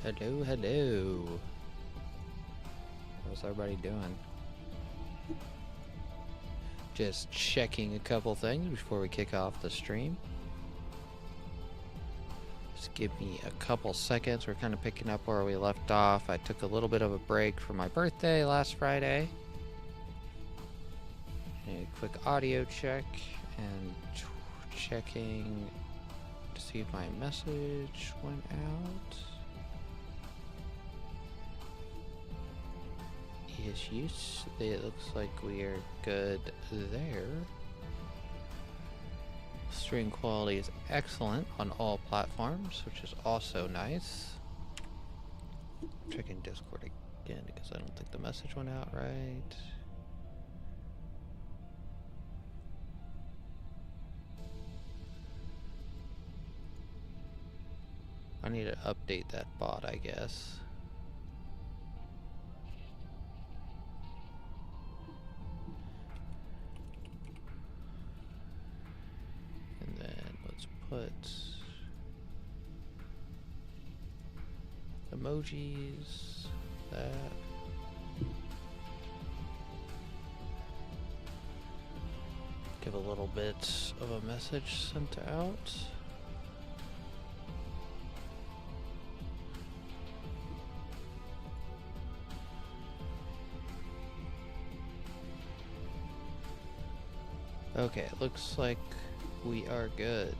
Hello, hello. How's everybody doing? Just checking a couple things before we kick off the stream. Just give me a couple seconds. We're kind of picking up where we left off. I took a little bit of a break for my birthday last Friday. A quick audio check and checking to see if my message went out. Yes, it looks like we are good there. Stream quality is excellent on all platforms, which is also nice. Checking Discord again because I don't think the message went out right. I need to update that bot, I guess. And then let's put emojis, that. Give a little bit of a message sent out. Okay, it looks like we are good.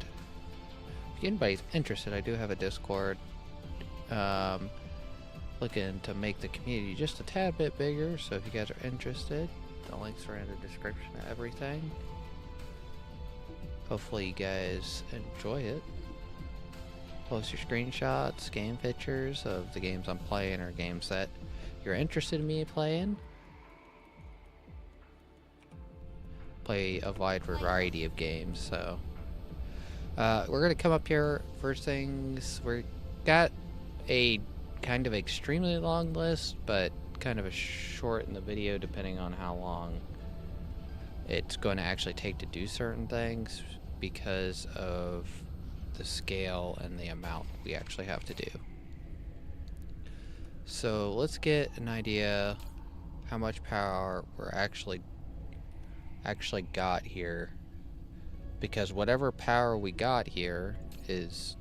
If anybody's interested, I do have a Discord. Looking to make the community just a tad bit bigger, so if you guys are interested, the links are in the description of everything. Hopefully you guys enjoy it. Post your screenshots, game pictures of the games I'm playing or games that you're interested in me playing. Play a wide variety of games, so we're gonna come up here. First things, we got a kind of extremely long list, but kind of a short in the video depending on how long it's going to actually take to do certain things because of the scale and the amount we actually have to do. So let's get an idea how much power we're actually got here, because whatever power we got here is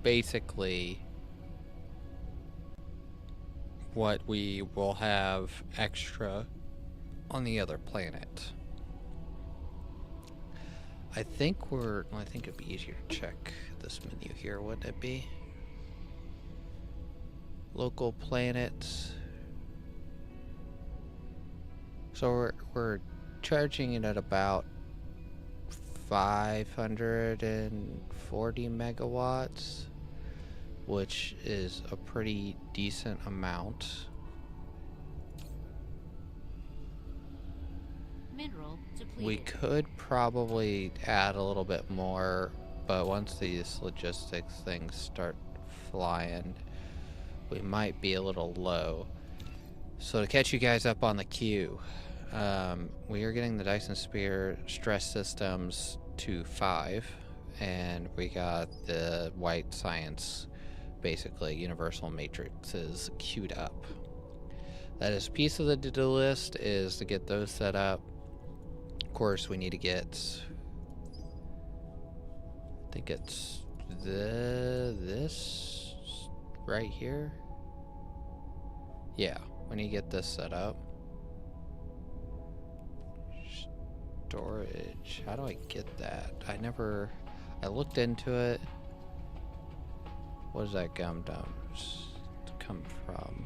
basically what we will have extra on the other planet. I think it'd be easier to check this menu here, wouldn't it be? Local planets. So we're charging it at about 540 megawatts, which is a pretty decent amount. Mineral depleted. We could probably add a little bit more, but once these logistics things start flying, we might be a little low. So to catch you guys up on the queue, we are getting the Dyson Sphere stress systems to 5, and we got the white science, basically universal matrices, queued up. That is a piece of the to-do list, is to get those set up. Of course, we need to get, I think it's this right here. Yeah, we need to get this set up. Storage, how do I get that? I looked into it. What does that gum dumps come from?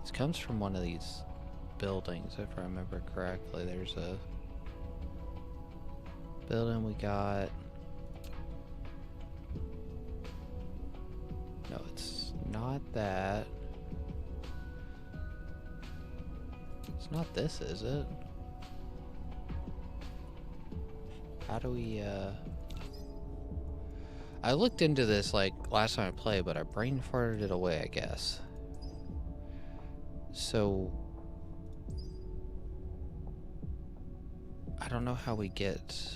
This comes from one of these buildings, if I remember correctly. There's a building we got. No, it's not that. It's not this, is it? How do we, I looked into this like last time I played, but I brain farted it away, I guess. So I don't know how we get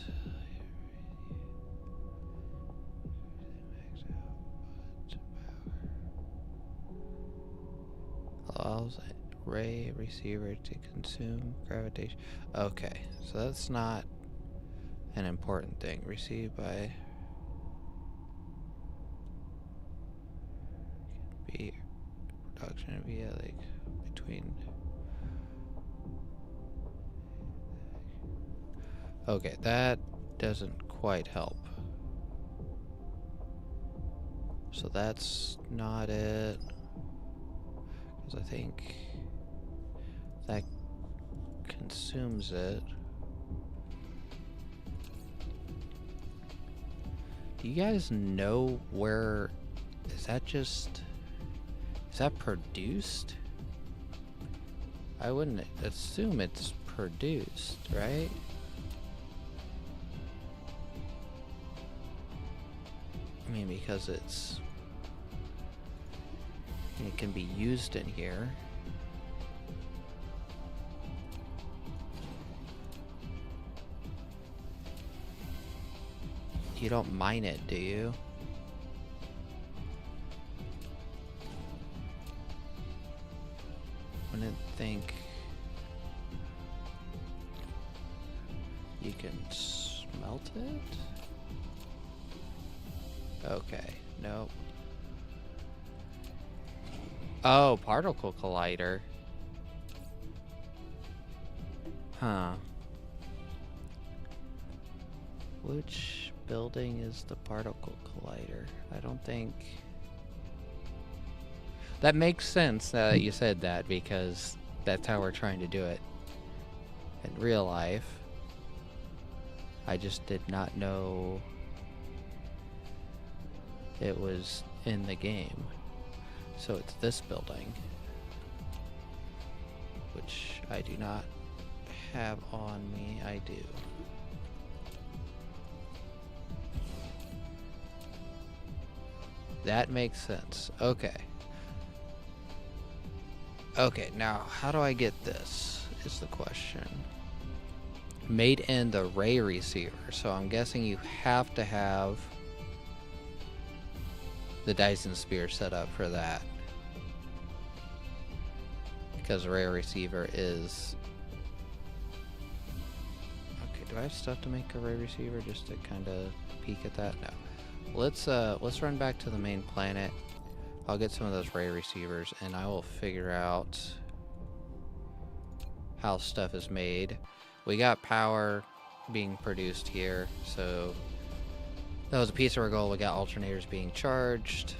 enables a ray receiver to consume gravitation. Okay, so that's not an important thing. Received by be production via like between. Okay, that doesn't quite help. So that's not it. Because I think that consumes it. Do you guys know where... Is that just... Is that produced? I wouldn't assume it's produced, right? I mean, because it's... It can be used in here. You don't mine it, do you? Wouldn't think you can smelt it? Okay, nope. Oh, particle collider. Huh. Which building is the particle collider? I don't think... That makes sense that you said that, because that's how we're trying to do it in real life. I just did not know it was in the game. So it's this building, which I do not have on me. I do. That makes sense. Okay. Okay, now how do I get this is the question. Made in the ray receiver, so I'm guessing you have to have the Dyson spear set up for that, because the ray receiver is... Okay, do I have stuff to make a ray receiver just to kind of peek at that? No. Let's run back to the main planet. I'll get some of those ray receivers and I will figure out how stuff is made. We got power being produced here, so that was a piece of our goal. We got alternators being charged.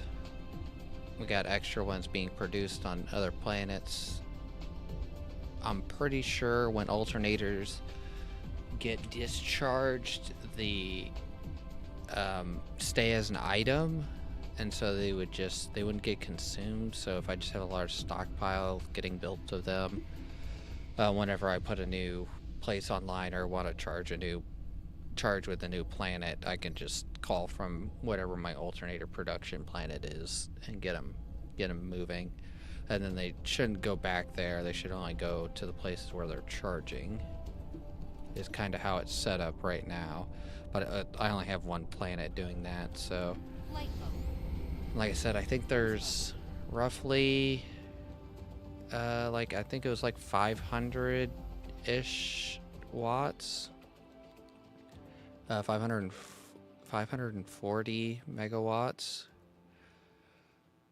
We got extra ones being produced on other planets. I'm pretty sure when alternators get discharged, the stay as an item, and so they wouldn't get consumed. So if I just have a large stockpile getting built of them, whenever I put a new place online or want to charge with a new planet, I can just call from whatever my alternator production planet is and get them moving. And then they shouldn't go back there. They should only go to the places where they're charging. Is kind of how it's set up right now. But I only have one planet doing that, so... Like I said, I think there's roughly... I think it was like 500-ish watts. 540 megawatts.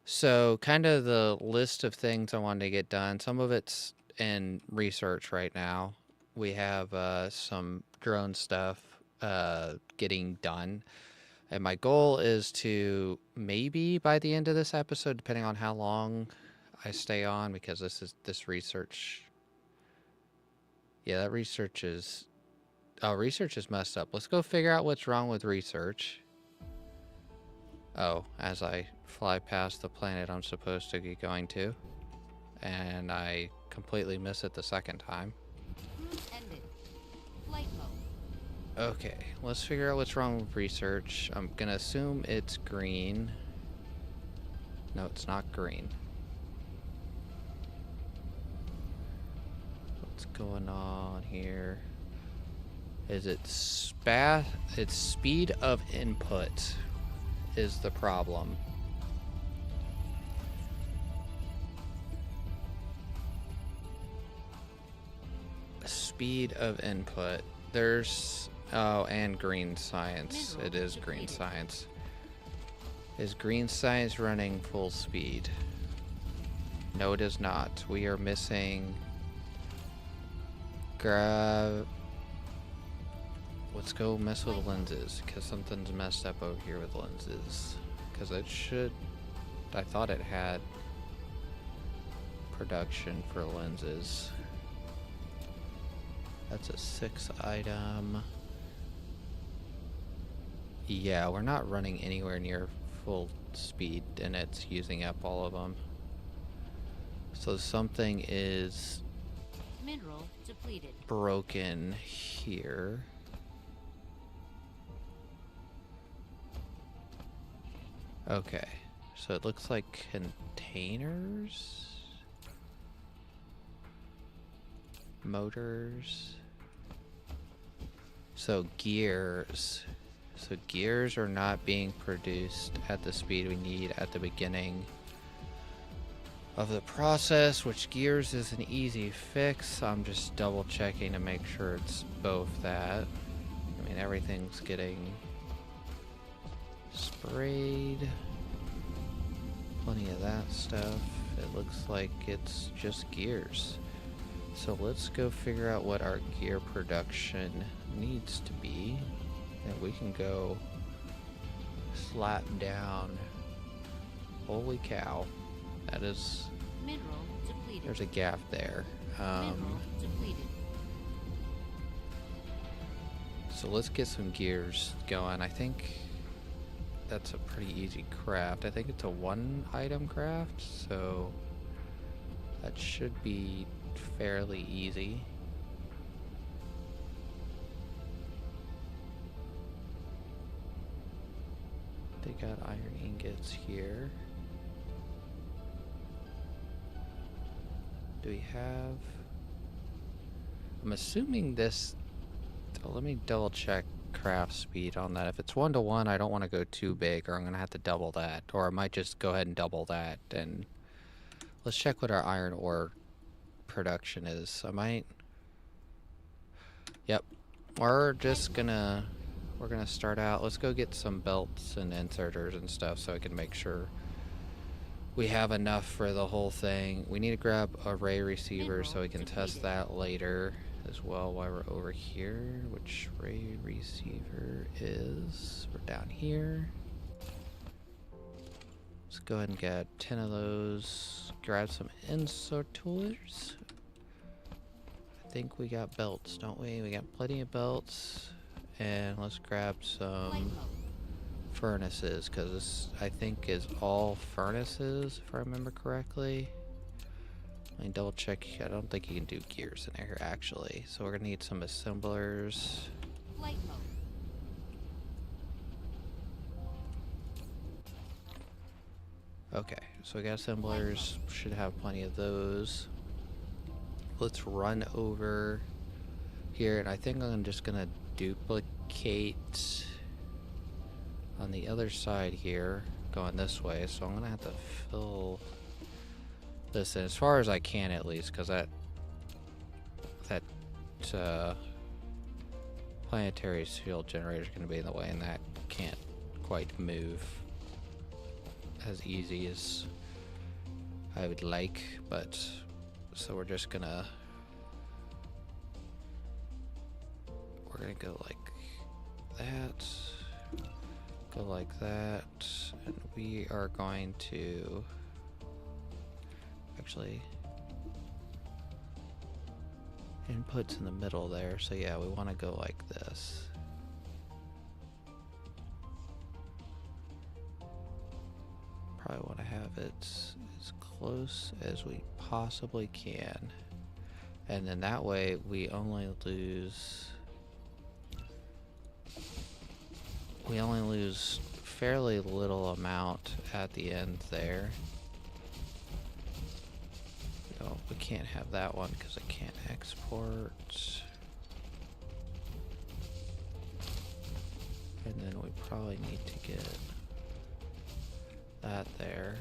So kind of the list of things I wanted to get done. Some of it's in research right now. We have some drone stuff getting done. And my goal is to maybe by the end of this episode, depending on how long I stay on, because this research. Yeah, that research is... Oh, research is messed up. Let's go figure out what's wrong with research. Oh, as I fly past the planet I'm supposed to be going to. And I completely miss it the second time. Ended. Flight mode. Okay, let's figure out what's wrong with research. I'm gonna assume it's green. No, it's not green. What's going on here? Is it it's speed of input is the problem. speed of input. There's, oh, and green science. Mineral It is green depleted. science. Is green science running full speed? No, it is not. We are missing let's go mess with lenses, because something's messed up over here with lenses. Because it should, I thought it had production for lenses. That's a 6 item. Yeah, we're not running anywhere near full speed, and it's using up all of them. So something is Mineral depleted. broken here. Okay, so it looks like containers, motors, so gears. So gears are not being produced at the speed we need at the beginning of the process, which gears is an easy fix. I'm just double checking to make sure it's both that. I mean, everything's getting sprayed. Plenty of that stuff. It looks like it's just gears. So let's go figure out what our gear production needs to be. And we can go slap down. Holy cow. That is... Mineral depleted. There's a gap there. Mineral depleted. So let's get some gears going. I think that's a pretty easy craft. I think it's a 1 item craft, so that should be fairly easy. They got iron ingots here. Do we have... I'm assuming this... Oh, let me double check craft speed on that. If it's 1-to-1, I don't want to go too big, or I'm going to have to double that. Or I might just go ahead and double that. And let's check what our iron ore production is. I might... Yep. We're just gonna... We're gonna start out. Let's go get some belts and inserters and stuff so I can make sure we have enough for the whole thing. We need to grab a ray receiver so we can test that later as well while we're over here. Which ray receiver is... We're down here. Let's go ahead and get 10 of those. Grab some inserters. I think we got belts, don't we? We got plenty of belts. And let's grab some furnaces, because this, I think, is all furnaces, if I remember correctly. Let me double check. I don't think you can do gears in here, actually. So we're going to need some assemblers. Flight mode. Okay, so we got assemblers. Should have plenty of those. Let's run over here, and I think I'm just going to duplicate on the other side here, going this way, so I'm gonna have to fill this in as far as I can, at least, because that planetary shield generator is going to be in the way, and that can't quite move as easy as I would like. But so we're just gonna go like that, go like that, and we are going to actually inputs in the middle there, so yeah, we want to go like this. Probably want to have it as close as we possibly can, and then that way we only lose fairly little amount at the end there. No, we can't have that one because I can't export. And then we probably need to get that there.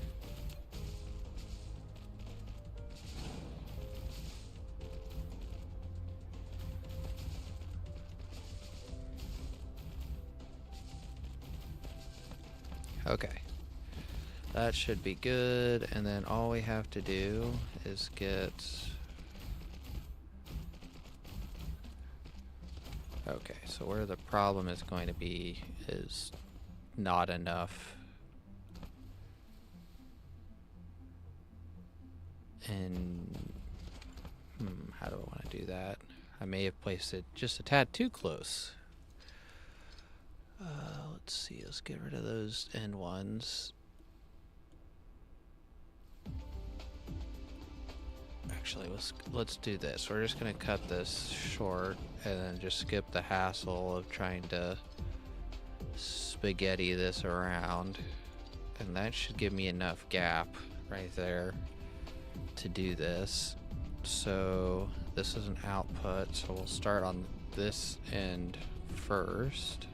Okay. That should be good, and then all we have to do is get... Okay, so where the problem is going to be is not enough. And... how do I want to do that? I may have placed it just a tad too close. Let's see, let's get rid of those end ones. Actually, let's do this. We're just gonna cut this short and then just skip the hassle of trying to spaghetti this around. And that should give me enough gap right there to do this. So this is an output, so we'll start on this end first.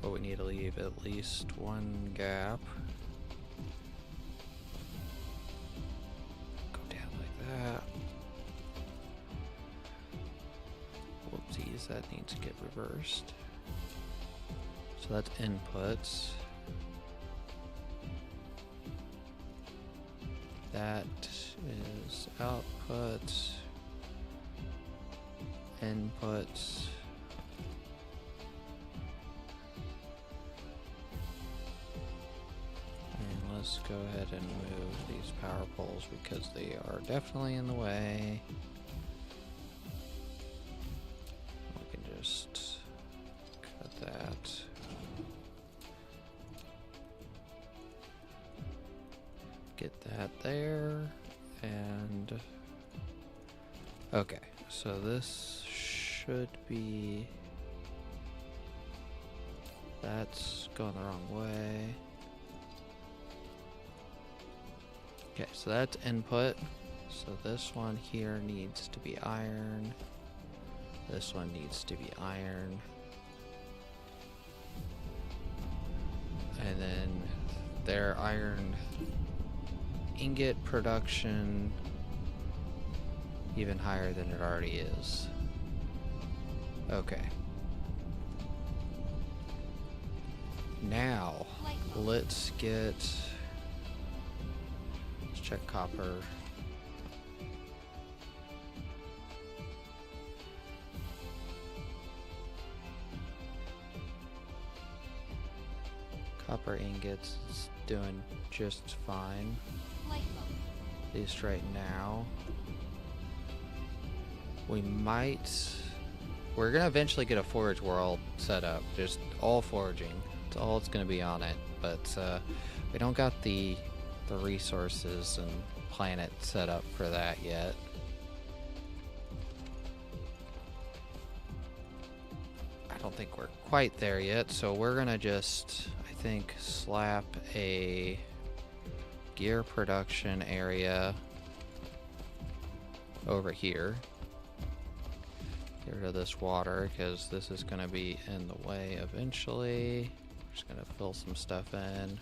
But we need to leave at least one gap. Go down like that. Whoopsies, that needs to get reversed. So that's inputs. That is outputs, inputs. Let's go ahead and move these power poles because they are definitely in the way. We can just cut that. Get that there, and okay, so this should be, that's going the wrong way. Okay, so that's input. So this one here needs to be iron. This one needs to be iron. And then their iron ingot production even higher than it already is. Okay. Now, let's get... check copper. Copper ingots is doing just fine. At least right now. We're gonna eventually get a forge world set up. Just all foraging. That's all it's gonna be on it. But we don't got the resources and planet set up for that yet. I don't think we're quite there yet, so we're gonna just, I think, slap a gear production area over here. Get rid of this water because this is gonna be in the way eventually. Just gonna fill some stuff in.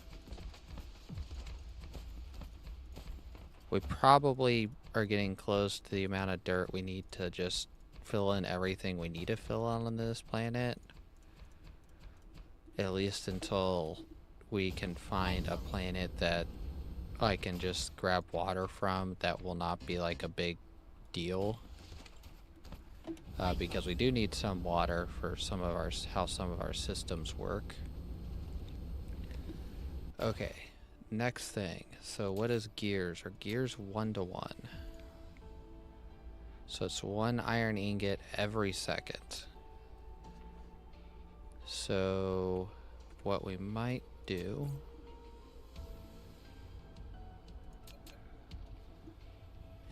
We probably are getting close to the amount of dirt we need to just fill in everything we need to fill on this planet. At least until we can find a planet that I can just grab water from that will not be like a big deal. Because we do need some water for how some of our systems work. Okay. Next thing, so what is gears? Are gears 1-to-1? So it's 1 iron ingot every second. So what we might do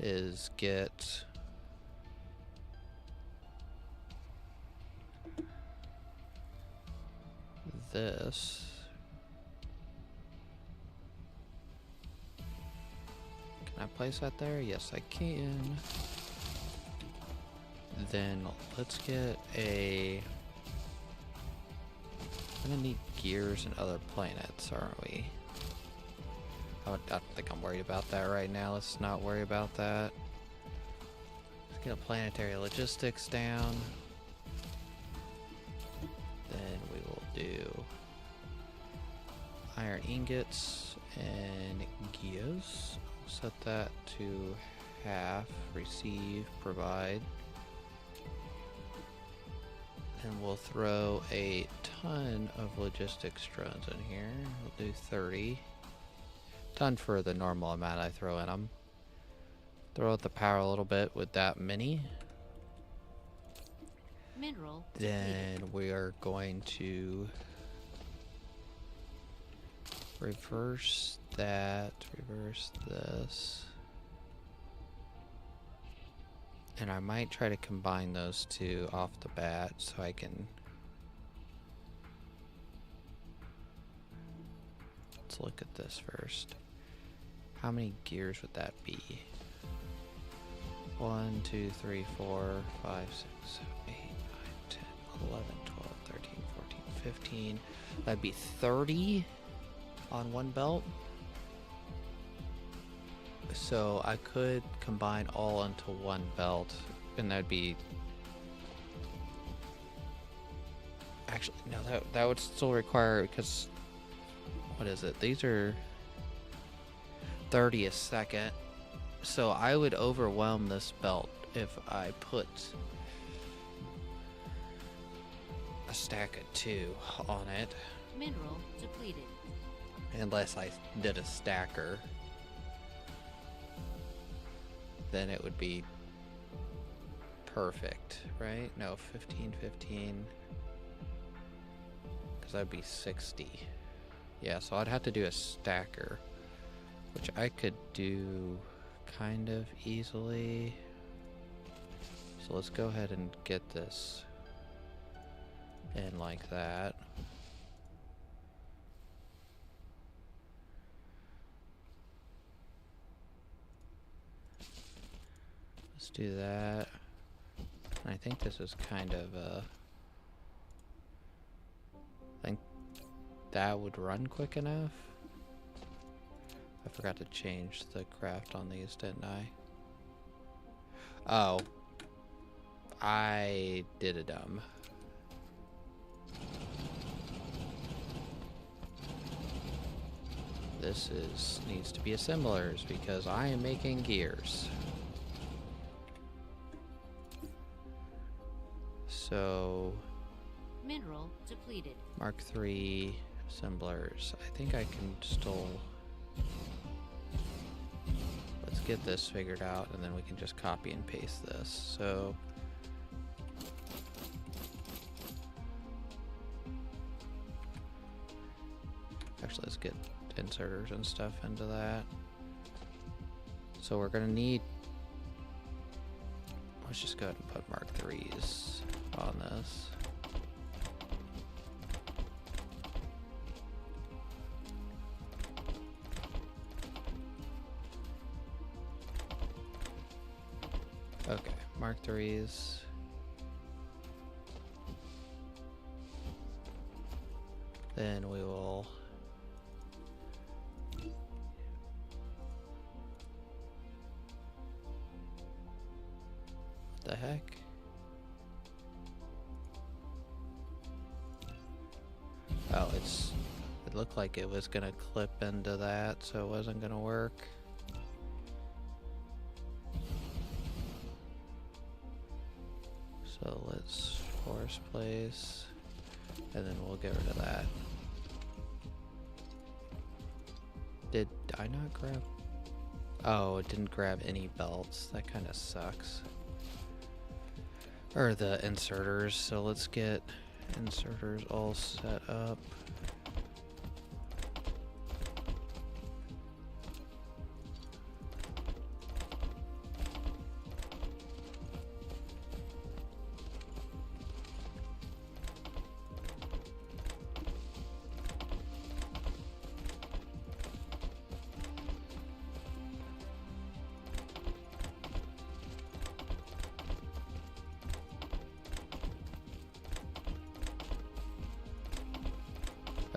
is get this. Can I place that there? Yes, I can. Then let's get a... We're gonna need gears and other planets, aren't we? I don't think I'm worried about that right now. Let's not worry about that. Let's get a planetary logistics down. do iron ingots and gears. Set that to half. Receive, provide. And we'll throw a ton of logistics drones in here. We'll do 30. Ton for the normal amount I throw in them. Throw out the power a little bit with that many. Mineral Then depleted. we are going to reverse that, reverse this. And I might try to combine those two off the bat so I can... Let's look at this first. How many gears would that be? 1, 2, 3, 4, 5, 6, 7, 8, 9, 10, 11, 12, 13, 14, 15. That'd be 30 on one belt. So I could combine all into one belt, and that'd be... Actually, no, that would still require, because... What is it? These are 30 a second. So I would overwhelm this belt if I put a stack of 2 on it. Mineral depleted. Unless I did a stacker. Then it would be perfect, right? No, 15, 15. Because that'd be 60. Yeah, so I'd have to do a stacker, which I could do kind of easily. So let's go ahead and get this in like that. Let's do that. And I think this is kind of I think that would run quick enough. I forgot to change the craft on these, didn't I? Oh. I did a dumb. This needs to be assemblers because I am making gears. So Mineral depleted. Mark III assemblers. I think I can still... Let's get this figured out and then we can just copy and paste this. So actually let's get inserters and stuff into that. So we're gonna need... Let's just go ahead and put Mark IIIs on this. Okay, Mark IIIs. Then we will... What the heck? Oh, it looked like it was gonna clip into that, so it wasn't gonna work. So let's force place, and then we'll get rid of that. Did I not grab? Oh, it didn't grab any belts. That kind of sucks. Or the inserters. So let's get inserters all set up.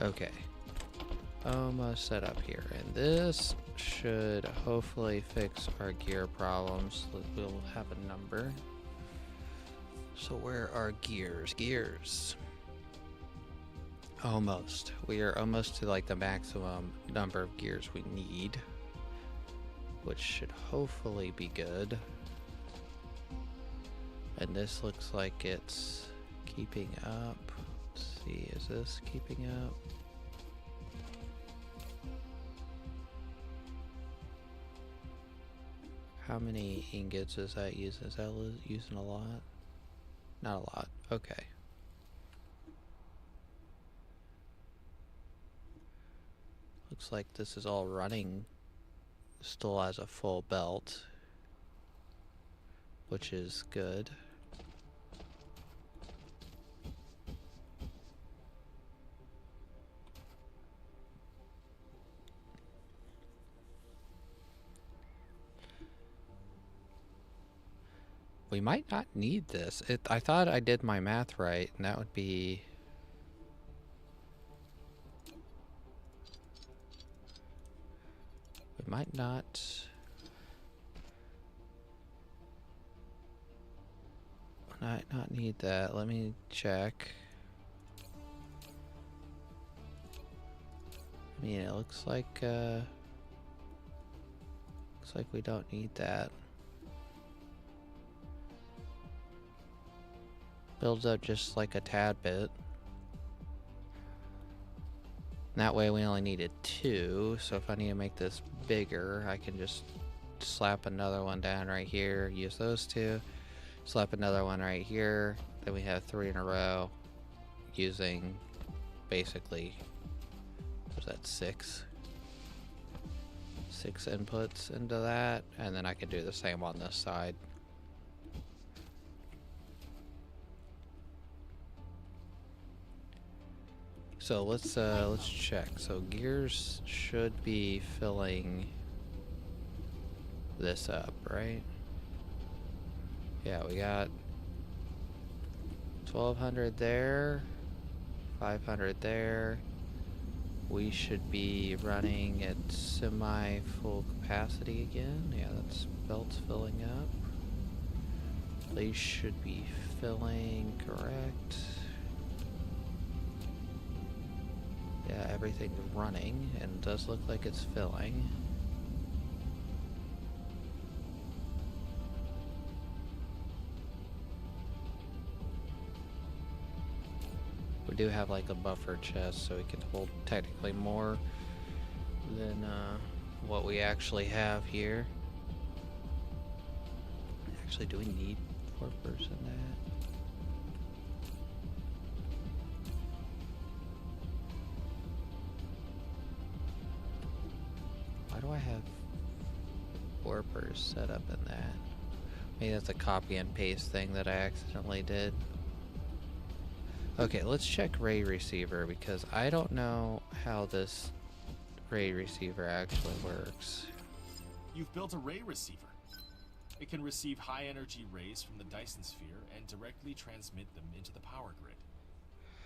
Okay, almost set up here, and this should hopefully fix our gear problems. We'll have a number. So where are gears? Gears. Almost. We are almost to like the maximum number of gears we need, which should hopefully be good. And this looks like it's keeping up. Let's see, is this keeping up? How many ingots is that using? Is that using a lot? Not a lot. Okay. Looks like this is all running still as a full belt, which is good. We might not need this. I thought I did my math right, and that would be... We might not... Not need that. Let me check. I mean, it looks like we don't need that. Builds up just like a tad bit. And that way we only needed 2, so if I need to make this bigger, I can just slap another one down right here, use those 2, slap another one right here, then we have 3 in a row using basically, was that 6 inputs into that, and then I could do the same on this side. So let's check. So gears should be filling this up, right? Yeah, we got 1200 there, 500 there. We should be running at semi-full capacity again. Yeah, that's belts filling up. These should be filling, correct? Yeah, everything's running, and it does look like it's filling. We do have like a buffer chest, so we can hold technically more than what we actually have here. Actually, do we need 4-person that? Why do I have warpers set up in that? Maybe that's a copy and paste thing that I accidentally did. Okay, let's check ray receiver, because I don't know how this ray receiver actually works. You've built a ray receiver. It can receive high energy rays from the Dyson sphere and directly transmit them into the power grid.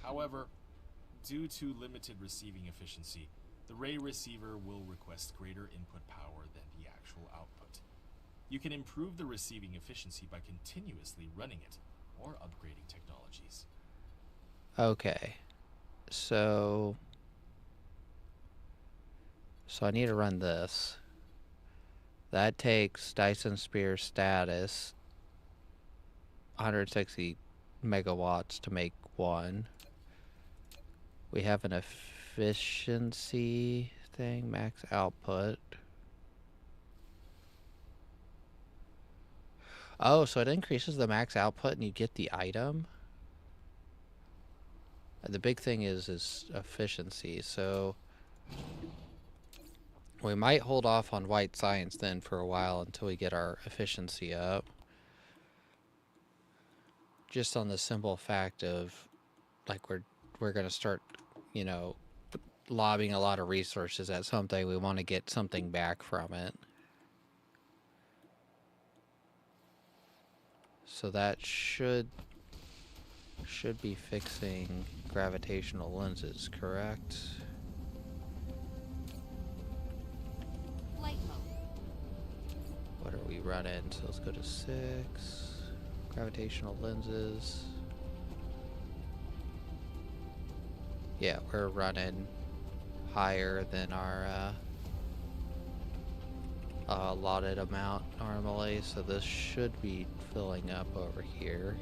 However, due to limited receiving efficiency, the ray receiver will request greater input power than the actual output. You can improve the receiving efficiency by continuously running it or upgrading technologies. Okay, so I need to run this. That takes Dyson Sphere status 160 megawatts to make 1. We have an efficiency thing, max output. Oh, so it increases the max output and you get the item? The big thing is efficiency, so we might hold off on white science then for a while until we get our efficiency up. Just on the simple fact of, like, we're gonna start, you know, lobbing a lot of resources at something. We want to get something back from it. So that should be fixing gravitational lenses, correct? Flight mode. What are we running? So let's go to 6. Gravitational lenses. Yeah, we're running higher than our allotted amount normally, so this should be filling up over here.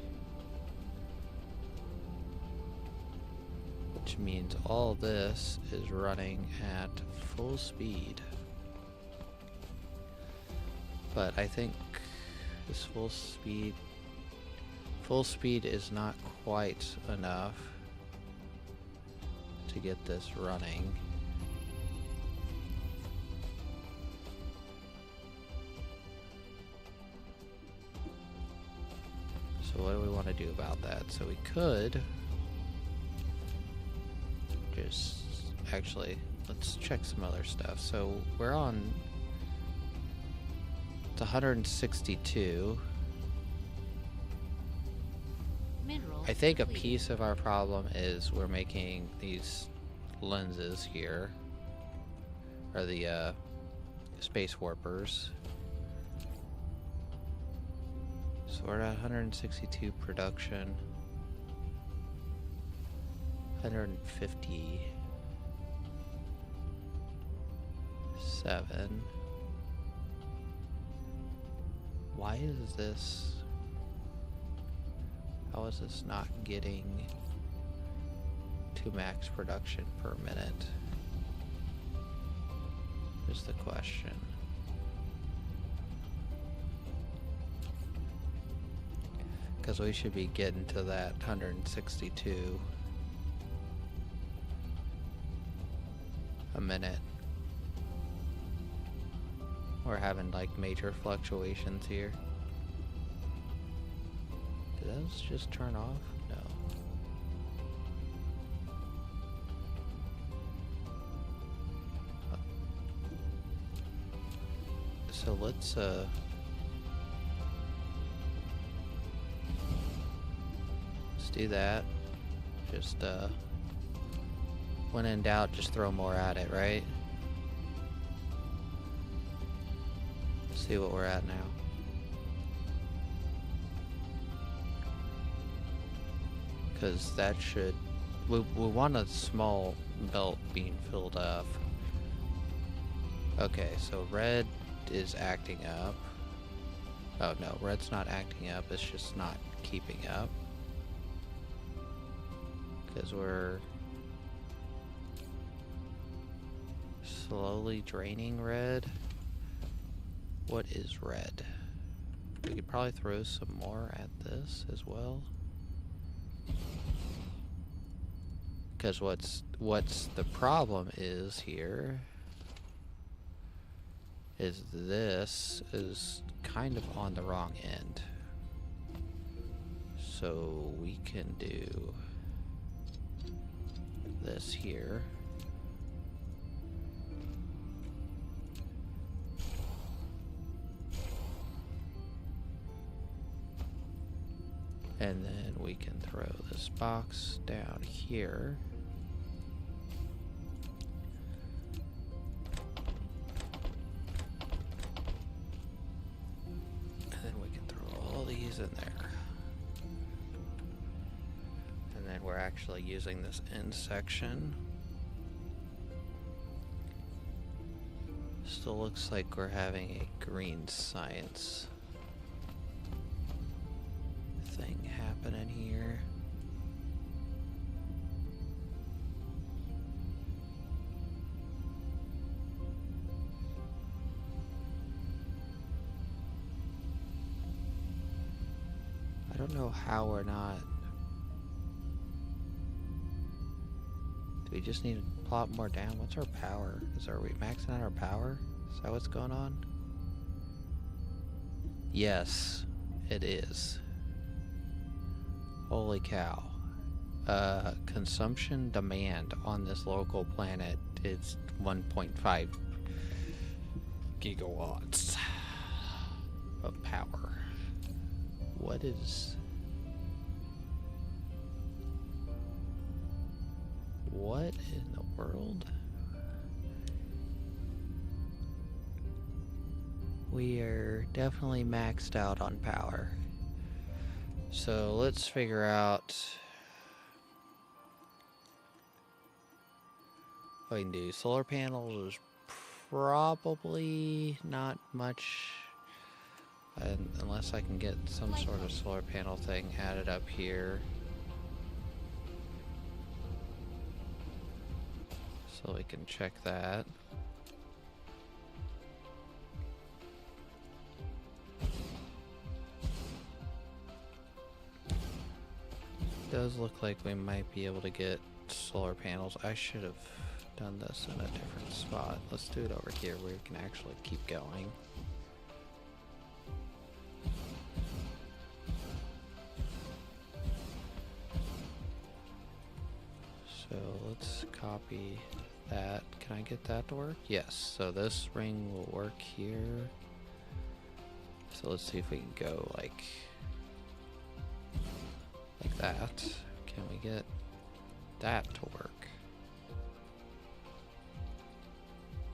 Which means all this is running at full speed. But I think this full speed is not quite enough to get this running. So what do we want to do about that? So we could just actually, let's check some other stuff. So we're on, it's 162. Mineral I think a depleted. piece of our problem is we're making these lenses here, or the space warpers. So we're at 162 production, 157. Why is this? How is this not getting to max production per minute? Is the question. Because we should be getting to that 162 a minute. We're having like major fluctuations here. Did those just turn off? No. Oh. So let's do that. Just when in doubt, just throw more at it, right? See what we're at now. Because that should, we want a small belt being filled up. Okay, so red is acting up. Oh no, red's not acting up, it's just not keeping up. Because we're slowly draining red. What is red? We could probably throw some more at this as well. Because what's the problem is here is this is kind of on the wrong end. So we can do this here. And then we can throw this box down here. And then we can throw all these in there. And then we're actually using this end section. Still looks like we're having a green science thing happening here. I don't know how we're not. Do we just need to plot more down? What's our power? Are we maxing out our power? Is that what's going on? Yes, it is. Holy cow. Consumption demand on this local planet is 1.5 gigawatts of power. What is... What in the world? We are definitely maxed out on power. So let's figure out What we can do, solar panels is probably not much, unless I can get some sort of solar panel thing added up here. So we can check that. Does look like we might be able to get solar panels. I should have done this in a different spot. Let's do it over here where we can actually keep going. So let's copy that. Can I get that to work? Yes. So this ring will work here. So let's see if we can go like that. Can we get that to work?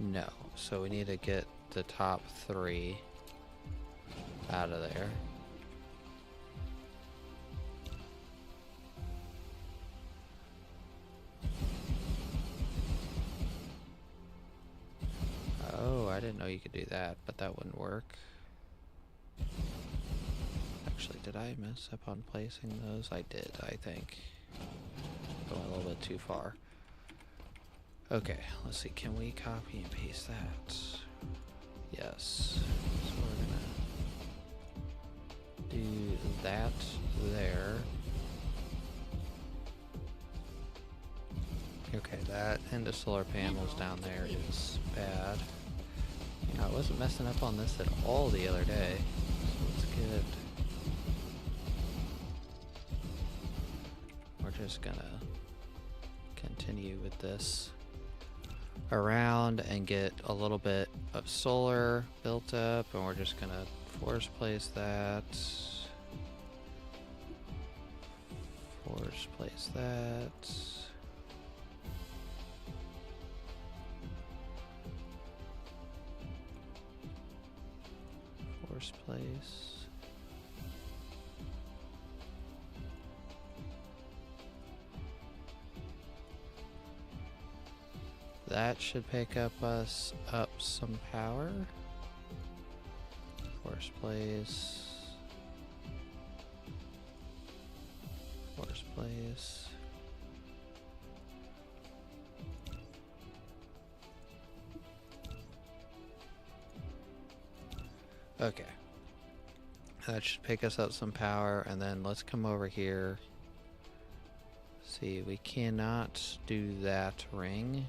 No. So we need to get the top 3 out of there. Oh, I didn't know you could do that, but that wouldn't work. Actually, did I mess up on placing those? I did, I think. Going a little bit too far. Okay, let's see. Can we copy and paste that? Yes. So we're gonna do that there. Okay, that and the solar panels down there is bad. I wasn't messing up on this at all the other day. So let's get... We're just gonna continue with this around and get a little bit of solar built up, and we're just gonna force place that. Force place that. Force place. That should pick up some power. Force place. Force place. Okay. That should pick us up some power, and then let's come over here. See, we cannot do that ring.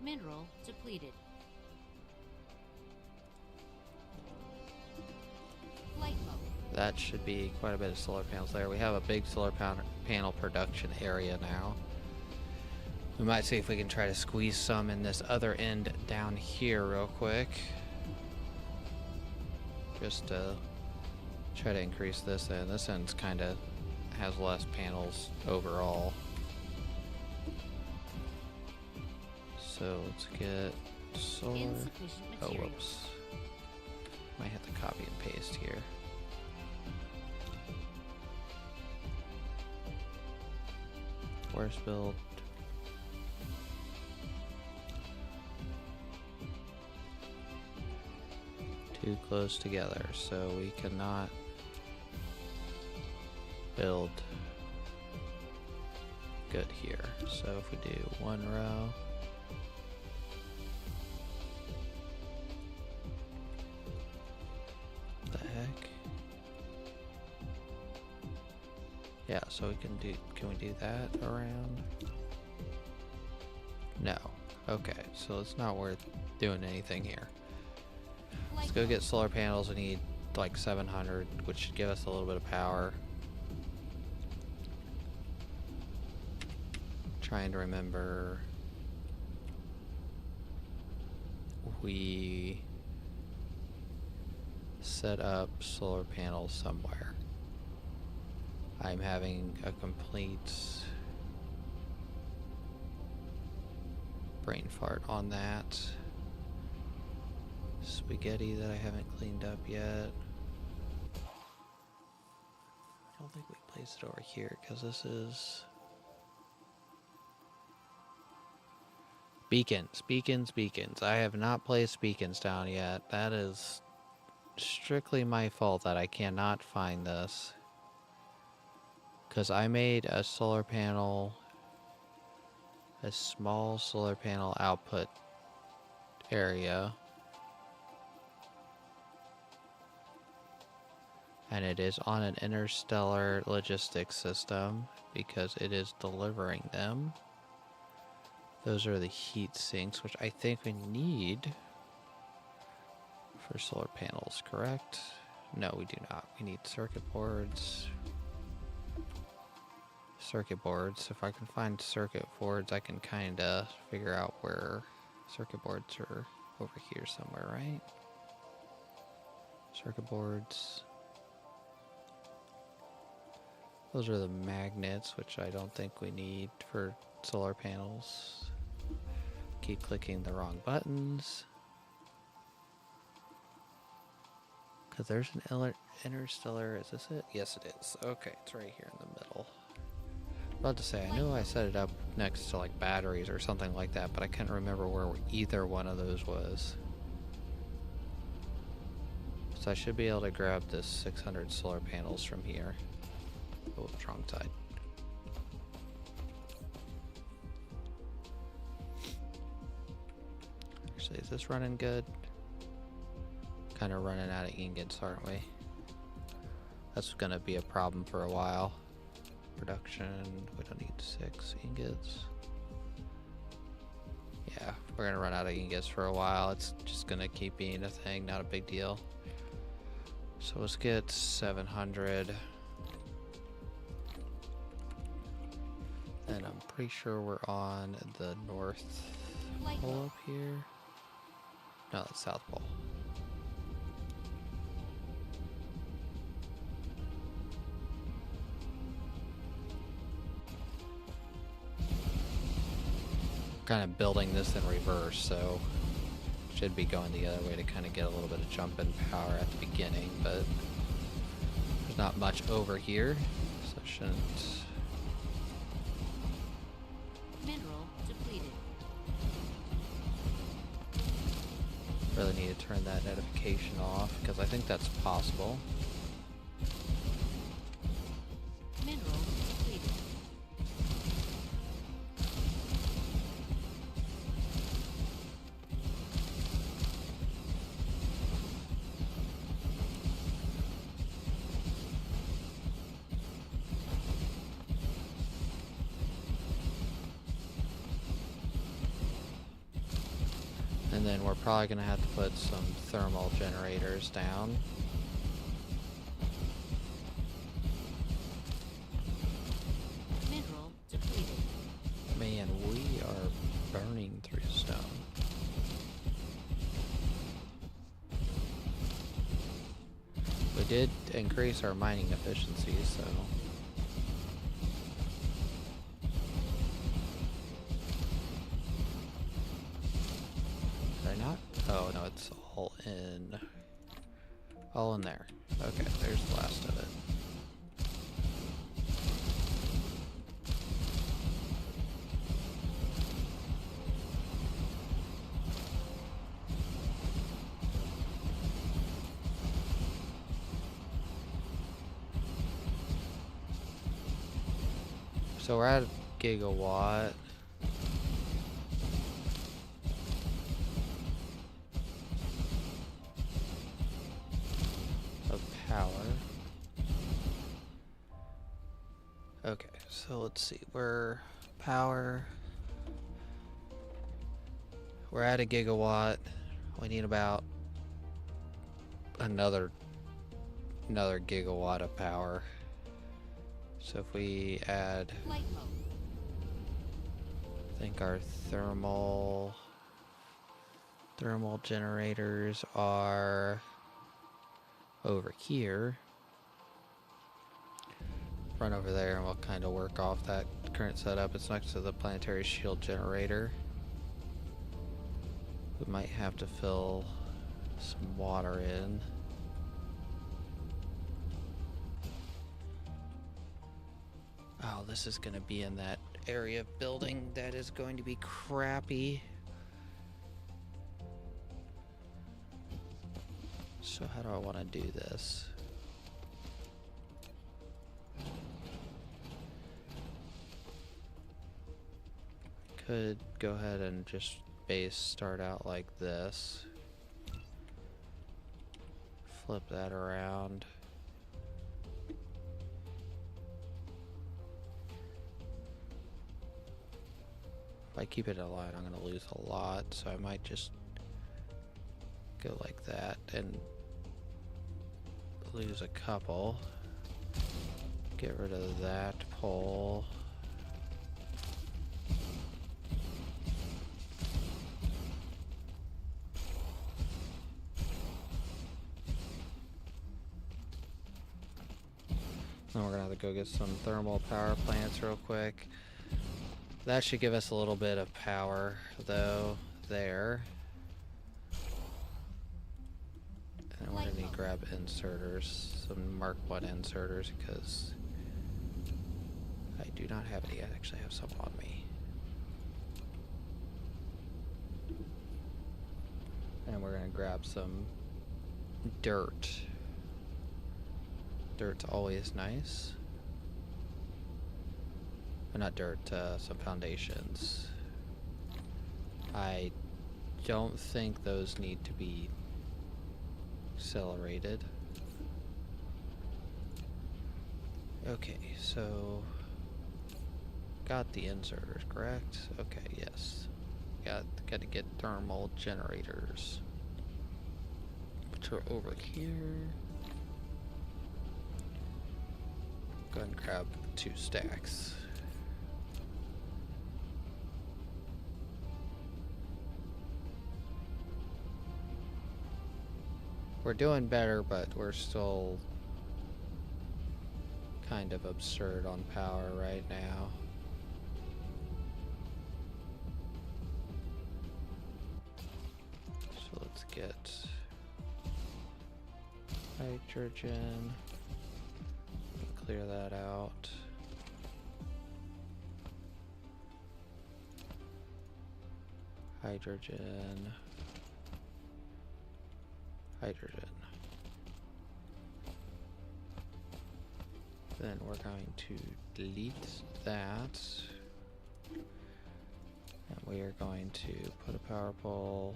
Mineral depleted. Flight mode. That should be quite a bit of solar panels there. We have a big solar panel production area now. We might see if we can try to squeeze some in this other end down here real quick. Just to try to increase this end. This end's kind of has less panels overall. So let's get solar. Insufficient Oh, material. whoops. Might have to copy and paste here. Force build. Too close together, so we cannot build good here. So if we do one row, what the heck? Yeah, so we can we do that around? No. Okay, so it's not worth doing anything here. Let's go get solar panels. We need like 700, which should give us a little bit of power. Trying to remember, we set up solar panels somewhere. I'm having a complete brain fart on that. Spaghetti that I haven't cleaned up yet. don't think we placed it over here because this is beacons, beacons, beacons. I have not placed beacons down yet. That is strictly my fault that I cannot find this. Because I made a solar panel, a small solar panel output area. And it is on an interstellar logistics system because it is delivering them. Those are the heat sinks, which I think we need for solar panels, correct? No, we do not. We need circuit boards. Circuit boards. If I can find circuit boards, I can kind of figure out where circuit boards are over here somewhere, right? Circuit boards. Those are the magnets, which I don't think we need for solar panels. Keep clicking the wrong buttons. Because there's an interstellar, is this it? Yes it is. Okay, it's right here in the middle. About to say, I knew I set it up next to like batteries or something like that, but I couldn't remember where either one of those was. So I should be able to grab this 600 solar panels from here. Oh, wrong side. Actually, is this running good? Kind of running out of ingots, aren't we? That's gonna be a problem for a while. Production, we don't need 6 ingots. Yeah, we're gonna run out of ingots for a while. It's just gonna keep being a thing, not a big deal. So let's get 700. And I'm pretty sure we're on the north pole up here. No, the south pole. Kind of building this in reverse, so should be going the other way to kind of get a little bit of jump in power at the beginning, but there's not much over here, so it shouldn't. Mineral depleted. Really need to turn that notification off because I think that's possible. Mineral depleted. And then we're probably going to have to put some thermal generators down. Mineral depleted. Man, we are burning through stone. We did increase our mining efficiency, so... Did I not? Oh, no, it's all in... all in there. Okay, there's the last of it. So we're at a gigawatt. Of power. Okay, so let's see. We're at a gigawatt. We need about another gigawatt of power. So if we add, Flight mode. I think our thermal generators are over here. Run over there and we'll kind of work off that current setup. It's next to the planetary shield generator. We might have to fill some water in. Oh, this is going to be in that area of building that is going to be crappy. So how do I want to do this? Could go ahead and just base start out like this. Flip that around. If I keep it in line, I'm going to lose a lot, so I might just go like that and lose a couple. Get rid of that pole. Then we're gonna have to go get some thermal power plants real quick. That should give us a little bit of power, though, there. And we're gonna need to grab inserters, some Mark 1 inserters, because I do not have any. I actually have some on me. And we're gonna grab some dirt. Dirt's always nice. Not dirt, some foundations. I don't think those need to be accelerated. Okay, so got the inserters, correct? Okay, yes. Got to get thermal generators, which are over here. Go ahead and grab 2 stacks. We're doing better, but we're still kind of absurd on power right now. So let's get hydrogen. Clear that out. Hydrogen. Hydrogen. Then we're going to delete that. And we are going to put a power pole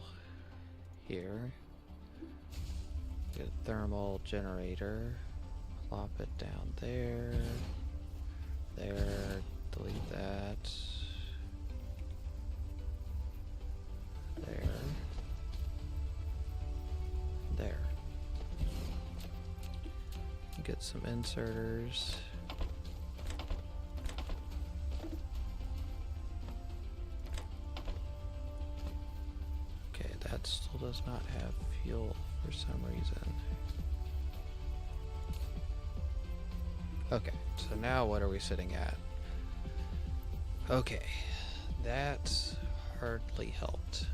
here. Get a thermal generator. Plop it down there. There. Delete that. There. There. Get some inserters. Okay, that still does not have fuel for some reason. Okay, so now what are we sitting at? Okay, that's hardly helped.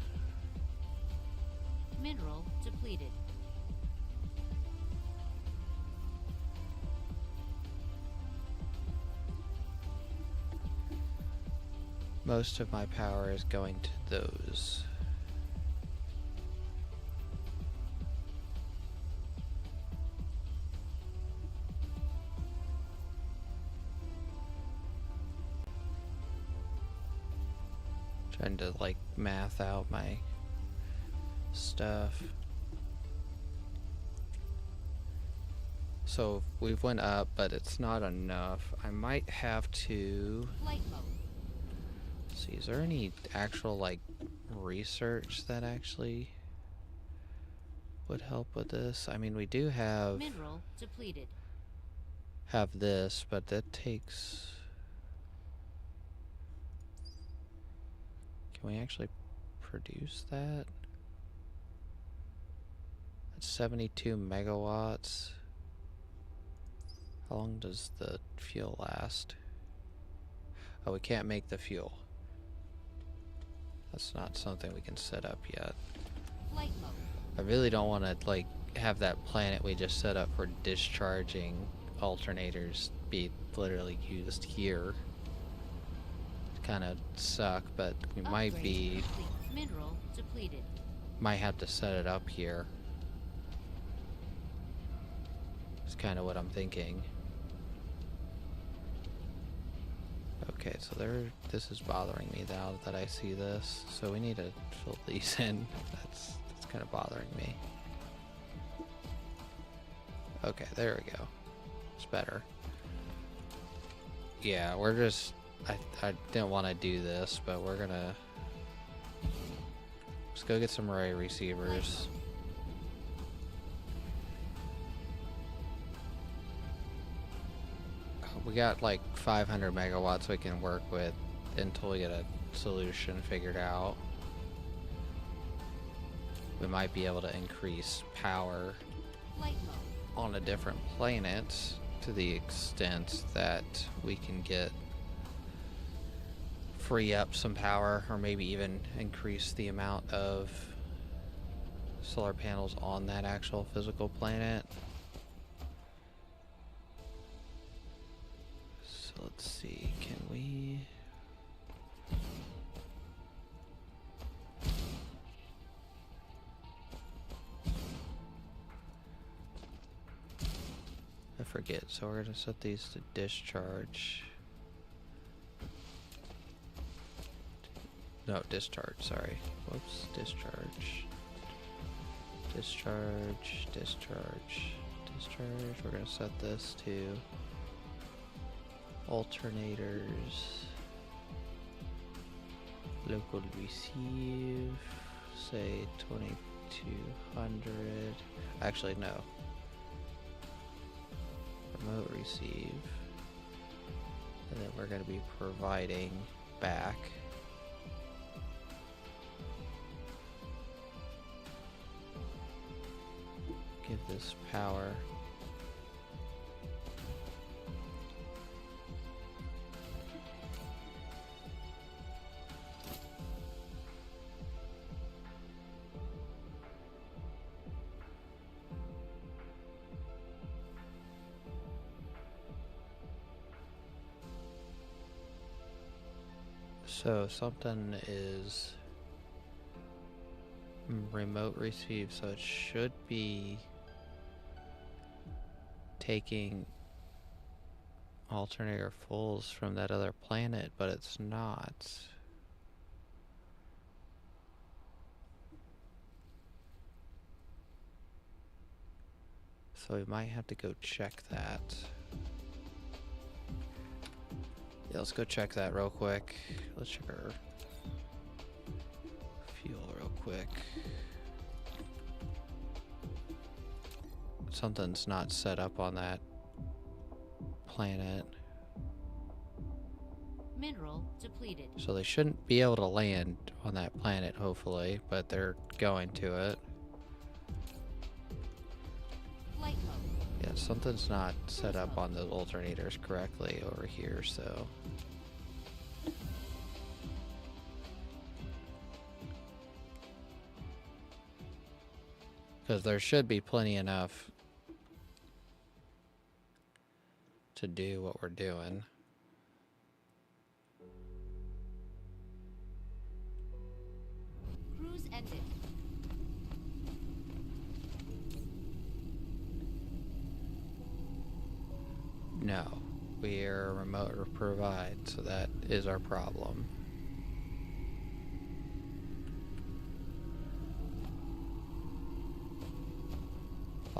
Mineral depleted. Most of my power is going to those. Trying to like math out my stuff. So we've went up, but it's not enough. I might have to Flight mode. see, is there any actual like research that actually would help with this? I mean, we do have Mineral depleted. this, but that takes. Can we actually produce that? That's 72 megawatts. How long does the fuel last? Oh, we can't make the fuel. That's not something we can set up yet. Flight mode. I really don't want to like have that planet we just set up for discharging alternators be literally used here. Kind of suck, but we might Upgrade complete. Mineral depleted. might have to set it up here. It's kind of what I'm thinking. Okay, so this is bothering me now that I see this. So we need to fill these in. That's kind of bothering me. Okay, there we go. It's better. Yeah, we're just... I didn't want to do this, but we're gonna... Let's go get some array receivers. We got like 500 megawatts we can work with until we get a solution figured out. We might be able to increase power on a different planet to the extent that we can free up some power, or maybe even increase the amount of solar panels on that actual physical planet. So let's see, can we... I forget, so we're gonna set these to discharge. No, discharge, sorry. Whoops, discharge. Discharge, discharge, discharge. We're gonna set this to alternators. Local receive, say 2200. Actually, no. Remote receive. And then we're gonna be providing back. Give this power. So something is remote receive, so it should be taking alternator fulls from that other planet, but it's not. So we might have to go check that. Yeah, let's go check that real quick. Let's check our fuel real quick. Something's not set up on that planet. Mineral depleted. So they shouldn't be able to land on that planet, hopefully, but they're going to it. Flight mode. Yeah, something's not set up on the alternators correctly over here, so... Because there should be plenty enough to do what we're doing. Cruise ended. No, we are remote or provide, so that is our problem.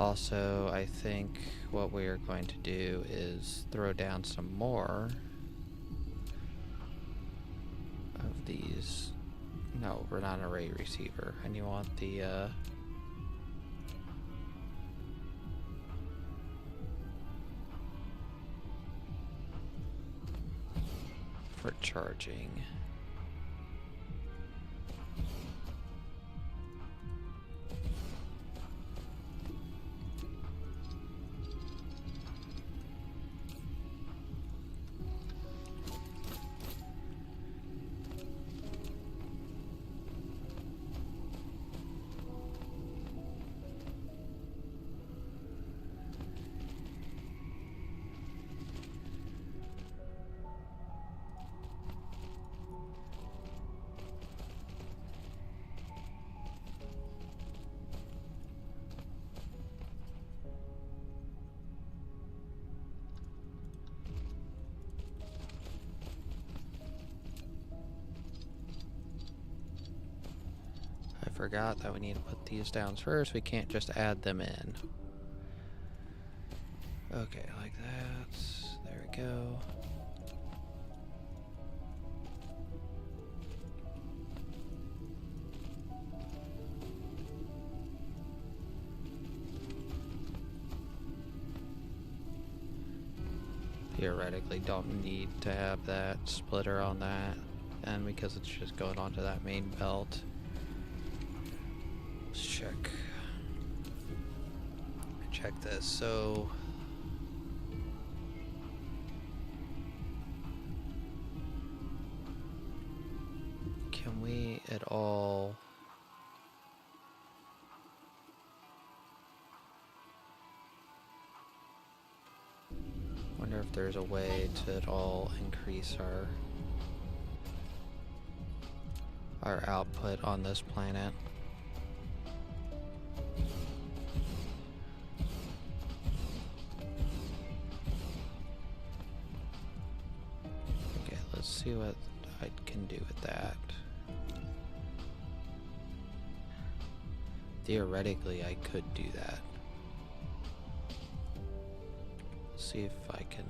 Also, I think what we are going to do is throw down some more of these. No, we're not an array receiver. And you want the, for charging. forgot that we need to put these down first. We can't just add them in. Okay, like that. There we go. Theoretically don't need to have that splitter on that, and because it's just going onto that main belt. Let's check this. So can we at all wonder if there's a way to at all increase our output on this planet? Okay, let's see what I can do with that. Theoretically, I could do that. See if I can.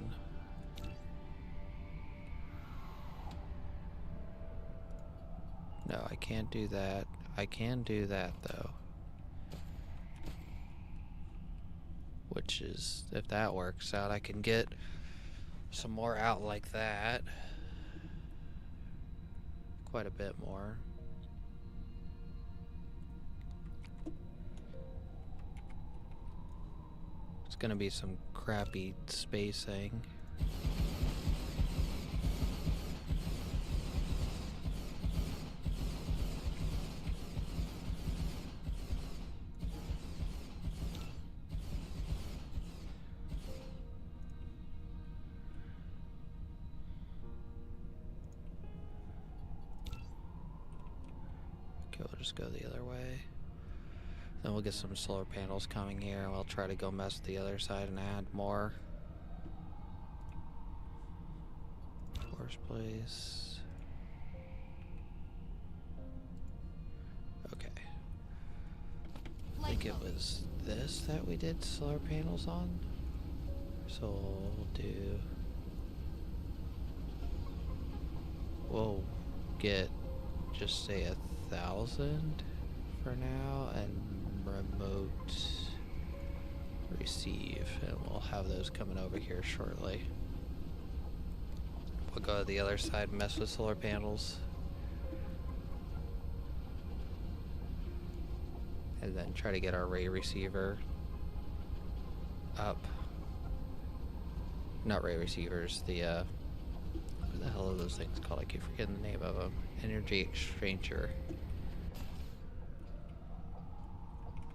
No, I can't do that. I can do that though. Which is, if that works out, I can get some more out like that. Quite a bit more. It's gonna be some crappy spacing. Okay, we'll just go the other way. Then we'll get some solar panels coming here, and we'll try to go mess with the other side and add more. Force place. Okay. I think it was this that we did solar panels on. So we'll do... We'll get, just say 1,000 for now, and remote receive, and we'll have those coming over here shortly. We'll go to the other side and mess with solar panels, and then try to get our ray receiver up. Not ray receivers, the what the hell are those things called? I keep forgetting the name of them. Energy exchanger.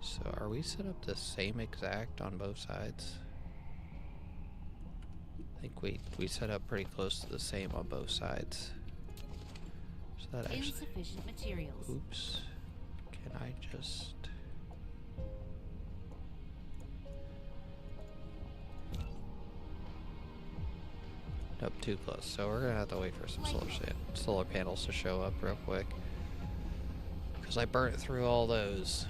So are we set up the same exact on both sides? I think we set up pretty close to the same on both sides. So that actually... Insufficient materials. Oops. Can I just... Nope, too close. So we're gonna have to wait for some solar panels to show up real quick, because I burnt through all those.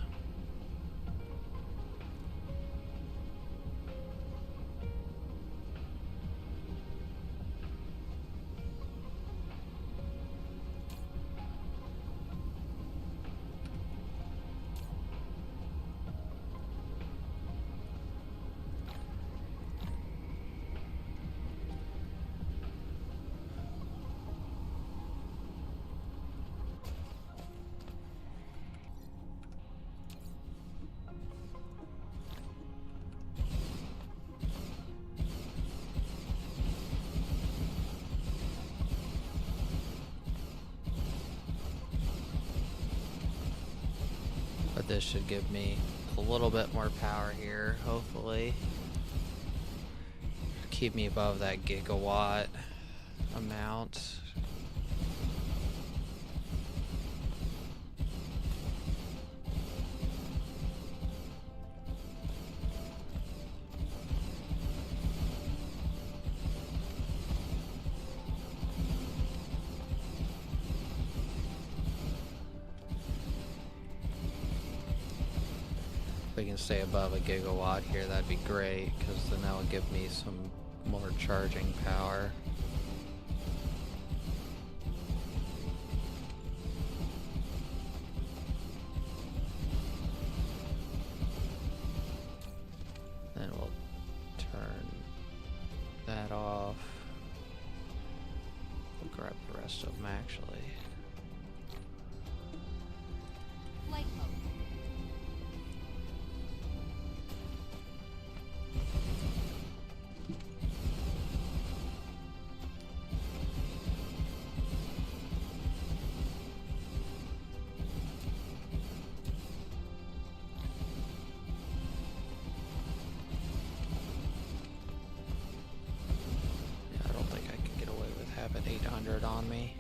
But this should give me a little bit more power here, hopefully. Keep me above that gigawatt amount. If we can stay above a gigawatt here, that'd be great, because then that would give me some more charging power. Then we'll turn that off. We'll grab the rest of them actually. Flight mode. Yeah, I don't think I can get away with having 800 on me.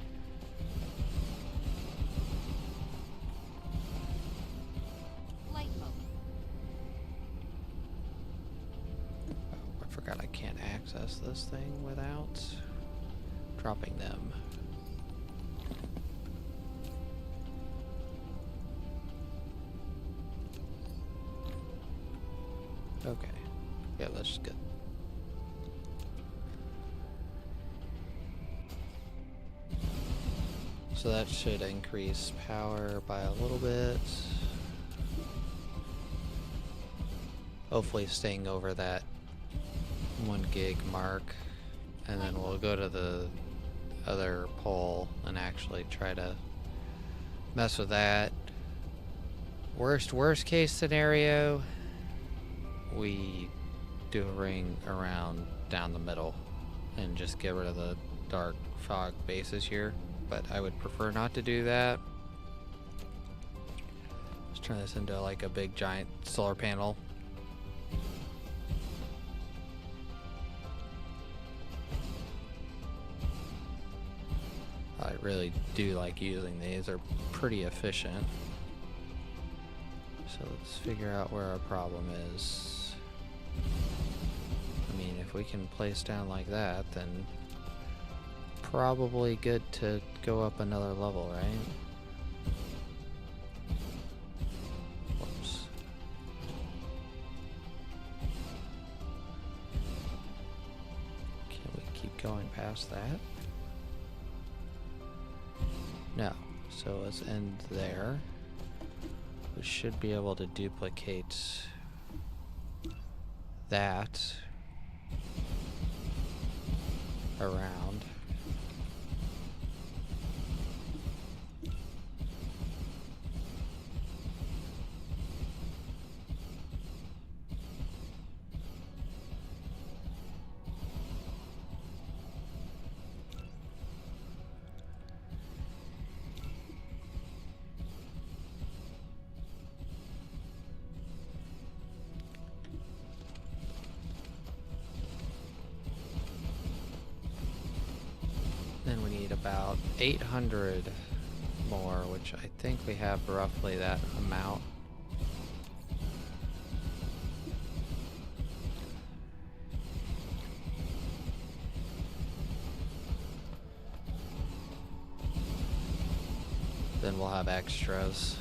Flight mode. Oh, I forgot I can't access this thing without dropping them. Okay. Yeah, that's good. So that should increase power by a little bit. Hopefully staying over that 1 gig mark. And then we'll go to the other pole and actually try to mess with that. Worst case scenario, we do a ring around down the middle and just get rid of the dark fog bases here, but I would prefer not to do that. Let's turn this into like a big giant solar panel. I really do like using these, they're pretty efficient. So let's figure out where our problem is. I mean, if we can place down like that, then probably good to go up another level, right? Whoops. Can we keep going past that? No. So let's end there. We should be able to duplicate that around. Then we need about 800 more, which I think we have roughly that amount. Then we'll have extras.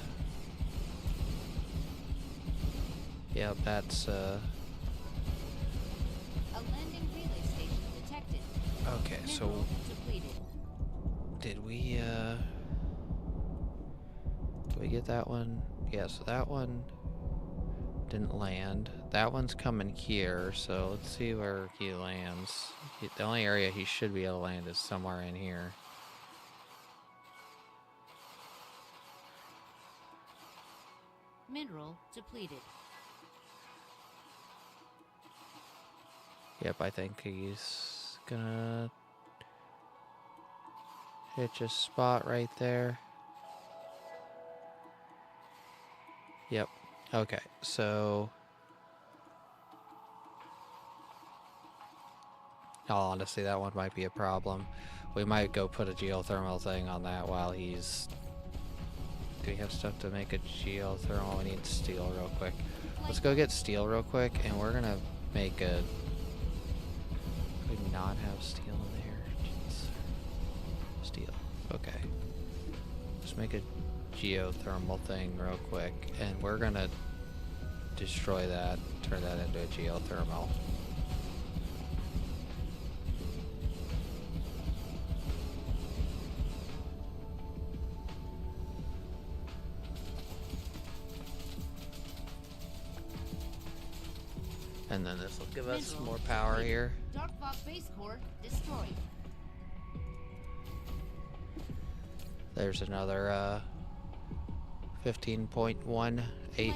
Yep, that's A landing relay station detected. okay, so Mineral depleted. did we get that one? Yeah, so that one didn't land. That one's coming here, so let's see where he lands. The only area he should be able to land is somewhere in here. Mineral depleted. Yep, I think he's gonna hitch a spot right there. Yep. Okay, so honestly, that one might be a problem. We might go put a geothermal thing on that while he's... Do we have stuff to make a geothermal? We need steel real quick. Let's go get steel real quick, and we're gonna make a... Could we not have steel in there? Jeez. Steel. Okay. Just make a geothermal thing real quick, and we're gonna destroy that, turn that into a geothermal. And then this will give us Mineral more power depleted. here. Dark Fog base core destroyed. There's another 15.18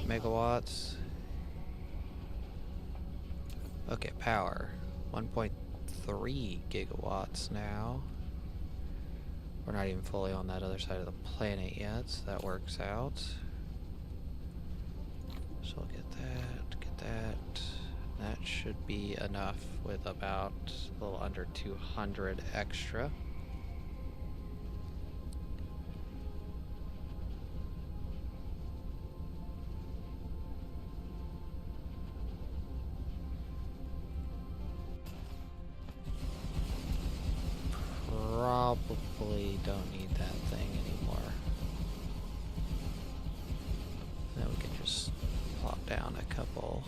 megawatts. Okay, power 1.3 gigawatts now. We're not even fully on that other side of the planet yet, so that works out. So we'll get that. That should be enough with about a little under 200 extra. Probably don't need that thing anymore. Then we can just plop down a couple.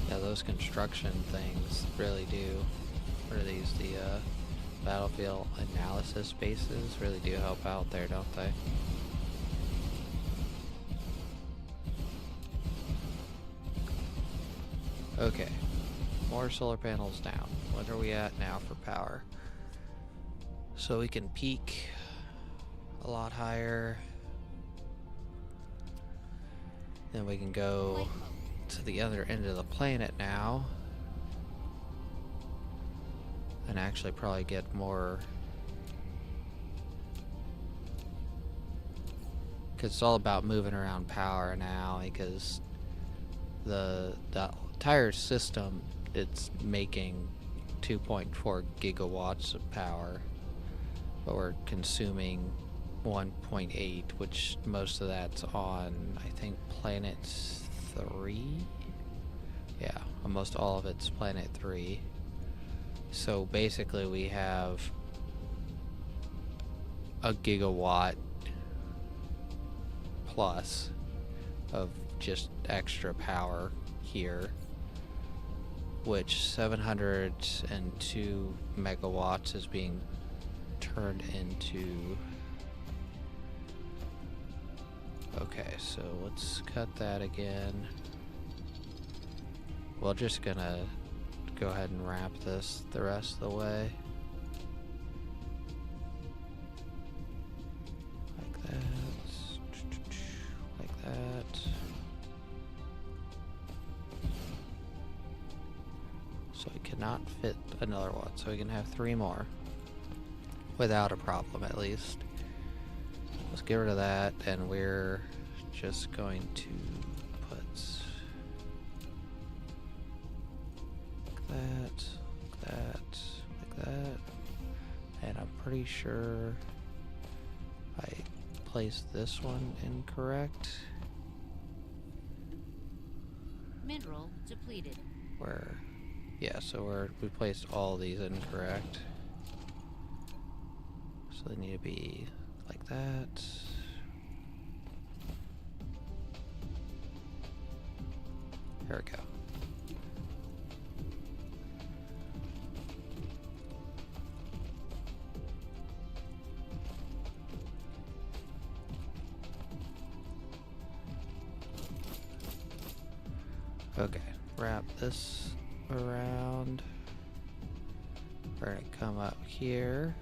Yeah, those construction things really do. What are these? The battlefield analysis bases really do help out there, don't they? Okay, more solar panels down. What are we at now for power? So we can peak a lot higher. Then we can go to the other end of the planet now and actually probably get more, because it's all about moving around power now, because the entire system, it's making 2.4 gigawatts of power, but we're consuming 1.8, which most of that's on, I think, planet 3. Yeah, almost all of it's planet 3. So basically we have a gigawatt plus of just extra power here, which 702 megawatts is being turned into. Okay, so let's cut that again. We're just gonna go ahead and wrap this the rest of the way. Like that. Like that. So we cannot fit another one, so we can have 3 more. Without a problem, at least. Let's get rid of that, and we're just going to put like that, like that, and I'm pretty sure I placed this one incorrect. Mineral depleted. Yeah, so we placed all these incorrect. So they need to be like that. There we go. Okay, wrap this around. We're gonna come up here.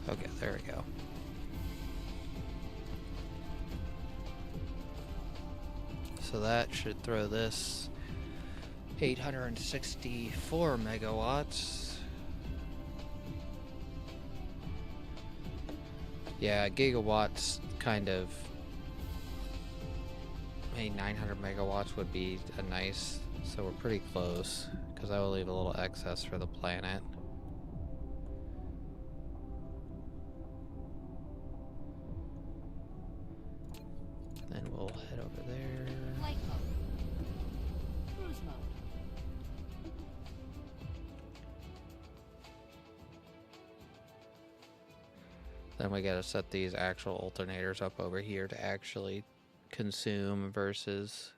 Okay, there we go. So that should throw this 864 megawatts. Yeah, gigawatts kind of. Maybe 900 megawatts would be a nice. So we're pretty close because I will leave a little excess for the planet. Then we'll head over there. Flight mode. Cruise mode. Then we gotta set these actual alternators up over here to actually consume versus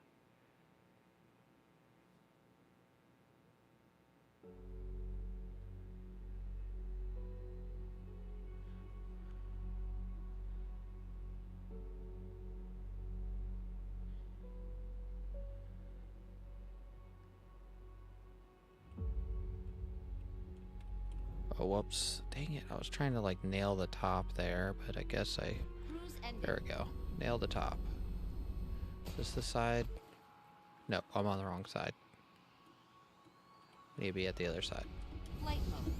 oh, whoops. Dang it. I was trying to like nail the top there, but I guess I... Cruise ending. There we go. Nail the top. Is this the side? No, I'm on the wrong side. Maybe at the other side. Flight mode.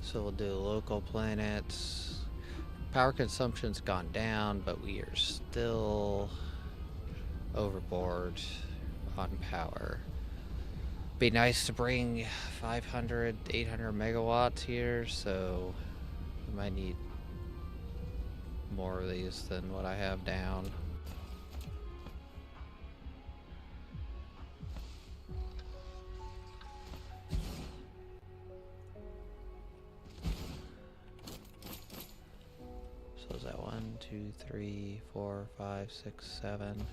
So we'll do local planets. Power consumption's gone down, but we are still overboard on power. Be nice to bring 500, 800 megawatts here, so we might need more of these than what I have down. So is that 1, 2, 3, 4, 5, 6, 7?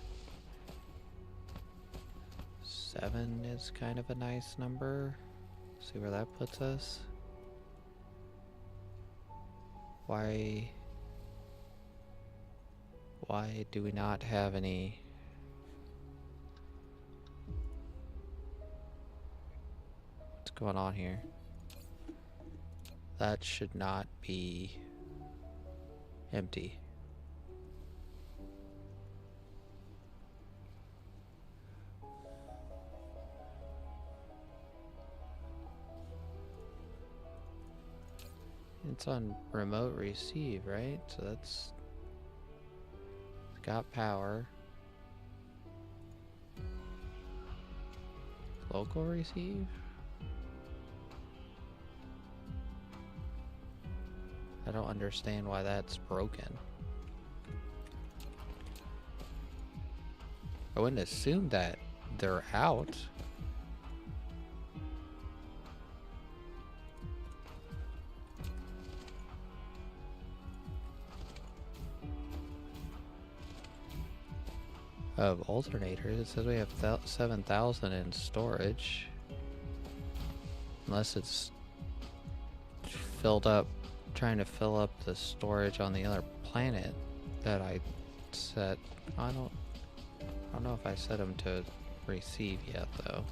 7 is kind of a nice number. See where that puts us. Why do we not have any? What's going on here? That should not be empty. It's on remote receive, right? So it's got power. Local receive? I don't understand why that's broken. I wouldn't assume that they're out. Of alternators, it says we have 7,000 in storage. Unless it's filled up, trying to fill up the storage on the other planet that I set. I don't know if I set them to receive yet though.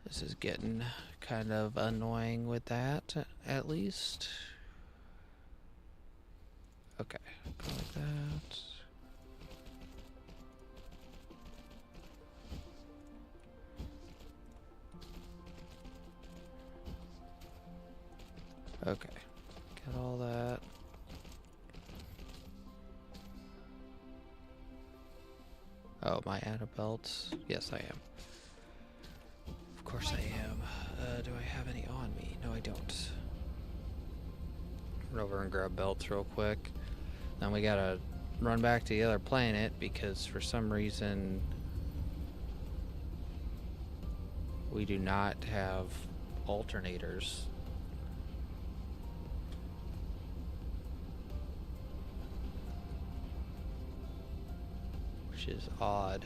This is getting kind of annoying with that, at least. Okay, go like that. Okay, get all that. Oh, am I out of belts? Yes, I am. Of course I am. Do I have any on me? No, I don't. Run over and grab belts real quick. Then we gotta run back to the other planet because for some reason we do not have alternators. Which is odd.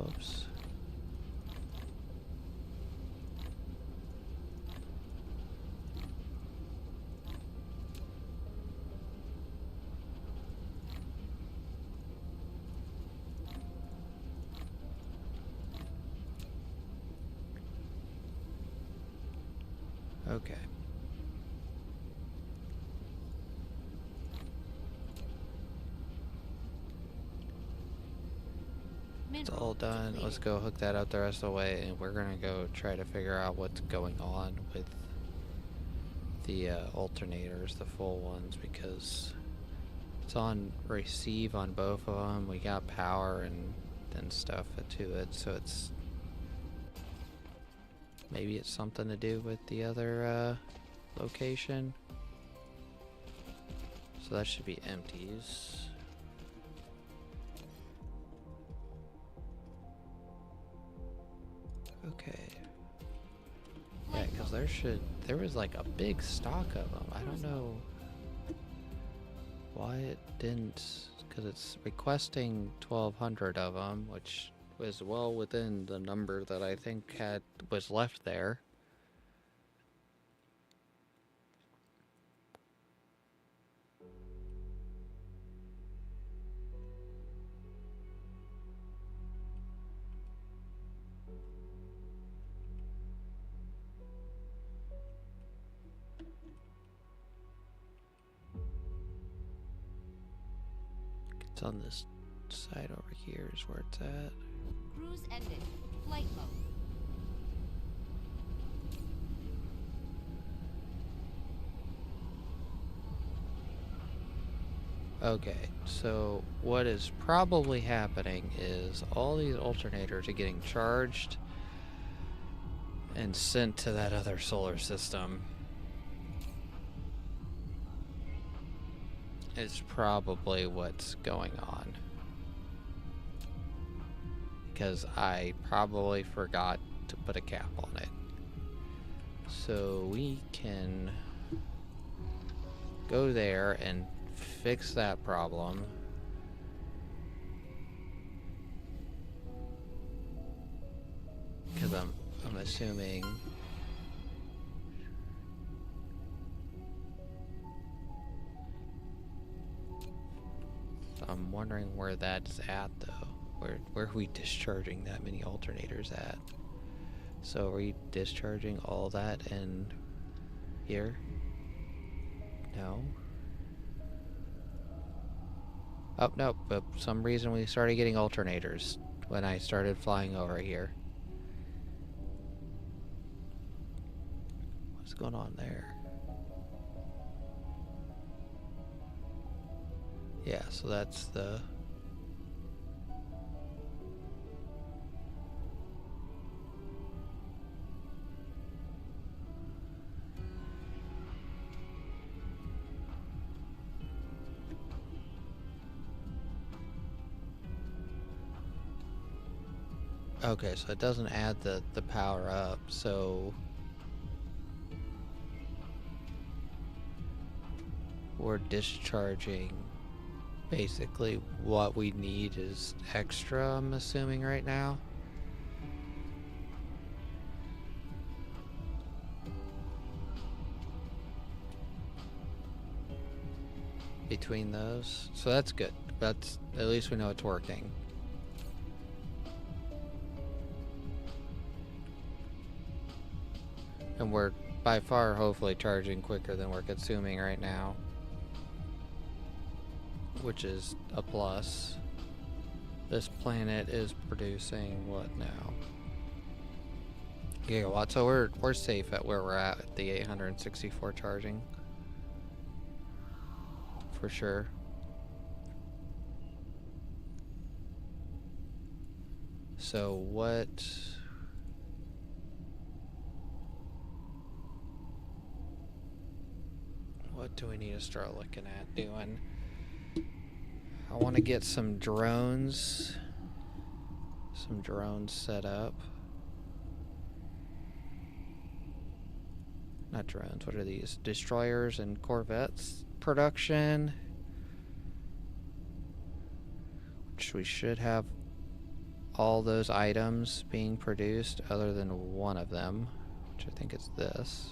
Whoops. Okay. It's all done. Let's go hook that up the rest of the way, and we're gonna go try to figure out what's going on with the alternators, the full ones, because it's on receive on both of them. We got power and stuff to it, so it's maybe it's something to do with the other location. So that should be empties. Okay. Yeah, because there was like a big stock of them. I don't know why it didn't, because it's requesting 1,200 of them, which was well within the number that I think was left there. It's on this side over here is where it's at. Cruise ended. Flight mode. Okay, so what is probably happening is all these alternators are getting charged and sent to that other solar system. Is probably what's going on. Because I probably forgot to put a cap on it. So we can go there and fix that problem. Because I'm assuming I'm wondering where that's at though. Where are we discharging that many alternators at? So are we discharging all that in here? No. Oh no, but for some reason we started getting alternators when I started flying over here. What's going on there? Yeah, so that's the... Okay, so it doesn't add the power up, so... We're discharging... Basically, what we need is extra, I'm assuming, right now. Between those. So that's good. That's, at least we know it's working. And we're, by far, hopefully charging quicker than we're consuming right now. Which is a plus. This planet is producing what now? Gigawatts. So we're safe at where we're at the 864 charging. For sure. So what do we need to start looking at doing? I want to get some drones set up. Not drones, what are these? Destroyers and corvettes production. Which we should have all those items being produced other than one of them, which I think is this.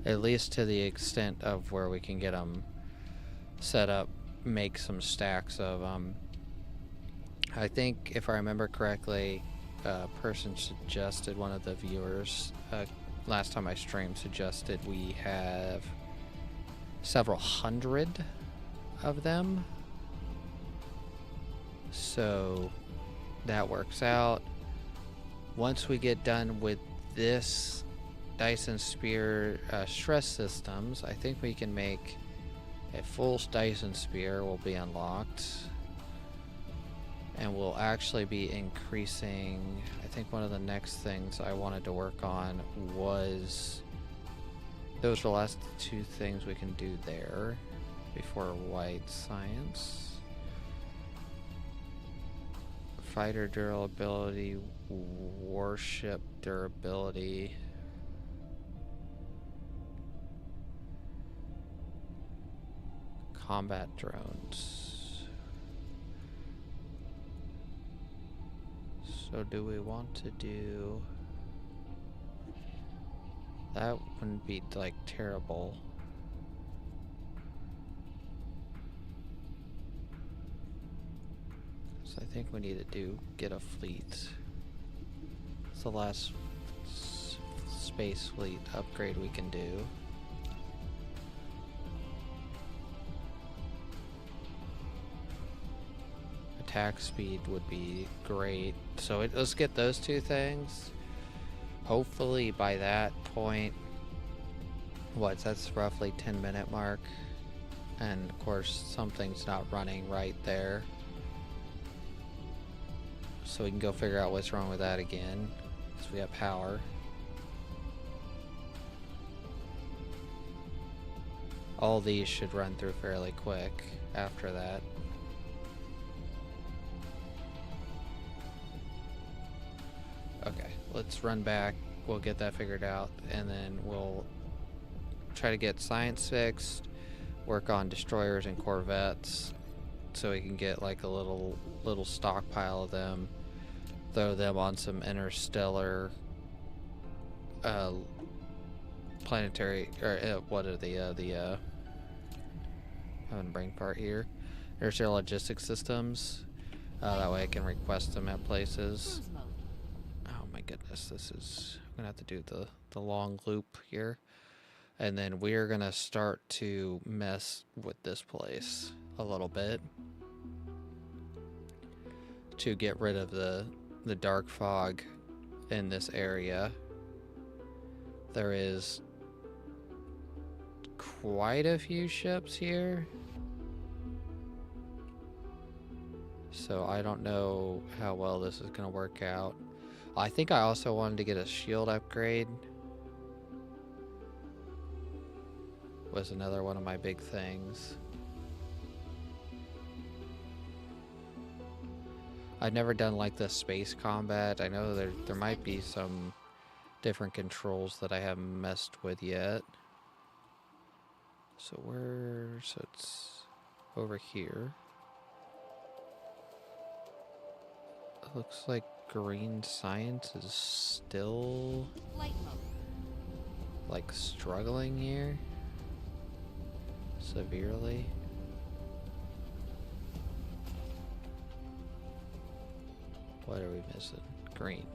At least to the extent of where we can get them set up, make some stacks of them. I think, if I remember correctly, a person suggested, one of the viewers, last time I streamed, suggested we have several hundred of them. So that works out. Once we get done with this Dyson Sphere stress systems, I think we can make a full Dyson Sphere will be unlocked. And we'll actually be increasing, I think one of the next things I wanted to work on was, those are the last two things we can do there before white science. Fighter durability, warship durability. Combat drones. So do we want to do... That wouldn't be like terrible. So I think we need to get a fleet. It's the last space fleet upgrade we can do. Attack speed would be great. So let's get those two things. Hopefully by that point, that's roughly 10-minute mark. And of course something's not running right there. So we can go figure out what's wrong with that again. Because we have power. All these should run through fairly quick after that. Okay, let's run back, we'll get that figured out, and then we'll try to get science fixed, work on destroyers and corvettes, so we can get like a little stockpile of them, throw them on some interstellar planetary, or what are the having a brain part here, interstellar logistics systems, that way I can request them at places. Cruise mode. Goodness, this is, I'm gonna have to do the long loop here, and then we're gonna start to mess with this place a little bit to get rid of the dark fog in this area. There is quite a few ships here, so I don't know how well this is gonna work out. I think I also wanted to get a shield upgrade. Was another one of my big things. I've never done like the space combat. I know there might be some different controls that I haven't messed with yet. So it's over here. It looks like green science is still Flight mode. like struggling here severely. What are we missing? Green.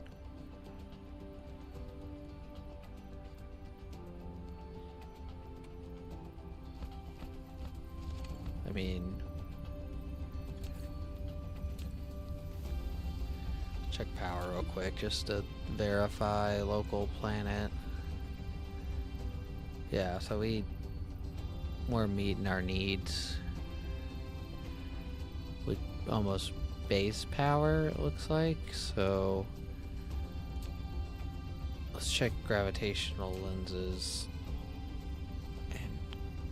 I mean, check power real quick just to verify local planet. Yeah, so we're meeting our needs with almost base power, it looks like. So let's check gravitational lenses and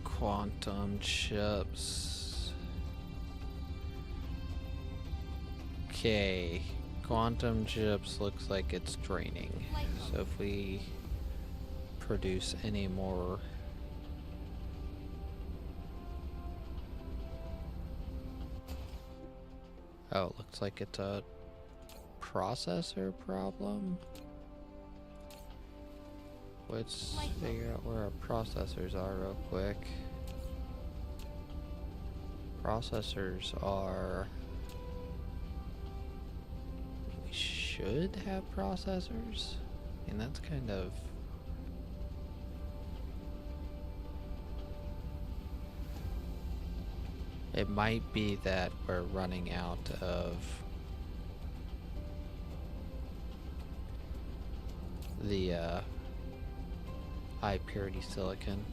quantum chips. Okay, quantum chips looks like it's draining. Flight So mode. if we produce any more... Oh, it looks like it's a processor problem. Let's figure out where our processors are real quick. Processors are... We should have processors? I mean, that's kind of... It might be that we're running out of the high purity silicon.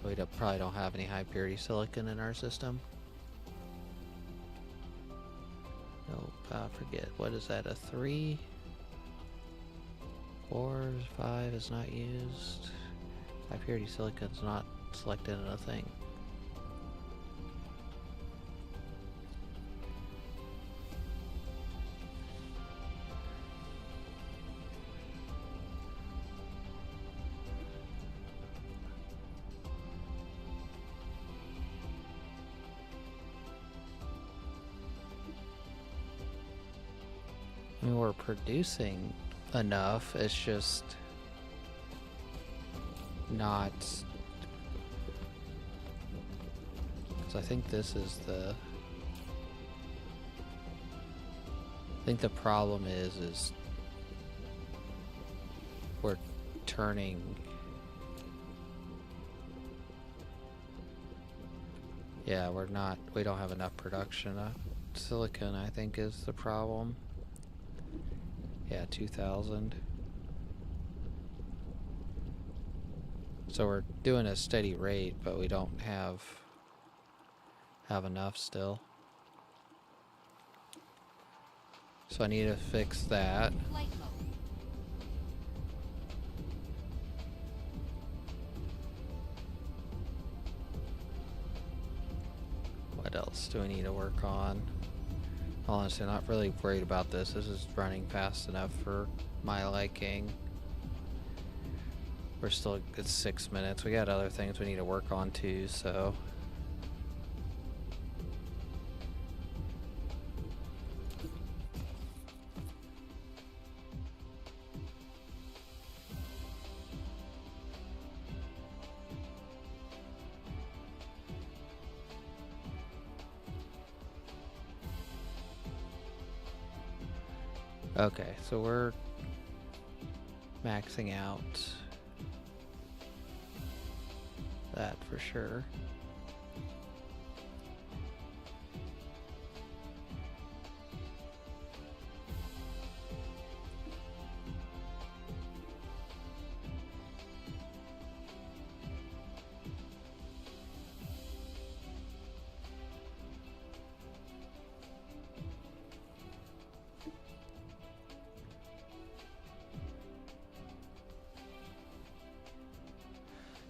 We probably don't have any high purity silicon in our system. Nope, I forget. What is that? A 3? 4, 5 is not used. High purity silicon is not selected in a thing. I mean, we're producing enough, it's just not... So I think this is the... I think the problem is we're turning... Yeah, we don't have enough production of silicon, I think, is the problem. Yeah, 2,000. So we're doing a steady rate, but we don't have enough still. So I need to fix that. Flight mode. What else do we need to work on? Honestly, I'm not really worried about this. This is running fast enough for my liking. We're still at 6 minutes. We got other things we need to work on too, so... Okay, so we're maxing out that for sure.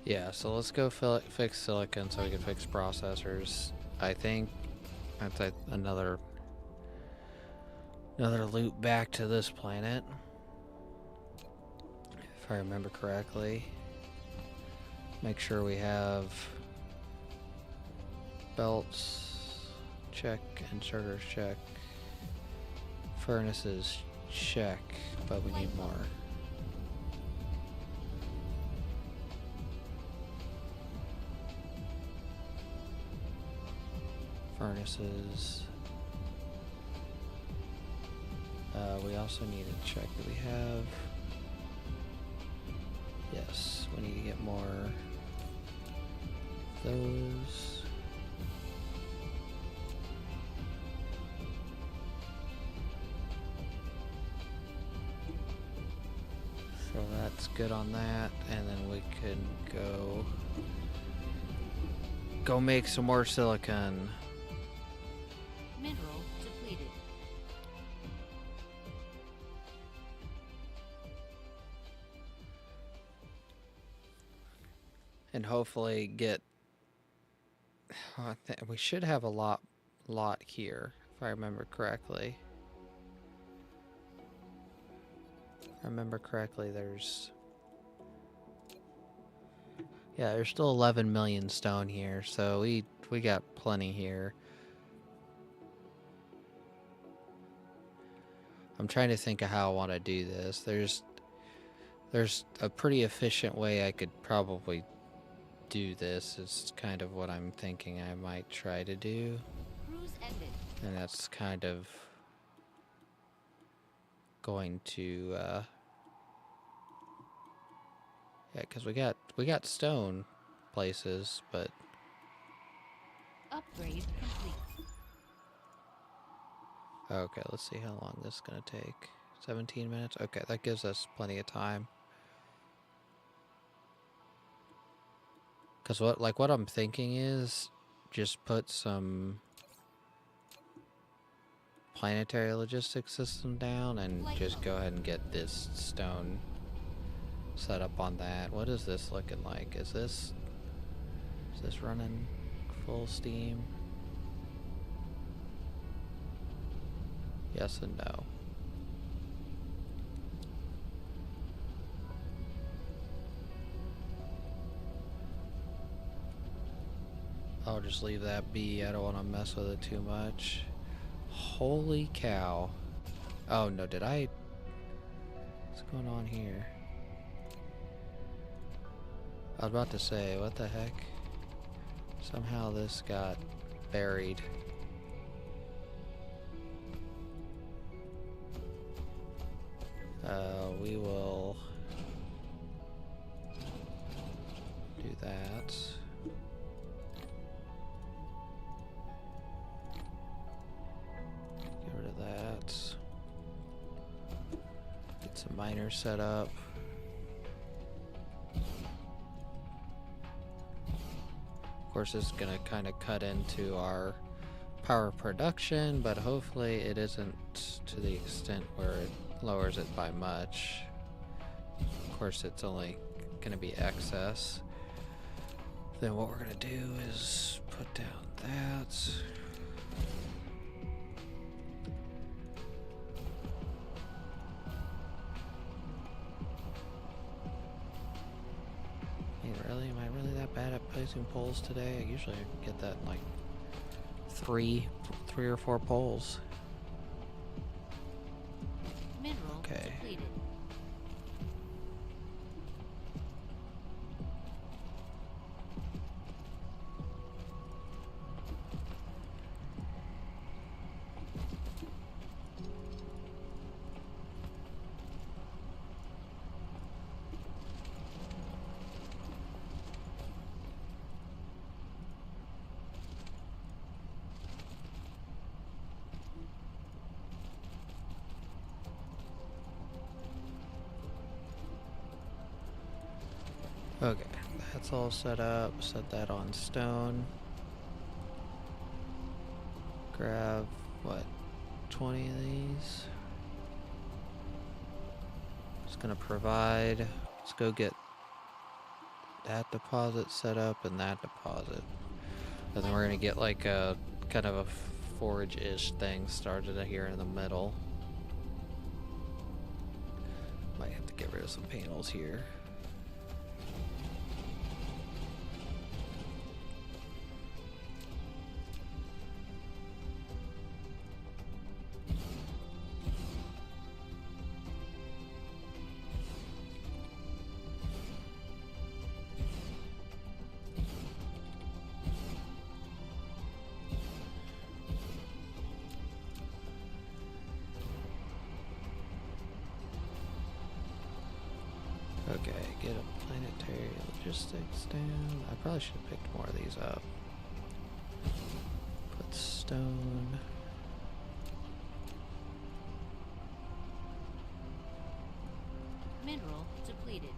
Yeah, so let's go fix silicon so we can fix processors. I think that's another loop back to this planet, if I remember correctly. Make sure we have belts check, inserters check, furnaces check, but we need more. Furnaces. We also need to check that we have... Yes, we need to get more of those. So that's good on that, and then we can go make some more silicon. Mineral depleted. And hopefully get... we should have a lot here, if I remember correctly. remember correctly, there's... Yeah, there's still 11 million stone here, so we got plenty here. I'm trying to think of how I want to do this. There's a pretty efficient way I could probably do this. It's kind of what I'm thinking I might try to do. Cruise ended. And that's kind of going to yeah, because we got stone places, but Upgrade complete. okay, let's see how long this is gonna take. 17 minutes. Okay, that gives us plenty of time. Because what I'm thinking is just put some planetary logistics system down and just go ahead and get this stone set up on that. What is this looking like? Is this running full steam? Yes and no. I'll just leave that be. I don't want to mess with it too much. Holy cow. Oh no, did I... What's going on here? I was about to say, what the heck? Somehow this got buried. We will do that. Get rid of that. Get some miners set up. Of course, this is going to kind of cut into our power production, but hopefully it isn't to the extent where it lowers it by much. Of course, it's only going to be excess. Then what we're going to do is put down that. Really? Am I really that bad at placing poles today? I usually get that in like three or four poles. Mineral Okay. depleted. Okay, that's all set up. Set that on stone. Grab, what, 20 of these? Just gonna provide. Let's go get that deposit set up and that deposit. And then we're gonna get like a kind of a forage-ish thing started here in the middle. Might have to get rid of some panels here. Okay, get a planetary logistics down. I probably should have picked more of these up. Put stone. Mineral depleted.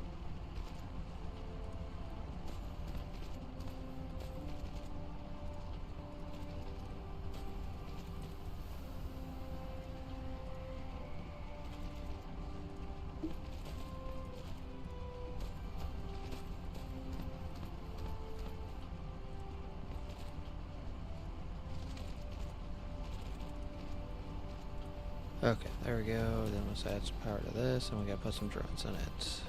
Okay, there we go. Then let's add some power to this, and we gotta put some drones in it.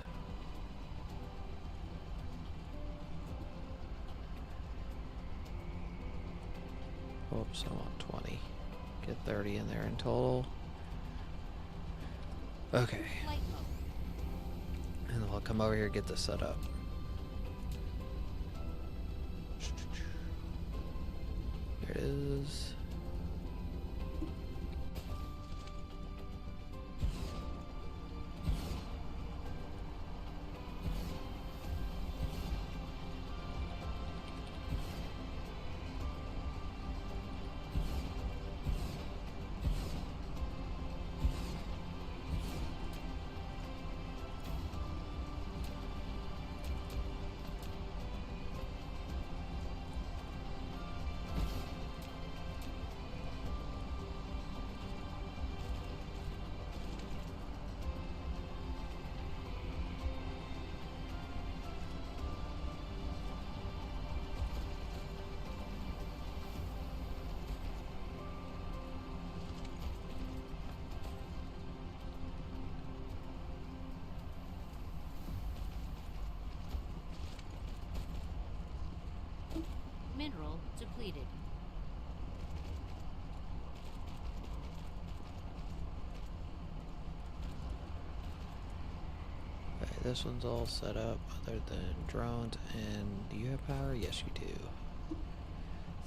Oops, I want 20. Get 30 in there in total. Okay. Flight mode. And then we'll come over here and get this set up. There it is. Mineral depleted. Okay, this one's all set up other than drones. And do you have power? Yes, you do.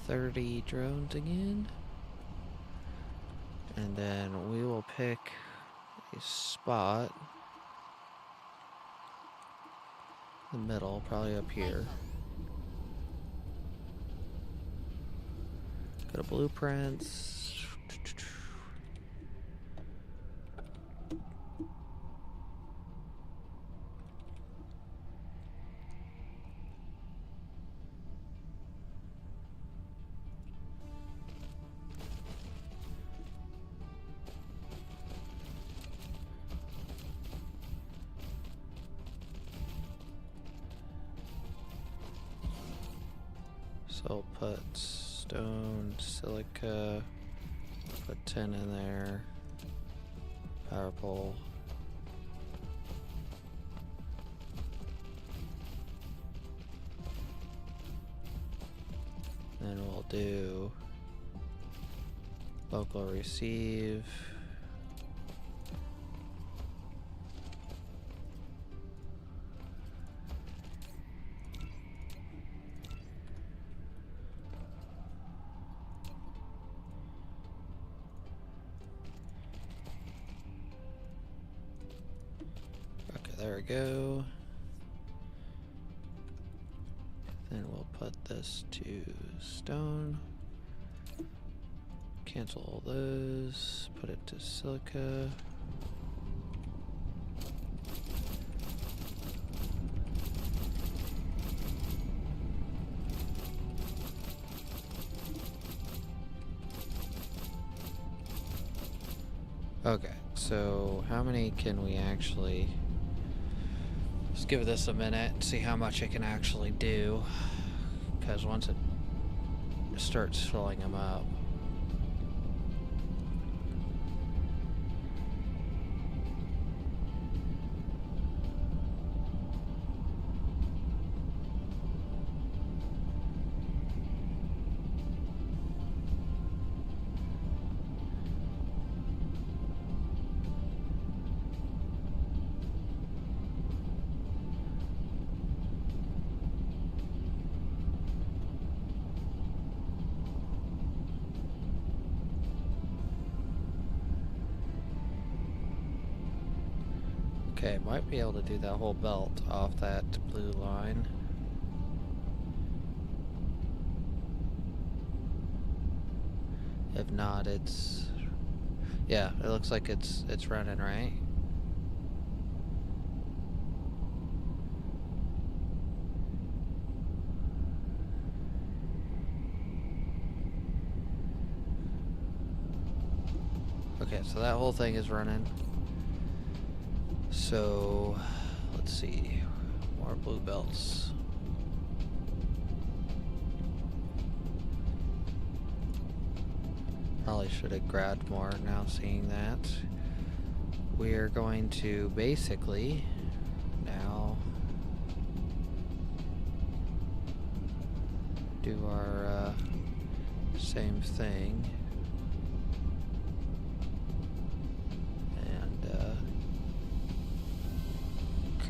30 drones again. And then we will pick a spot. The middle, probably up Flight here. mode. Go to blueprints. So I'll put stone, silica, put 10 in there, power pole. Then we'll do local receive. There we go. Then we'll put this to stone. Cancel all those. Put it to silica. Okay, so how many can we actually... Let's give this a minute and see how much it can actually do. Because once it starts filling them up. Okay, might be able to do that whole belt off that blue line. If not, it's... Yeah, it looks like it's running, right? Okay, so that whole thing is running. So, let's see, more blue belts. Probably Probably should have grabbed more now seeing that. We're going to basically now do our same thing and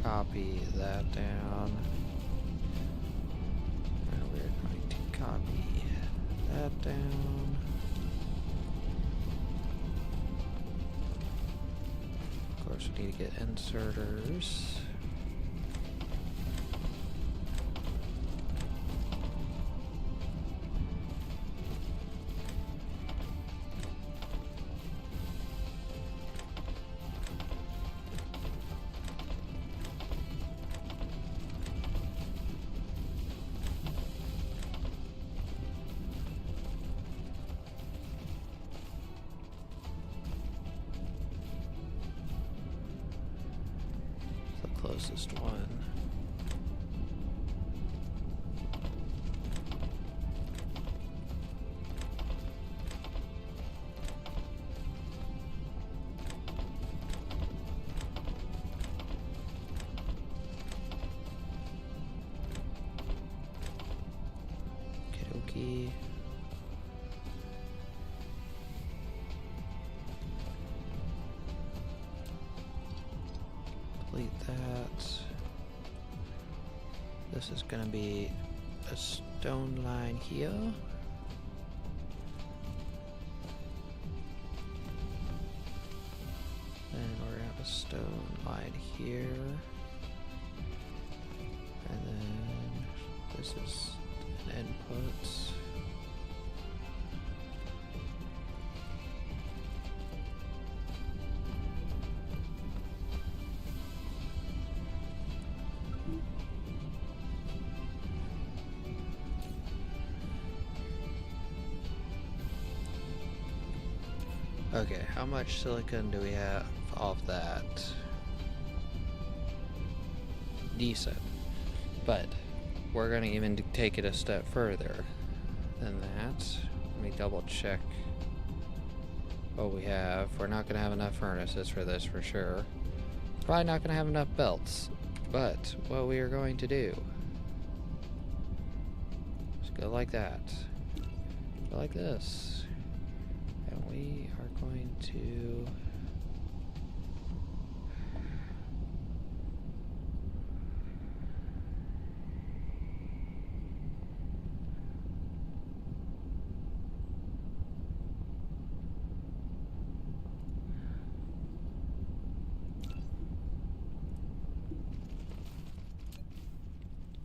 copy that down, and we're going to copy that down. Of course, we need to get inserters. The closest one. Okie dokie. Delete that. This is going to be a stone line here. And we're going to have a stone line here. And then this is an input. Okay, how much silicon do we have of that? Decent. But we're gonna even take it a step further than that. Let me double check what we have. We're not gonna have enough furnaces for this for sure. Probably not gonna have enough belts. But what we are going to do is go like that. Go like this. And we are going to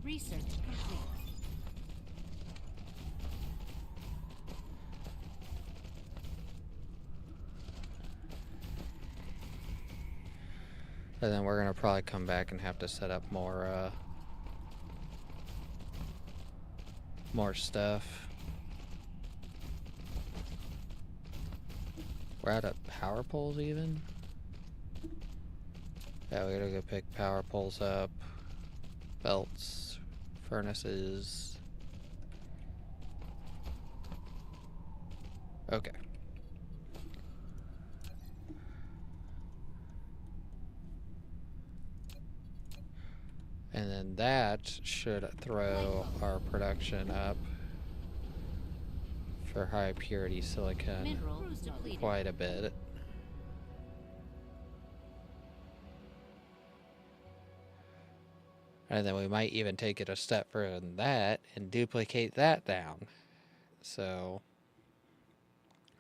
Research complete. and then we're gonna probably come back and have to set up more stuff. We're out of power poles even? Yeah, we gotta go pick power poles up, belts, furnaces. Okay. And then that should throw our production up for high purity silicon Mineral depleted. quite a bit. And then we might even take it a step further than that and duplicate that down. So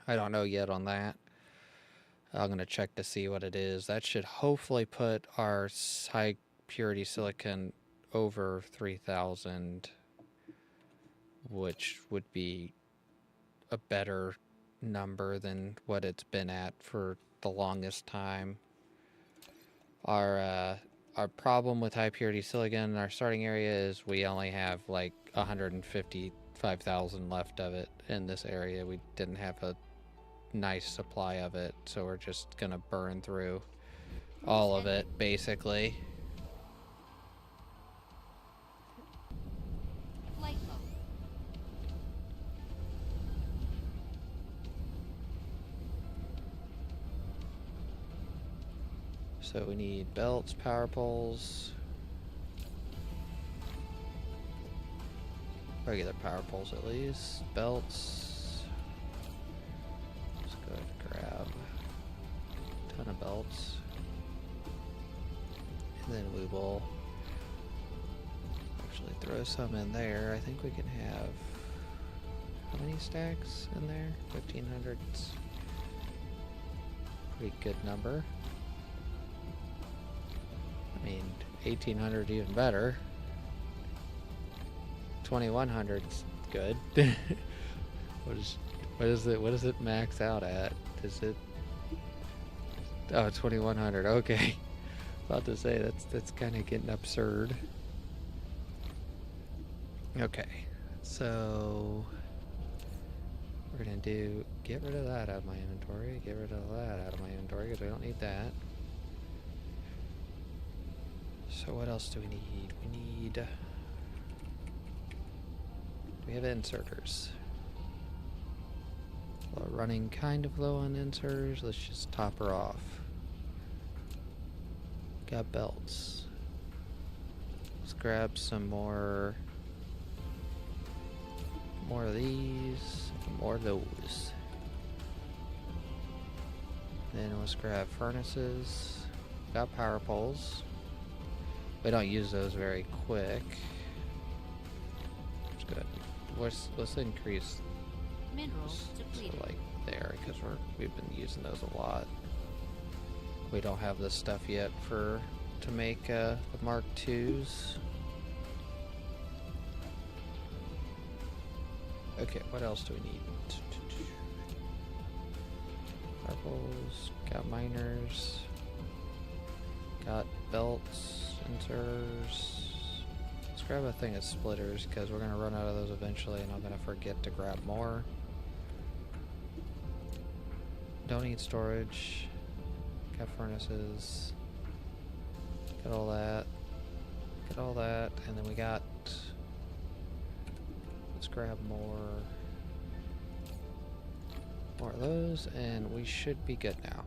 I don't know yet on that. I'm going to check to see what it is. That should hopefully put our high purity silicon over 3,000, which would be a better number than what it's been at for the longest time. Our problem with high purity silicon in our starting area is we only have like 155,000 left of it in this area. We didn't have a nice supply of it, so we're just gonna burn through all of it basically. Flight mode. So we need belts, power poles, regular power poles at least, belts. Let's go ahead and grab a ton of belts. And then we will actually throw some in there. I think we can have, how many stacks in there? 1,500. Pretty good number. I mean, 1,800 even better. 2,100's good. What does it max out at? Is it? Oh, 2,100. Okay. About to say that's kind of getting absurd. Okay, so we're gonna do get rid of that out of my inventory. Get rid of that out of my inventory because we don't need that. So what else do we need? We need. We have inserters. We're running kind of low on inserters. Let's just top her off. Got belts. Let's grab some more of these, more of those. Then let's grab furnaces. Got power poles. We don't use those very quick. That's good. Let's increase Minerals to depleted. like there because we've been using those a lot. We don't have this stuff yet to make the Mark IIs. Okay, what else do we need? Purples, got miners, got belts, inserters. Let's grab a thing of splitters because we're gonna run out of those eventually and I'm gonna forget to grab more. Don't need storage. Got furnaces. Got all that. Got all that. And then we got... Let's grab more of those and we should be good now.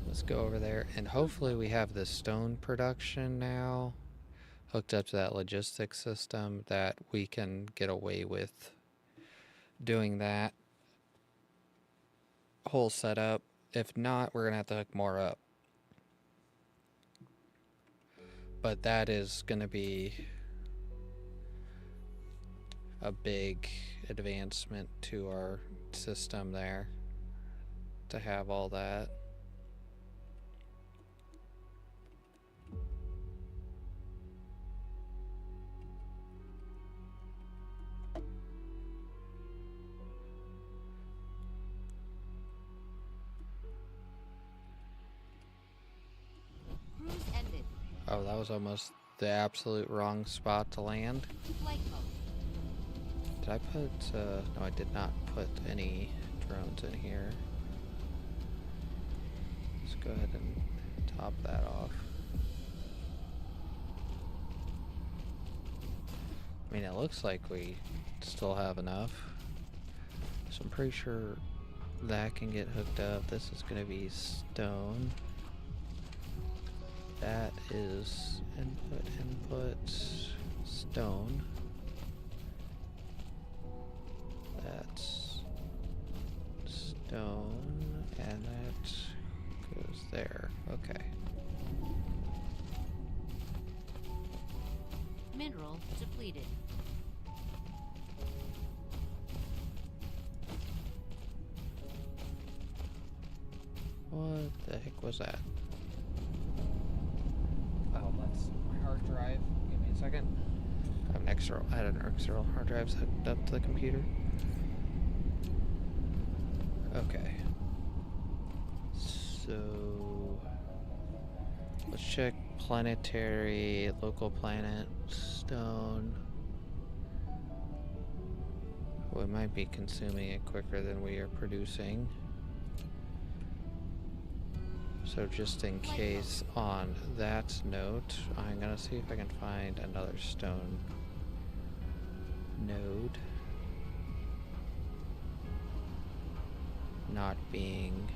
Let's go over there and hopefully we have the stone production now hooked up to that logistics system that we can get away with doing that whole setup. If not, we're gonna have to hook more up. But that is gonna be a big advancement to our system there to have all that. Cruise ended. Oh, that was almost the absolute wrong spot to land. Flight mode. Did I put, no I did not put any drones in here. Let's go ahead and top that off. I mean, it looks like we still have enough. So I'm pretty sure that can get hooked up. This is going to be stone. That is input, stone. That's stone, and that goes there. Okay. Mineral depleted. What the heck was that? Oh, that's my hard drive. Give me a second. I had an external hard drive hooked up to the computer. Okay. So let's check planetary, local planet, stone. We might be consuming it quicker than we are producing. So just in case on that note, I'm gonna see if I can find another stone node. not being...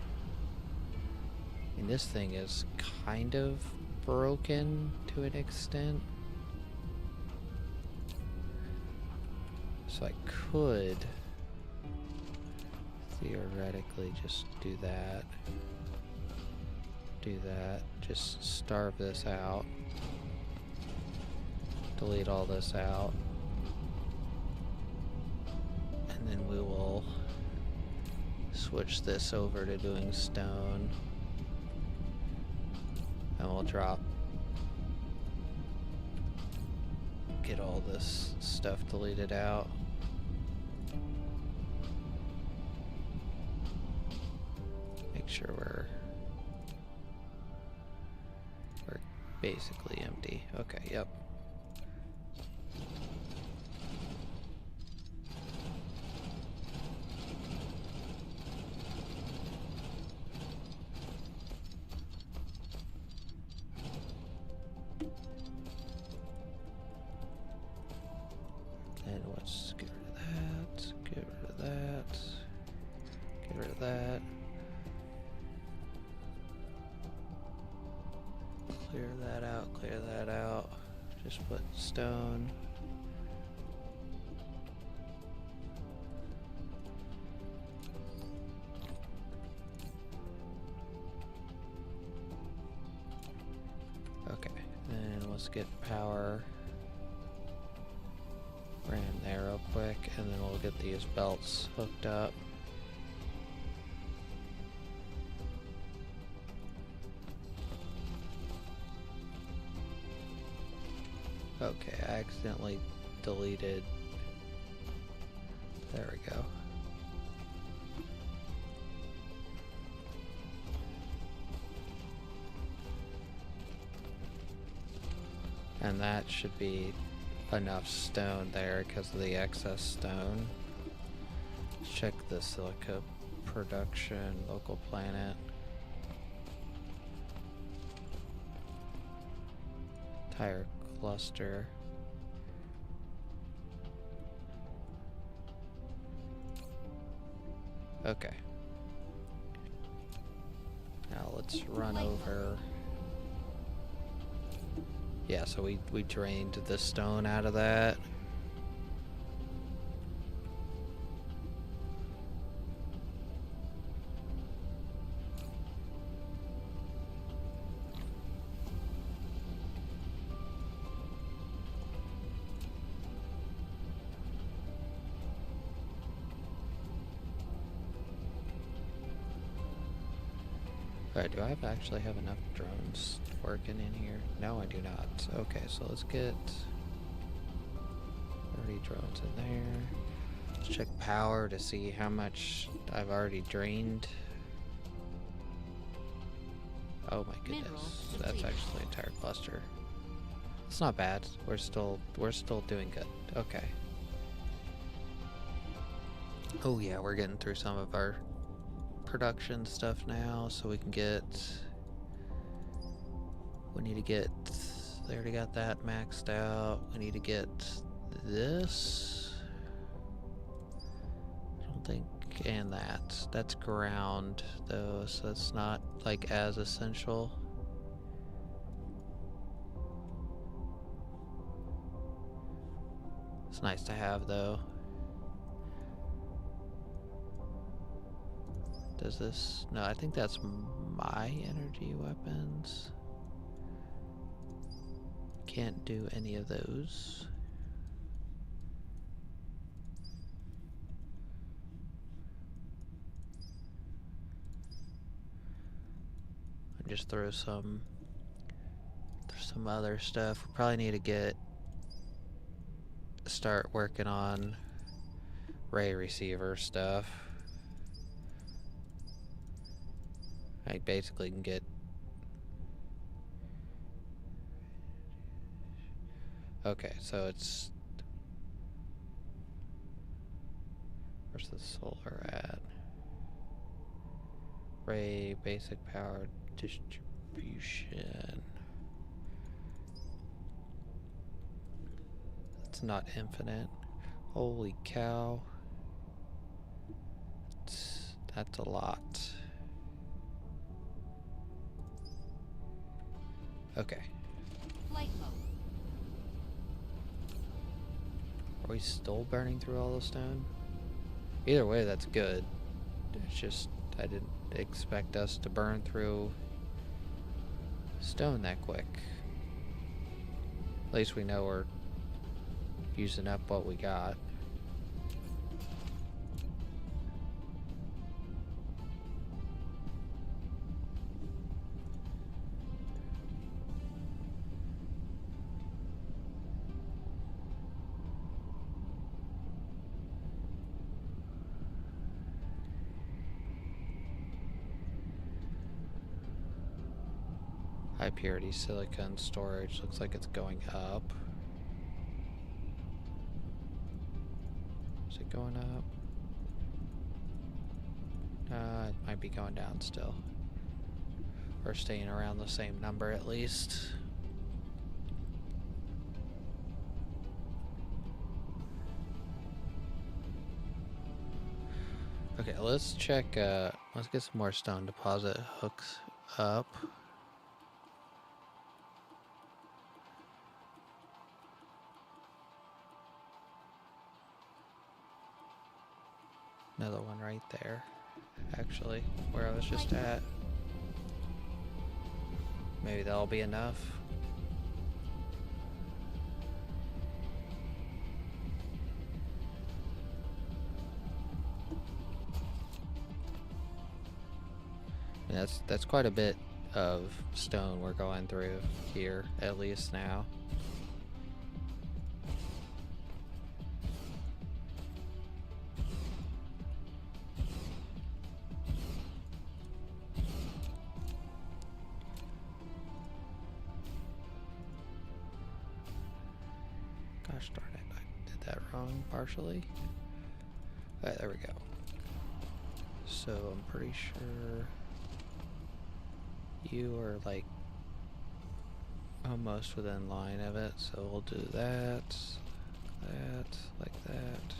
I mean, this thing is kind of broken to an extent. So I could theoretically just do that. Do that. Just starve this out. Delete all this out. And then we will switch this over to doing stone. And we'll drop... get all this stuff deleted out. Make sure we're basically empty. Okay, yep. And let's get rid of that, get rid of that, get rid of that. Clear that out, clear that out. Just put stone. Okay, and let's get power. Ran there real quick, and then we'll get these belts hooked up. Okay, I accidentally deleted. There we go. And that should be enough stone there because of the excess stone. Let's check the silica production, local planet. Tire cluster. Okay. Now let's run over. Yeah, so we drained the stone out of that. Alright, do I actually have enough drones working in here? No, I do not. Okay, so let's get 30 drones in there. Let's check power to see how much I've already drained. Oh my goodness, that's actually an entire cluster. It's not bad. We're still doing good. Okay. Oh yeah, we're getting through some of our production stuff now, so we can get... We need to get... They already got that maxed out. We need to get this. I don't think... And that. That's ground, though, so it's not, like, as essential. It's nice to have, though. Does this... No, I think that's my energy weapons. Can't do any of those. And just throw some other stuff. We probably need to start working on ray receiver stuff. I basically can get... Okay, so it's... Where's the solar at? Ray, basic power distribution. It's not infinite. Holy cow. That's a lot. Okay. Flight mode. Are we still burning through all the stone? Either way, that's good. It's just, I didn't expect us to burn through stone that quick. At least we know we're using up what we got. High purity silicon storage looks like it's going up. Is it going up? It might be going down still. Or staying around the same number at least. Okay, let's check, let's get some more stone deposit hooks up. Another one right there, actually, where I was just at. Maybe that'll be enough. Yeah, that's quite a bit of stone we're going through here, at least now. Gosh darn it, I did that wrong partially. Alright, there we go. So I'm pretty sure you are like almost within line of it, so we'll do that, like that.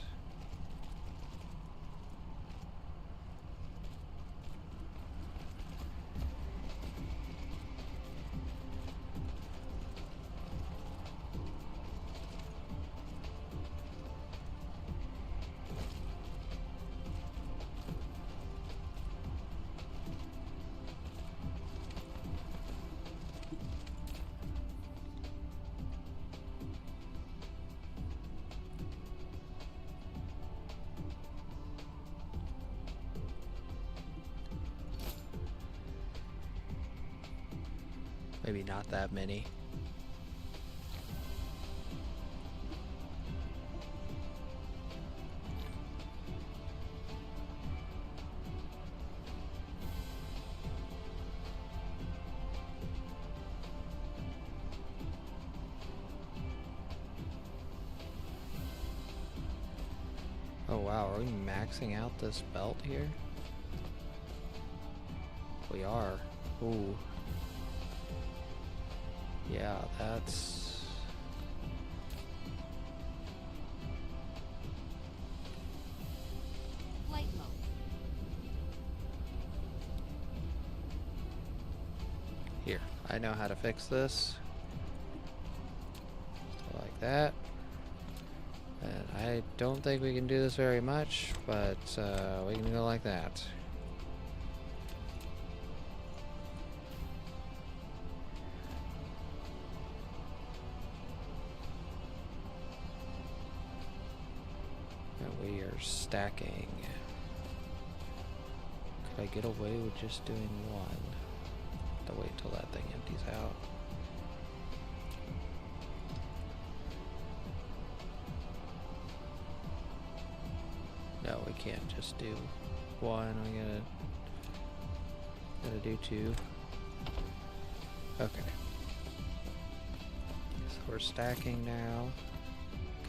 Maybe not that many. Oh wow, are we maxing out this belt here? We are. Ooh. Yeah, that's... Flight mode. Here, I know how to fix this. So like that. And I don't think we can do this very much, but we can go like that. And we are stacking. Could I get away with just doing one? Have to wait till that thing empties out. No, we can't just do one. We gotta do two. Okay. So we're stacking now.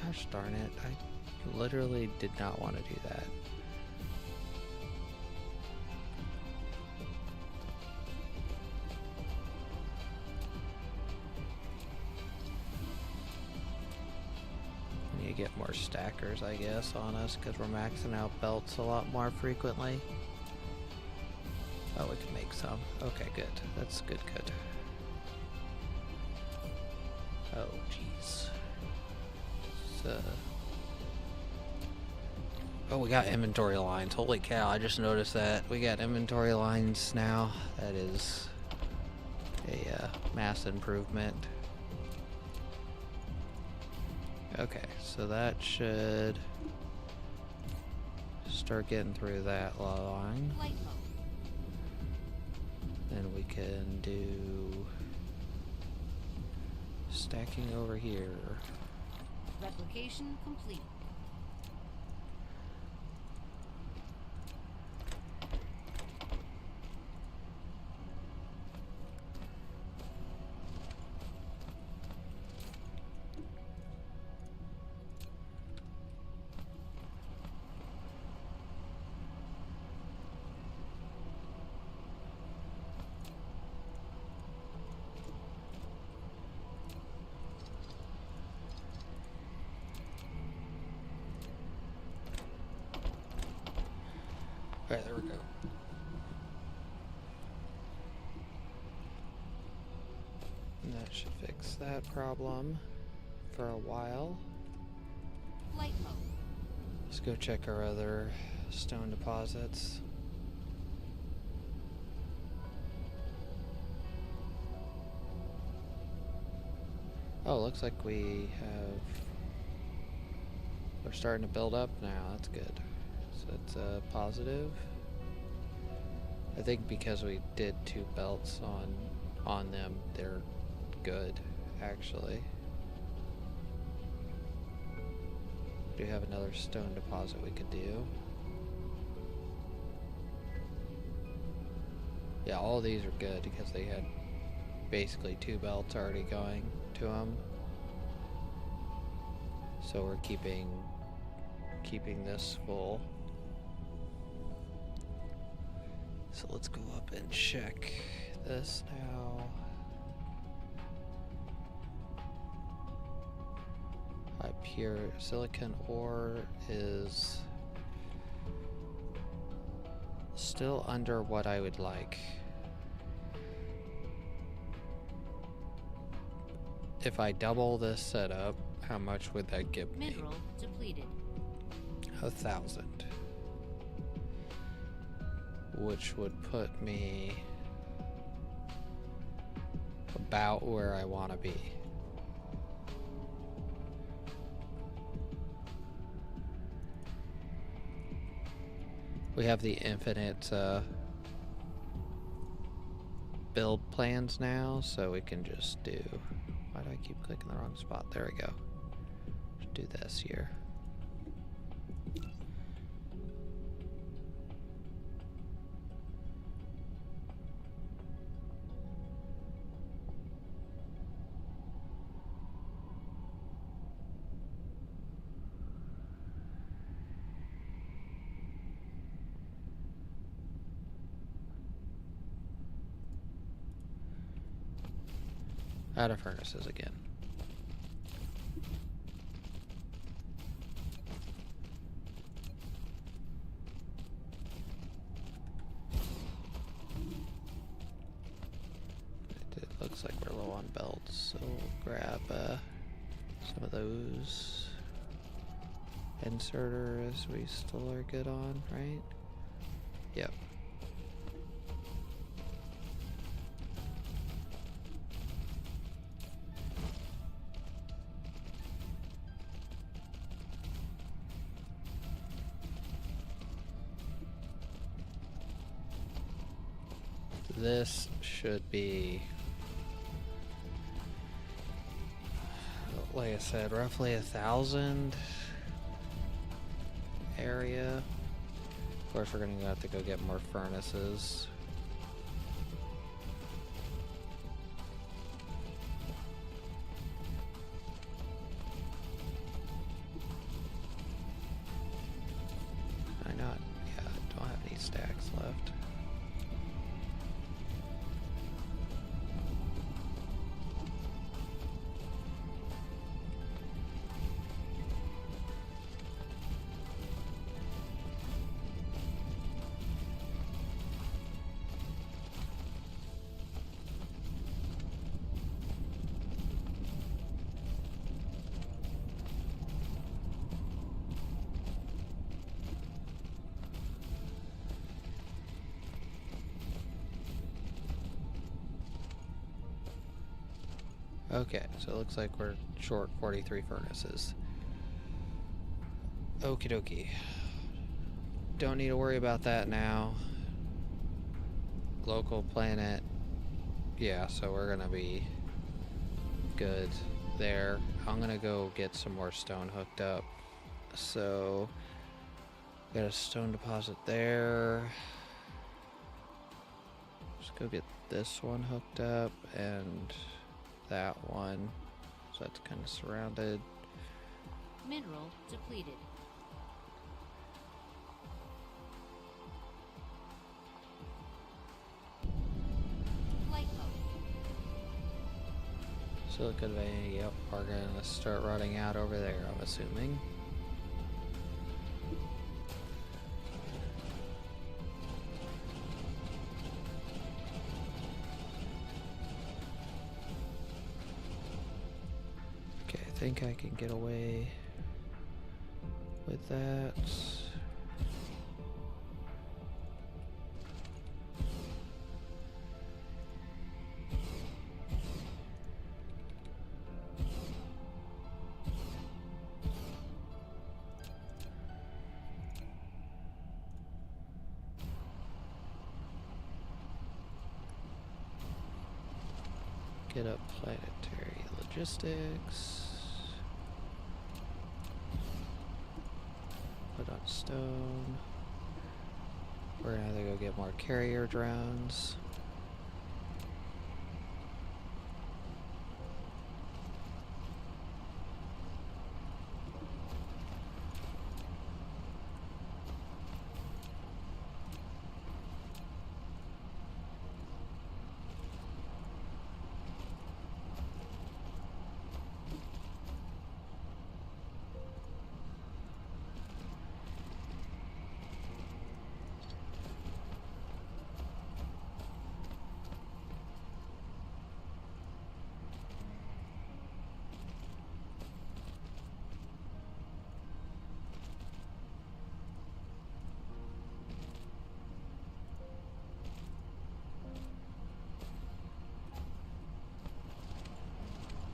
Gosh darn it. I literally did not want to do that. We need to get more stackers, I guess, on us because we're maxing out belts a lot more frequently. Oh, we can make some. Okay, good. That's good. Oh, jeez. So... Oh, we got inventory lines. Holy cow, I just noticed that. We got inventory lines now. That is a mass improvement. Okay, so that should start getting through that line. Flight mode. Then we can do stacking over here. Replication complete. Alright, there we go. And that should fix that problem for a while. Flight mode. Let's go check our other stone deposits. Oh, looks like we're starting to build up now. That's good. So it's a positive. I think because we did 2 belts on them, they're good, actually. Do have another stone deposit we could do. Yeah, all these are good because they had basically 2 belts already going to them. So we're keeping this full. So let's go up and check this now. Pure silicon ore is still under what I would like. If I double this setup, how much would that give me? Mineral depleted. 1,000. Which would put me about where I want to be. We have the infinite build plans now, so we can just do... Why do I keep clicking the wrong spot? There we go. Just do this here. Out of furnaces again. It looks like we're low on belts, so we'll grab some of those. Inserters we still are good on, right? Yep. This should be, like I said, roughly 1,000 area. Of course, we're gonna have to go get more furnaces. I not, yeah, I don't have any stacks left. Okay, so it looks like we're short 43 furnaces. Okie dokie. Don't need to worry about that now. Local planet. Yeah, so we're gonna be good there. I'm gonna go get some more stone hooked up. So, got a stone deposit there. Let's go get this one hooked up and that one. So that's kind of surrounded. Mineral depleted. Light mode. Silicon vein, yep, are gonna start running out over there, I'm assuming. Okay, I think I can get away with that. Get up planetary logistics. Put on stone. We're gonna have to go get more carrier drones.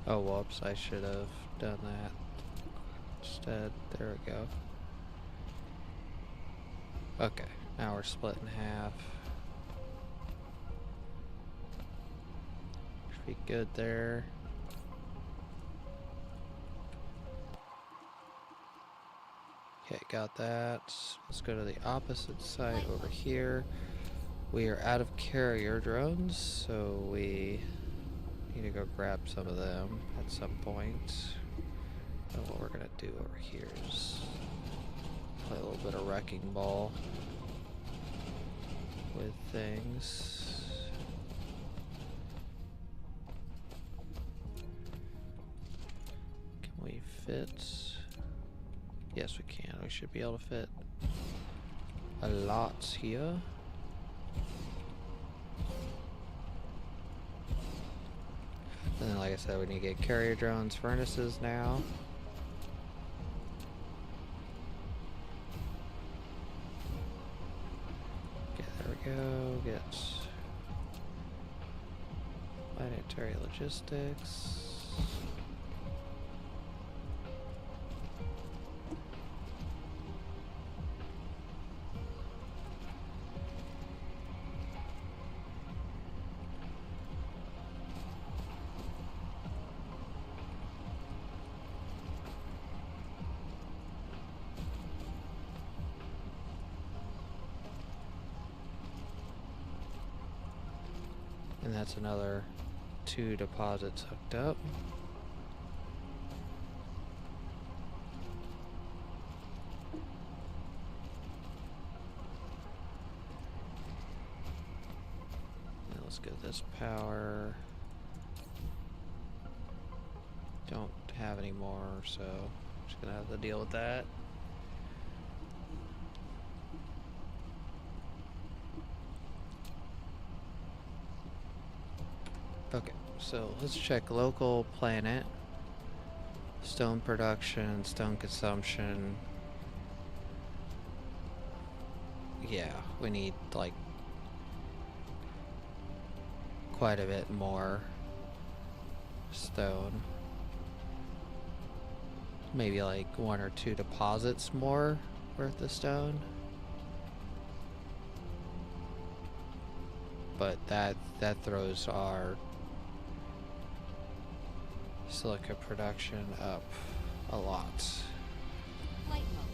Oh, whoops, I should have done that instead. There we go. Okay, now we're split in half. Should be good there. Okay, got that. Let's go to the opposite side over here. We are out of carrier drones, so we need to go grab some of them at some point. And what we're gonna do over here is play a little bit of wrecking ball with things. Can we fit? Yes, we can. We should be able to fit a lot here. And then, like I said, we need to get carrier drones furnaces now. Okay, there we go. Get planetary logistics. And that's another 2 deposits hooked up. Now let's get this power. Don't have any more, so I'm just gonna have to deal with that. Okay, so let's check local planet, stone production, stone consumption. Yeah, we need like quite a bit more stone. Maybe like 1 or 2 deposits more worth of stone. But that throws our silica production up a lot. Flight mode.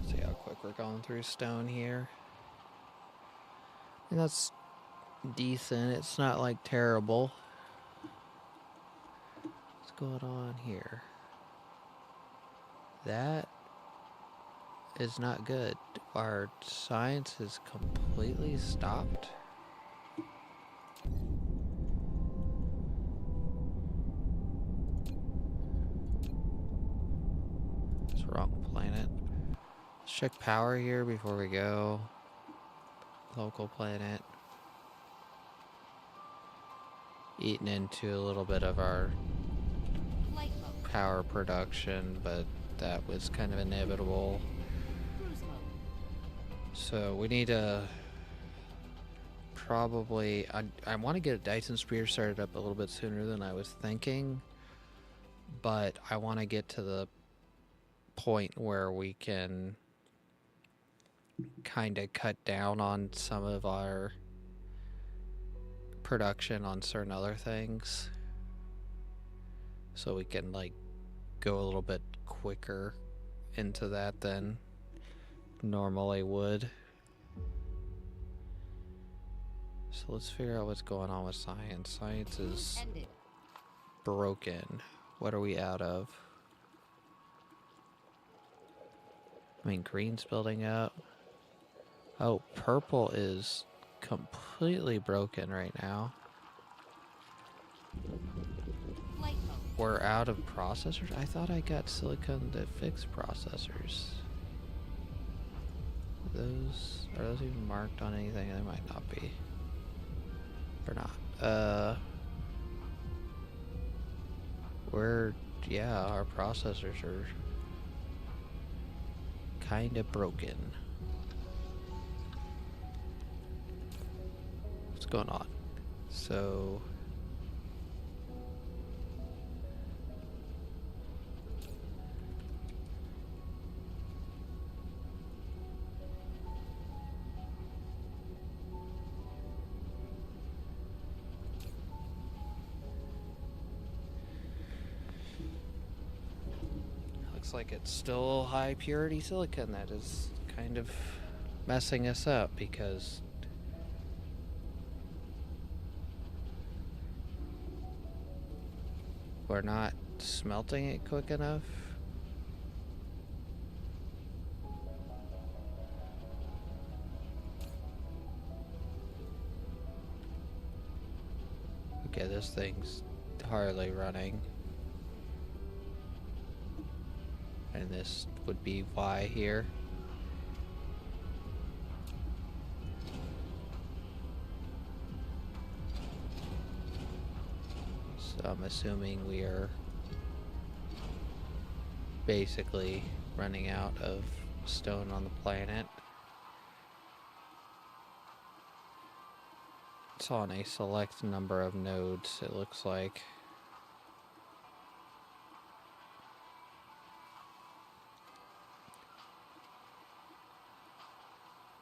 See how quick we're going through stone here. And that's decent. It's not like terrible. What's going on here? That is not good. Our science is completely stopped. It's the wrong planet. Let's check power here before we go. Local planet. Eating into a little bit of our Flight mode. power production, but that was kind of inevitable. Cruise mode. So we need to probably... I want to get a Dyson spear started up a little bit sooner than I was thinking, but I want to get to the point where we can kind of cut down on some of our production on certain other things, so we can like go a little bit quicker into that than normally would. So let's figure out what's going on with science. Science is Ended. broken. What are we out of? I mean, green's building up. Oh, purple is completely broken right now. Flight mode. We're out of processors? I thought I got silicon to fix processors. Are those even marked on anything? They might not be. Or not. Yeah, our processors are kind of broken. What's going on? So looks like it's still high purity silicon that is kind of messing us up, because we're not smelting it quick enough. Okay, this thing's hardly running. And this would be why here. So I'm assuming we are basically running out of stone on the planet. It's on a select number of nodes, it looks like.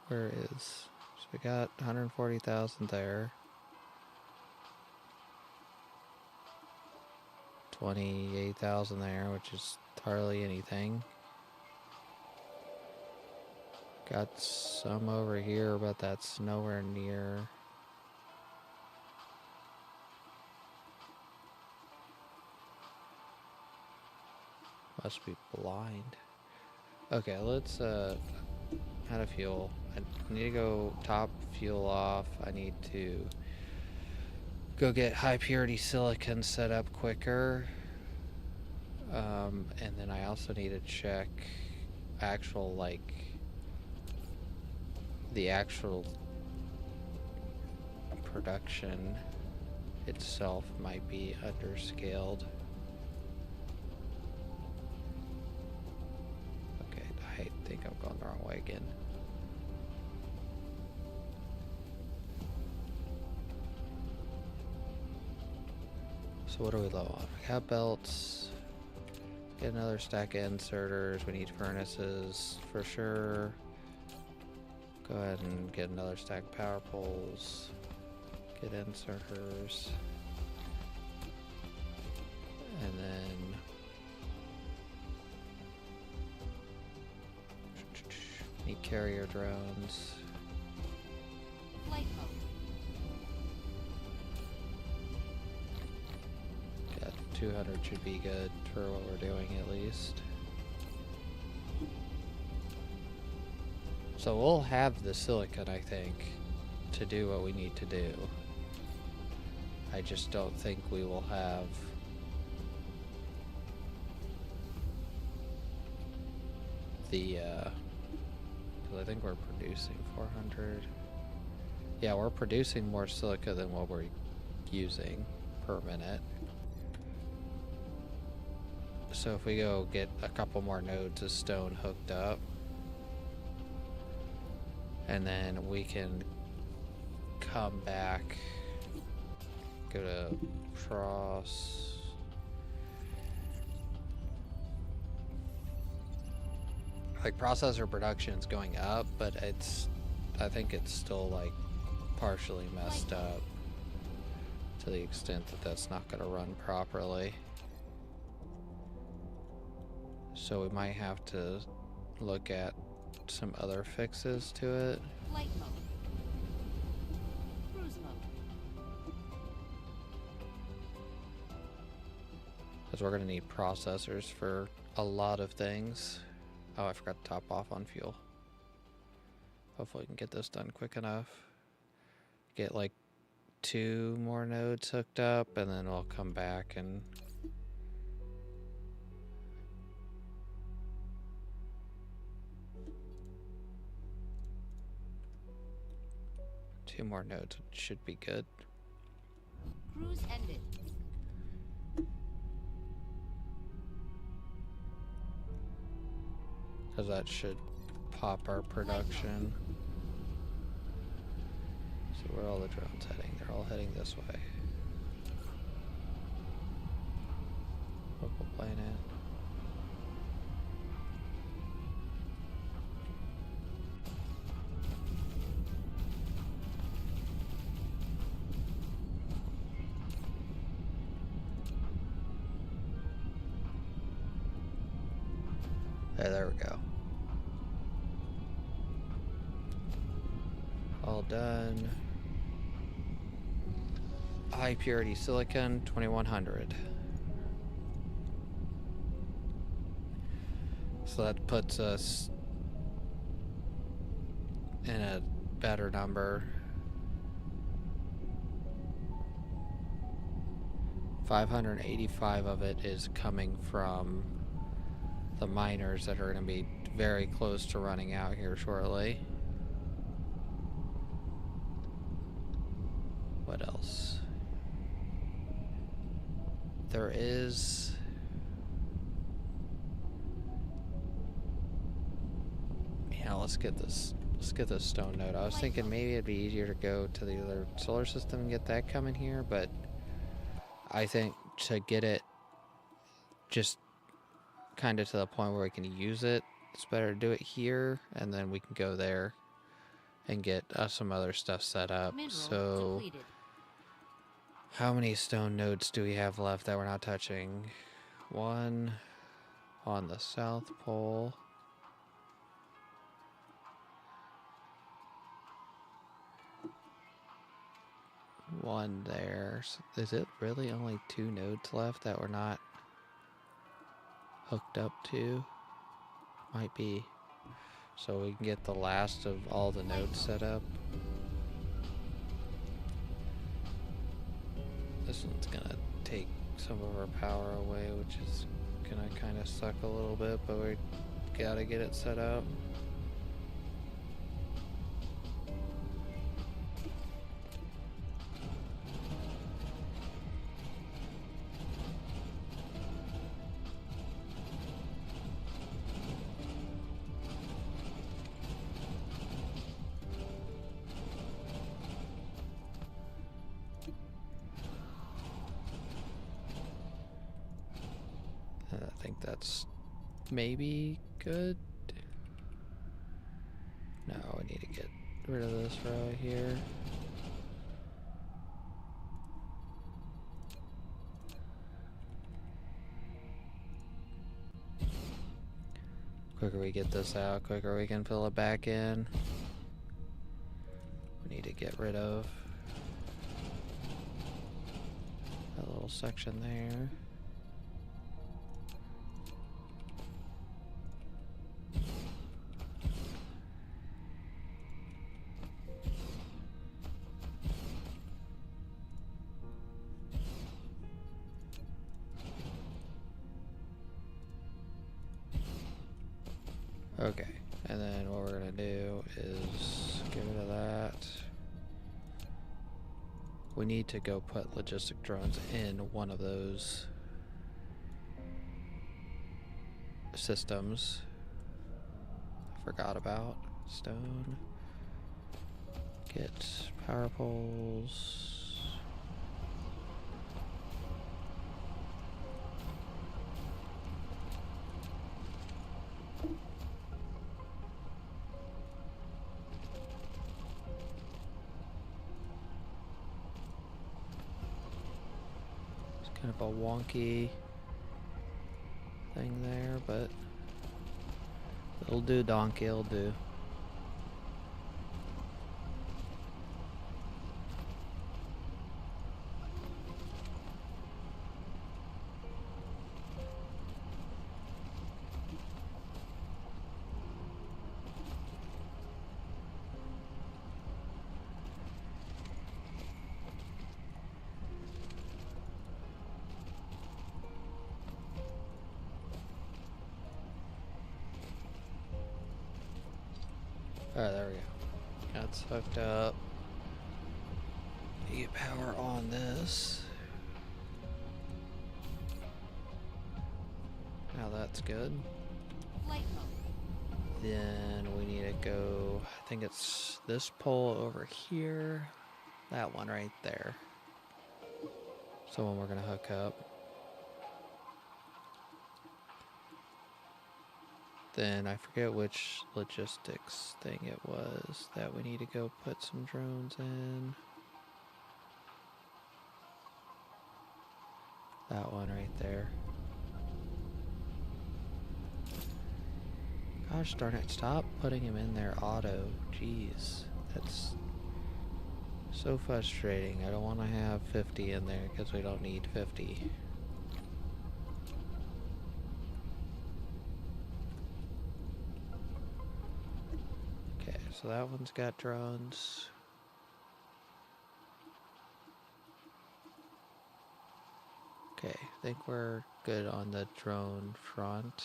Where is... So we got 140,000 there. 28,000 there, which is hardly anything. Got some over here, but that's nowhere near. Must be blind. Okay, let's out of fuel. I need to go top fuel off. I need to go get high purity silicon set up quicker. And then I also need to check actual, like, the actual production itself might be underscaled. Okay, I think I'm going the wrong way again. So what are we low on? We have belts. Get another stack of inserters. We need furnaces for sure. Go ahead and get another stack of power poles. Get inserters. And then need carrier drones. Flight mode. Yeah, 200 should be good for what we're doing at least. So we'll have the silicon, I think, to do what we need to do. I just don't think we will have the, 'cause I think we're producing 400. Yeah, we're producing more silica than what we're using per minute. So if we go get a couple more nodes of stone hooked up, and then we can come back, go to cross. Like, processor production is going up, but I think it's still like partially messed up to the extent that that's not going to run properly. So we might have to look at some other fixes to it. Flight mode. Cruise mode. Because we're going to need processors for a lot of things. Oh, I forgot to top off on fuel. Hopefully we can get this done quick enough. Get like 2 more nodes hooked up, and then we'll come back and two more nodes should be good. Cruise ended. Because that should pop our production. So where are all the drones heading? They're all heading this way. Local planet. There we go. All done. High purity silicon, 2100. So that puts us in a better number. 585 of it is coming from the miners that are going to be very close to running out here shortly. What else? There is... Yeah, let's get this stone node. I was thinking maybe it'd be easier to go to the other solar system and get that coming here, but I think to get it just kind of to the point where we can use it, it's better to do it here, and then we can go there and get some other stuff set up. Mineral So depleted. how many stone nodes do we have left that we're not touching? 1 on the south pole. One there. So is it really only 2 nodes left that we're not hooked up to? Might be. So we can get the last of all the nodes set up. This one's gonna take some of our power away, which is gonna kind of suck a little bit, but we gotta get it set up. I think that's maybe good. No, we need to get rid of this right here. Quicker we get this out, quicker we can fill it back in. We need to get rid of that little section there. Okay, and then what we're gonna do is get rid of that. We need to go put logistic drones in one of those systems. I forgot about stone. Get power poles. Kind of a wonky thing there, but it'll do, donkey, it'll do. Alright, there we go. That's hooked up. You get power on this. Now that's good. Flight mode. Then we need to go, I think it's this pole over here. That one right there. So when we're gonna hook up. Then I forget which logistics thing it was that we need to go put some drones in. That one right there. Gosh darn it, stop putting him in there auto. Jeez, that's so frustrating. I don't want to have 50 in there because we don't need 50. So that one's got drones. Okay, I think we're good on the drone front.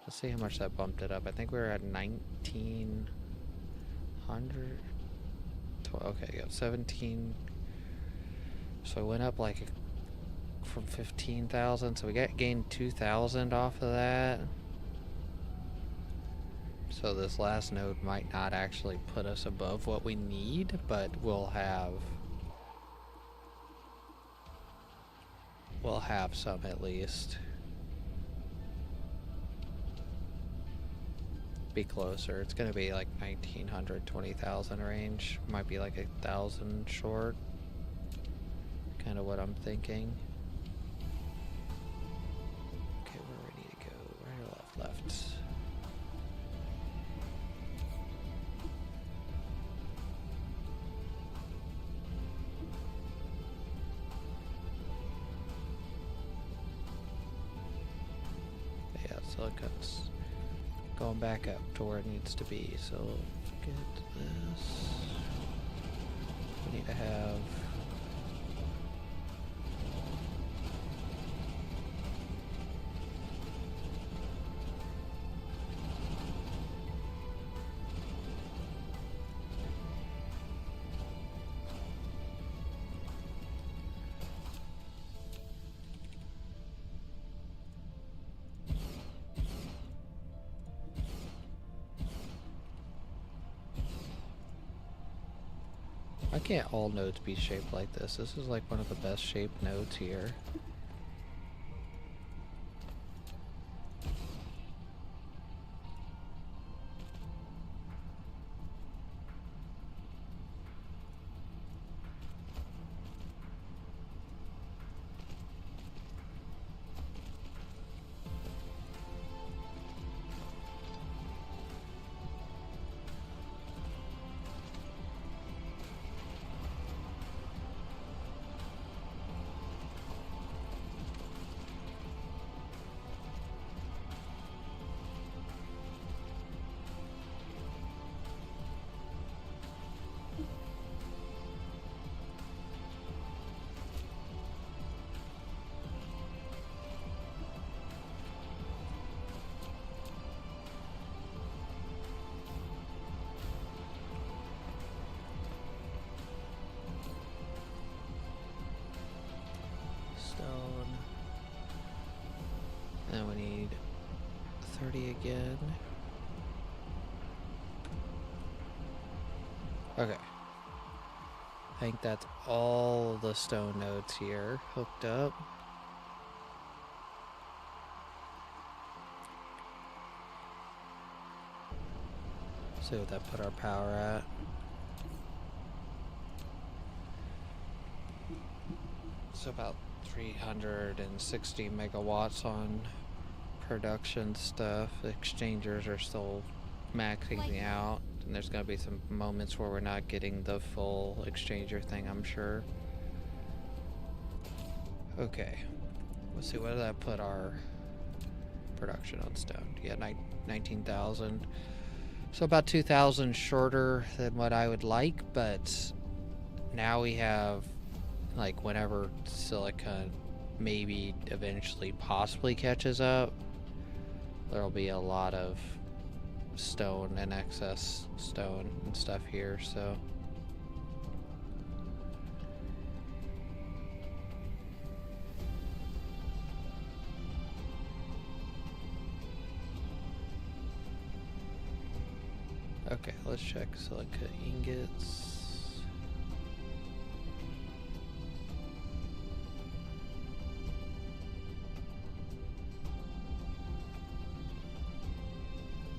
Let's see how much that bumped it up. I think we were at 1900. Okay, yeah, 17. So it went up like from 15,000, so we gained 2,000 off of that. So this last node might not actually put us above what we need, but we'll have some at least. Be closer. It's gonna be like 1900, 20,000 range. Might be like 1,000 short. Kind of what I'm thinking. Left. Yeah, so it cuts going back up to where it needs to be. So let's get this. We need to have why can't all nodes be shaped like this? This is like one of the best shaped nodes here. Stone. And we need 30 again. Okay. I think that's all of the stone nodes here hooked up. See what that put our power at. It's about 360 megawatts on production stuff. The exchangers are still maxing out, and there's going to be some moments where we're not getting the full exchanger thing, I'm sure. Okay, let's see, what did that put our production on stone? Yeah, 19,000. So about 2,000 shorter than what I would like, but now we have, like, whenever silica maybe eventually possibly catches up, there'll be a lot of stone and excess stone and stuff here, so okay, let's check silica ingots.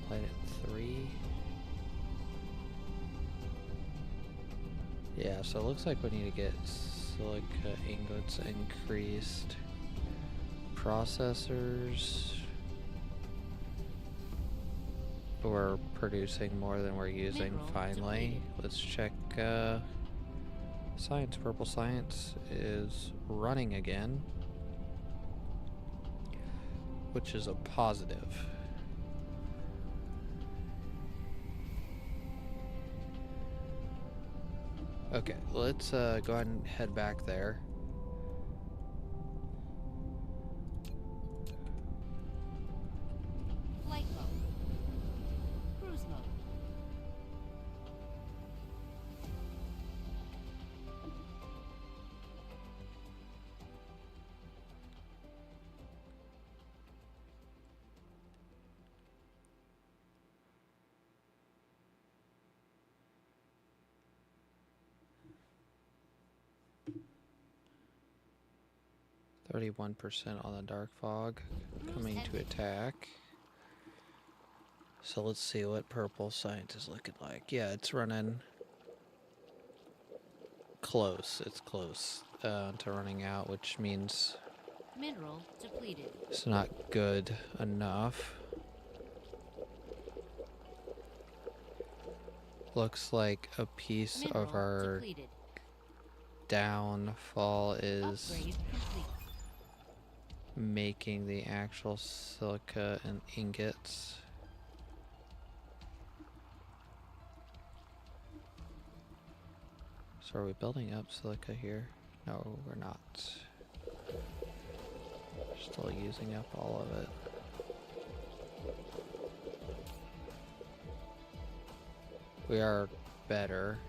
Planet 3. Yeah, so it looks like we need to get silica ingots increased. Processors. We're producing more than we're using finally. Let's check science. Purple science is running again, which is a positive. Okay, let's go ahead and head back there. Flight mode. Cruise mode. 31% on the dark fog coming to attack. So let's see what purple science is looking like. Yeah, it's running close. It's close to running out, which means Mineral depleted. it's not good enough. Looks like a piece Mineral of our depleted. downfall is Upgrade complete. making the actual silica and ingots. So are we building up silica here? No, we're not. Still using up all of it. We are better.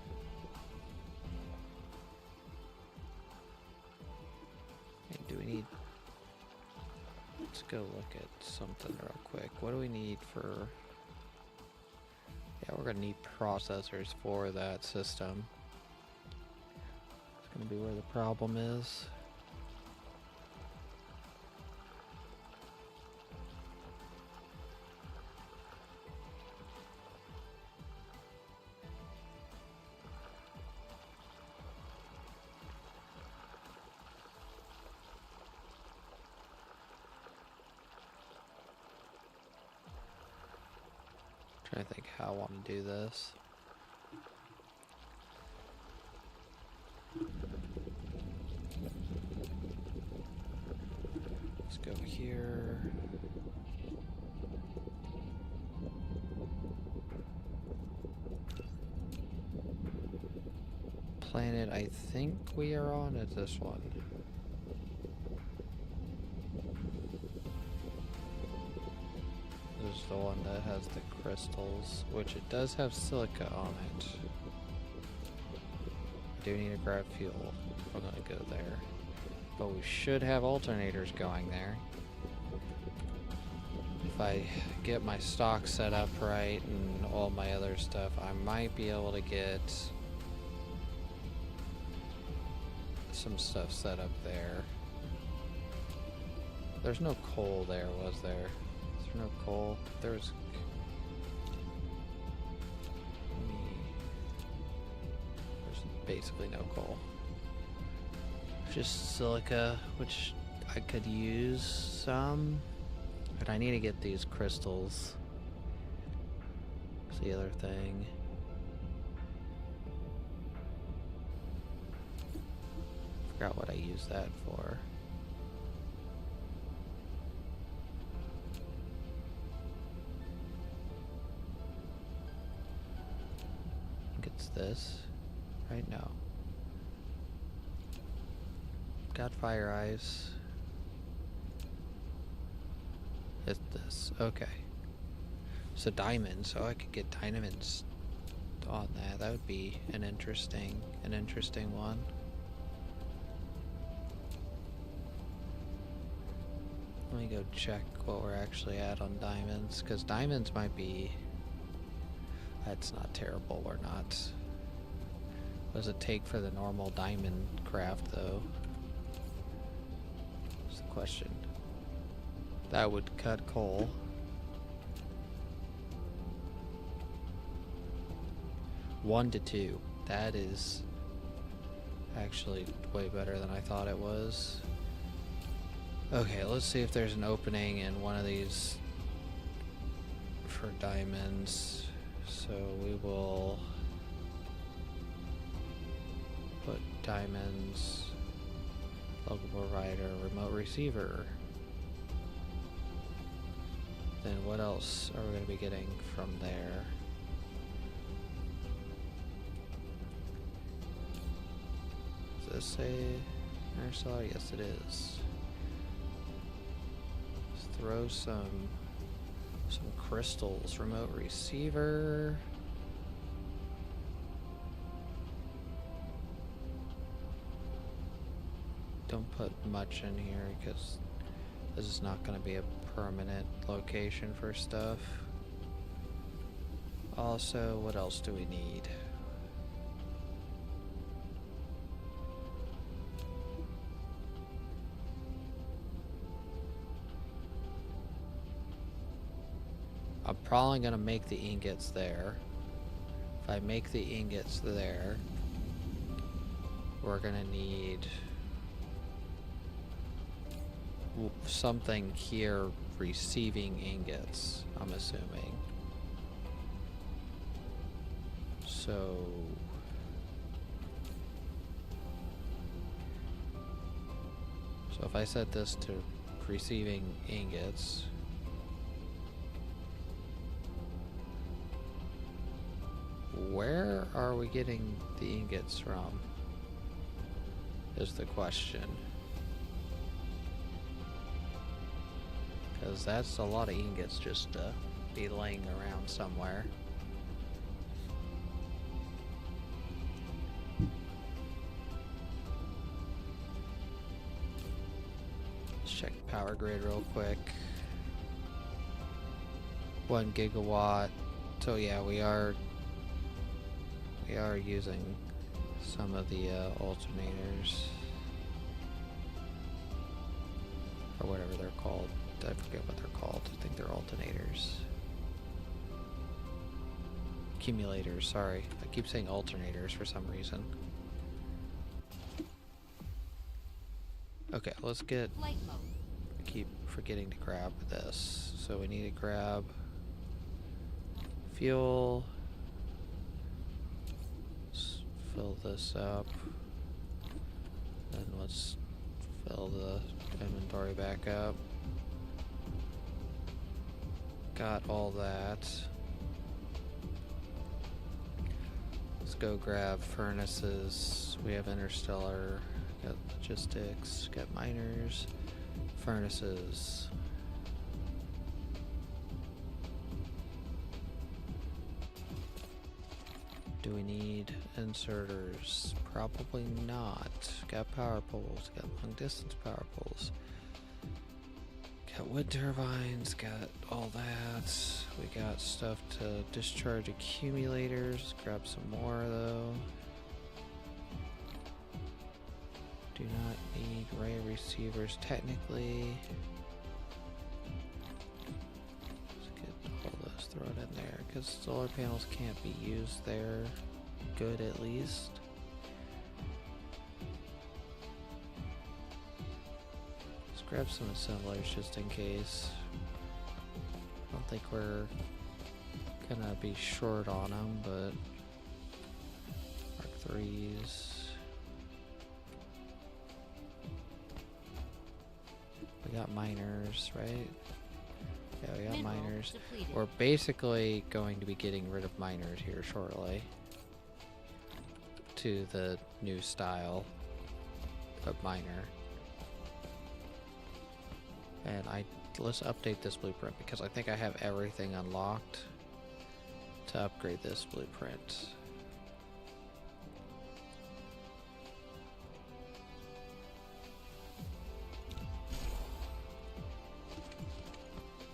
Hey, do we need... Let's go look at something real quick. What do we need for... Yeah, we're gonna need processors for that system. It's gonna be where the problem is. Trying to think how I want to do this. Let's go here. Planet I think we are on is this one. This is the one that has the crystals, which it does have silica on it. I do need to grab fuel. We're gonna go there. But we should have alternators going there. If I get my stock set up right and all my other stuff, I might be able to get some stuff set up there. There's no coal there, was there? Is there no coal? There's... There's basically no coal. Just silica, which I could use some. But I need to get these crystals. That's the other thing. Forgot what I used that for. I think it's this. Right now. Got fire eyes. It's this. Okay. So diamonds. So I could get diamonds on that. That would be an interesting one. Let me go check what we're actually at on diamonds, because diamonds might be... That's not terrible, we're not... What does it take for the normal diamond craft, though? That's the question. That would cut coal. One to 2. That is actually way better than I thought it was. Okay, let's see if there's an opening in one of these for diamonds. So we will put diamonds, local provider, remote receiver. Then what else are we going to be getting from there? Does this say Aircell? Yes, it is. Throw some crystals. Remote receiver. Don't put much in here because this is not going to be a permanent location for stuff. Also, what else do we need? I'm probably going to make the ingots there. If I make the ingots there, we're going to need something here receiving ingots, I'm assuming. So if I set this to receiving ingots, where are we getting the ingots from? is the question. Because that's a lot of ingots just to be laying around somewhere. Let's check the power grid real quick. 1 gigawatt. So yeah, we are using some of the alternators, or whatever they're called. I forget what they're called. I think they're alternators. Accumulators, sorry. I keep saying alternators for some reason. Okay, let's get... Flight mode. I keep forgetting to grab this. So we need to grab fuel. Let's fill this up. Then let's fill the inventory back up. Got all that. Let's go grab furnaces. We have interstellar, got logistics, got miners, furnaces. Do we need inserters? Probably not. Got power poles, got long distance power poles. Got wood turbines, got all that. We got stuff to discharge accumulators. Grab some more though. Do not need ray receivers technically. Let's get all this thrown in there because solar panels can't be used there. Good at least. Grab some assemblers just in case. I don't think we're gonna be short on them, but Mark 3s. We got miners, right? Yeah, we got Mineral miners. depleted. We're basically going to be getting rid of miners here shortly to the new style of miner. And let's update this blueprint because I think I have everything unlocked to upgrade this blueprint.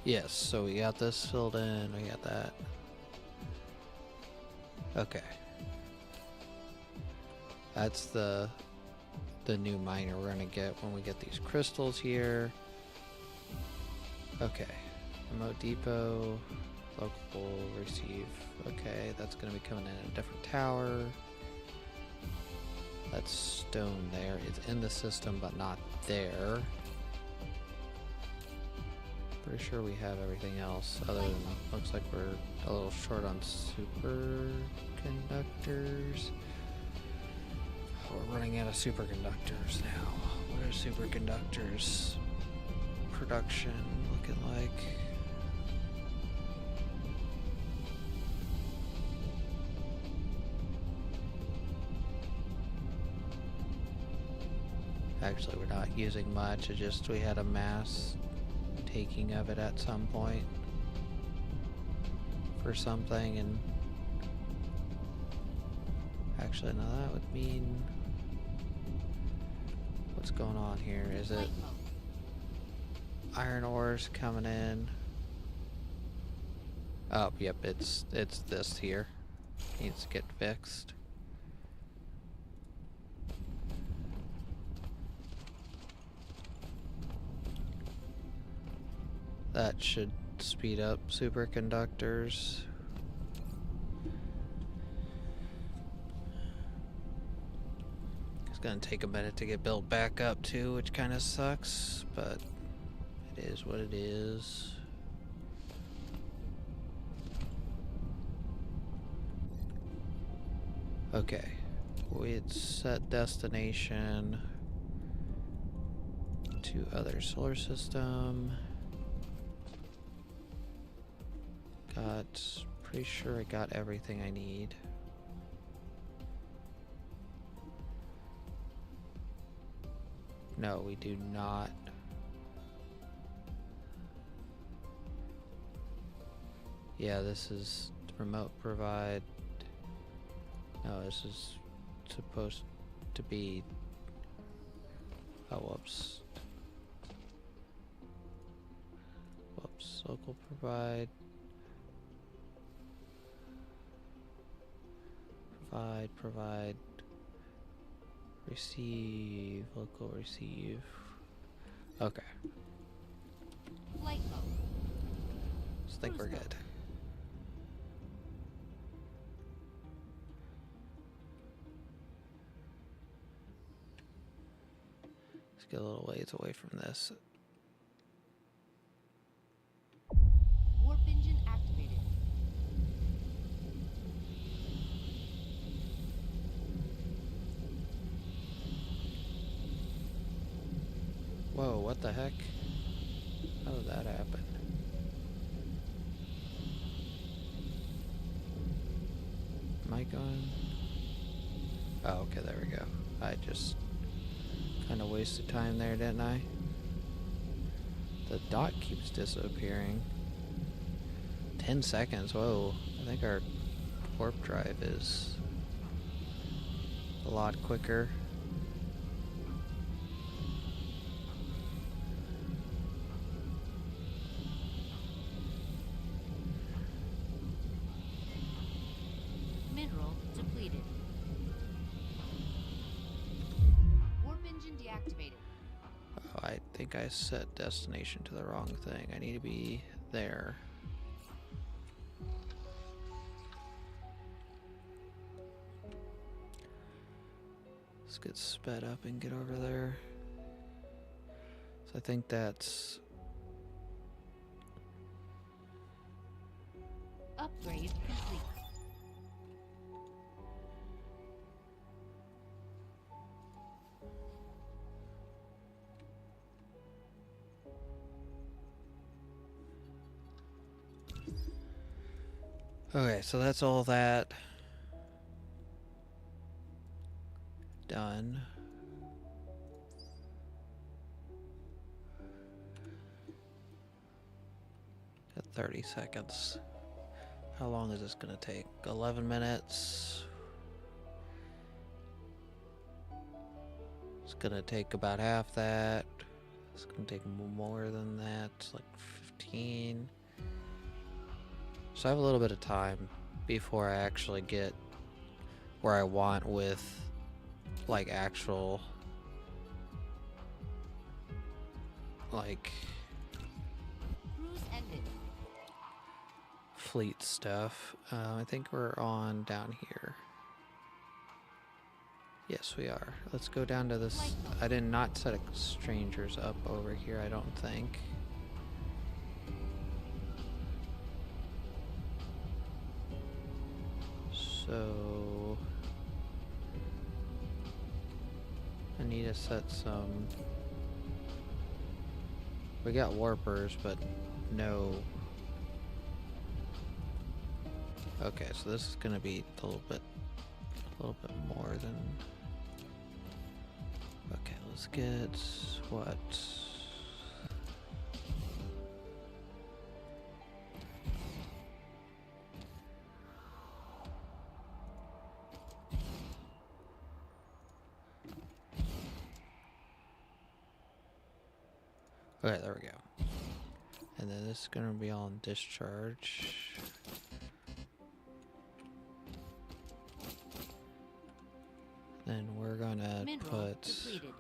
Yes, so we got this filled in, we got that. Okay. That's the new miner we're gonna get when we get these crystals here. Okay, remote depot, local receive. Okay, that's gonna be coming in a different tower. That's stone there. It's in the system, but not there. Pretty sure we have everything else other than looks like we're a little short on superconductors. We're running out of superconductors now. What are superconductors production looking like? Actually, we're not using much. It's just we had a mass taking of it at some point for something, and actually, now that would mean what's going on here? Is it iron ores coming in? Oh, yep, it's this here. Needs to get fixed. That should speed up superconductors. It's gonna take a minute to get built back up too, which kind of sucks, but it is what it is. Okay, we'd set destination to other solar system. Pretty sure I got everything I need. No, we do not. Yeah, this is remote provide. No, this is supposed to be. Oh, whoops. Whoops. Local provide. Provide. Receive. Local receive. Okay. Flight mode. I think we're good. Let's get a little ways away from this. Warp engine activated. Whoa, what the heck? How did that happen? Am I going? Oh, okay, there we go. I just kind of wasted time there, didn't I? The dot keeps disappearing. 10 seconds, whoa. I think our warp drive is a lot quicker. Mineral depleted. Warp engine deactivated. Oh, I think I set destination to the wrong thing. I need to be there. Let's get sped up and get over there. So I think that's... Upgrade complete. Okay, so that's all that done. Got 30 seconds. How long is this gonna take? 11 minutes. It's gonna take about half that. It's gonna take more than that. It's like 15. So I have a little bit of time before I actually get where I want with like actual like Cruise ended. fleet stuff. I think we're on down here. Yes, we are. Let's go down to this. I did not set strangers up over here, I don't think. So I need to set some. We got warpers, but no. Okay, so this is gonna be a little bit more than. Okay, let's get what. Okay, there we go. And then this is gonna be on discharge. Then we're gonna Mineral put depleted.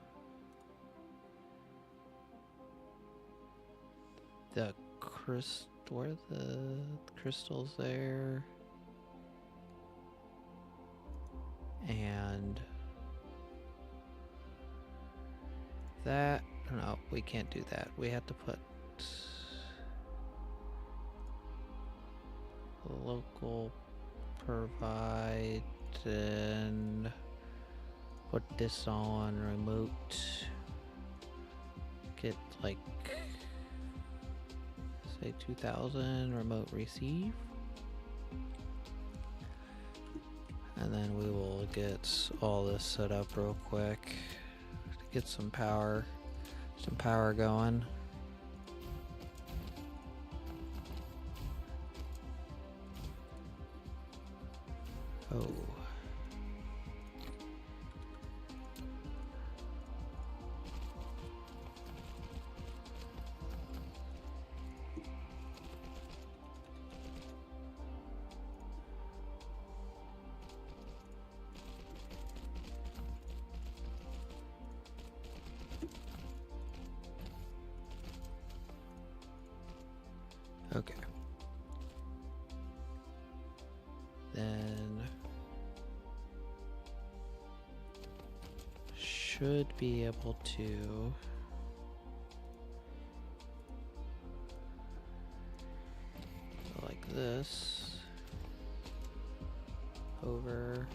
the where are the crystals there? And that, no, we can't do that. We have to put local provide and put this on remote. Get like say 2000 remote receive. And then we will get all this set up real quick to get some power going. Oh. Okay. Then should be able to go like this over.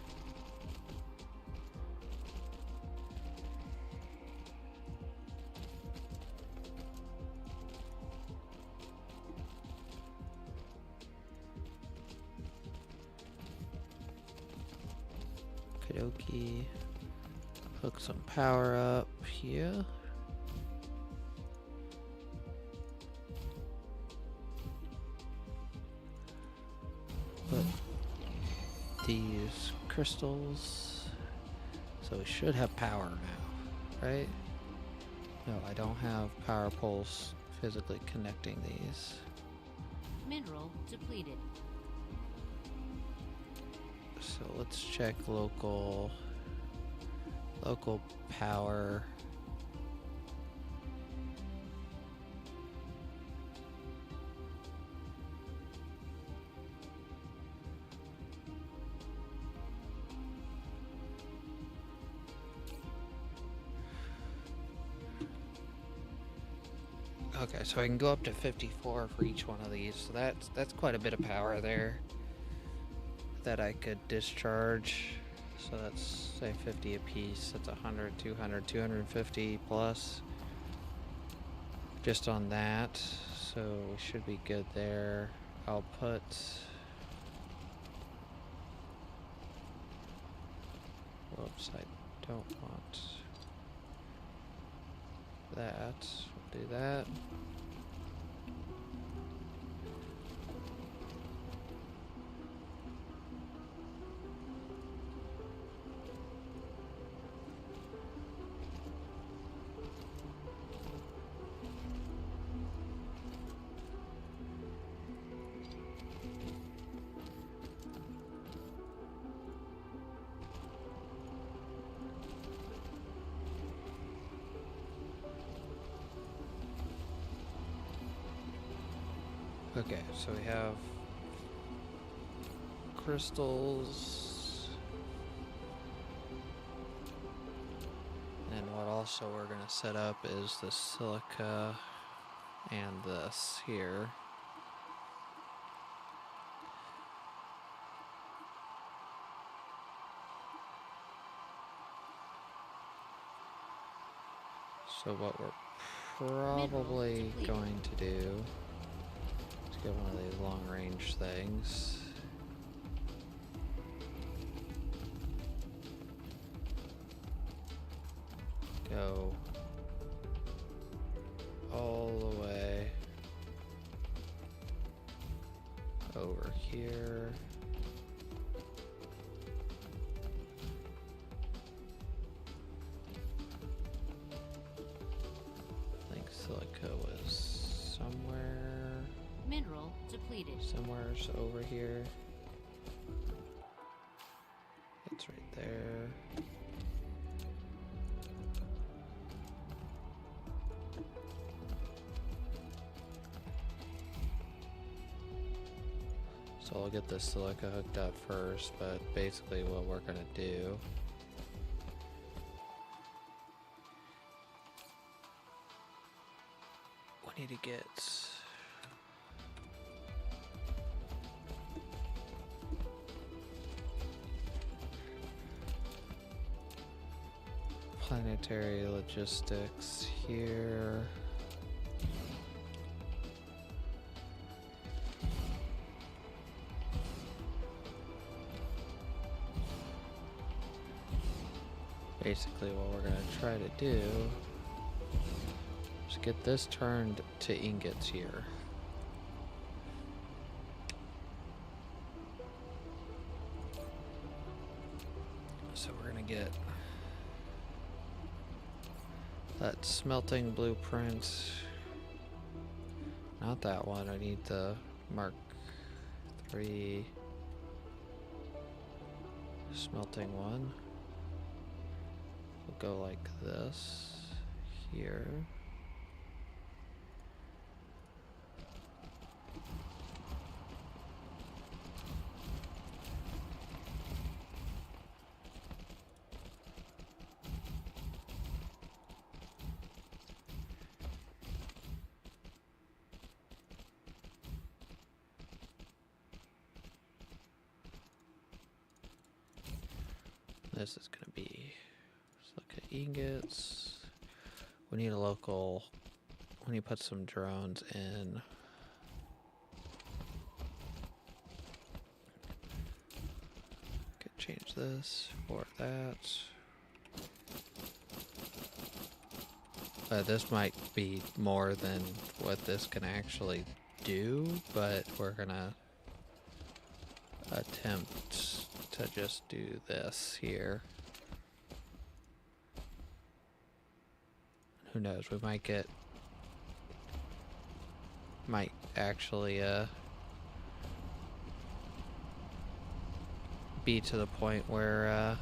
Okie. Hook some power up here. Put these crystals. So we should have power now, right? No, I don't have power poles physically connecting these. Mineral depleted. So let's check local power. Okay, so I can go up to 54 for each one of these. So that's quite a bit of power there that I could discharge. So that's, say, 50 a piece. That's 100, 200, 250 plus just on that. So we should be good there. I'll put whoops, I don't want that. We'll do that. Okay, so we have crystals, and what also we're going to set up is the silica and this here. So what we're probably going to do, get one of these long range things. Go all the way over here. I think silica was somewhere. Mineral depleted. Somewhere's over here. It's right there. So I'll get the silica hooked up first, but basically what we're gonna do we need to get planetary logistics here. Basically what we're going to try to do is get this turned to ingots here. So we're going to get that smelting blueprint. Not that one, I need the Mark III smelting one. We'll go like this here. This is going to be silica ingots. We need a local, we need to put some drones in. Could change this for that. This might be more than what this can actually do, but we're gonna attempt to just do this here. Who knows, we might get, might actually be to the point where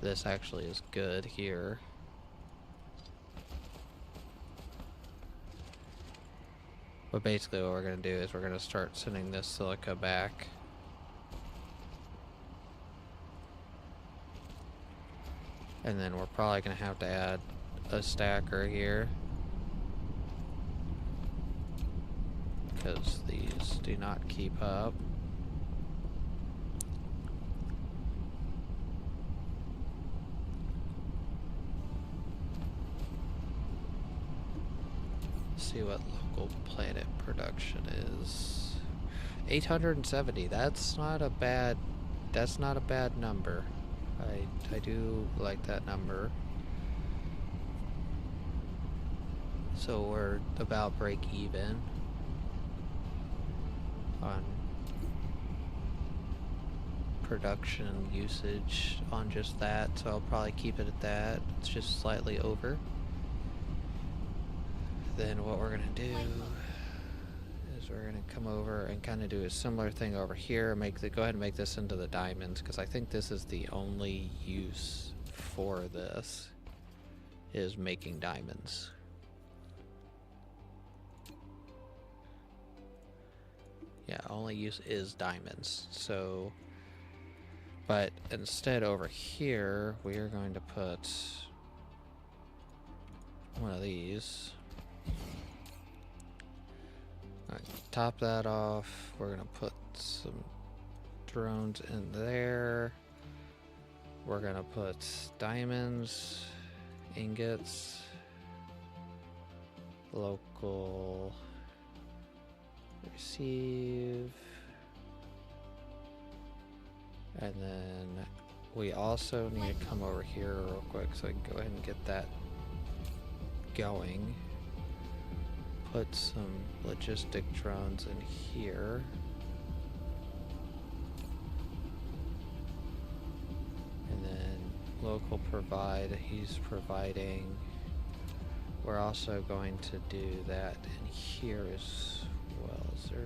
this actually is good here. But basically what we're going to do is we're going to start sending this silica back. And then we're probably going to have to add a stacker here, because these do not keep up. See what local planet production is. 870. That's not a bad number. I do like that number. So we're about break even on production usage on just that, so I'll probably keep it at that. It's just slightly over. Then what we're gonna do is we're gonna come over and kind of do a similar thing over here. Go ahead and make this into the diamonds, because I think this is the only use for this, is making diamonds. Yeah, only use is diamonds. So, but instead over here we are going to put one of these. Top that off. We're gonna put some drones in there. We're gonna put diamonds, ingots, local receive, and then we also need to come over here real quick so I can go ahead and get that going. Put some logistic drones in here. And then local provide, he's providing. We're also going to do that in here as well. Is there?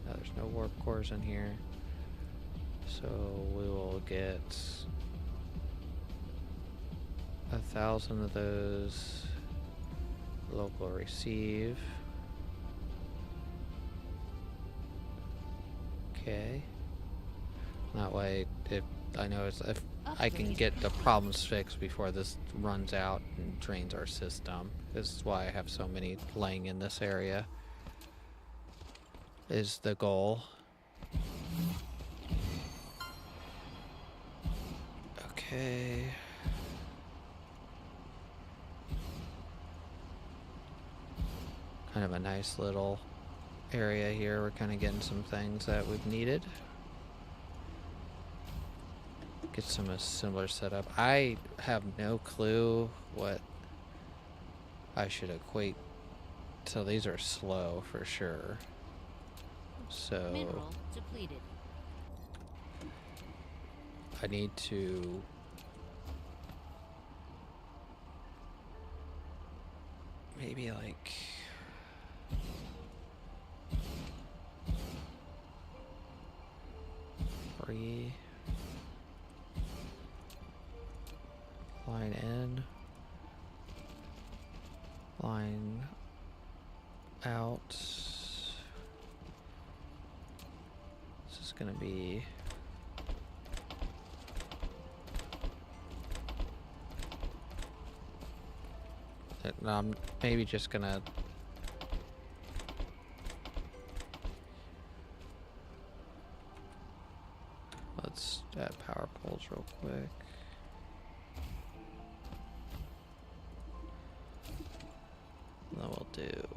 No, there's no warp cores in here. So we will get 1,000 of those. Local receive. Okay. That way, if I know if I can get the problems fixed before this runs out and drains our system. This is why I have so many laying in this area. Is the goal. Okay. Kind of a nice little area here. We're kind of getting some things that we've needed. Get some assembler set up. I have no clue what I should equate. So these are slow for sure. So Mineral depleted. I need to maybe like three line in, line out. This is gonna be I'm maybe just gonna let's add power poles real quick. And then we'll do.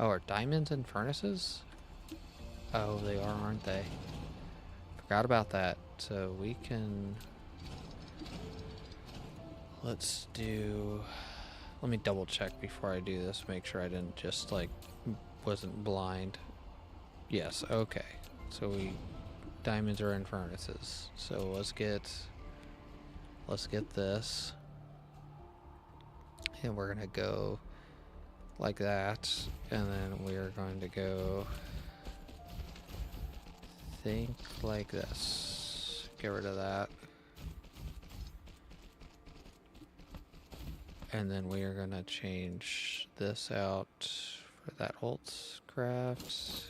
Oh, are diamonds in furnaces? Oh, they are, aren't they? Forgot about that. So we can. Let's do. Let me double check before I do this. Make sure I didn't just like wasn't blind. Yes. Okay. So diamonds are in furnaces. So let's get this, and we're gonna go like that, and then we are going to go think like this. Get rid of that. And then we are gonna change this out for that Holtz craft.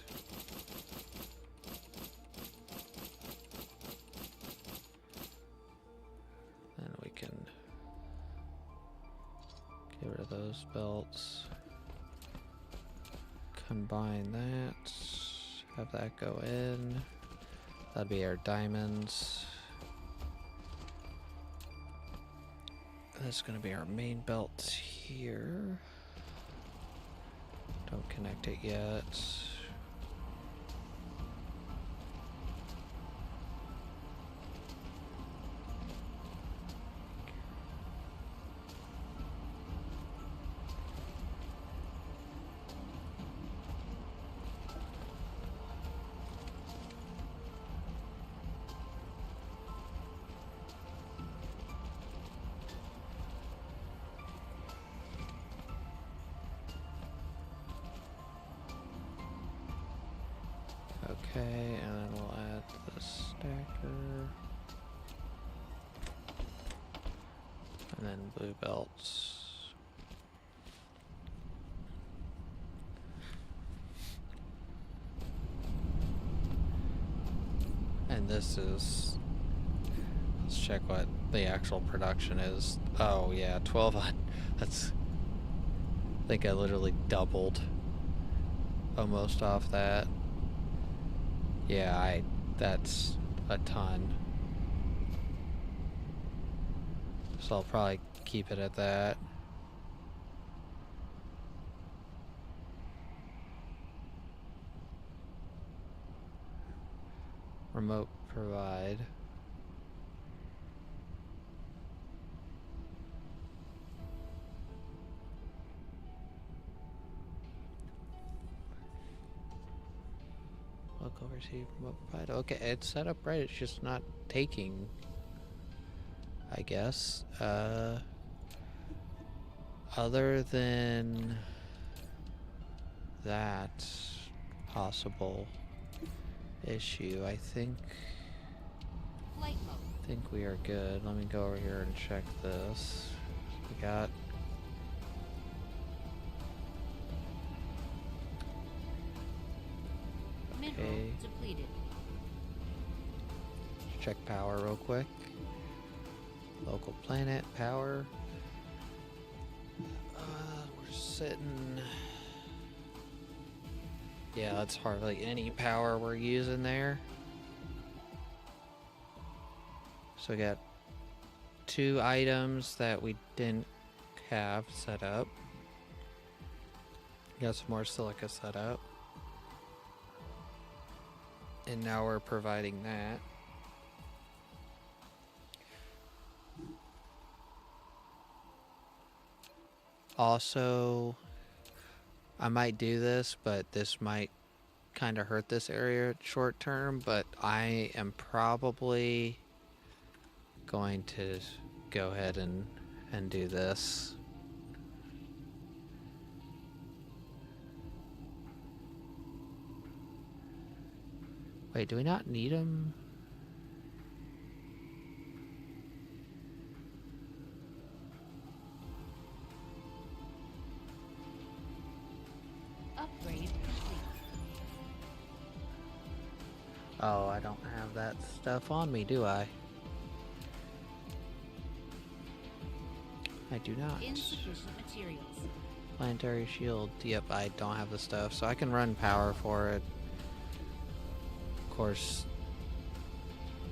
Then we can get rid of those belts. Combine that. Have that go in. That'd be our diamonds. That's gonna be our main belt here. Don't connect it yet. Okay, and then we'll add the stacker. And then blue belts. And this is, let's check what the actual production is. Oh yeah, 12 on, that's, I think I literally doubled almost off that. Yeah, that's a ton. So I'll probably keep it at that. Remote provide. Local receive remote provide. Okay, it's set up right. It's just not taking, I guess. Other than that possible issue, I think Flight mode. we are good. Let me go over here and check this. We got Mineral okay. depleted. Check power real quick. Local planet power. We're sitting. Yeah, that's hardly any power we're using there. So we got 2 items that we didn't have set up. Got some more silica set up. And now we're providing that. Also, I might do this, but this might kind of hurt this area short term, but I am probably going to go ahead and do this. Wait, do we not need them? Upgrade complete. Oh, I don't have that stuff on me, do I? I do not. Insufficient materials. Planetary shield. Yep, I don't have the stuff, so I can run power for it. Of course,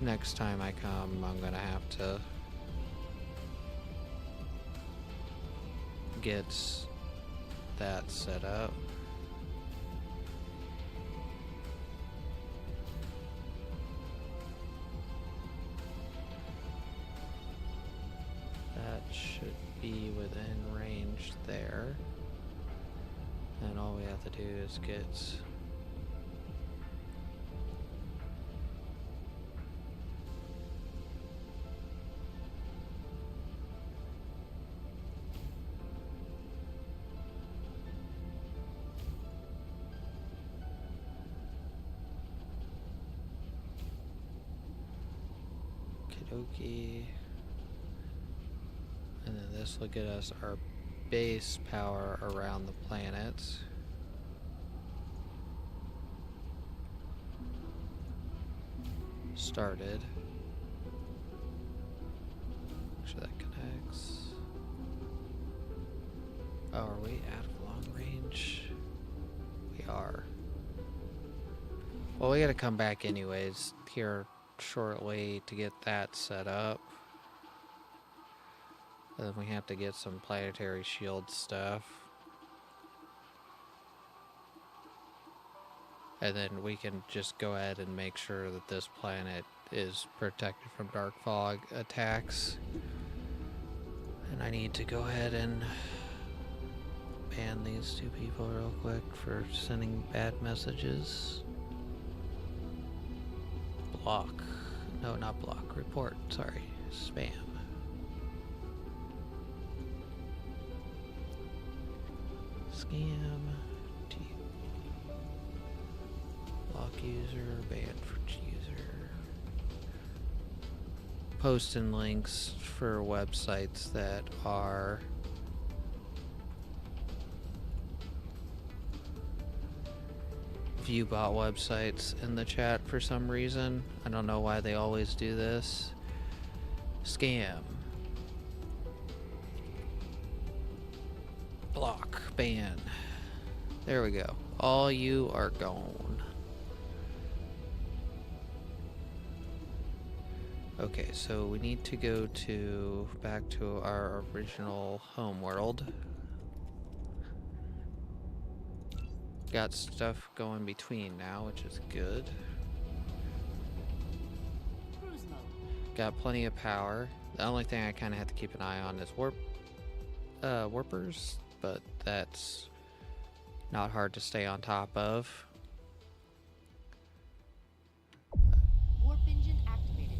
next time I come, I'm gonna have to get that set up. That should be within range there. And all we have to do is get Kidoki. And then this will get us our base power around the planet. Started. Make sure that connects. Oh, are we out of long range? We are. Well, we gotta come back anyways here shortly to get that set up. And then we have to get some planetary shield stuff. And then we can just go ahead and make sure that this planet is protected from dark fog attacks. And I need to go ahead and ban these two people real quick for sending bad messages. Block. No, not block. Report. Sorry. Spam. Scam. Block user. Ban for user. Posting links for websites that are ViewBot websites in the chat for some reason. I don't know why they always do this. Scam. Block. Ban. There we go. All you are gone. Okay, so we need to go back to our original home world. Got stuff going between now, which is good. Cruise mode. Got plenty of power. The only thing I kind of have to keep an eye on is warpers, but that's not hard to stay on top of. Warp engine activated.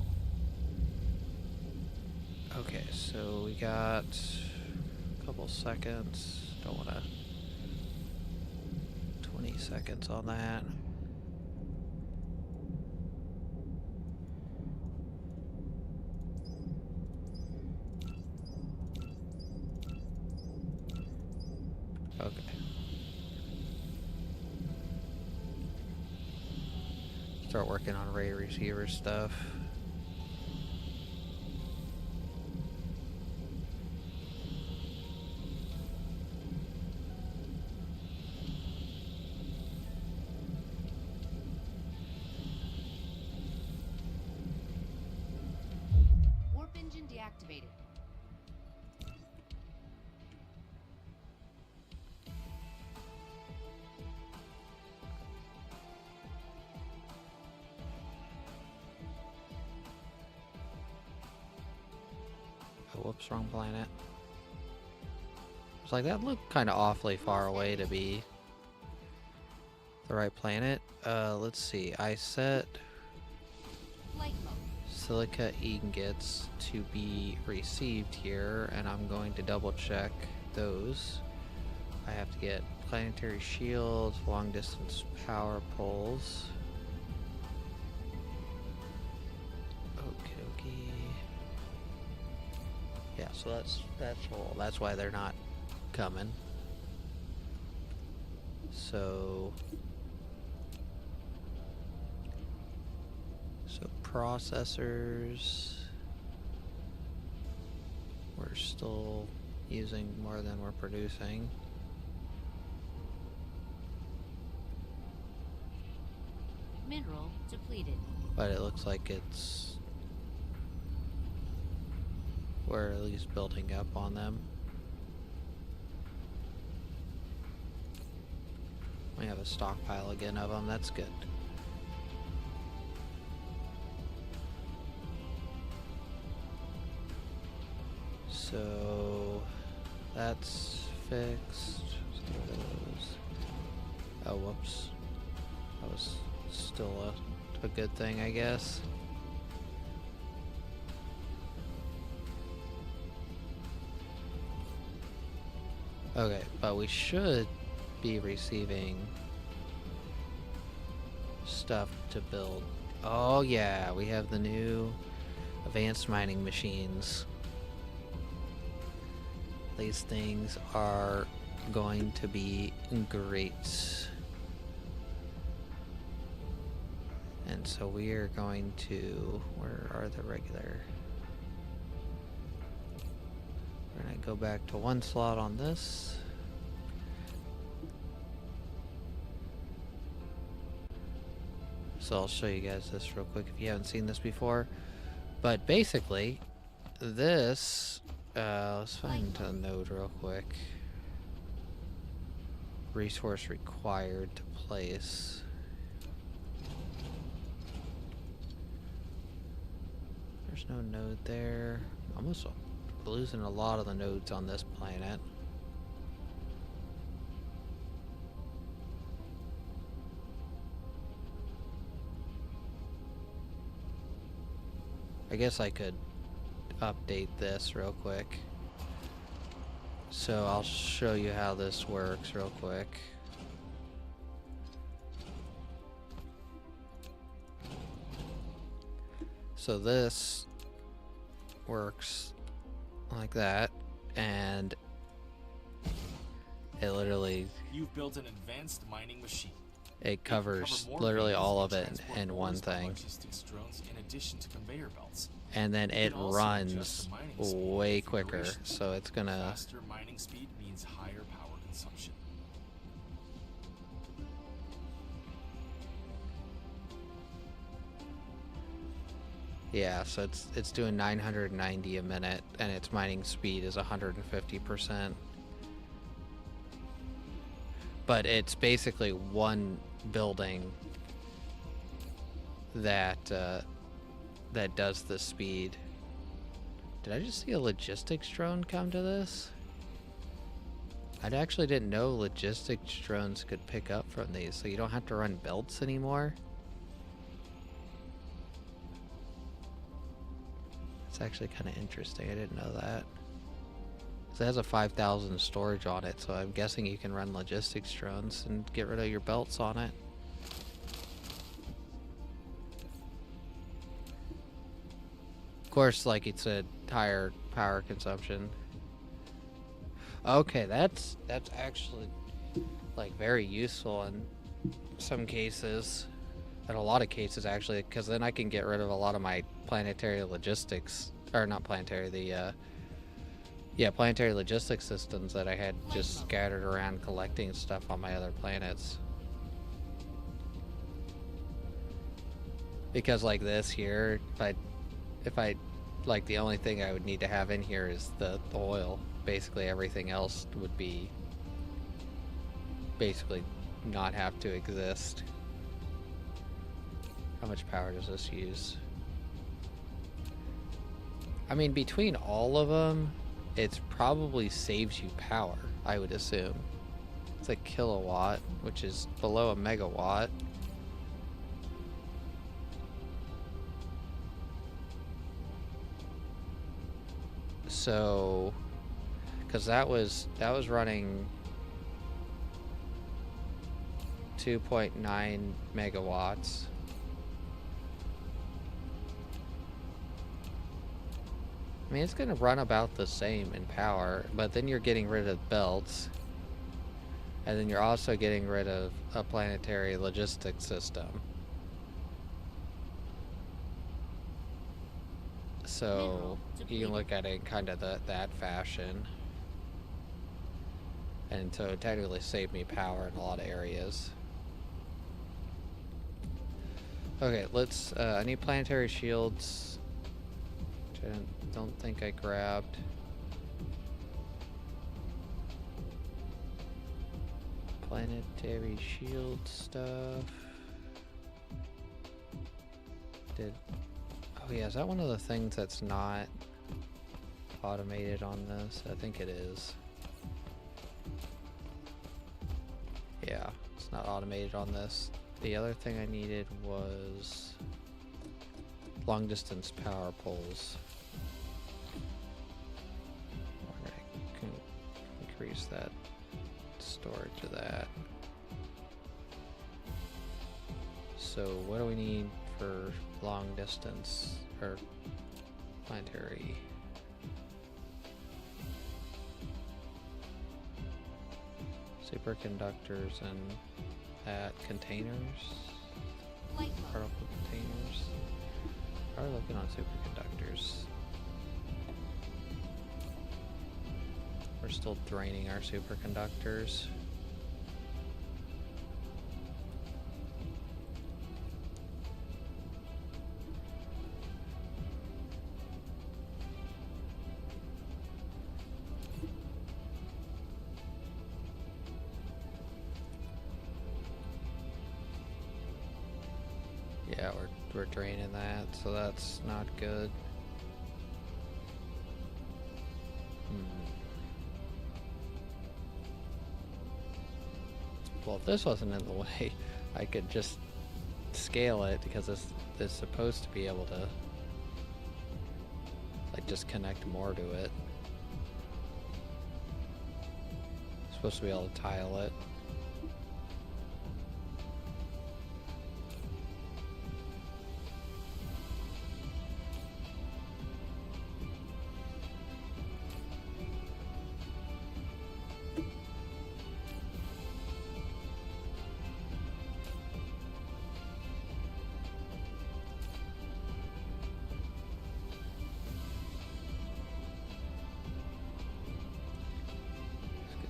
Okay, so we got a couple seconds. Don't want to 20 seconds on that. Okay. Start working on ray receiver stuff. Warp engine deactivated. whoops, wrong planet. It's like that looked kind of awfully far away to be the right planet. Let's see. I set Flight mode. silica ingots to be received here, and I'm going to double check those. I have to get planetary shields, long distance power poles. Okie dokie. Yeah, so that's why they're not coming. So processors, we're still using more than we're producing. Mineral depleted. But it looks like we're at least building up on them. We have a stockpile again of them, that's good. So that's fixed. Oh, whoops. That was still a good thing, I guess. Okay, but we should be receiving stuff to build. Oh yeah, we have the new advanced mining machines. These things are going to be great. And so we are going to, where are the regular? We're gonna go back to one slot on this. So I'll show you guys this real quick if you haven't seen this before. But basically, this, let's find a node real quick. Resource required to place. There's no node there. I'm also losing a lot of the nodes on this planet. I guess I could update this real quick. So I'll show you how this works real quick. So this works like that, and it literally, You've built an advanced mining machine. it covers Cover more literally veins all and of it transport in one ores by thing. logistics drones in addition to conveyor belts. And then You it can also runs adjust the mining speed way quicker, configuration. so it's gonna, Faster mining speed means higher power consumption. yeah, so it's doing 990 a minute, and its mining speed is 150%. But it's basically one building that that does the speed. Did I just see a logistics drone come to this? I actually didn't know logistics drones could pick up from these, so you don't have to run belts anymore. It's actually kind of interesting. I didn't know that. So it has a 5,000 storage on it, so I'm guessing you can run logistics drones and get rid of your belts on it. Of course, like it said, higher power consumption. Okay, that's actually like very useful in some cases, in a lot of cases actually, because then I can get rid of a lot of my planetary logistics, or not planetary, the planetary logistics systems that I had just scattered around collecting stuff on my other planets. Because like this here, if I like, the only thing I would need to have in here is the oil. Basically everything else would be basically not have to exist. How much power does this use? I mean, between all of them, it's probably saves you power, I would assume. It's a kilowatt, which is below a megawatt. So, because that was running 2.9 megawatts. I mean, it's going to run about the same in power, but then you're getting rid of belts, and then you're also getting rid of a planetary logistics system. So you can look at it in kind of that fashion. And so it technically saved me power in a lot of areas. Okay, let's, I need planetary shields, which I don't think I grabbed. Planetary shield stuff. Oh yeah, is that one of the things that's not automated on this? I think it is. Yeah, it's not automated on this. The other thing I needed was long distance power poles. I can increase that storage of that. So what do we need for long distance or planetary? Superconductors and that containers, particle containers. How are we looking on superconductors? We're still draining our superconductors. Yeah, we're draining that, so that's not good. Well, if this wasn't in the way, I could just scale it because it's supposed to be able to like just connect more to it. It's supposed to be able to tile it.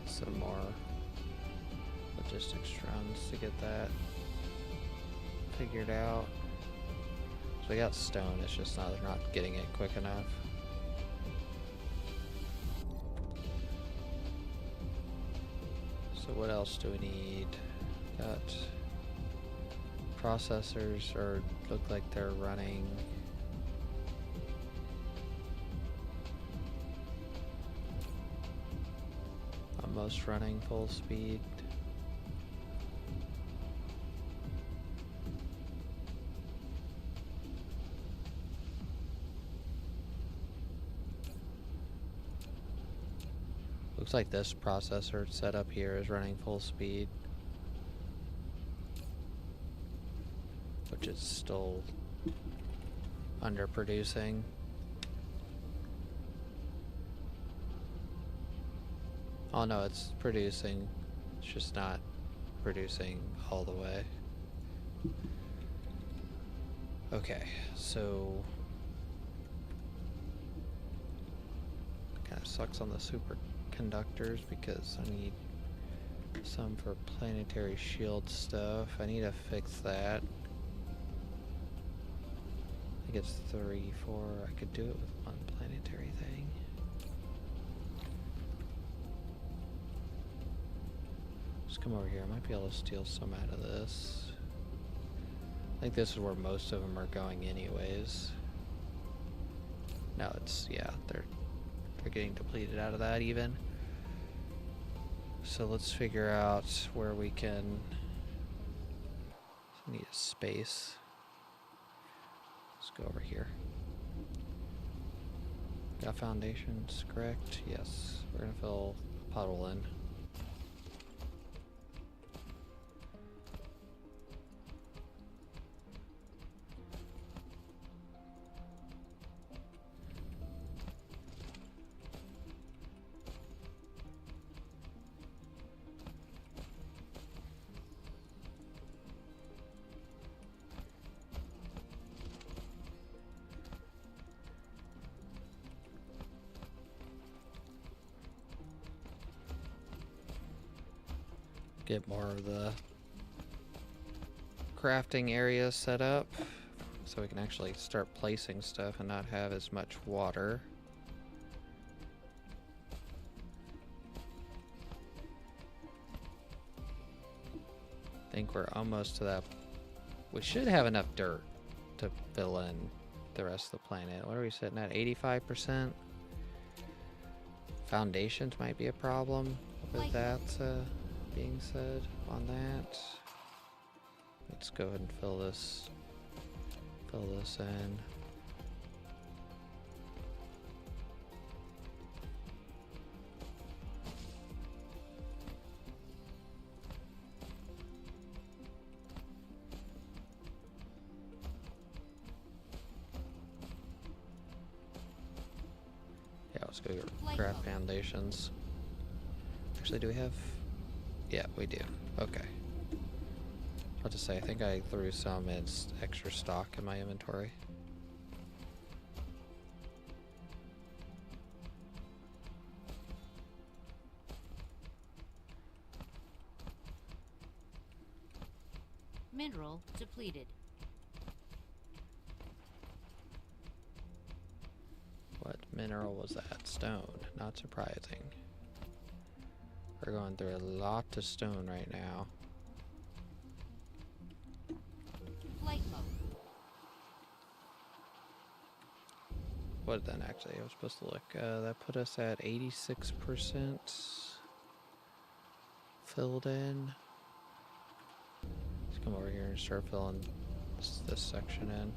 Some more logistics runs to get that figured out. So we got stone, it's just not getting it quick enough. So what else do we need? Got processors, or look like they're running. Almost running full speed. Looks like this processor setup here is running full speed, which is still underproducing. Oh no, it's producing. It's just not producing all the way. Okay, so kind of sucks on the superconductors because I need some for planetary shield stuff. I need to fix that. I think it's 3, 4. I could do it with one planetary thing. Come over here. I might be able to steal some out of this. I think this is where most of them are going anyways. No, it's, yeah, they're getting depleted out of that even. So let's figure out where we can need a space. Let's go over here. Got foundations, correct? Yes. We're gonna fill a puddle in. Get more of the crafting area set up so we can actually start placing stuff and not have as much water. I think we're almost to that. We should have enough dirt to fill in the rest of the planet. What are we sitting at? 85%? Foundations might be a problem with that being said on that. Let's go ahead and fill this in. Yeah, let's go get craft foundations. Actually, do we have? Yeah, we do. Okay. I'll just say, I think I threw some extra stock in my inventory. Mineral depleted. What mineral was that? Stone. Not surprising. We're going through a lot of stone right now. Flight mode. What then actually I was supposed to look? That put us at 86% filled in. Let's come over here and start filling this section in.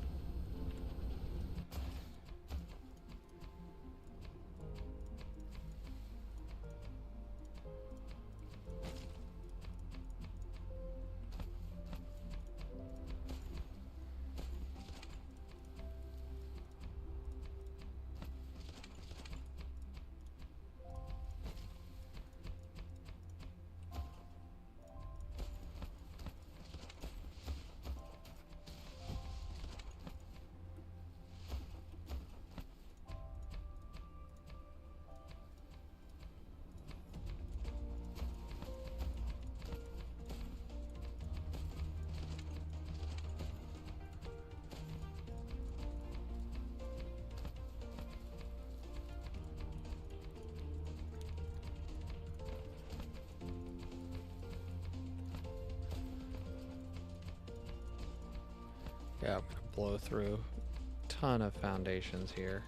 Yeah, I'm gonna blow through a ton of foundations here.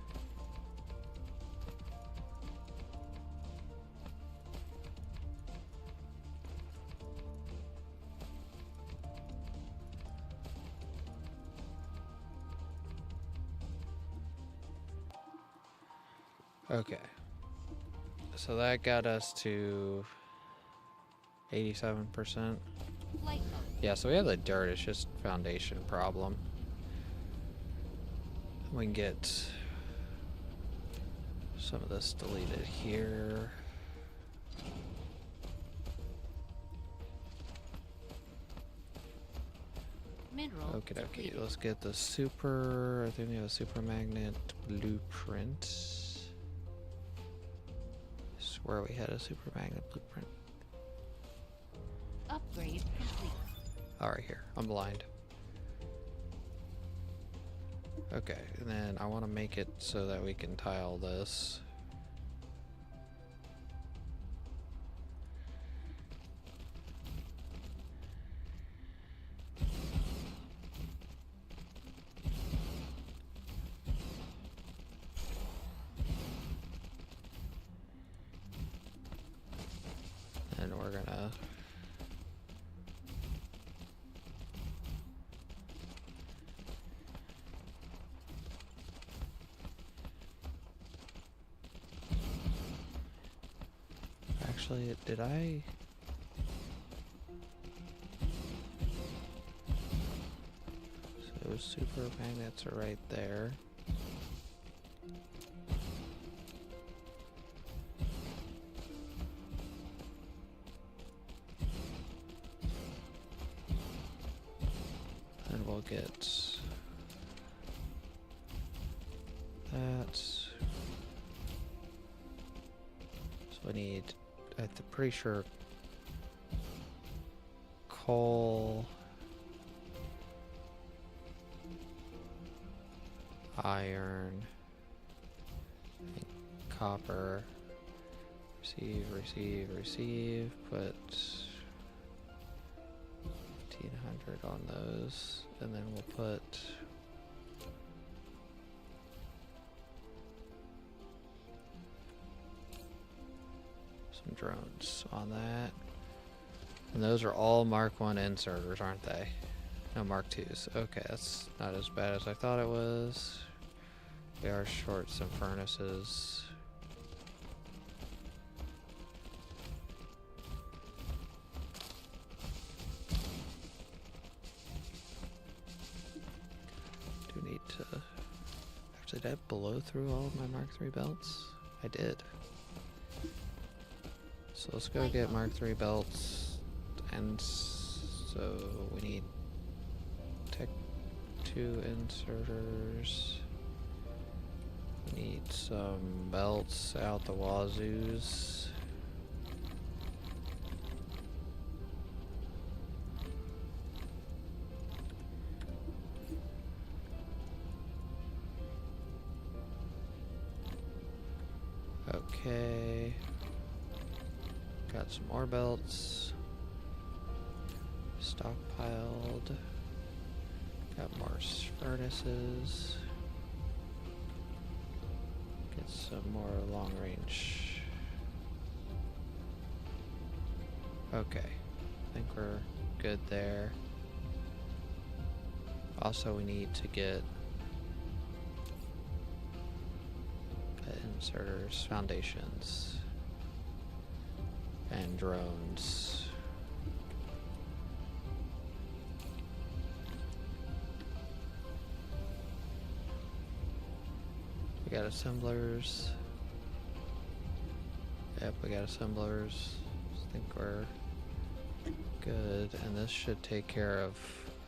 Okay. So that got us to 87%. Flight mode. Yeah, so we have the dirt, it's just foundation problem. We can get some of this deleted here. Mineral Okay, depleted. let's get the super, I think we have a super magnet blueprint. I swear we had a super magnet blueprint. Upgrade complete. All right, here, I'm blind. Okay, and then I want to make it so that we can tile this. gonna... Actually, did I... So super magnets are right there. And we'll get that. So I need, I'm pretty sure, coal, iron, I think copper. Receive, receive, receive. Put 1500 on those, and then we'll put some drones on that. And those are all Mark 1 inserters, aren't they? No, Mark 2s. Okay, that's not as bad as I thought it was. We are short some furnaces. Do need to... Actually, did I blow through all of my Mark 3 belts? I did. So let's go get Mark 3 belts. And so we need Tech 2 inserters. We need some belts out the wazoos. Okay. Got some more belts. Stockpiled. Got more furnaces. Get some more long range. Okay. I think we're good there. Also, we need to get inserters, foundations, and drones. We got assemblers. Yep, we got assemblers. I think we're good, and this should take care of,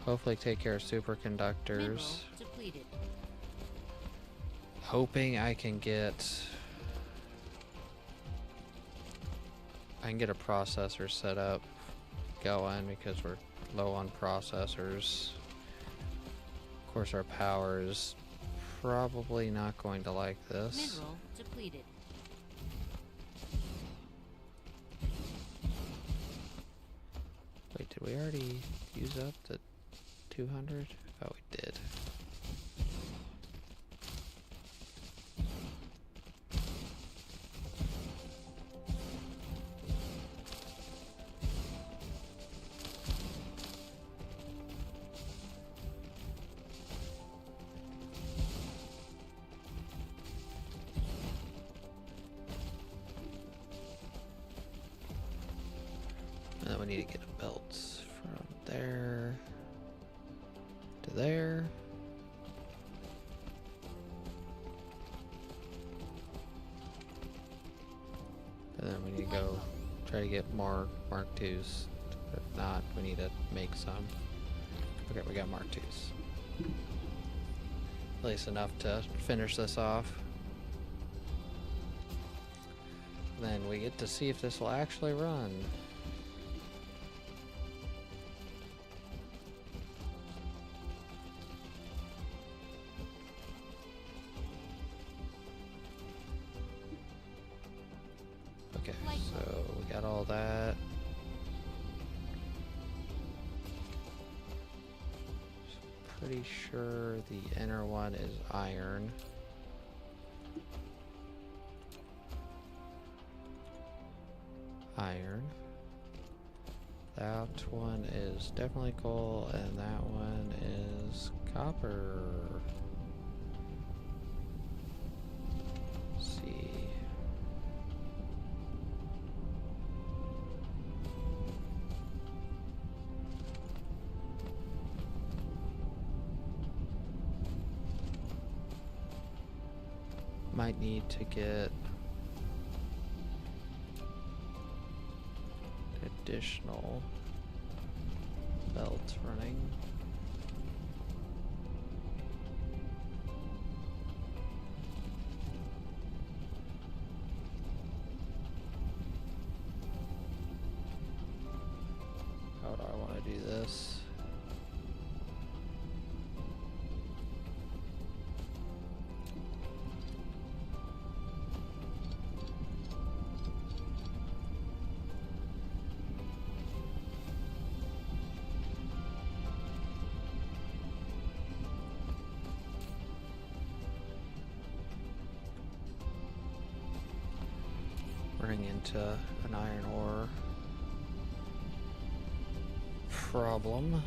hopefully take care of superconductors. Mineral depleted. Hoping I can get a processor set up going because we're low on processors. Of course, our power is probably not going to like this. Mineral depleted. Wait, did we already use up the 200? Oh, we did. And then we need to get belts from there to there. And then we need to go try to get more Mark IIs. If not, we need to make some. Okay, we got Mark IIs. At least enough to finish this off. Then we get to see if this will actually run. Okay, so we got all that. Pretty sure the inner one is iron. Iron. That one is definitely coal, and that one is copper. Let's see. Might need to get additional belts running. How do I want to do this? Running into an iron ore problem.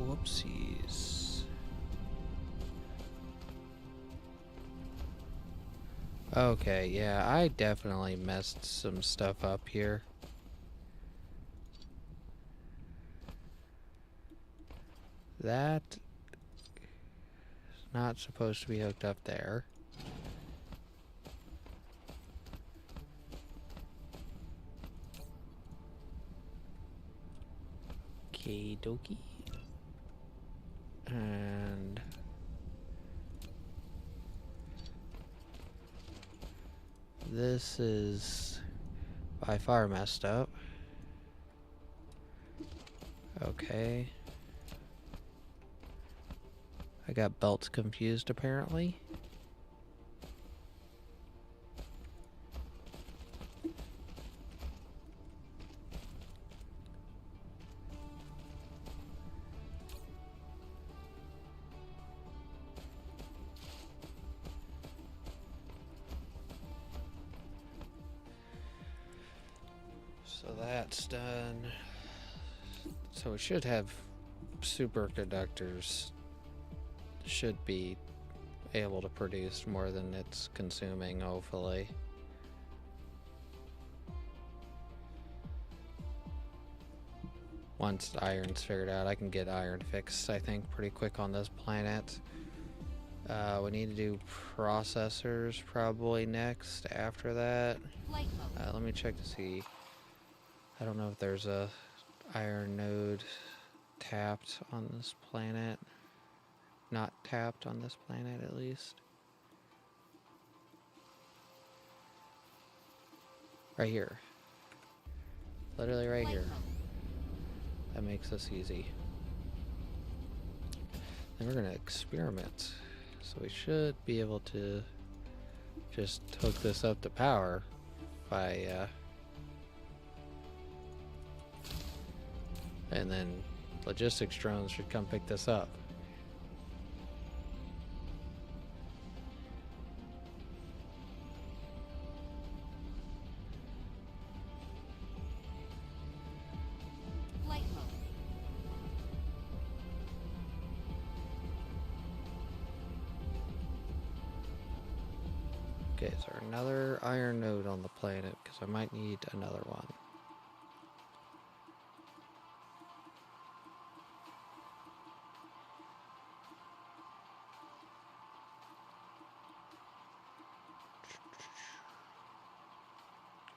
Whoopsies. Okay, yeah, I definitely messed some stuff up here. That is not supposed to be hooked up there. Okie dokie. And this is by far messed up. Okay. I got belts confused apparently. So that's done. So we should have superconductors. Should be able to produce more than it's consuming, hopefully. Once the iron's figured out, I can get iron fixed, I think, pretty quick on this planet. We need to do processors probably next after that. Let me check to see. I don't know if there's a iron node tapped on this planet. Not tapped on this planet, at least. Right here. Literally right here. That makes this easy. Then we're gonna experiment. So we should be able to just hook this up to power by and then logistics drones should come pick this up. Okay, is there another iron node on the planet? Because I might need another one.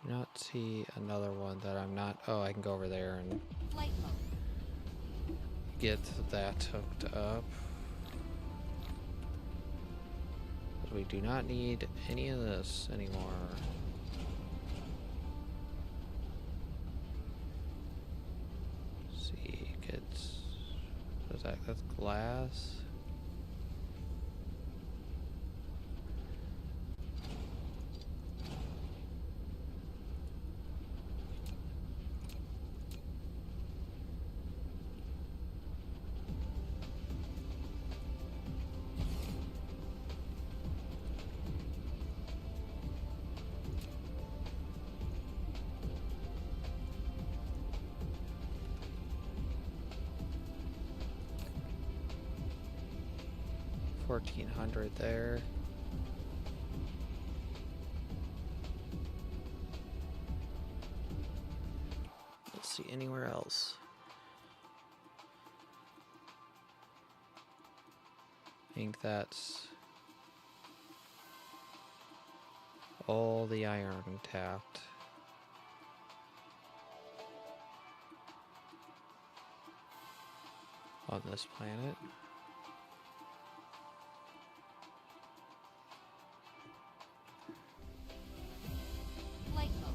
Do not see another one that I'm not... Oh, I can go over there and get that hooked up. We do not need any of this anymore. Let's see, kids. What is that? That's glass. 1400 there. Let's see anywhere else. I think that's all the iron tapped. On this planet. Flight mode.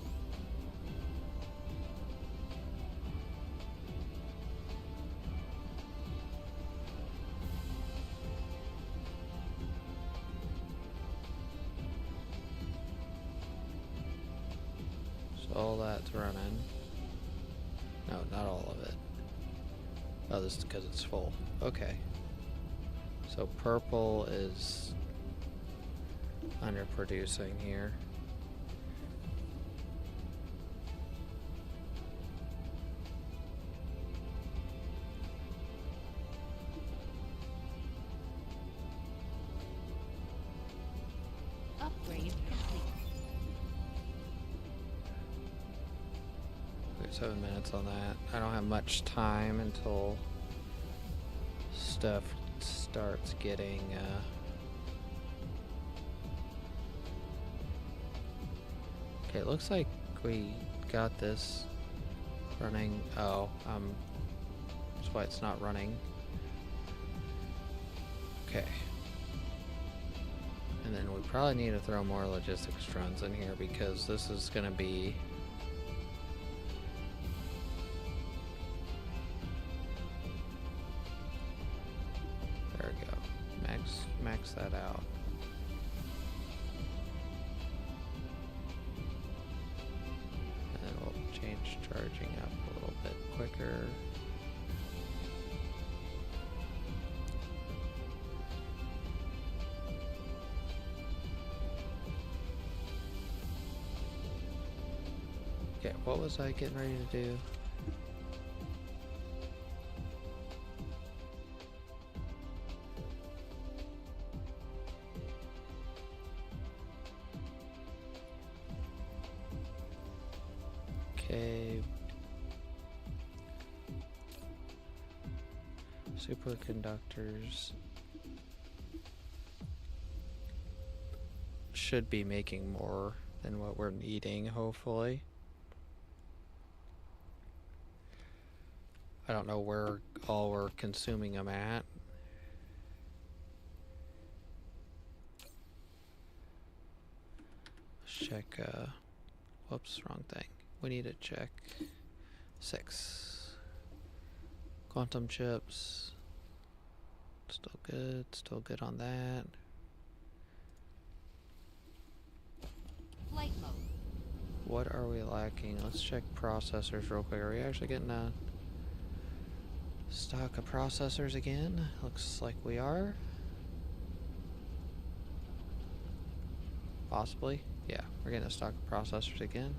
So all that's running. No, not all of it. Oh, this is because it's full. Okay. So purple is underproducing here. Upgrade complete. We have 7 minutes on that. I don't have much time until stuff starts getting okay, it looks like we got this running. Oh, that's why it's not running. Okay. And then we probably need to throw more logistics drones in here because this is gonna be there we go. Max that out. And then we'll change charging up a little bit quicker. Okay, what was I getting ready to do? Okay. Superconductors should be making more than what we're needing, hopefully. I don't know where all we're consuming them at. Let's check, whoops, wrong thing. We need to check 6. Quantum chips. Still good on that. Flight mode. What are we lacking? Let's check processors real quick. Are we actually getting a stock of processors again? Looks like we are. Possibly. Yeah, we're getting a stock of processors again.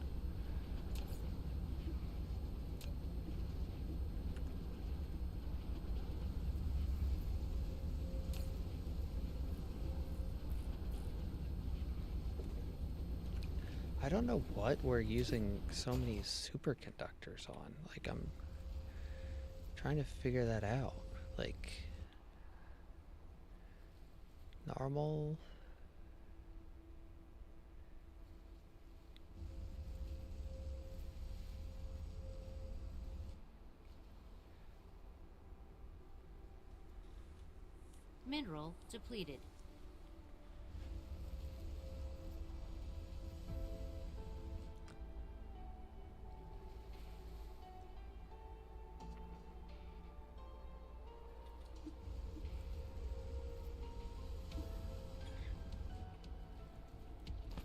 I don't know what we're using so many superconductors on. Like, I'm trying to figure that out. Like, normal. Mineral depleted.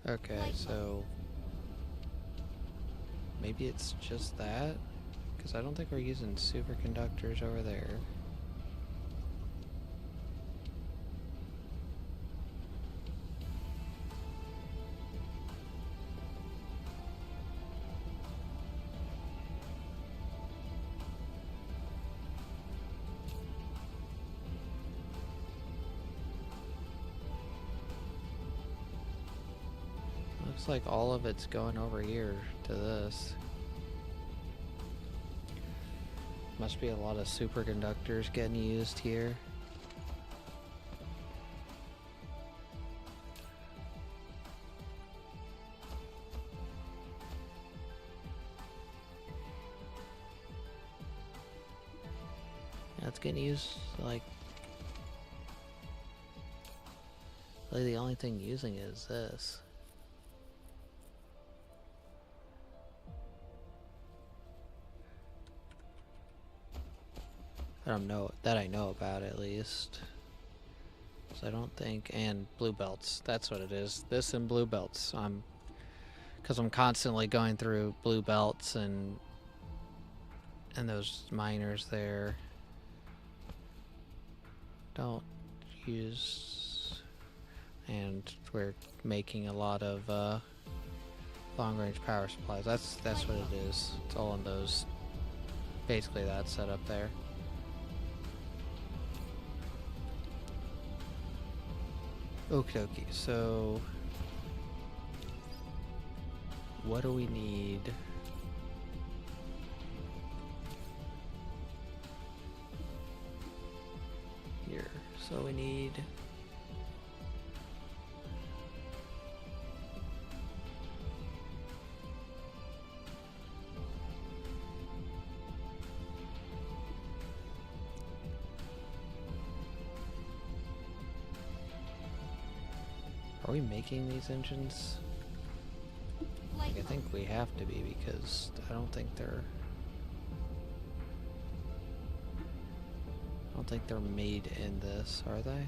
Okay, so maybe it's just that, because I don't think we're using superconductors over there. Looks like all of it's going over here to this. Must be a lot of superconductors getting used here. Yeah, it's getting used like really the only thing using it is this. I don't know that I know about at least. So I don't think, and blue belts. That's what it is. This and blue belts. Because I'm constantly going through blue belts and those miners there. Don't use, and we're making a lot of long-range power supplies. That's what it is. It's all in those. Basically, that setup there. Okie dokie, so what do we need? Here, so we need Are we making these engines? Flight I think we have to be because I don't think they're made in this, are they?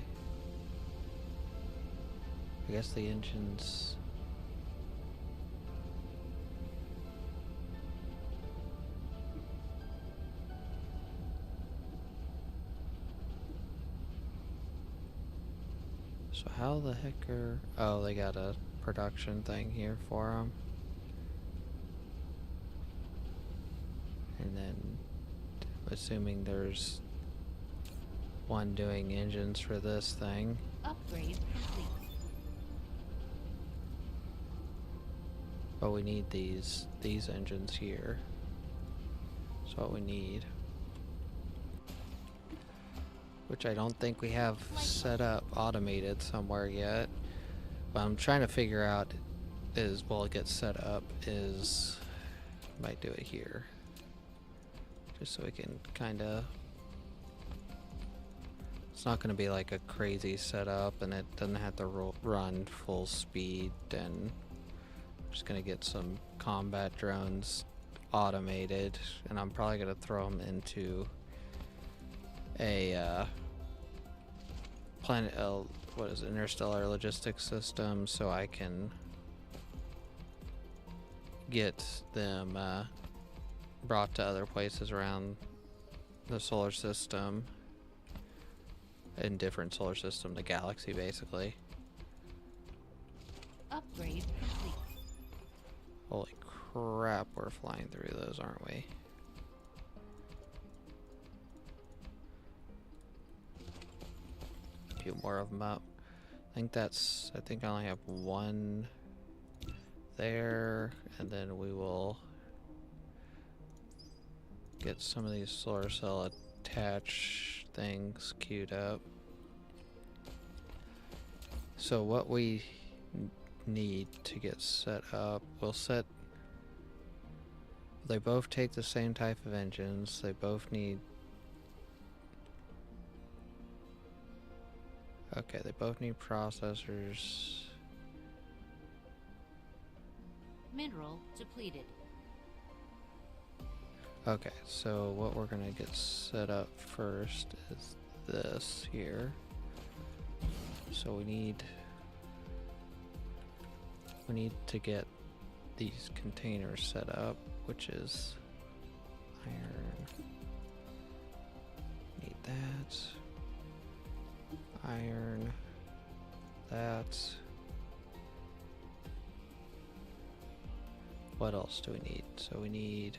I guess the engines. So how the heck are... Oh, they got a production thing here for them. And then, assuming there's one doing engines for this thing. upgrade complete. But we need these engines here. That's what we need. Which I don't think we have set up automated somewhere yet. What I'm trying to figure out is, well, it gets set up is, might do it here. Just so we can kind of, it's not going to be like a crazy setup and it doesn't have to run full speed, and I'm just going to get some combat drones automated, and I'm probably going to throw them into a planet, what is it, interstellar logistics system, so I can get them brought to other places around the solar system, in different solar system, the galaxy basically. Upgrade complete. Holy crap, we're flying through those, aren't we? A few more of them up. I think I only have one there, and then we will get some of these solar cell attach things queued up. So what we need to get set up, they both take the same type of engines, they both need, okay, they both need processors. Mineral depleted. Okay, so what we're gonna get set up first is this here. So we need to get these containers set up, which is iron. Need that. Iron. That. What else do we need? So we need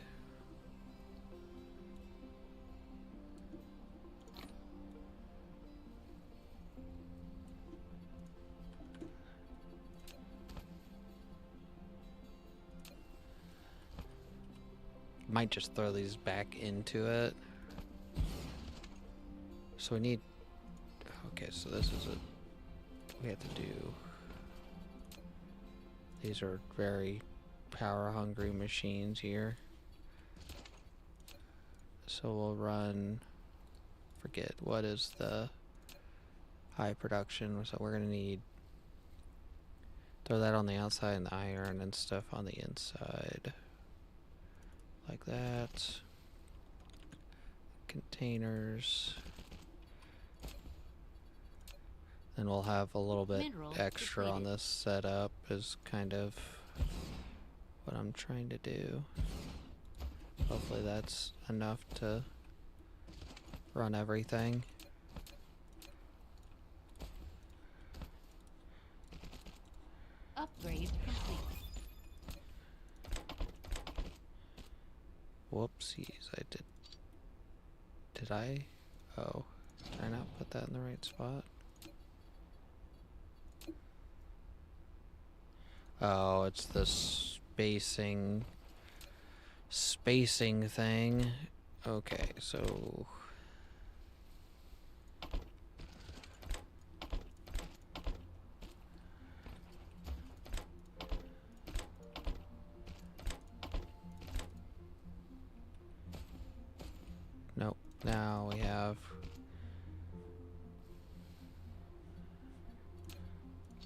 might just throw these back into it. So we need... Okay, so this is a... We have to do... These are very power-hungry machines here. So we'll run... Forget, what is the high production? So we're going to need... Throw that on the outside and the iron and stuff on the inside. Like that. Containers. Then we'll have a little bit Mineral extra on depleted. this setup is kind of what I'm trying to do. Hopefully that's enough to run everything. Upgrade complete. Whoopsies, I did. Did I? Oh, did I not put that in the right spot? Oh, it's the spacing thing. Okay, so nope. Now we have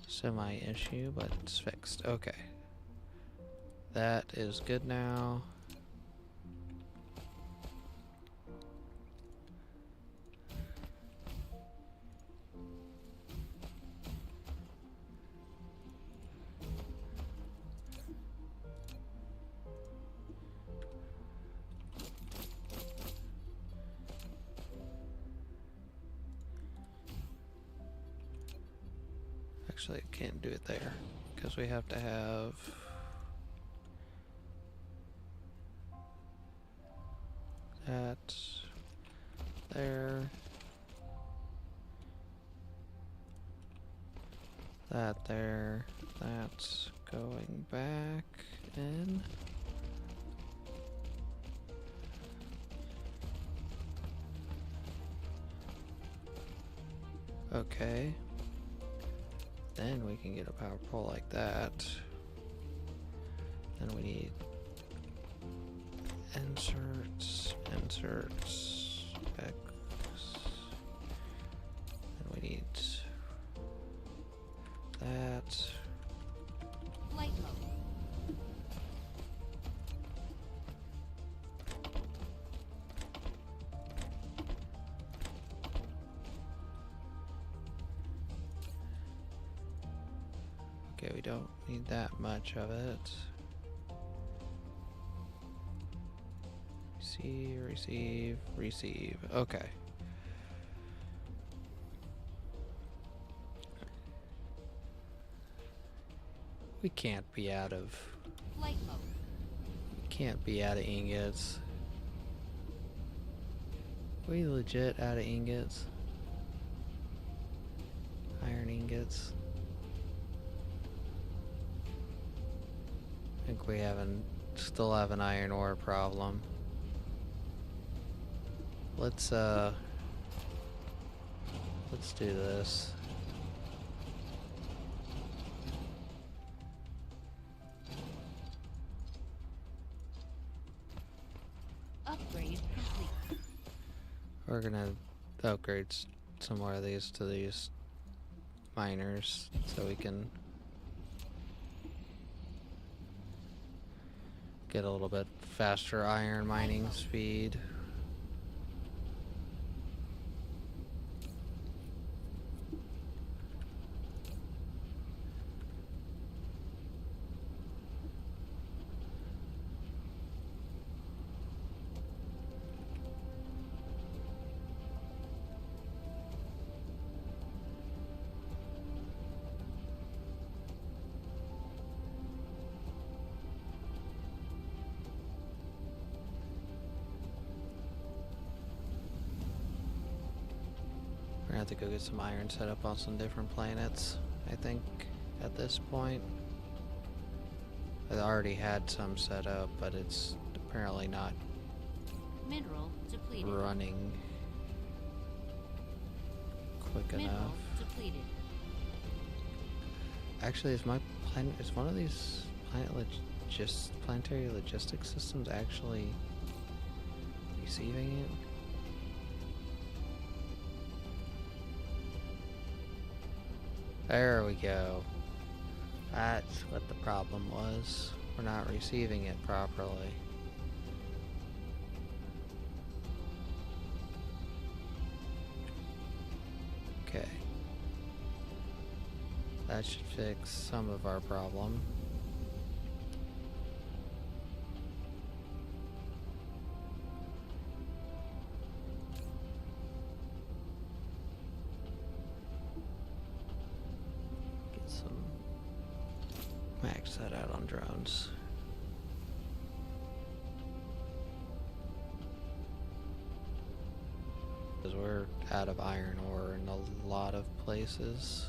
semi-issue, but it's fixed. Okay. That is good now. Actually, I can't do it there because we have to have that there, that there, that's going back in. Okay. Then we can get a power pole like that. Then we need inserts, X. Then we need that. Light mode. Okay, we don't need that much of it. Receive, receive, receive. Okay. We can't be out of... Light mode. We can't be out of ingots. We legit out of ingots? Iron ingots? I think we still have an iron ore problem. Let's do this. Upgrade complete. We're gonna upgrade some more of these to these miners so we can get a little bit faster iron mining speed. We're gonna have to go get some iron set up on some different planets, I think, at this point. I already had some set up, but it's apparently not Mineral depleted. running quick Mineral enough. depleted. Actually, is my plan? Is one of these planetary logistics systems actually receiving it? There we go. That's what the problem was. We're not receiving it properly. Okay. That should fix some of our problem. Get some max that out on drones. Because we're out of iron ore in a lot of places.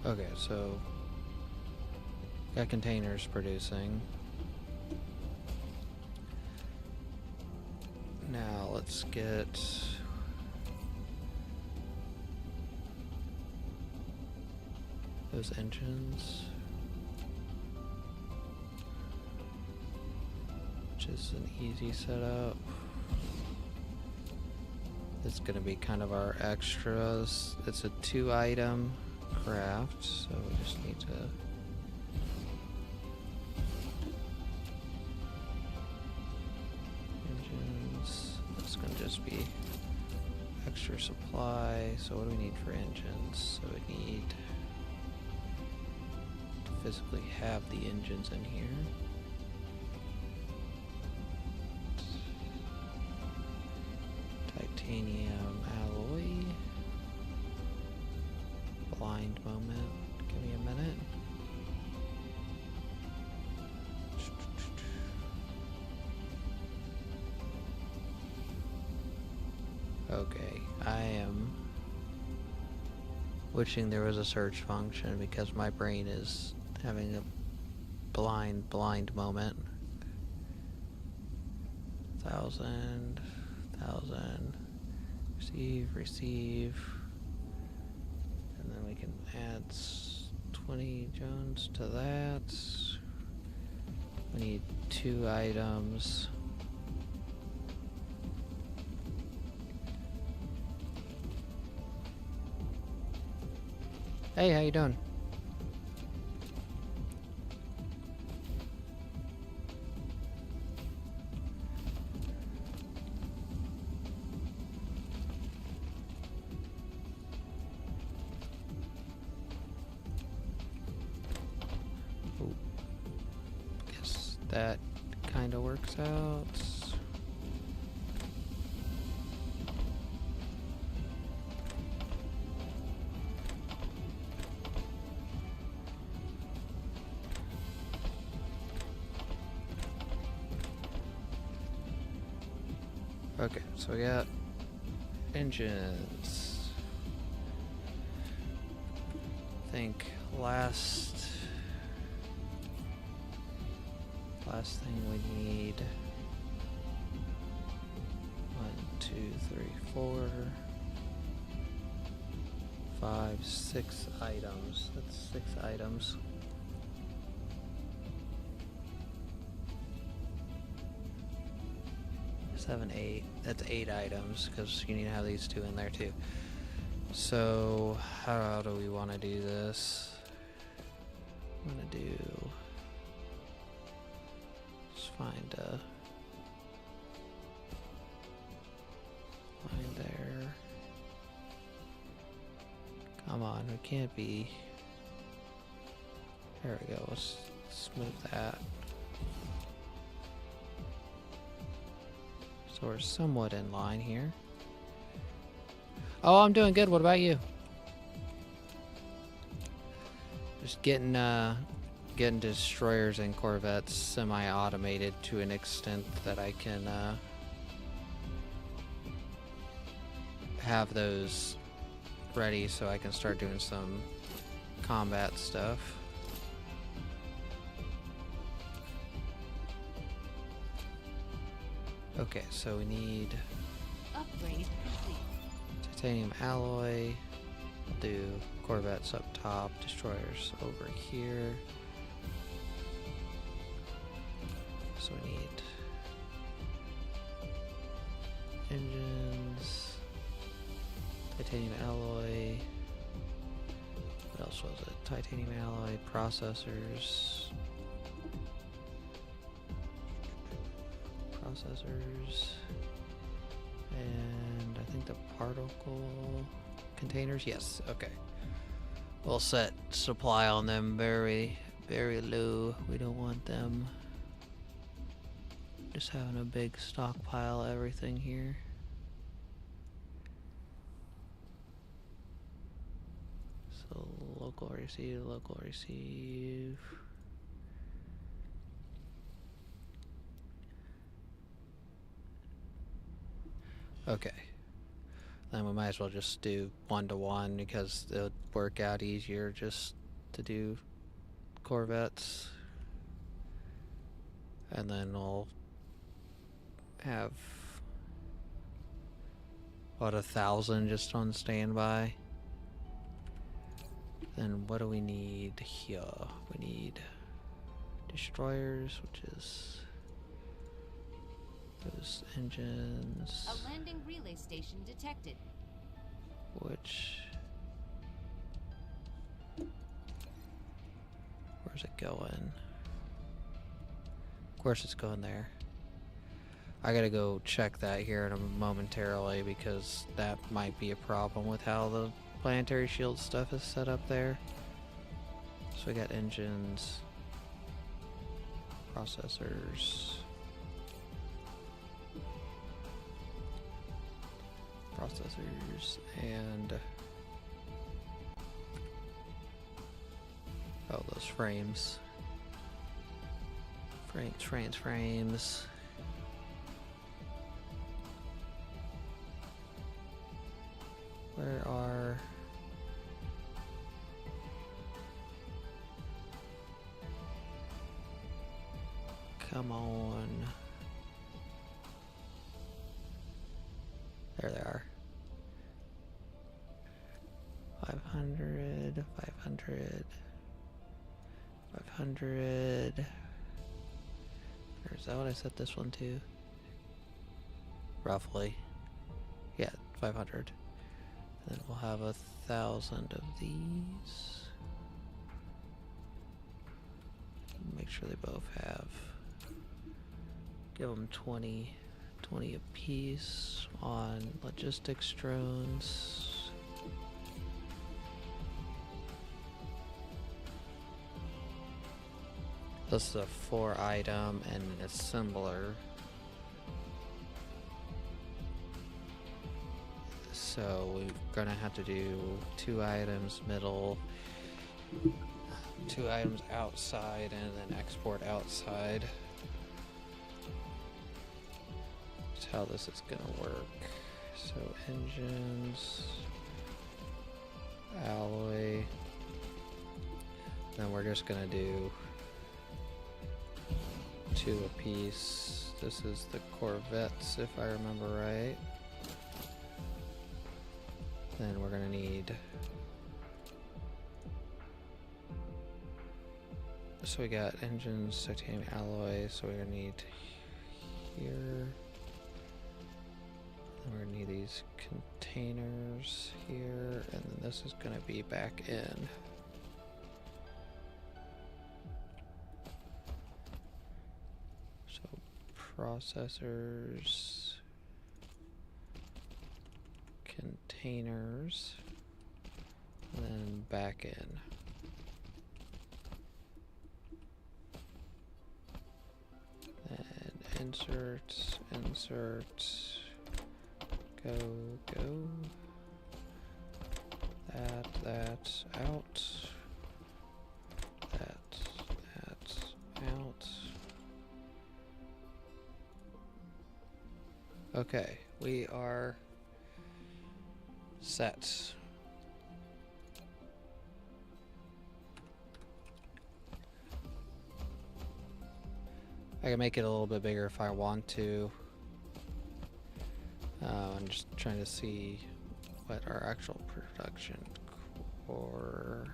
Okay, so got containers producing. Now let's get those engines, which is an easy setup. It's gonna be kind of our extras. It's a 2-item craft, so we just need to engines. That's gonna just be extra supply. So what do we need for engines? So we need to physically have the engines in here. Titanium alloy. Blind moment. Give me a minute. Okay, I am wishing there was a search function because my brain is having a blind moment. 1,000, receive. And then we can add 20 Jones to that. We need 2 items. Hey, how you doing? Guess that kind of works out. Okay, so we got engines. I think last thing we need 1, 2, 3, 4, 5, 6 items. That's 6 items. Seven, 8. That's 8 items because you need to have these 2 in there too. So how do we want to do this? I'm gonna do. Just find a line there. Come on, we can't be. There we go. Let's smooth that. So we're somewhat in line here. Oh, I'm doing good. What about you? Just getting destroyers and corvettes semi-automated to an extent that I can have those ready so I can start doing some combat stuff. Okay, so we need Upgrade complete. titanium alloy. We'll do corvettes up top, destroyers over here. So we need engines, titanium alloy. What else was it? Titanium alloy, processors. And I think the particle containers. Yes, okay. We'll set supply on them very low. We don't want them just having a big stockpile of everything here. So local receive. Okay. Then we might as well just do 1-to-1 because it would work out easier just to do corvettes. And then we'll have about 1,000 just on standby. Then what do we need here? We need destroyers, which is those engines. A landing relay station detected. Which... where's it going? Of course it's going there. I gotta go check that here in a momentarily because that might be a problem with how the planetary shield stuff is set up there. So we got engines, processors, and oh, those frames. Frames. Where are... come on. There they are. 500, 500, 500. Or is that what I set this one to? Roughly. Yeah, 500. And then we'll have 1,000 of these. Make sure they both have. Give them 20 apiece on logistics drones. This is a 4-item and an assembler. So we're gonna have to do 2 items middle, 2 items outside, and then export outside. That's how this is gonna work. So engines, alloy, then we're just gonna do 2 apiece. This is the corvettes, if I remember right. Then we're gonna need, so we got engines, titanium alloy, so we're gonna need here. Then we're gonna need these containers here, and then this is gonna be back in. So processors, containers, and then back in. And insert, go, that out, that out. Okay, we are set. I can make it a little bit bigger if I want to. I'm just trying to see what our actual production core.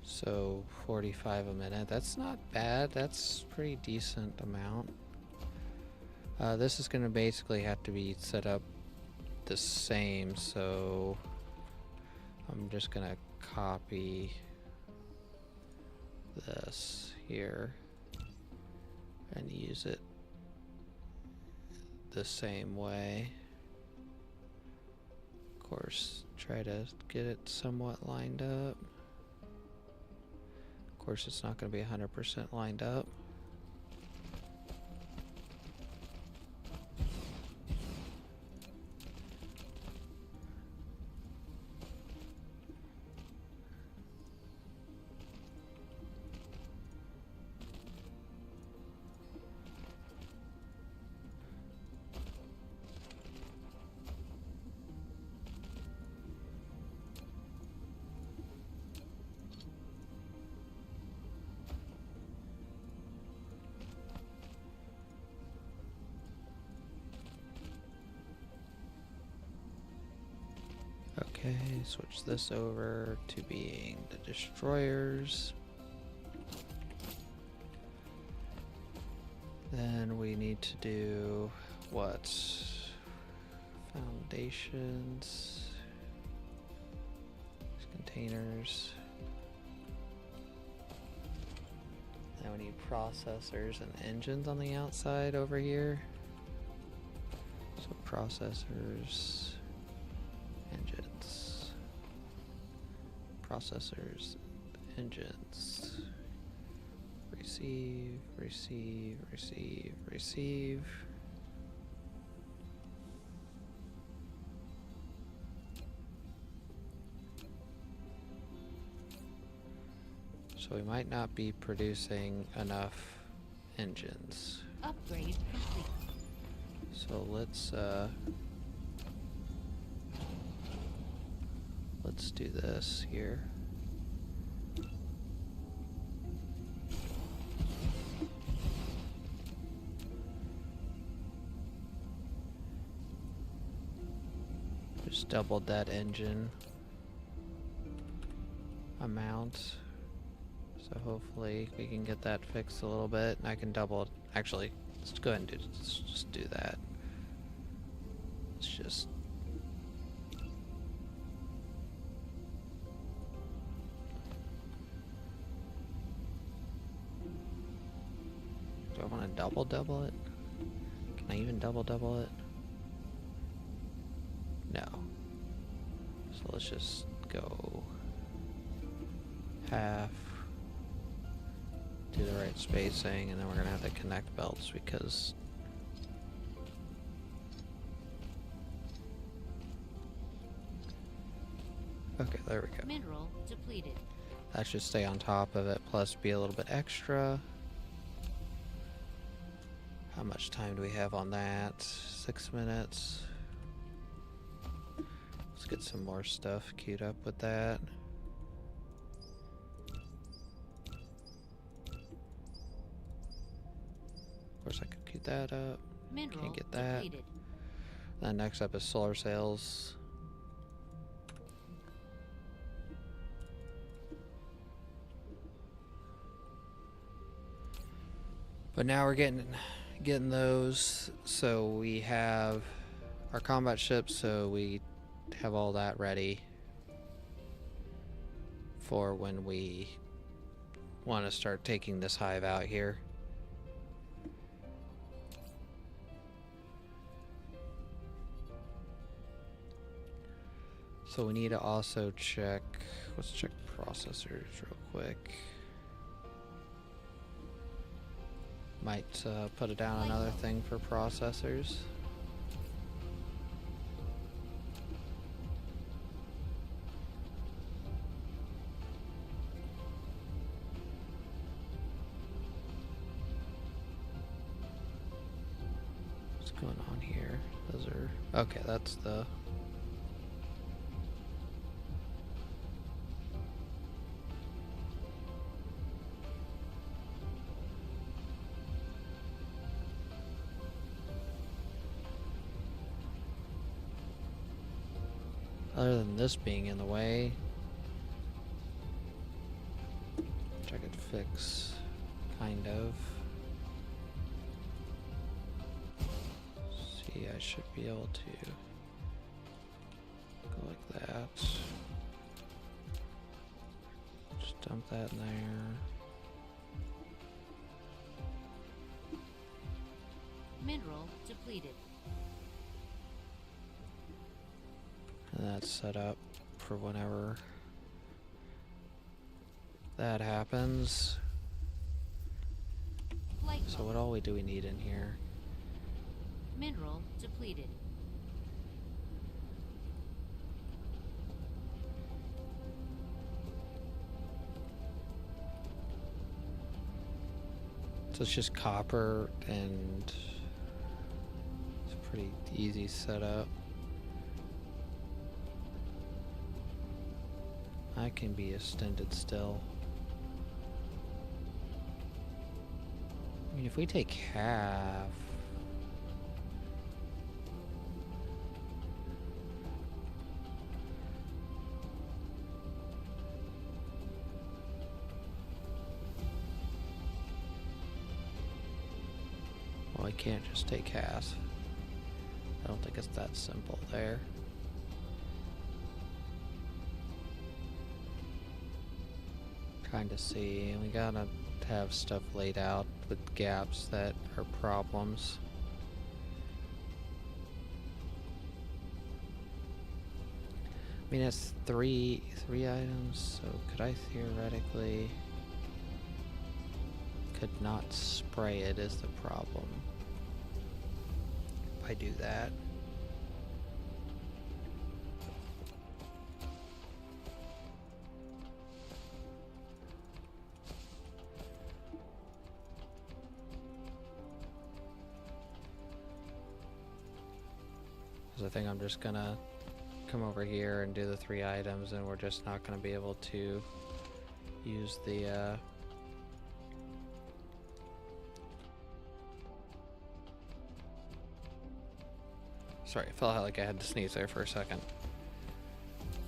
So 45 a minute. That's not bad. That's pretty decent amount. This is going to basically have to be set up the same, so I'm just going to copy this here and use it the same way. Of course, try to get it somewhat lined up. Of course, it's not going to be 100% lined up. Okay, switch this over to being the destroyers. Then we need to do what? Foundations, containers. Now we need processors and engines on the outside over here. So processors, engines, processors, engines, receive, receive, receive, receive. So we might not be producing enough engines. Upgrade complete. So let's do this here. Just doubled that engine amount. So hopefully we can get that fixed a little bit, and I can double. Actually, let's go ahead and let's just do that. Let's just. Do I want to double it? Can I even double it? No. So let's just go half. Do the right spacing, and then we're gonna have to connect belts because okay, there we go. Mineral depleted. That should stay on top of it, plus be a little bit extra. How much time do we have on that? 6 minutes. Let's get some more stuff queued up with that. Of course, I could queue that up. Mineral Can't get that. depleted. Then next up is solar sails. But now we're getting those, so we have our combat ships, so we have all that ready for when we want to start taking this hive out here. So we need to also check, let's check processors real quick. Might put it down another thing for processors. What's going on here? Those are, okay, that's the Other than this being in the way, which I could fix, kind of. See, I should be able to go like that. Just dump that in there. Mineral depleted. And that's set up for whenever that happens. Flight So mode. what all do we need in here? Mineral depleted. So it's just copper, and it's a pretty easy setup. I can be extended still. I mean, if we take half, well, I can't just take half. I don't think it's that simple there. Trying to see, we gotta have stuff laid out with gaps that are problems. I mean, it's three items, so could I theoretically could not spray it is the problem. If I do that. I think I'm just gonna come over here and do the 3 items, and we're just not gonna be able to use the sorry, I felt like I had to sneeze there for a second.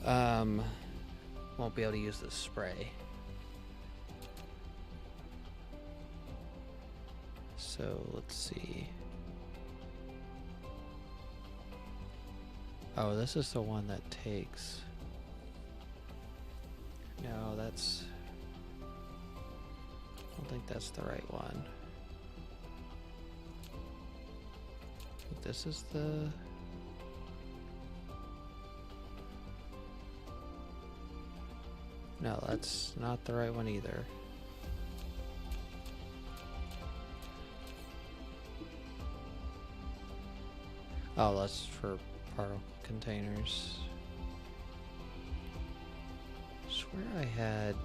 Won't be able to use the spray. So let's see. Oh, this is the one that takes. No, that's. I don't think that's the right one. I think this is the. No, that's not the right one either. Oh, that's for particle containers. I swear I had.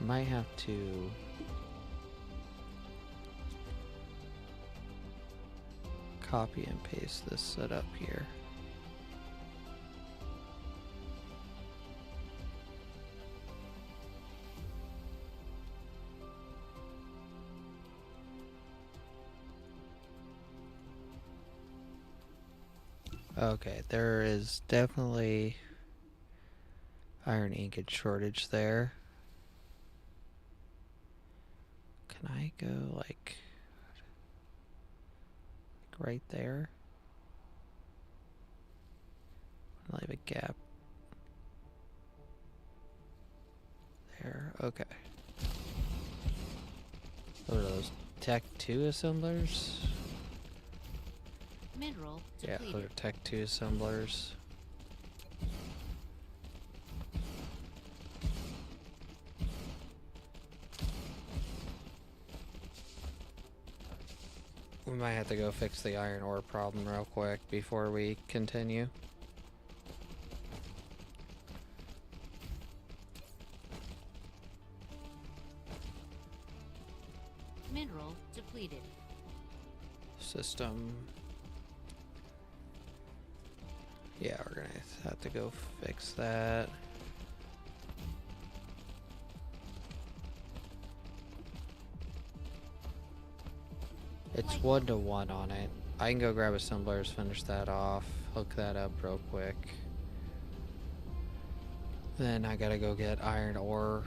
Might have to. Copy and paste this setup here. Okay, there is definitely iron ingot shortage there. Can I go like right there? I'll leave a gap there. Okay. What are those? Tech 2 assemblers? Mineral Yeah, depleted. those are Tech 2 assemblers. We might have to go fix the iron ore problem real quick before we continue. Mineral depleted. System. Yeah, we're gonna have to go fix that. It's Light 1-to-1 on it. I can go grab assemblers, finish that off, hook that up real quick. Then I gotta go get iron ore.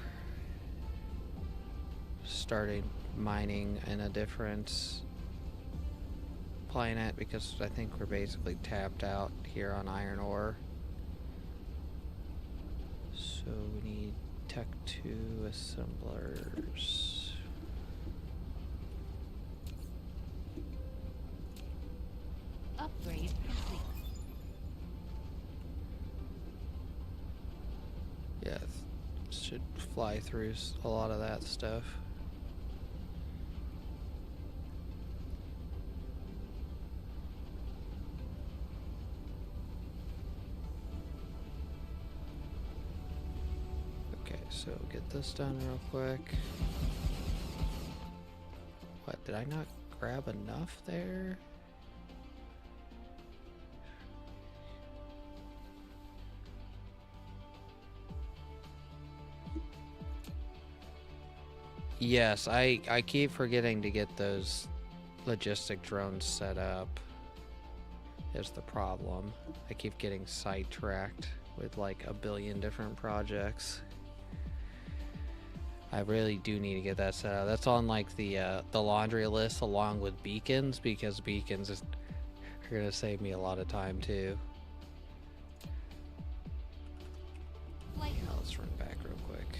Starting mining in a different planet because I think we're basically tapped out here on iron ore. So we need Tech 2 assemblers. upgrade complete. Yeah, should fly through a lot of that stuff. Okay, so get this done real quick. What, did I not grab enough there? Yes, I keep forgetting to get those logistic drones set up. Is the problem. I keep getting sidetracked with like a billion different projects. I really do need to get that set up. That's on like the laundry list along with beacons, because beacons are gonna save me a lot of time too. Light Now let's run back real quick.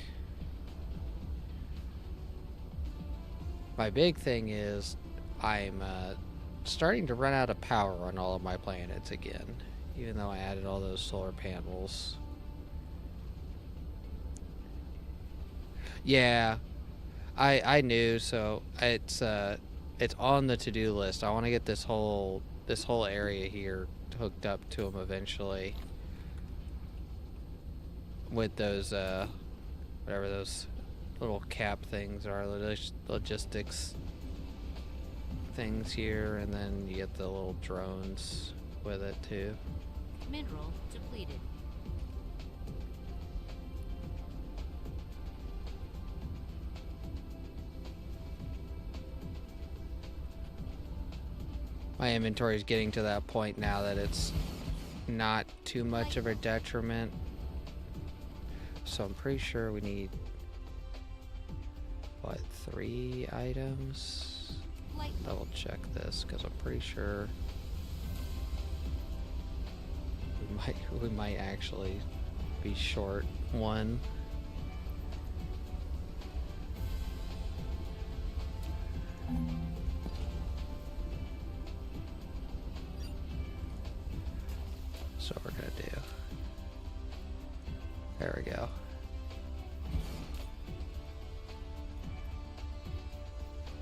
My big thing is I'm starting to run out of power on all of my planets again, even though I added all those solar panels. Yeah, I knew, so it's on the to-do list. I want to get this whole area here hooked up to them eventually with those whatever those little cap things are, logistics things here, and then you get the little drones with it too. mineral depleted. My inventory is getting to that point now that it's not too much of a detriment. So I'm pretty sure we need, what, 3 items? Light Double check this because I'm pretty sure we might actually be short 1. So we're gonna do. There we go.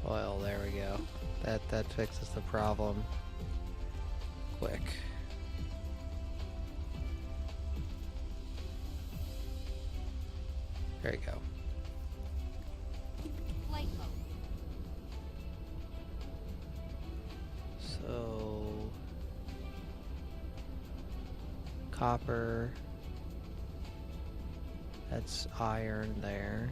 Well, there we go. That fixes the problem. Quick. There you go. light mode. So copper. That's iron there.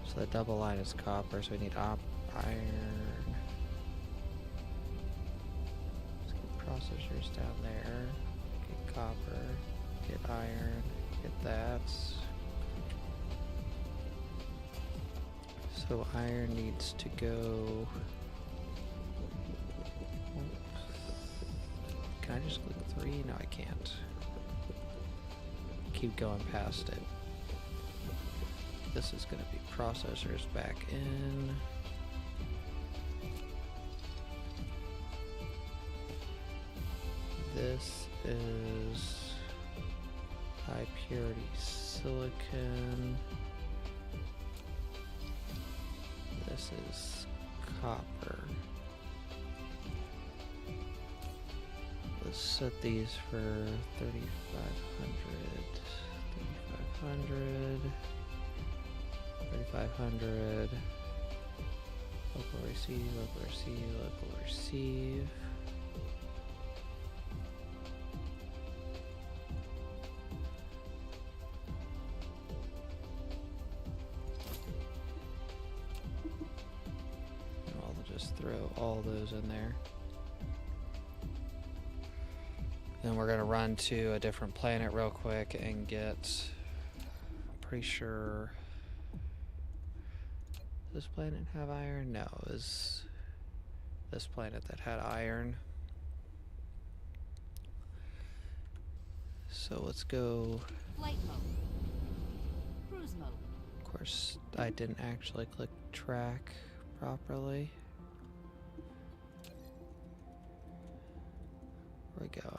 So the double line is copper, so we need iron. Let's get processors down there. Get copper, get iron, get that. So iron needs to go. Can I just click 3? No, I can't. Keep going past it. This is going to be processors back in. This is high purity silicon. This is copper. Let's set these for 3,500. 3,500. 3,500. Local receive, local receive, local receive. throw all those in there. Then we're gonna run to a different planet real quick and get, pretty sure, does this planet have iron? No, it was this planet that had iron. So let's go. Flight mode. Cruise mode. Of course, I didn't actually click track properly. Where we going?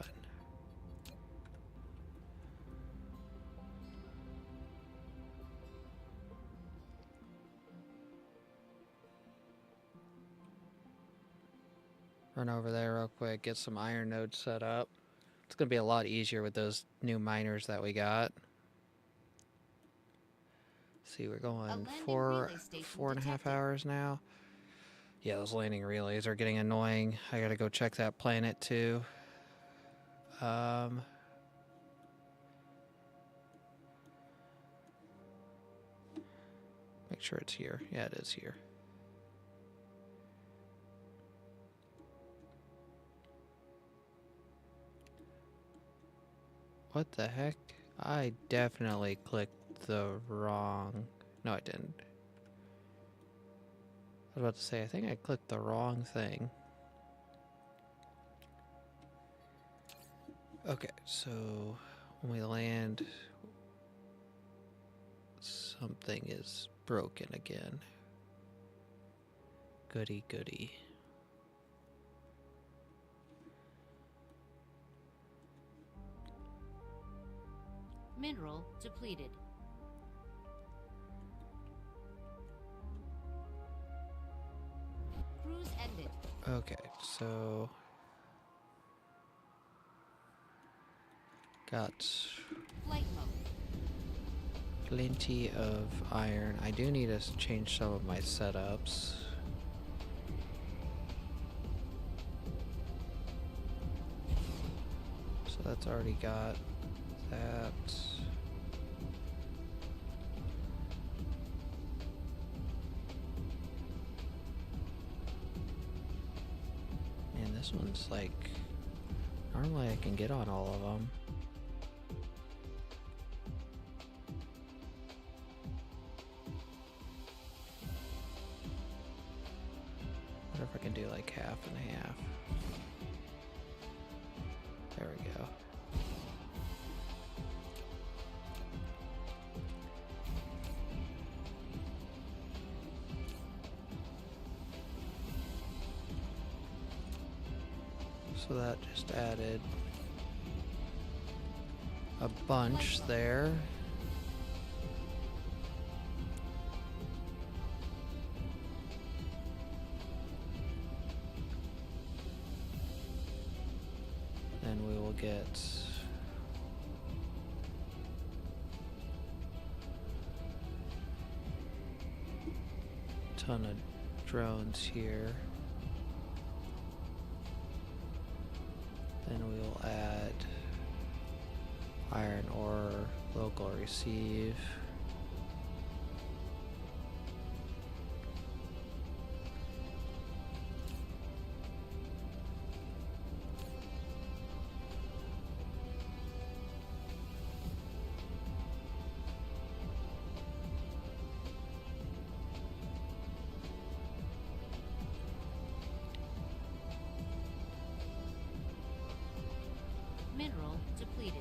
Run over there real quick, get some iron nodes set up. It's going to be a lot easier with those new miners that we got. See, we're going four and a half hours now. Yeah, those landing relays are getting annoying. I gotta go check that planet too. Make sure it's here. Yeah, it is here. What the heck? I definitely clicked the wrong... No, I didn't. I was about to say, I think I clicked the wrong thing. Okay, so when we land, something is broken again. Goody, goody. Mineral depleted. Cruise ended. Okay, so got Flight mode. plenty of iron. I do need to change some of my setups. So that's already got that. Man, this one's like, normally I can get on all of them. What if I can do like half and half? There we go. So that just added a bunch there. Then we will get a ton of drones here. Then we will add iron ore, local receive. Mineral depleted.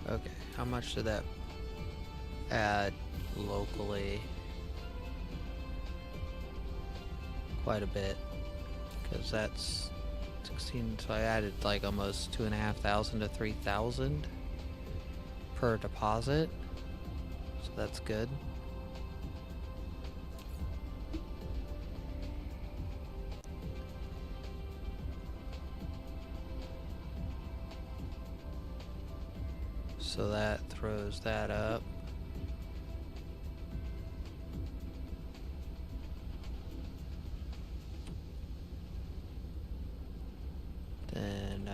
Okay, how much did that add locally? Quite a bit, because that's 16, so I added like almost 2,500 to 3,000 per deposit, so that's good. So that throws that up. Then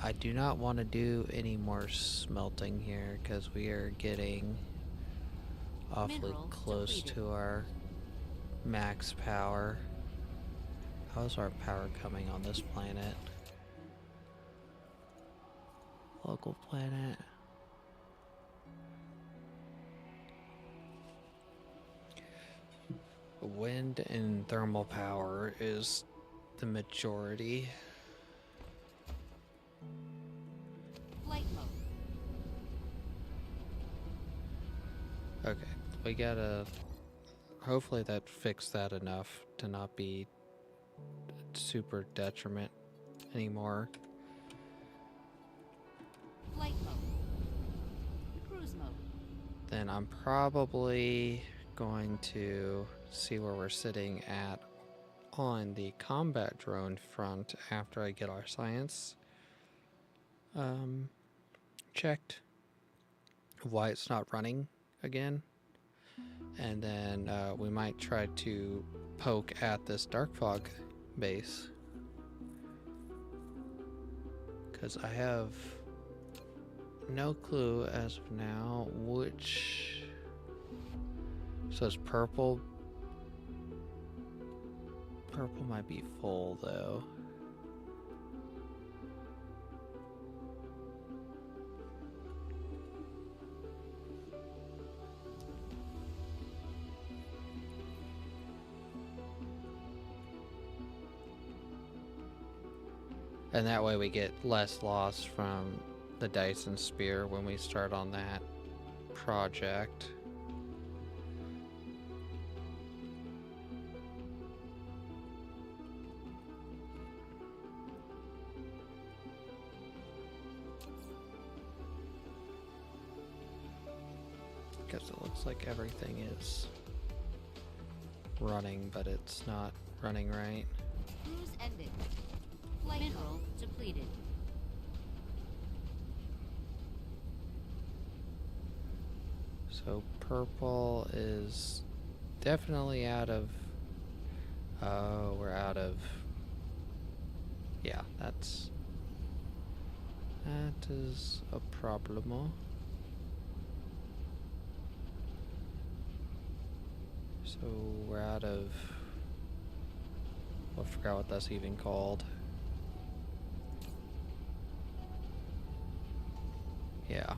I do not want to do any more smelting here because we are getting awfully Mineral close depleted. to our max power. How's our power coming on this planet? Local planet. Wind and thermal power is the majority. Flight mode. Okay, we gotta... Hopefully that fixed that enough to not be super detriment anymore. Flight mode. Cruise mode. Then I'm probably going to see where we're sitting at on the combat drone front after I get our science checked, why it's not running again, and then we might try to poke at this dark fog base, because I have no clue as of now which... So it's purple. Purple might be full though. And that way we get less loss from the Dyson spear when we start on that project. Because it looks like everything is running, but it's not running right. Cruise ended. Flight mineral depleted. So purple is definitely out of... Oh, we're out of... Yeah, that is a problem. So we're out of... I forgot what that's even called. Yeah.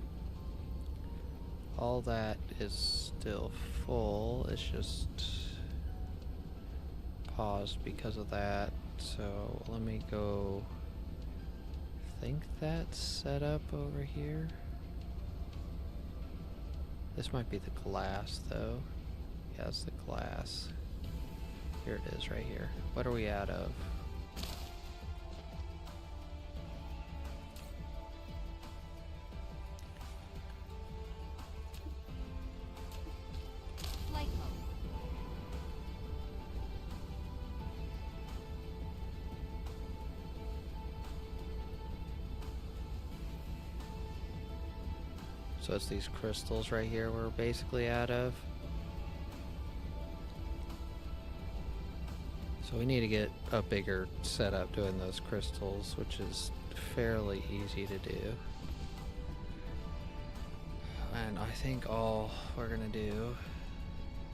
All that is still full. It's just paused because of that. So let me go... I think that's set up over here. This might be the glass though. Yeah, it's the glass. Here it is right here. What are we out of? Flight mode. So it's these crystals right here we're basically out of. So we need to get a bigger setup doing those crystals, which is fairly easy to do. And I think all we're gonna do...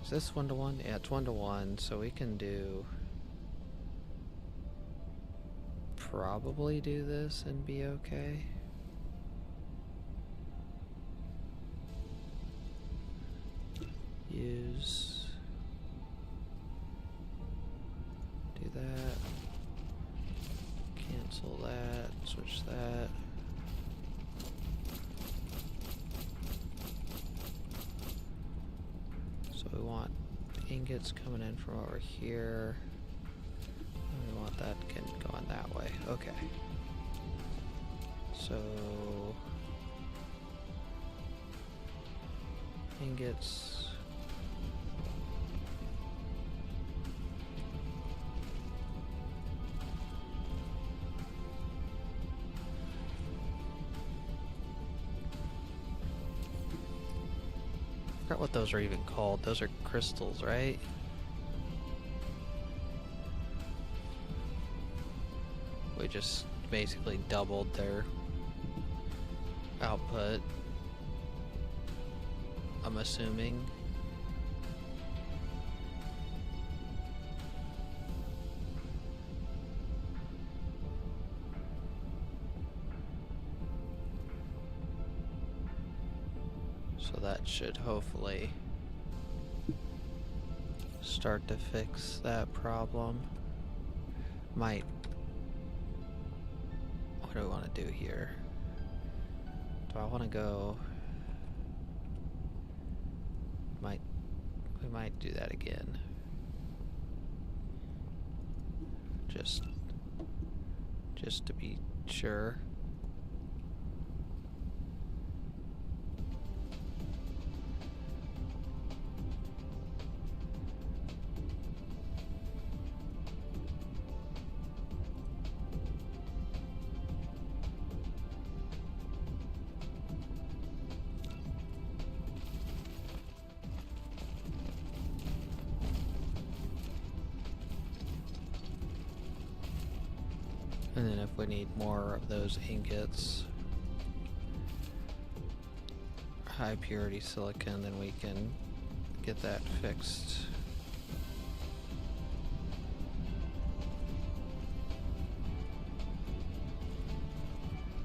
Is this 1-to-1? Yeah, it's 1-to-1, so we can do... Probably do this and be okay. Use... Do that. Cancel that. Switch that. So we want ingots coming in from over here. And we want that going that way. Okay. So ingots. forgot what those are even called. Those are crystals, right? We just basically doubled their output, I'm assuming. So that should hopefully start to fix that problem. What do I want to do here? Do I want to go? We might do that again. Just to be sure. And then if we need more of those ingots, high purity silicon, then we can get that fixed.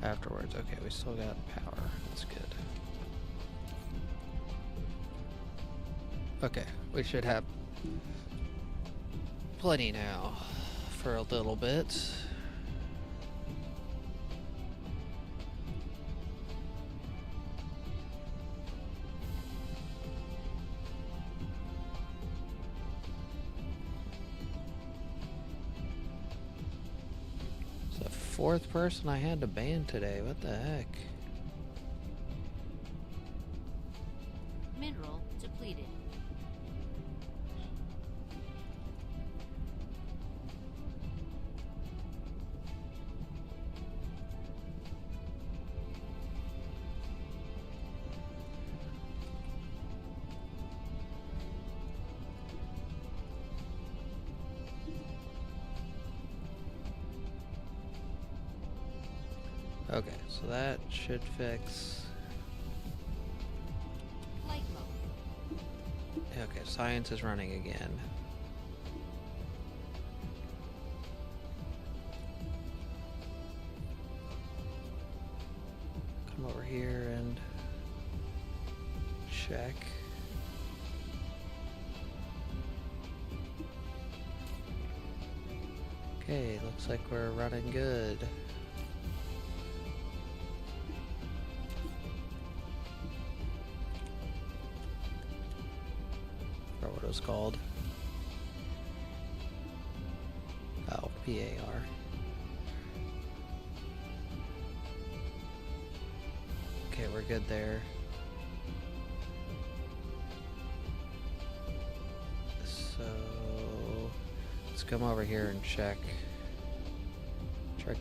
Afterwards. Okay, we still got power. That's good. Okay, we should have plenty now for a little bit. Fourth person I had to ban today. What the heck? Mineral depleted. Okay, so that should fix. Flight mode. Okay, science is running again. Come over here and check. Okay, looks like we're running good. What it was called. Oh, PAR. Okay, we're good there. So let's come over here and check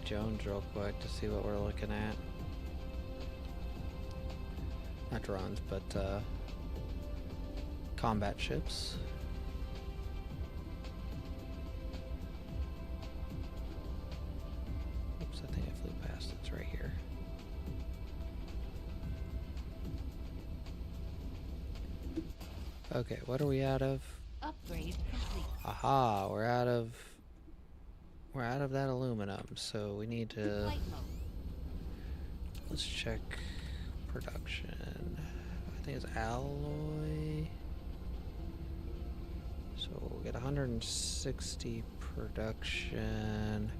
Jones real quick to see what we're looking at. Not drones, but combat ships. Oops, I think I flew past it. It's right here. Okay, what are we out of? Upgrade complete. Aha, we're out of that aluminum, so we need to Flight mode. let's check production. I think it's alloy. So we'll get 160 production.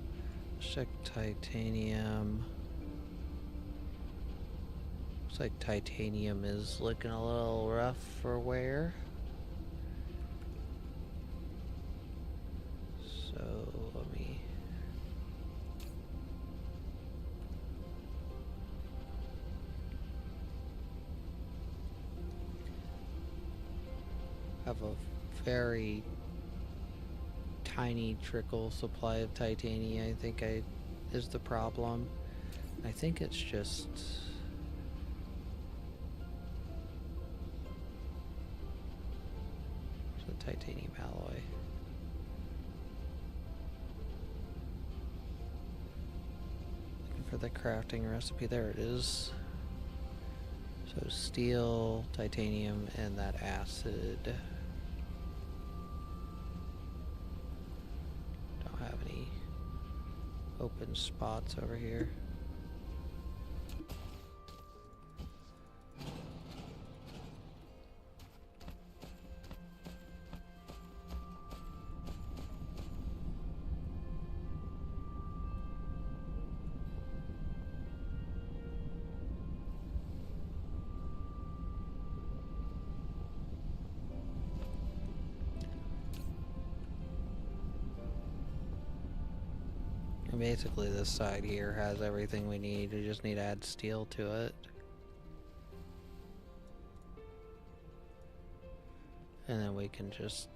Let's check titanium. Looks like titanium is looking a little rough for wear. So let me have a very tiny trickle supply of titanium. I think is the problem. I think it's just the titanium alloy? Looking for the crafting recipe. There it is. So steel, titanium, and that acid. Don't have any open spots over here. And basically this side here has everything we need. We just need to add steel to it. And then we can just...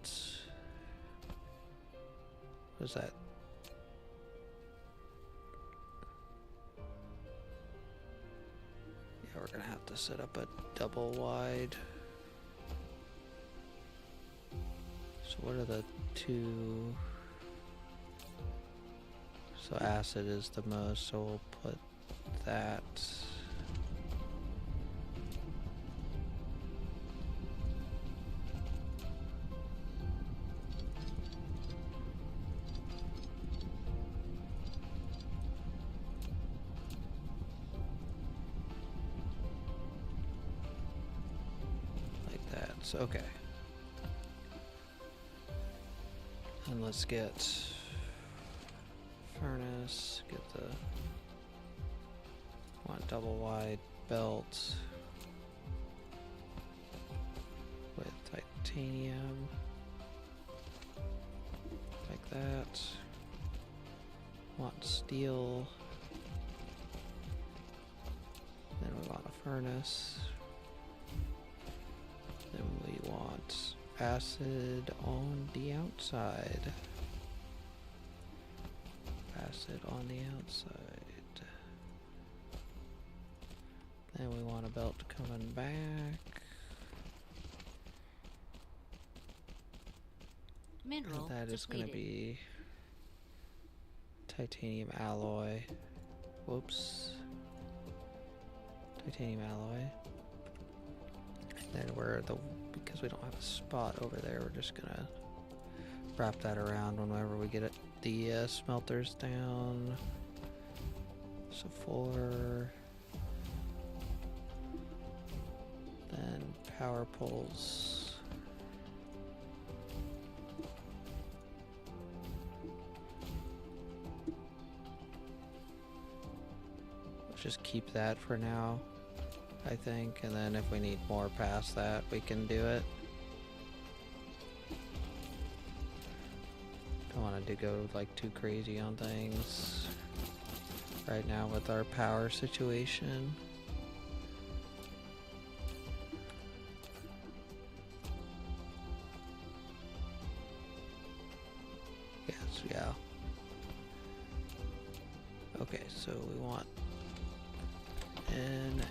what is that? Yeah, we're gonna have to set up a double wide. So what are the two... So acid is the most, so we'll put that. Like that, so okay. And let's get furnace, get the want double wide belt with titanium like that. Want steel, then we want a furnace, then we want acid on the outside. Acid on the outside. Then we want a belt coming back. Mineral And that is going to be titanium alloy. Whoops. Titanium alloy. And then because we don't have a spot over there, we're just going to wrap that around whenever we get it. The smelters down. So 4. Then power poles. Let's just keep that for now, I think, and then if we need more past that, we can do it. Don't want to go like too crazy on things right now with our power situation. Yes, yeah. Okay, so we want in,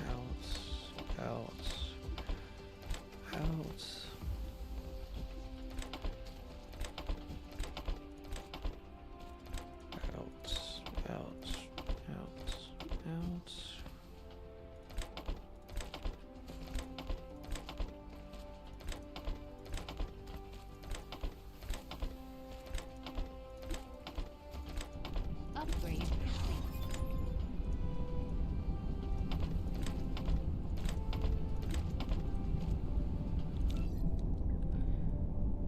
out, out, out. upgrade complete.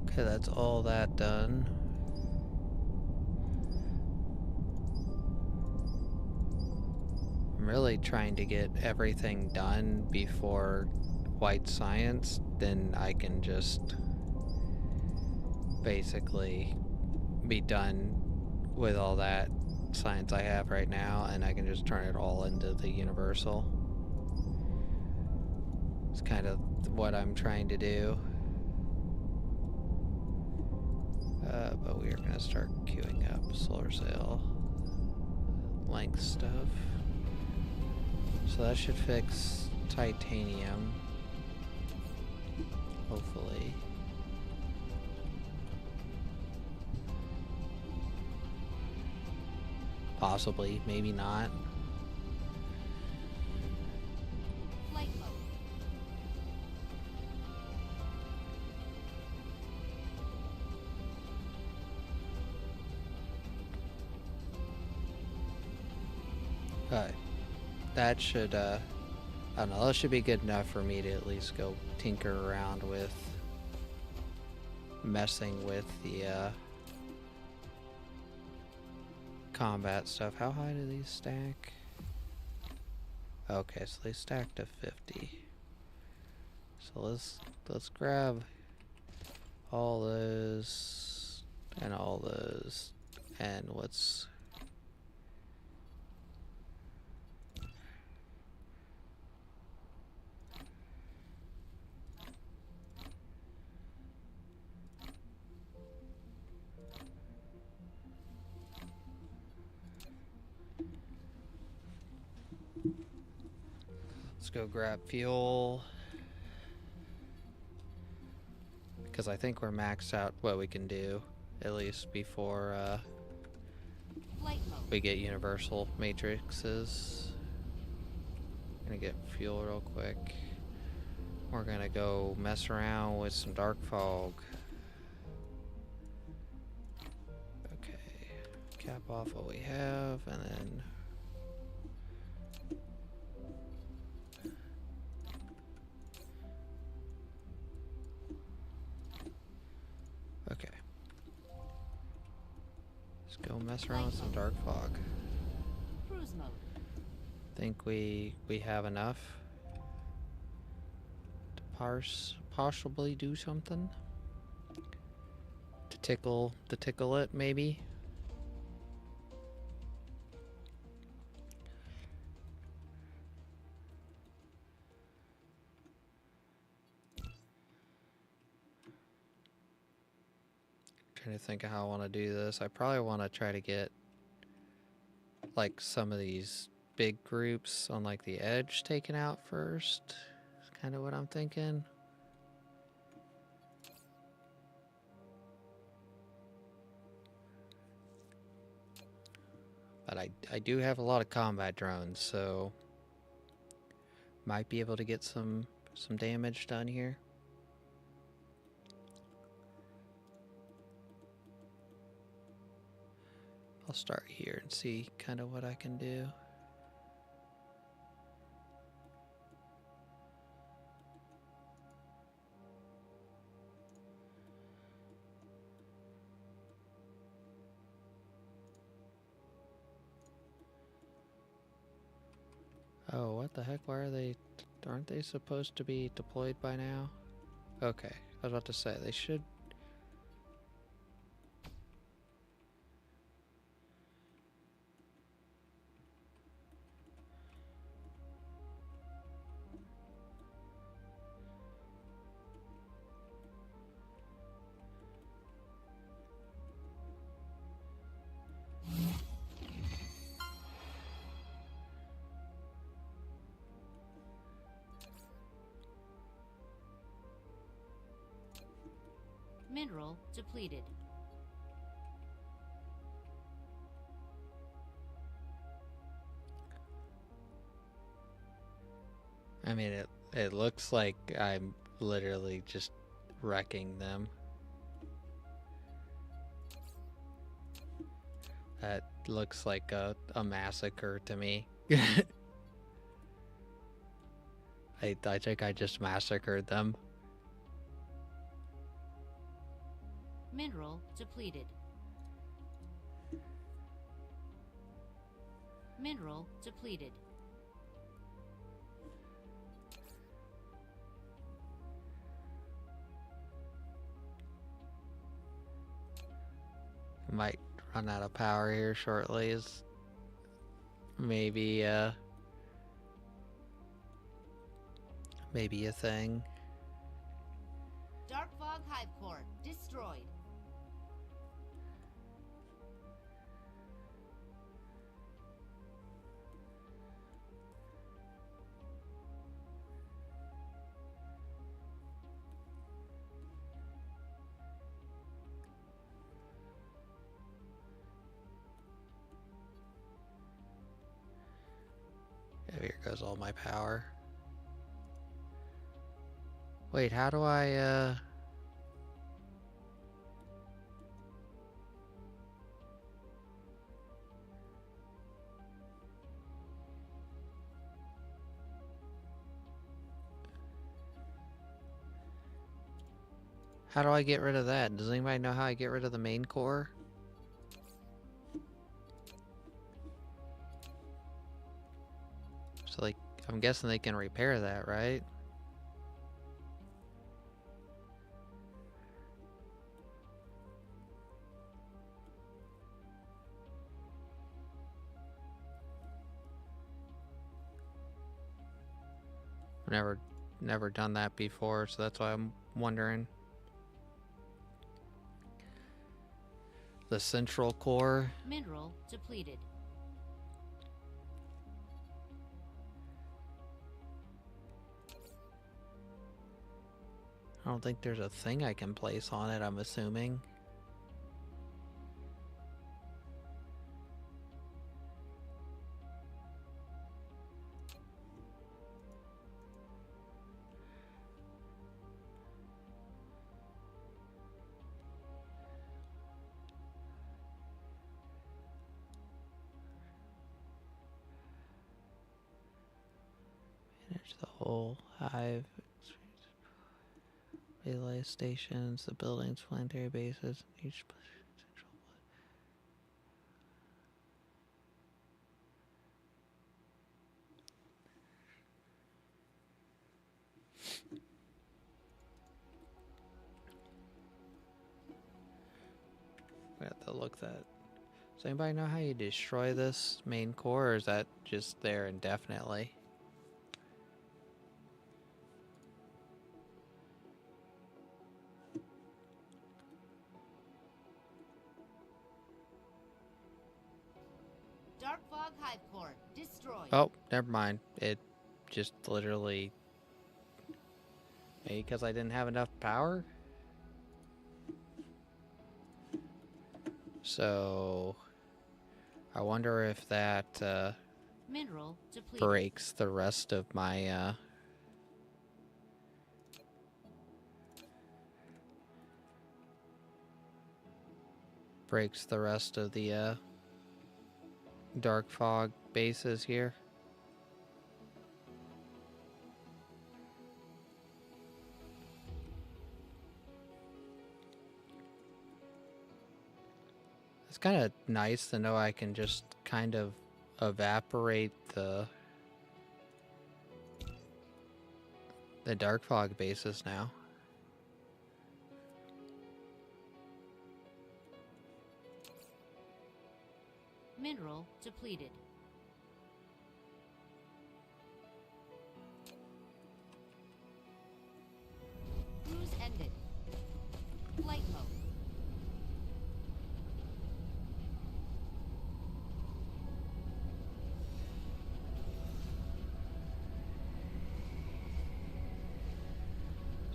Okay, that's all that done. I'm really trying to get everything done before white science, then I can just basically be done with all that science I have right now, and I can just turn it all into the universal. It's kind of what I'm trying to do. But we are going to start queuing up solar sail length stuff. So that should fix titanium. hopefully. Possibly, maybe not. Flight mode. But that should, I don't know, that should be good enough for me to at least go tinker around with messing with the combat stuff. How high do these stack? Okay, so they stack to 50. So let's grab all those and all those, and let's go grab fuel, because I think we're maxed out what we can do, at least before Flight mode. we get universal matrices. Gonna get fuel real quick. We're gonna go mess around with some dark fog. Okay, cap off what we have, and then okay. Let's go mess around with some dark fog. Cruise mode. Think we have enough to possibly do something to tickle it, maybe. Trying to think of how I want to do this. I probably want to try to get like some of these big groups on like the edge taken out first. That's kind of what I'm thinking. But I do have a lot of combat drones, so might be able to get some damage done here. I'll start here and see kind of what I can do. Oh, what the heck? Why are they... Aren't they supposed to be deployed by now? Okay, I was about to say, they should... Mineral depleted. I mean, it looks like I'm literally just wrecking them. That looks like a massacre to me. I think I just massacred them. Mineral depleted. Mineral depleted. Might run out of power here shortly. Is maybe maybe a thing. Dark fog hive core destroyed. here goes all my power. Wait, how do I, how do I get rid of that? Does anybody know how I get rid of the main core? So, like, I'm guessing they can repair that, right? Never done that before, so that's why I'm wondering. The central core. Mineral depleted. I don't think there's a thing I can place on it, I'm assuming. Manage the whole hive. Relay stations, the buildings, planetary bases, each central. We have to look that. Does anybody know how you destroy this main core, or is that just there indefinitely? Dark Fog Hive Core destroyed. Oh, never mind. It just literally... Maybe because I didn't have enough power? So... I wonder if that Mineral depleted. breaks the rest of my... breaks the rest of the dark fog bases here. It's kind of nice to know I can just kind of evaporate the dark fog bases now. Mineral depleted. Cruise ended. Flight mode.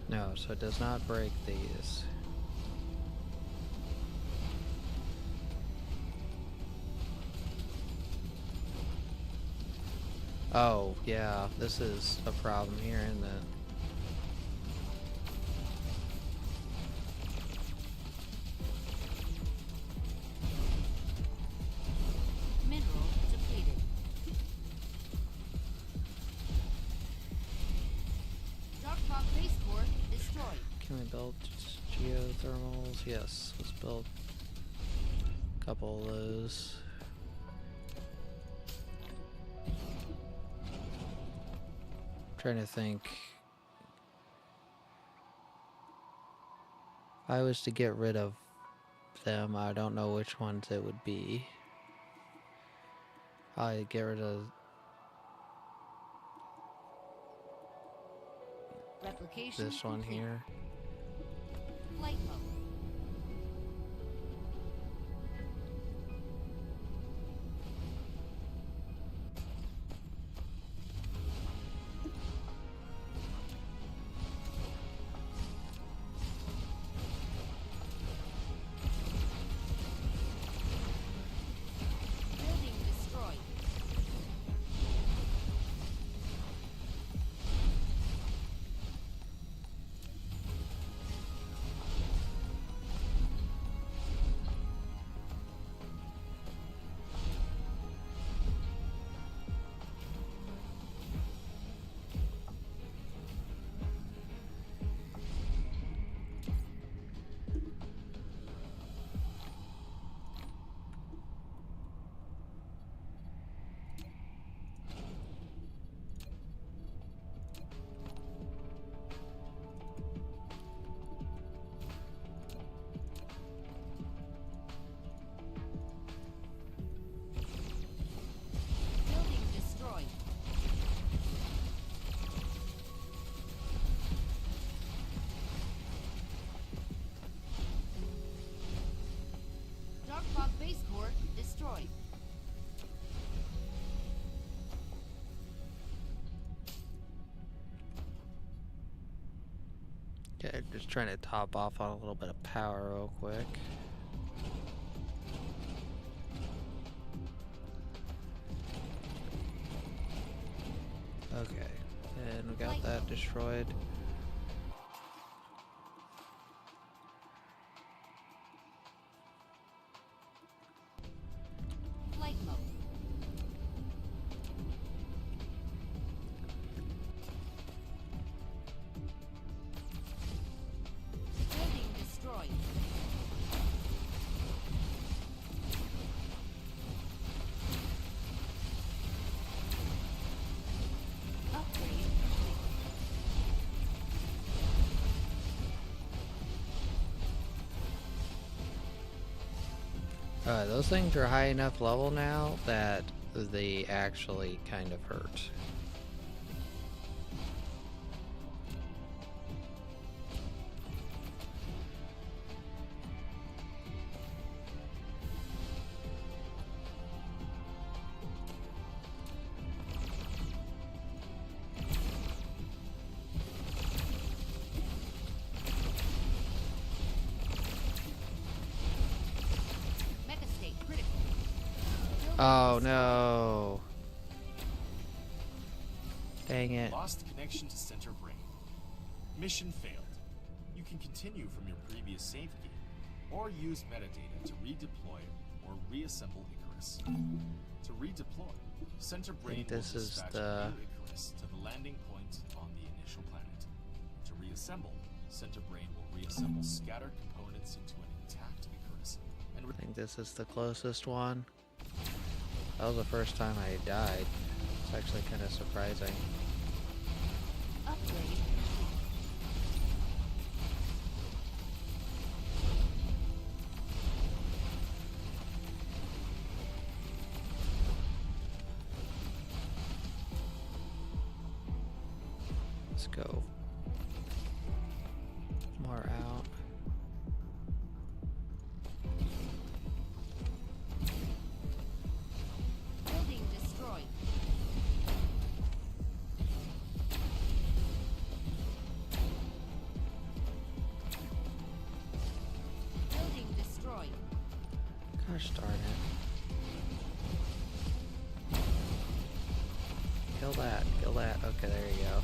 No, so it does not break these. Oh, yeah, this is a problem here, isn't it? Mineral depleted. Dark Fog base core destroyed. Can we build geothermals? Yes, let's build a couple of those. Trying to think. If I was to get rid of them, I don't know which ones it would be. I'd get rid of Replication this one complete. here. Flight mode. Building destroyed. Okay, just trying to top off on a little bit of power real quick. Okay, and we got that destroyed. Flight mode. Building destroyed. Upgrade complete. Those things are high enough level now that they actually kind of hurt. Mega state critical. Building Oh destroyed. no! Dang it. Lost connection to center brain. Mission failed. You can continue from your previous save game, or use metadata to redeploy or reassemble Icarus. To redeploy, center brain will this is dispatch the- a new Icarus to the landing point on the initial planet. To reassemble, center brain will reassemble scattered components into an intact Icarus. And I think this is the closest one. That was the first time I died. It's actually kind of surprising. Upgrade complete. Let's go. More out. Building destroyed. Building destroyed. Gosh darn it. Kill that, kill that. Okay, there you go.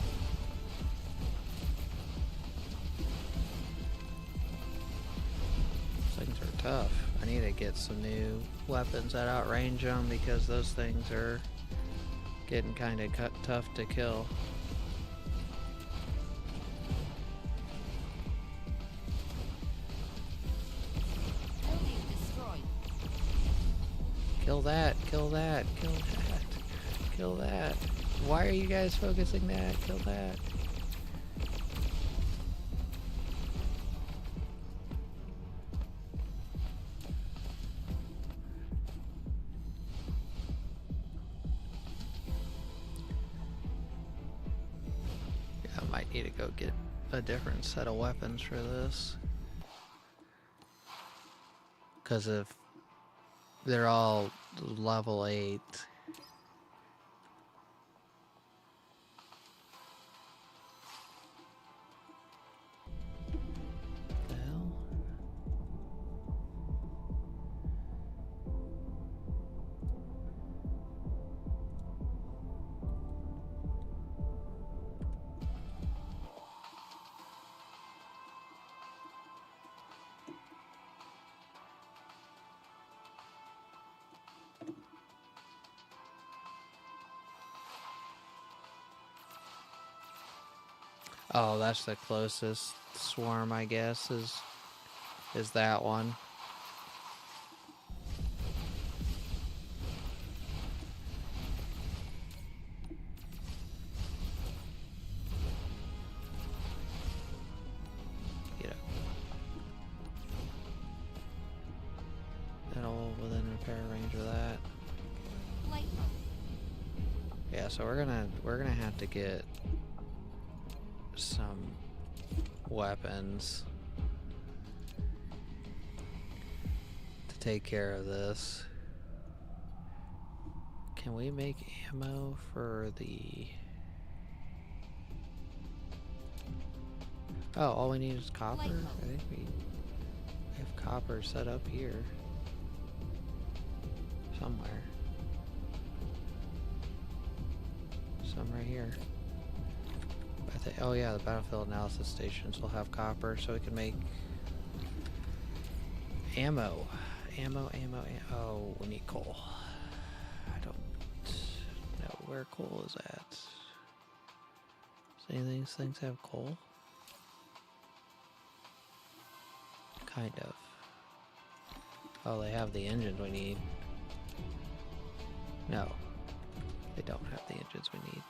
Those things are tough. I need to get some new weapons that outrange them because those things are getting kind of tough to kill. Building destroyed. Kill that, kill that, kill that, kill that. Why are you guys focusing that? Kill that. Yeah, I might need to go get a different set of weapons for this. Because if they're all level 8. The hell? Oh, that's the closest swarm, I guess, is that one. Get up. That'll within repair range of that. Flight mode. Yeah, so we're gonna have to get some weapons to take care of this. Can we make ammo for the... Oh, all we need is copper? Light bulb. I think we have copper set up here. Somewhere. Some right here. I think, oh yeah, the battlefield analysis stations will have copper, so we can make ammo. Ammo. Oh, we need coal. I don't know where coal is at. Does any of these things have coal? Kind of. Oh, they have the engines we need. No, they don't have the engines we need.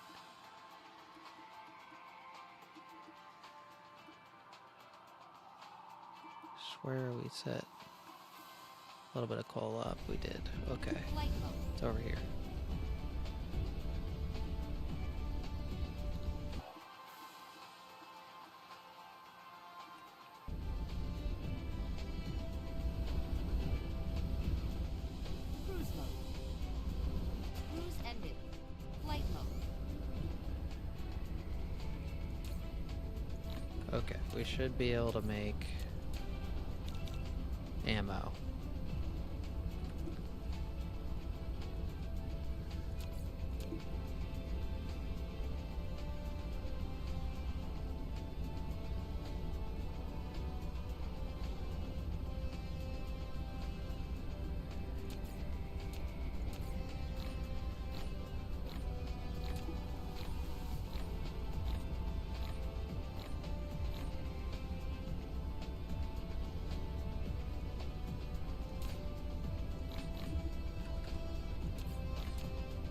Swear we set a little bit of coal up. We did. Okay, Light bulb. it's over here. Cruise mode. Cruise ended. Flight mode. Okay, we should be able to make ammo.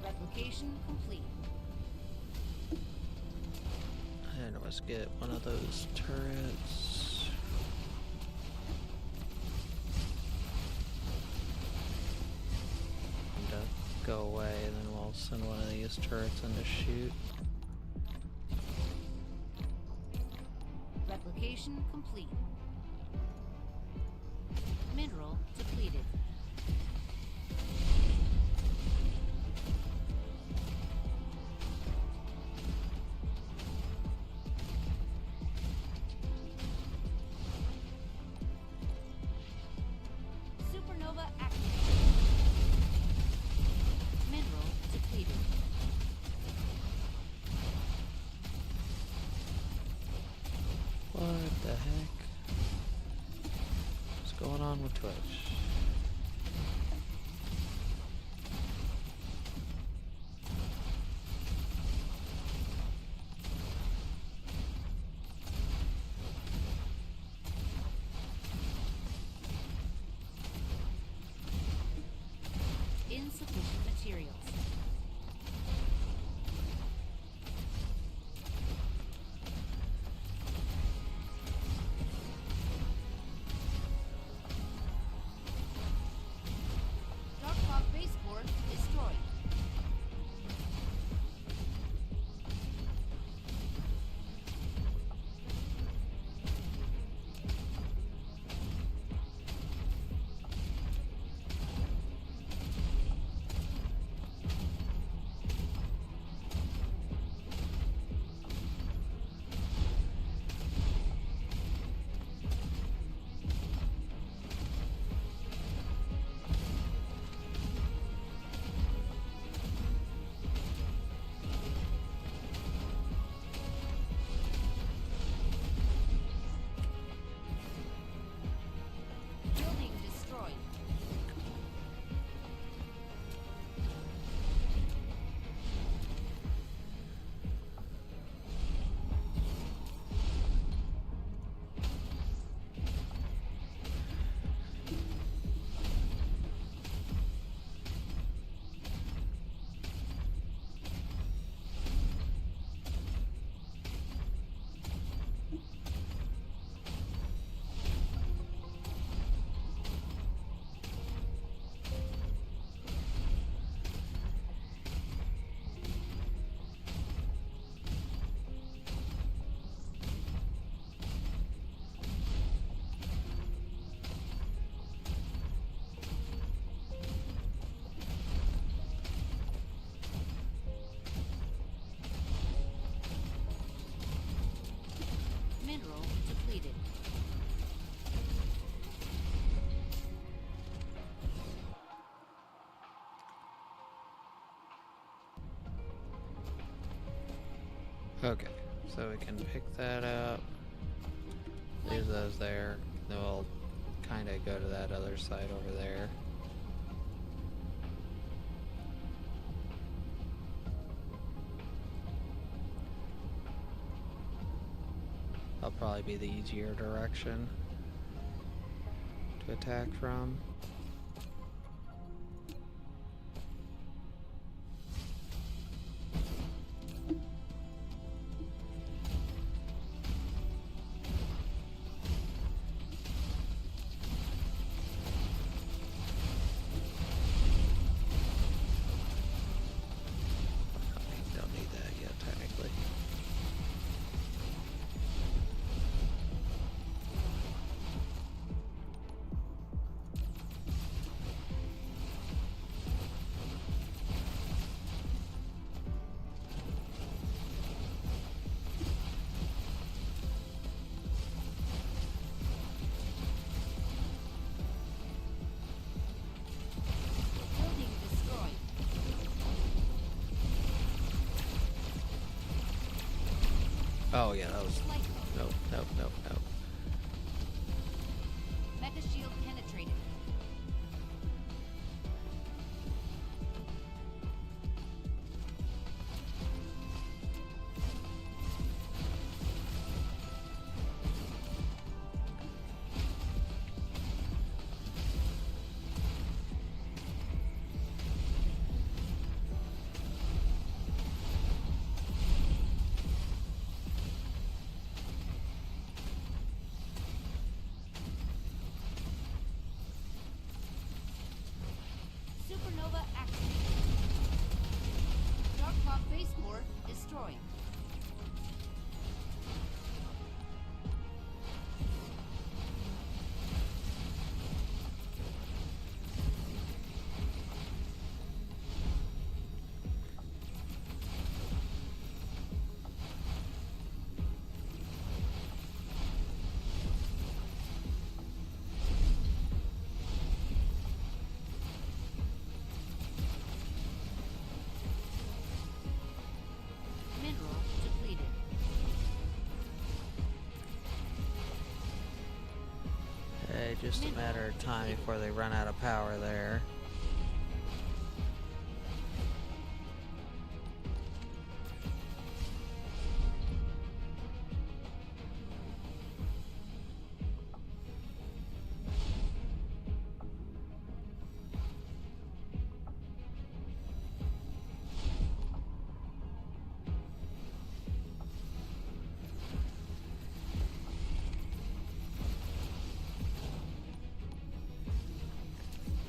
Replication complete. And let's get one of those turrets. And to go away, and then we'll send one of these turrets in to shoot. Replication complete. Mineral depleted. Supernova activated. Mineral depleted. What the heck? What's going on with Twitch? Insufficient materials. Okay, so we can pick that up. Leave those there. Then we'll kind of go to that other side over there. That'll probably be the easier direction to attack from. Don't need that yet, technically. Building destroyed. Oh yeah, that was Flight mode. nope. Mecha shield penetrated. Supernova activated. Dark Clock base core destroyed. Mineral depleted. Hey, just a matter of time before they run out of power there.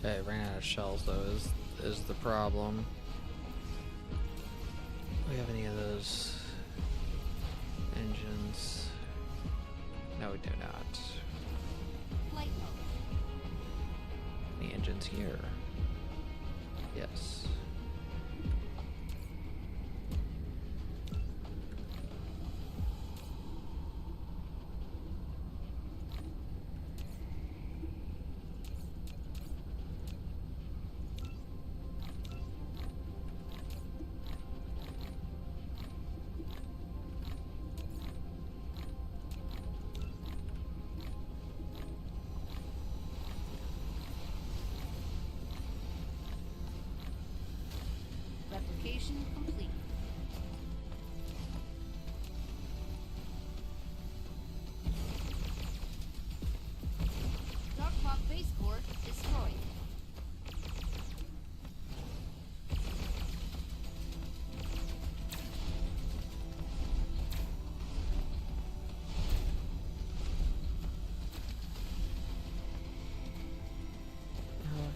Okay, ran out of shells though is the problem. Do we have any of those engines? No, we do not. Flight mode. Any engines here? Yes. Replication complete. Dark Clock base core destroyed.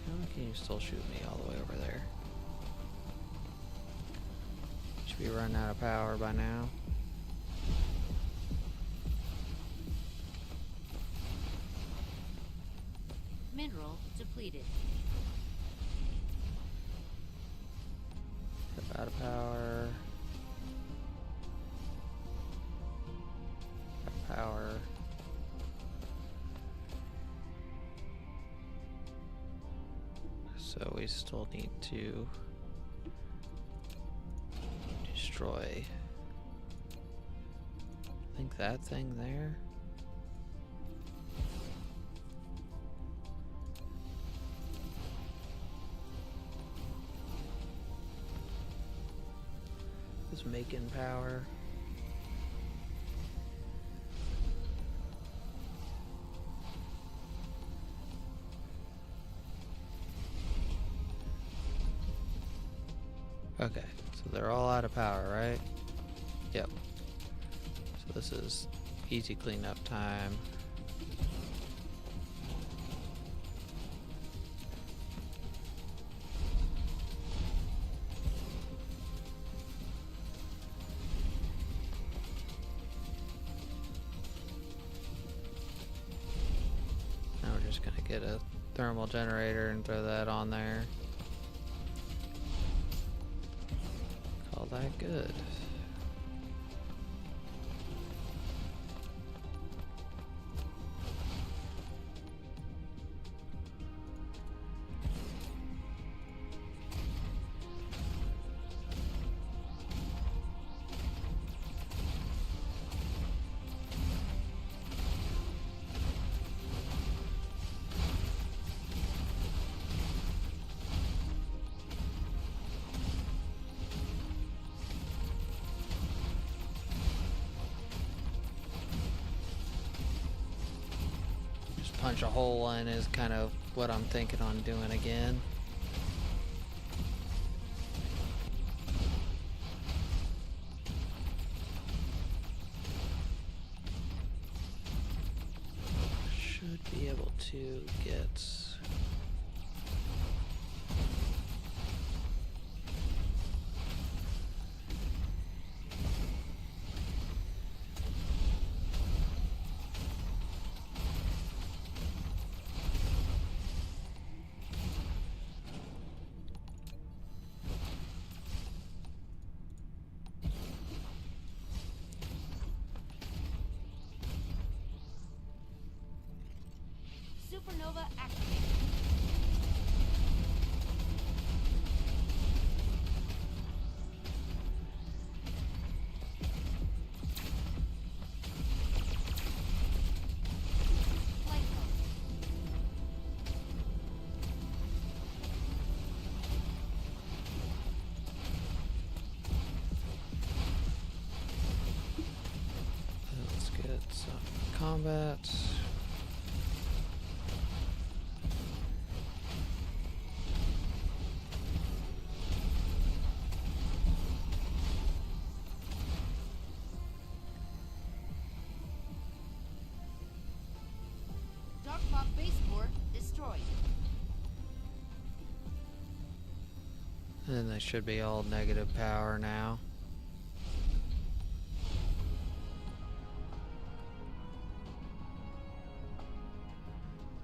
How can you still shoot me all the way over there? Should be running out of power by now. Mineral depleted. Out of power. Out of power. So we still need to destroy think that thing there? Is making power. Okay, so they're all out of power, right? Yep. So this is easy cleanup time. Now we're just gonna get a thermal generator and throw that on there. Call that good. Punch a hole in is kind of what I'm thinking on doing again. Should be able to get... Supernova activated. Flight mode. Let's get some combat. Darkbot base core destroyed. And then they should be all negative power now.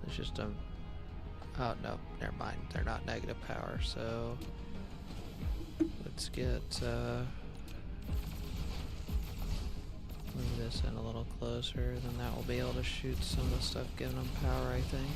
It's just a... Oh, no, never mind. They're not negative power, so... Let's get, move this in a little closer, then that will be able to shoot some of the stuff giving them power, I think.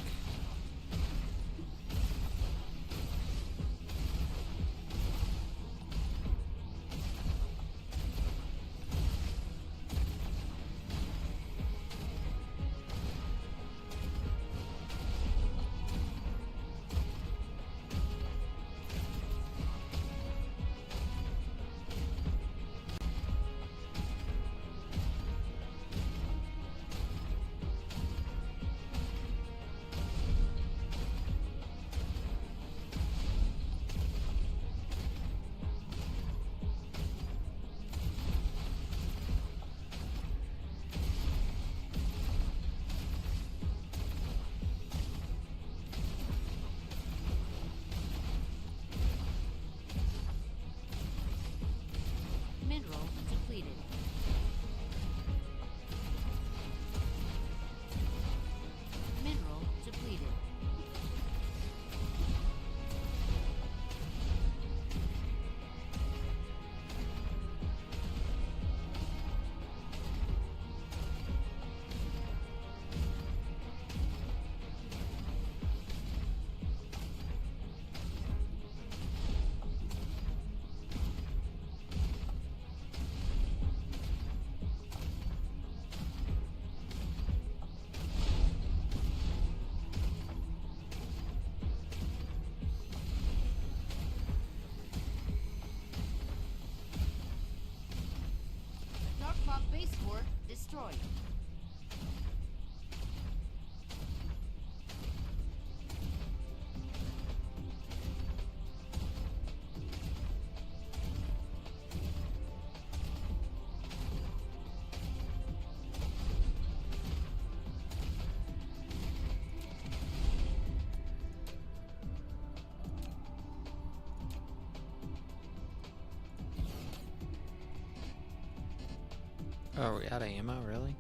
Oh, we out of ammo, really?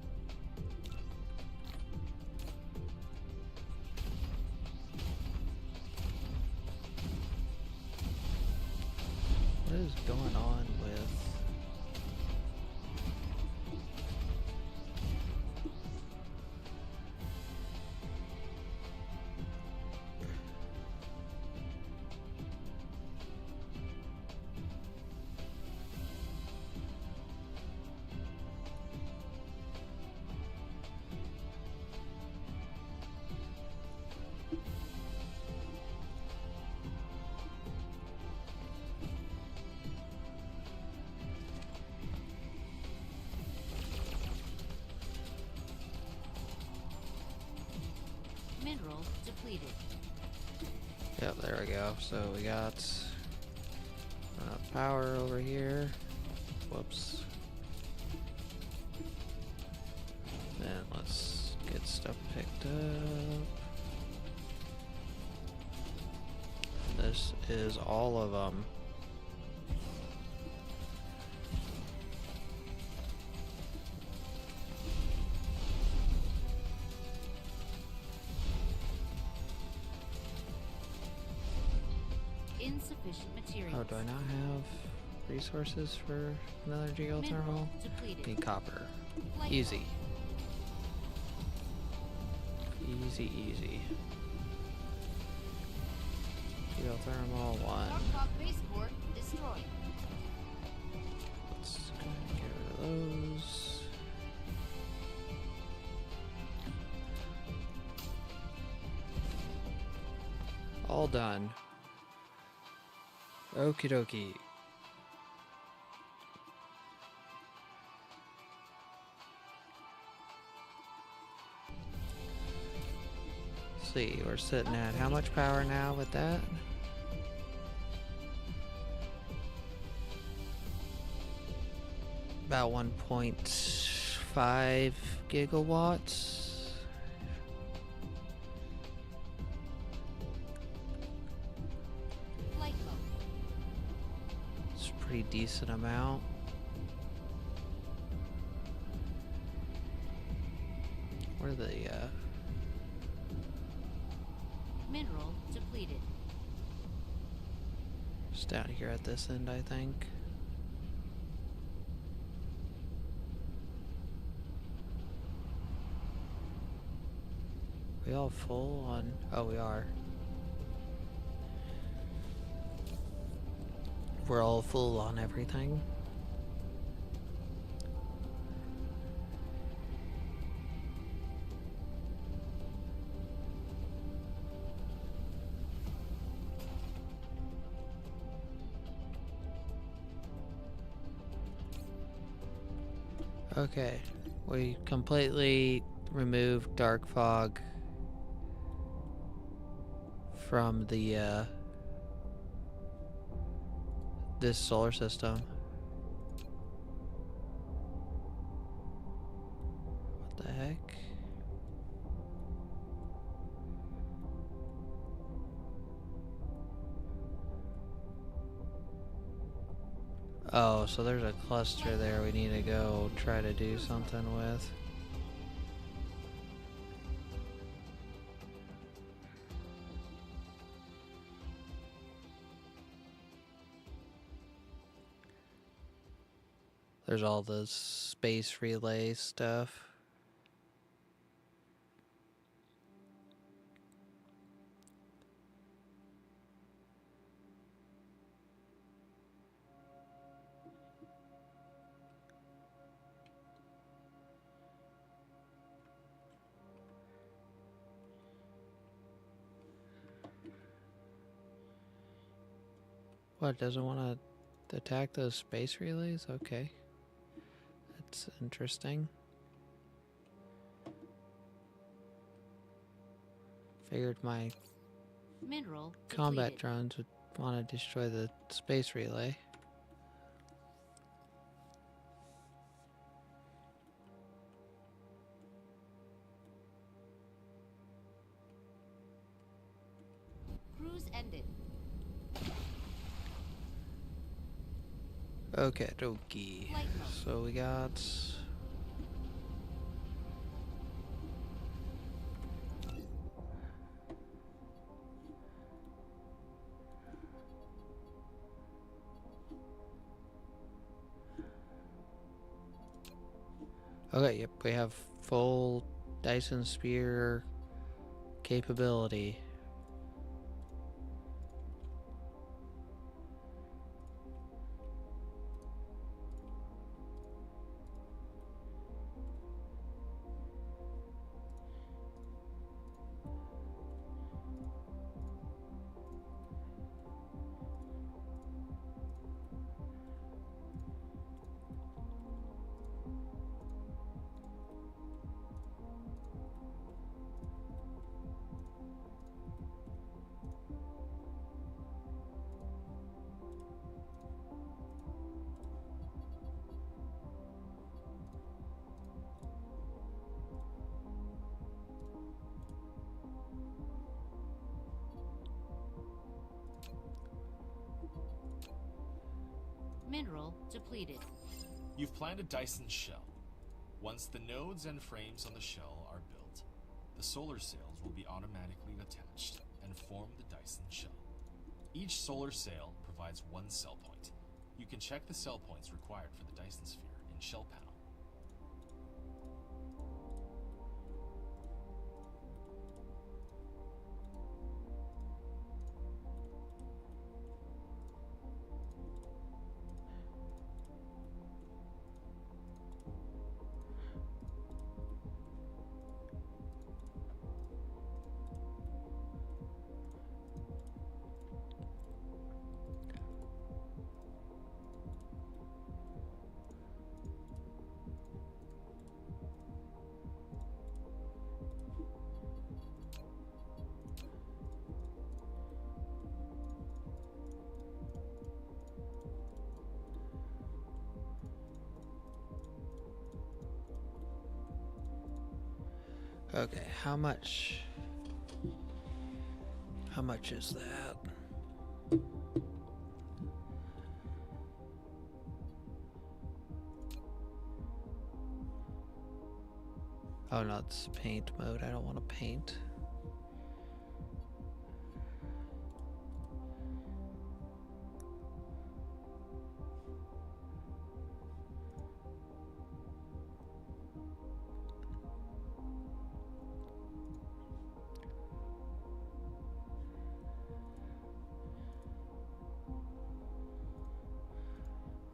What is going on with... Mineral depleted. Yep, there we go. So we got power over here. Whoops. Then let's get stuff picked up. This is all of them. Insufficient materials. Oh, do I not have resources for another geothermal? Mineral depleted. Need copper. Light Easy. Easy, easy. Geothermal one. Rockpop baseboard destroyed. Let's go and get rid of those. All done. Okie dokie. See, we're sitting at how much power now with that? About 1.5 gigawatts. Flight mode. It's a pretty decent amount. Where are the Mineral depleted. just down here at this end, I think. We all full on? Oh, we are. We're all full on everything. Okay, we completely removed dark fog from the this solar system. What the heck? Oh, so there's a cluster there we need to go try to do something with. There's all the space relay stuff. What, doesn't want to attack those space relays? Okay. That's interesting. Figured my Mineral combat depleted. drones would want to destroy the space relay. Cruise ended. Okay, dokie. Flight mode. So we got Okay, yep, we have full Dyson Sphere capability. Mineral depleted. You've planned a Dyson shell. Once the nodes and frames on the shell are built, the solar sails will be automatically attached and form the Dyson shell. Each solar sail provides one cell point. You can check the cell points required for the Dyson sphere in Shell Panel. Okay, how much is that? Oh no, it's paint mode. I don't want to paint.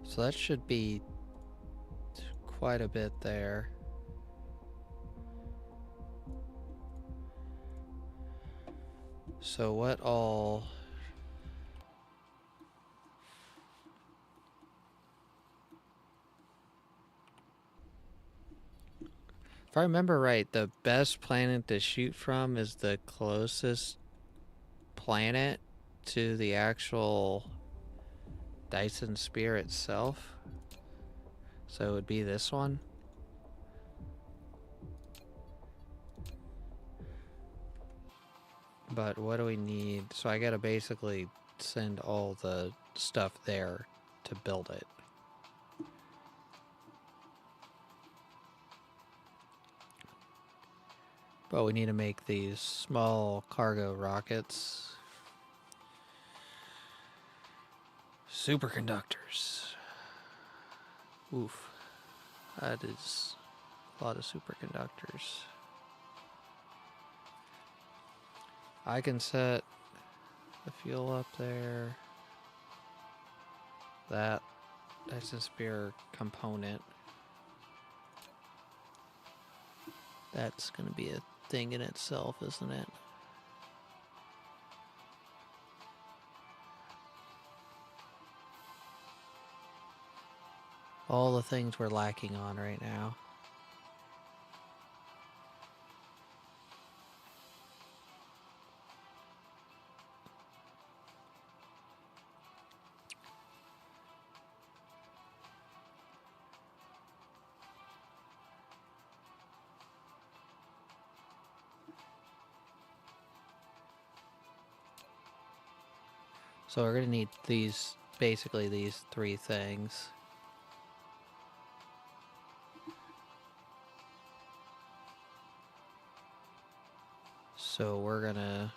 So that should be quite a bit there. So what all... If I remember right, the best planet to shoot from is the closest planet to the actual Dyson sphere itself. So it would be this one. But what do we need? So I gotta basically send all the stuff there to build it. But we need to make these small cargo rockets. Superconductors. Oof. That is a lot of superconductors. I can set the fuel up there. That Dyson sphere component. That's going to be a thing in itself, isn't it? All the things we're lacking on right now. So we're going to need these, basically these three things. So we're going to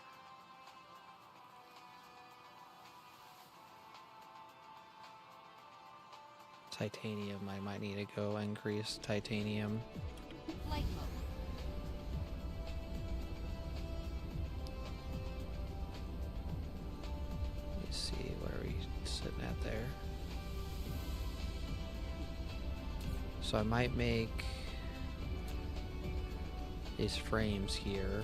titanium. I might need to go increase titanium. Flight mode. Let me see, what are we sitting at there? So I might make these frames here.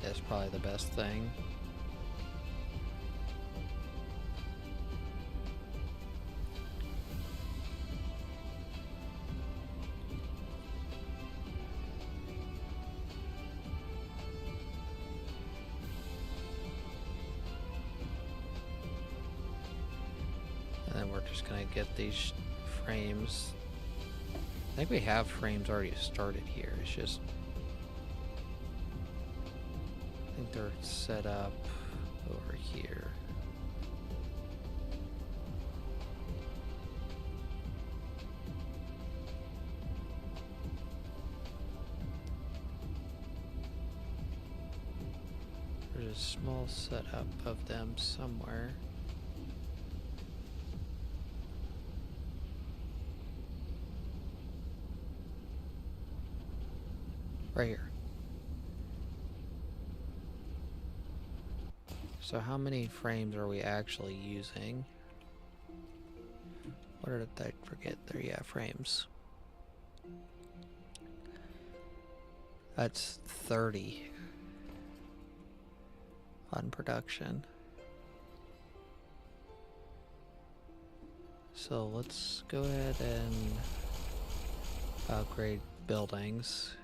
That's probably the best thing. And then we're just gonna get these frames. I think we have frames already started here. It's just, I think they're set up over here. There's a small setup of them somewhere. Right here. So how many frames are we actually using? What did I forget there? Yeah, frames. That's 30 on production. So let's go ahead and upgrade buildings.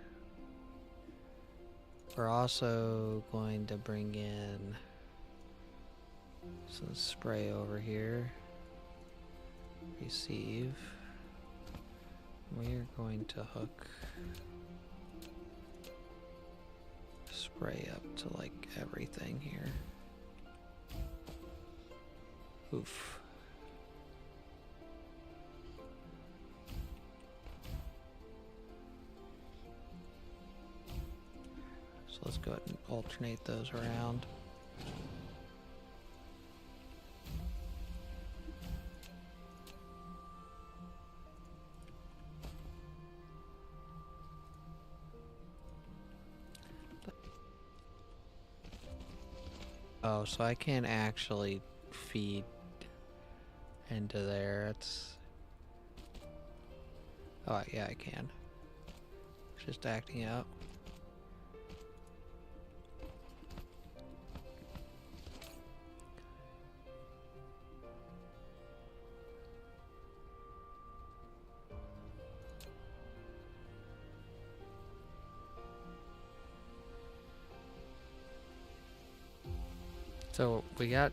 We're also going to bring in some spray over here. Receive. We're going to hook spray up to like everything here. Oof. So let's go ahead and alternate those around. Oh, so I can't actually feed into there. It's... Oh, yeah, I can. It's just acting out. So we got,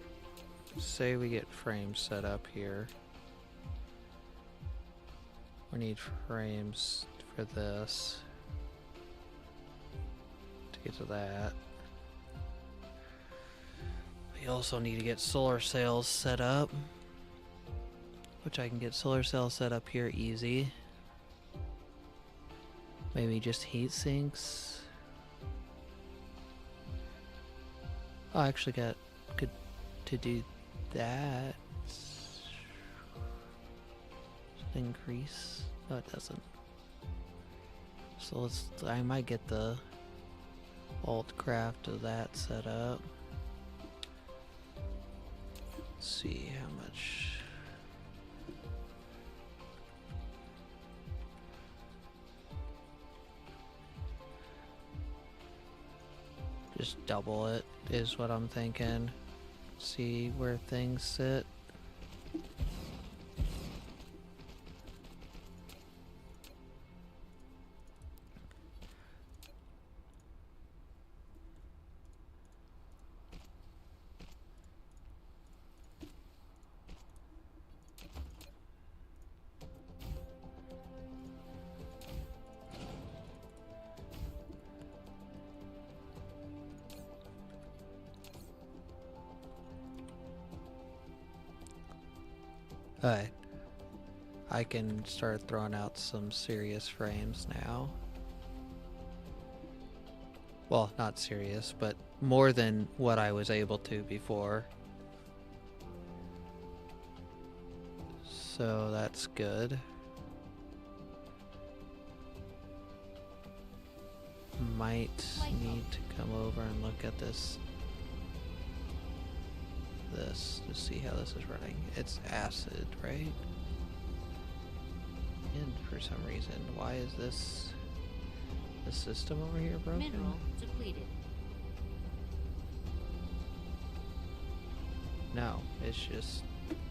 say we get frames set up here. We need frames for this to get to that. We also need to get solar cells set up, which I can get solar cells set up here easy. Maybe just heat sinks. Oh, I actually got good to do that. Increase. No, it doesn't. So let's. I might get the alt craft of that set up. Let's see how much. Just double it is what I'm thinking. See where things sit. Alright. I can start throwing out some serious frames now. Well, not serious, but more than what I was able to before. So that's good. Might need to come over and look at this to see how this is running. It's acid, right? And for some reason, why is this system over here broken? Mineral depleted. No, it's just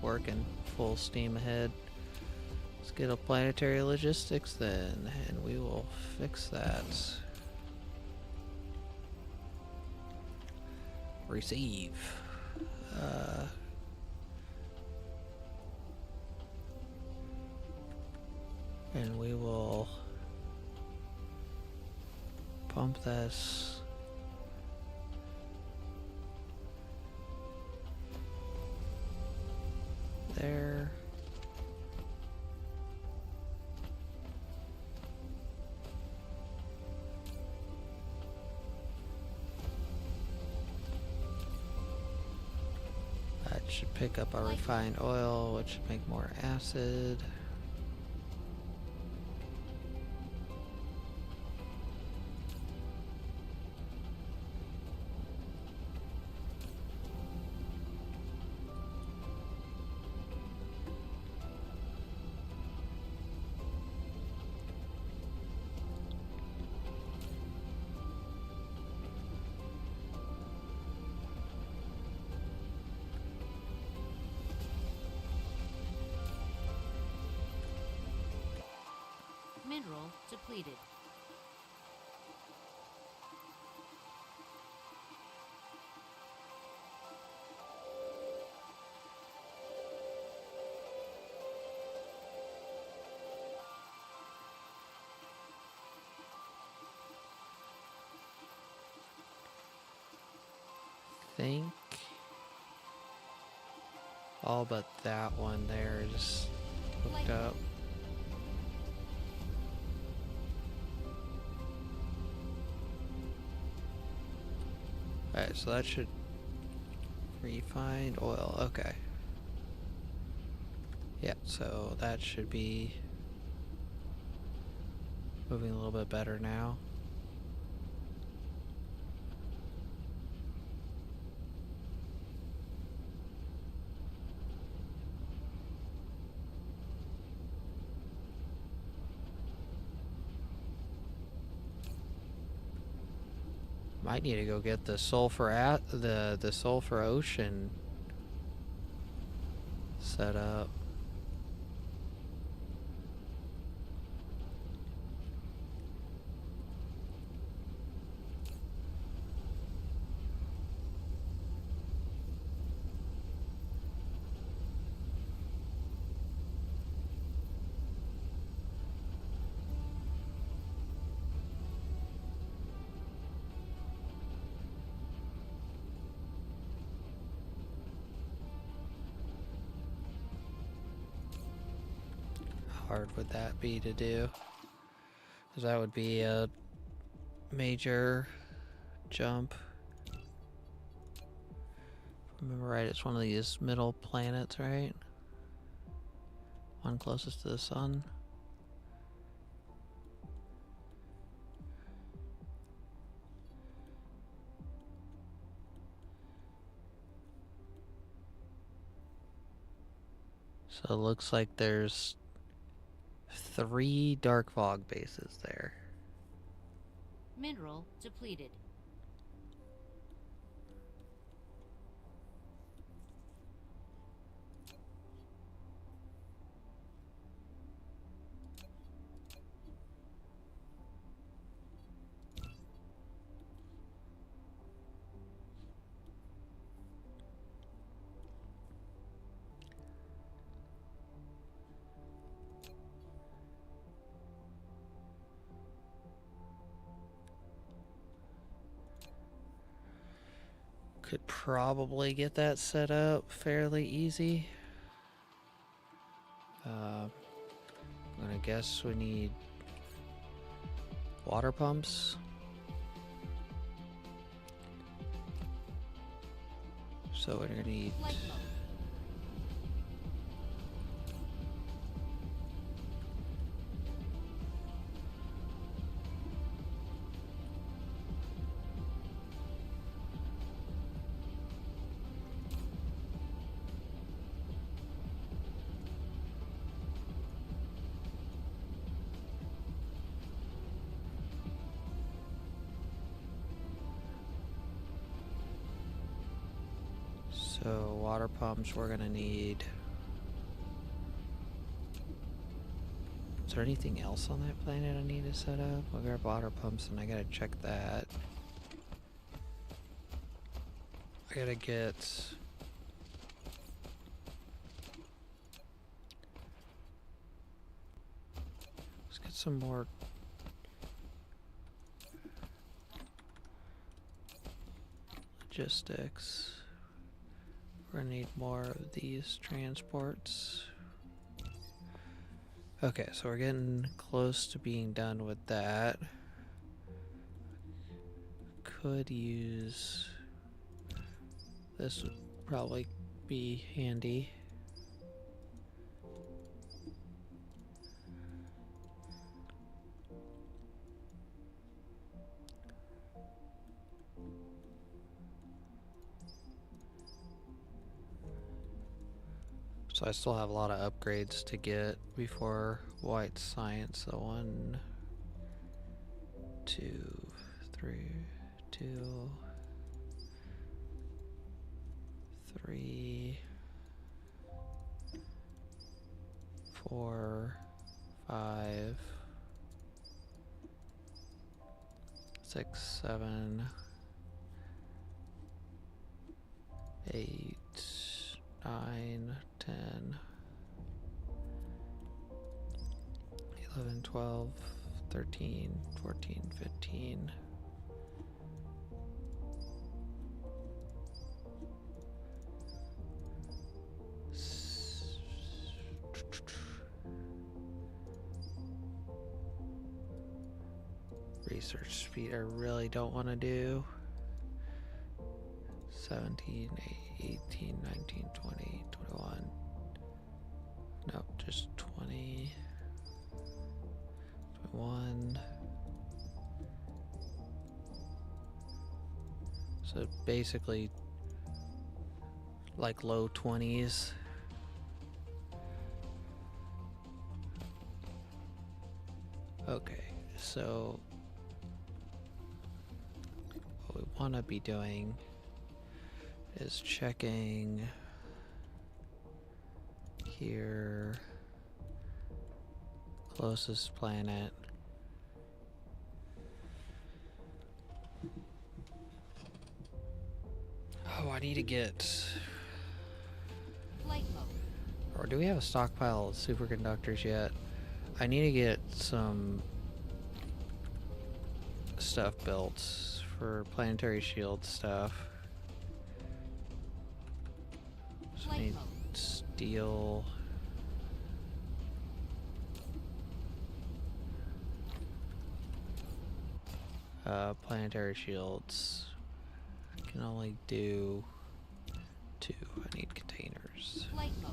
working full steam ahead. Let's get a planetary logistics then, and we will fix that. Receive. And we will pump this. There. That should pick up our refined oil, which should make more acid. Mineral depleted. Think all but that one there is hooked up. Alright, so that should refined oil. Okay. Yeah, so that should be moving a little bit better now. Might need to go get the sulfur the sulfur ocean set up. Hard would that be to do? Because that would be a major jump. If I remember right, it's one of these middle planets, right? One closest to the sun. So it looks like there's 3 dark fog bases there. Mineral depleted. Could probably get that set up fairly easy. I'm gonna guess we need water pumps. So we're gonna need Flight mode. So water pumps we're gonna need. Is there anything else on that planet I need to set up? I'll grab water pumps and I gotta check that. I gotta get... Let's get some more... logistics. We're gonna need more of these transports. Okay, so we're getting close to being done with that. Could use... This would probably be handy. So I still have a lot of upgrades to get before white science. So 1, 2, 3, 2, 3, 4, 5, 6, 7, 8, 9, 10, 11, 12, 13, 14, 15. Research speed I really don't want to do. 17, 18, 19, 20, 21. Nope, just 20, 21. So basically like low 20s. Okay, so what we want to be doing is checking here, closest planet. Oh, I need to get, Flight mode. or do we have a stockpile of superconductors yet? I need to get some stuff built for planetary shield stuff. So I Flight need mode. steel. Planetary shields. I can only do 2. I need containers. Flight mode.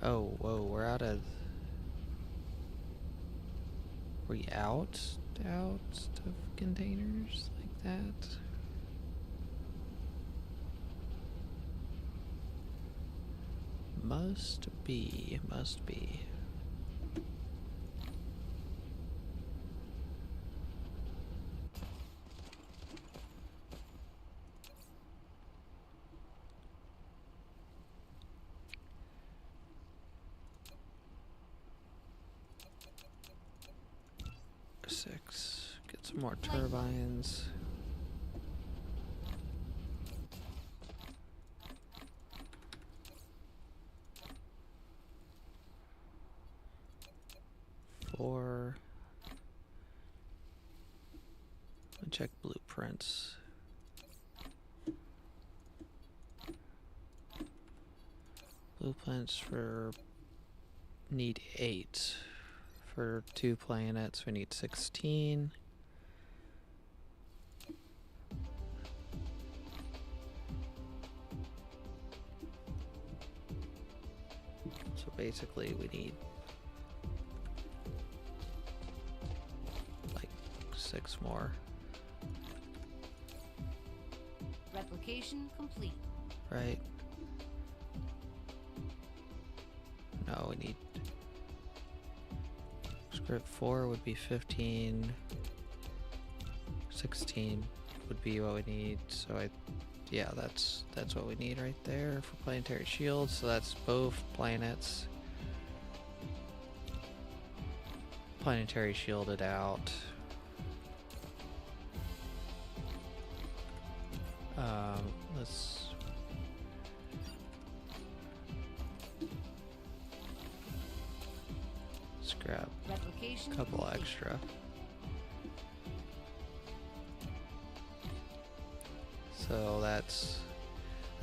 Oh, whoa, we're out of... We out of containers like that? Must be. 6. Get some more turbines. Four. Check blueprints. Blueprints for need 8. For 2 planets, we need 16. So basically we need like 6 more. Replication complete. Right? No, we need Grit 4 would be 15. 16 would be what we need. So yeah, that's what we need right there for planetary shields. So that's both planets planetary shielded out. Let's grab Replication a couple complete. extra. So that's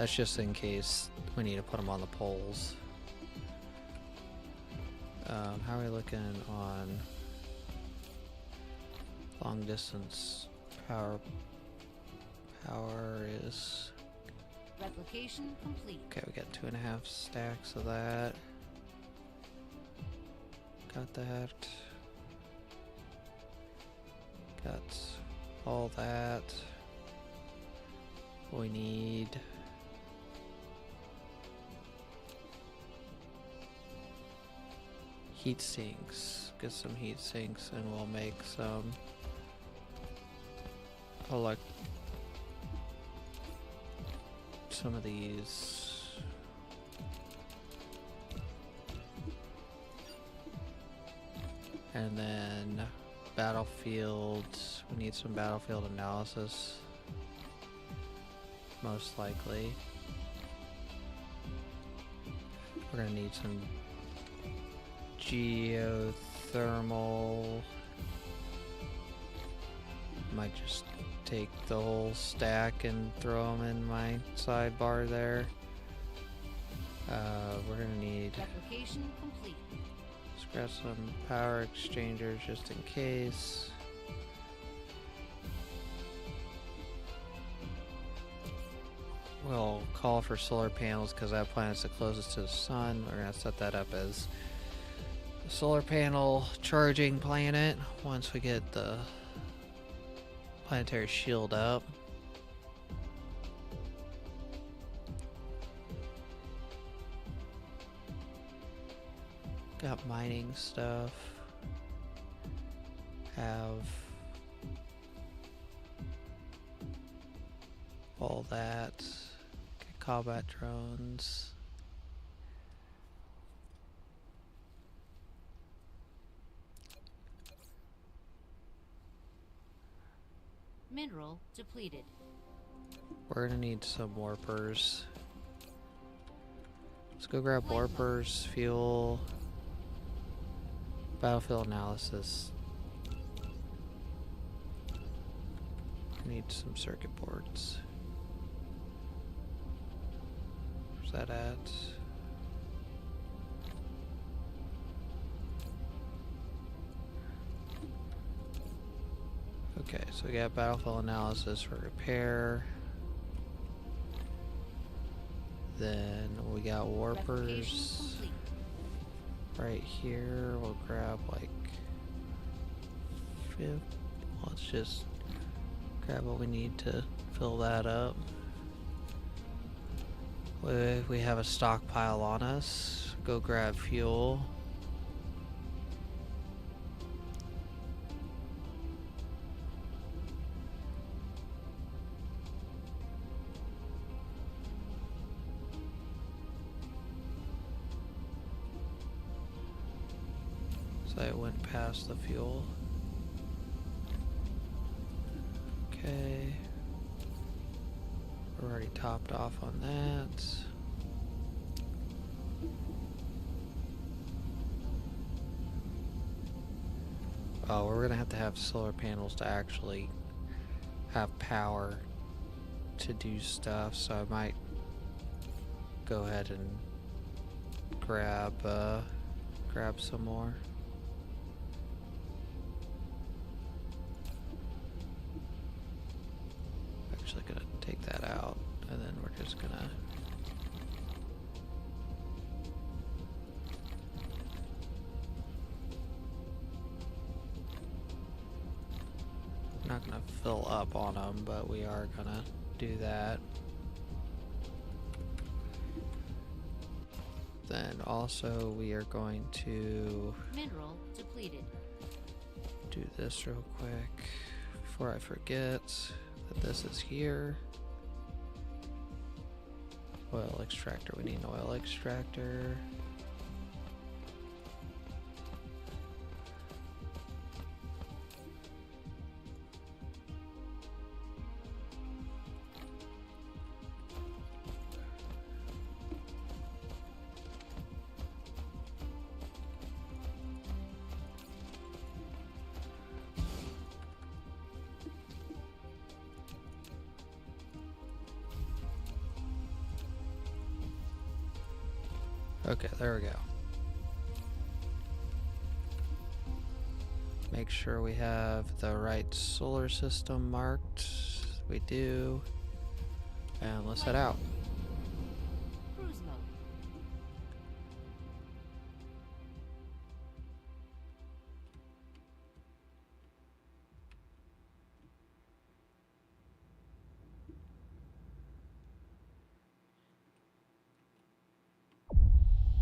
just in case we need to put them on the poles. How are we looking on long distance power? Power is Replication complete. okay. We got 2.5 stacks of that. Got that. Got all that. We need heat sinks. Get some heat sinks and we'll make some some of these. And then battlefield, we need some battlefield analysis, most likely. We're gonna need some geothermal. Might just take the whole stack and throw them in my sidebar there. We're gonna need Replication complete. grab some power exchangers just in case. We'll call for solar panels because that planet's the closest to the sun. We're gonna set that up as a solar panel charging planet once we get the planetary shield up. Got mining stuff. Have all that. Get combat drones. Mineral depleted. We're gonna need some warpers. Let's go grab warpers, fuel, battlefield analysis. Need some circuit boards. Where's that at? Okay, so we got battlefield analysis for repair. Then we got warpers right here. We'll grab like 5. Let's just grab what we need to fill that up. We have a stockpile on us. Go grab fuel. So it went past the fuel. Okay. We're already topped off on that. Oh, we're gonna have to have solar panels to actually have power to do stuff, so I might go ahead and grab some more. Actually gonna take that out, and then we're just gonna not gonna fill up on them, but we are gonna do that. Then also we are going to Mineral depleted. this real quick before I forget that this is here. Oil extractor, we need an oil extractor. Okay, there we go. Make sure we have the right solar system marked. We do. And let's head out. Cruise mode.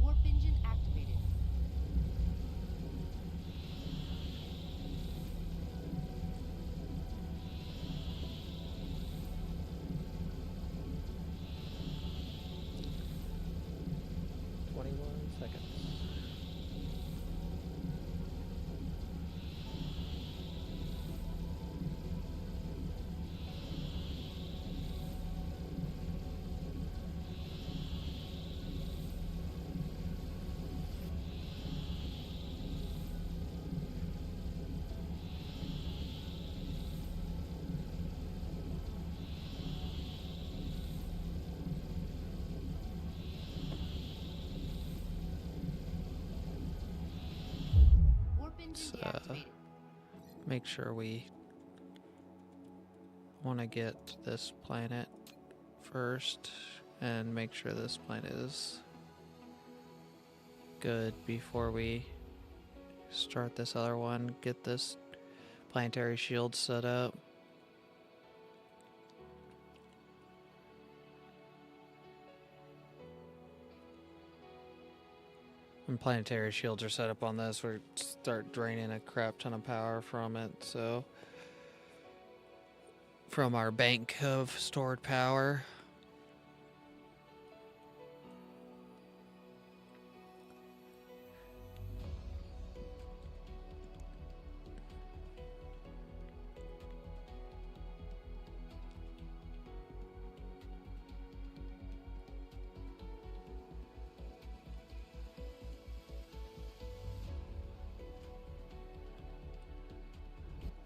Warp engine activated. Warp engine deactivated. Make sure we want to get this planet first and make sure this planet is good before we start this other one. Get this planetary shield set up. When planetary shields are set up on this, we start draining a crap ton of power from it, so from our bank of stored power.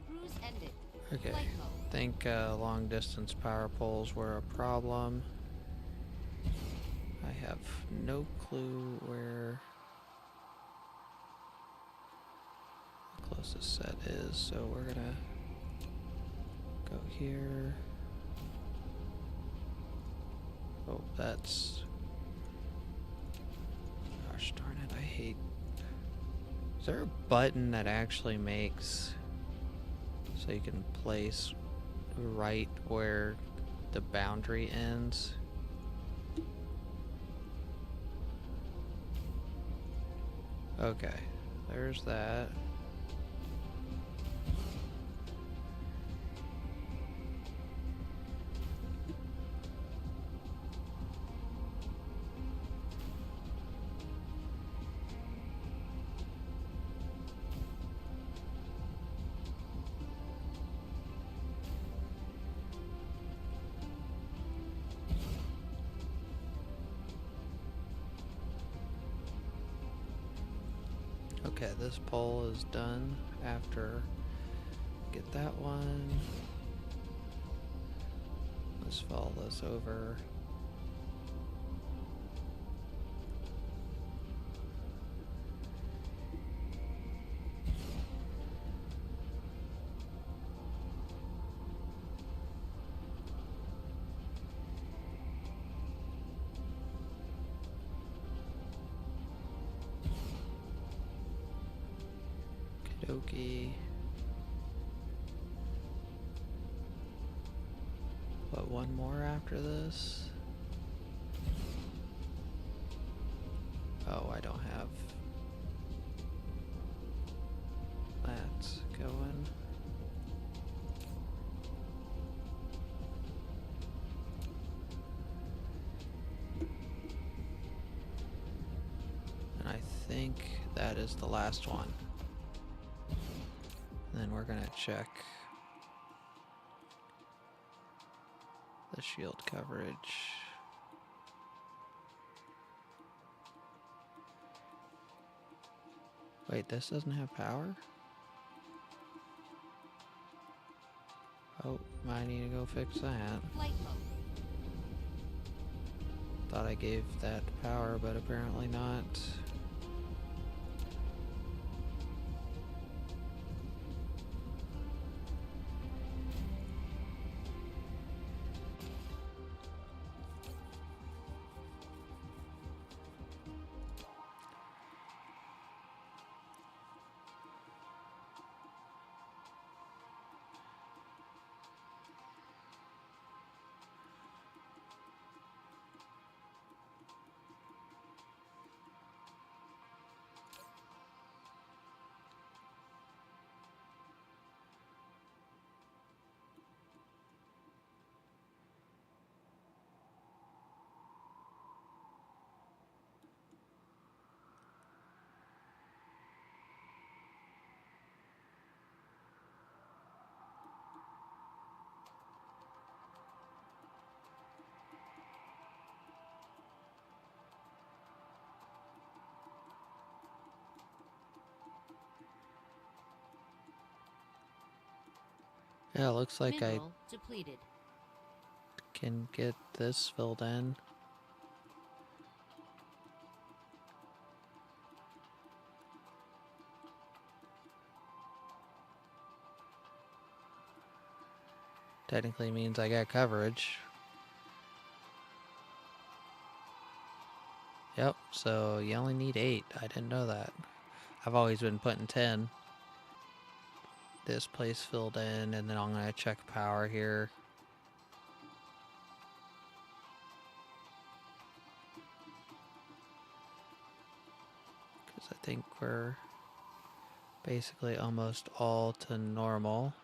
Cruise ended. Okay, Flight mode. I think long distance power poles were a problem. I have no clue where the closest set is, so we're gonna go here. Oh, that's... Gosh darn it, I hate... Is there a button that actually makes so you can place right where the boundary ends? Okay, there's that. Okay, this pole is done after get that one. Let's follow this over. Okie. What, one more after this? Oh, I don't have that. going. And I think that is the last one. And then we're gonna check the shield coverage. Wait, this doesn't have power? Oh, might need to go fix that. Flight mode. Thought I gave that power, but apparently not. Yeah, looks like Mineral depleted. I can get this filled in. Technically means I got coverage. Yep, so you only need 8. I didn't know that. I've always been putting 10. This place filled in, and then I'm gonna check power here. Because I think we're basically almost all to normal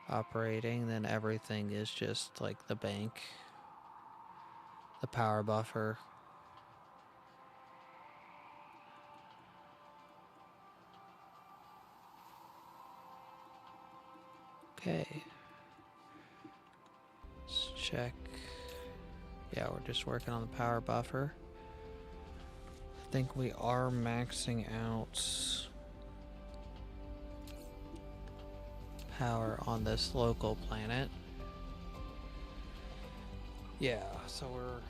operating. Then everything is just like the bank, the power buffer. Okay. Let's check. Yeah, we're just working on the power buffer. I think we are maxing out power on this local planet. Yeah, so we're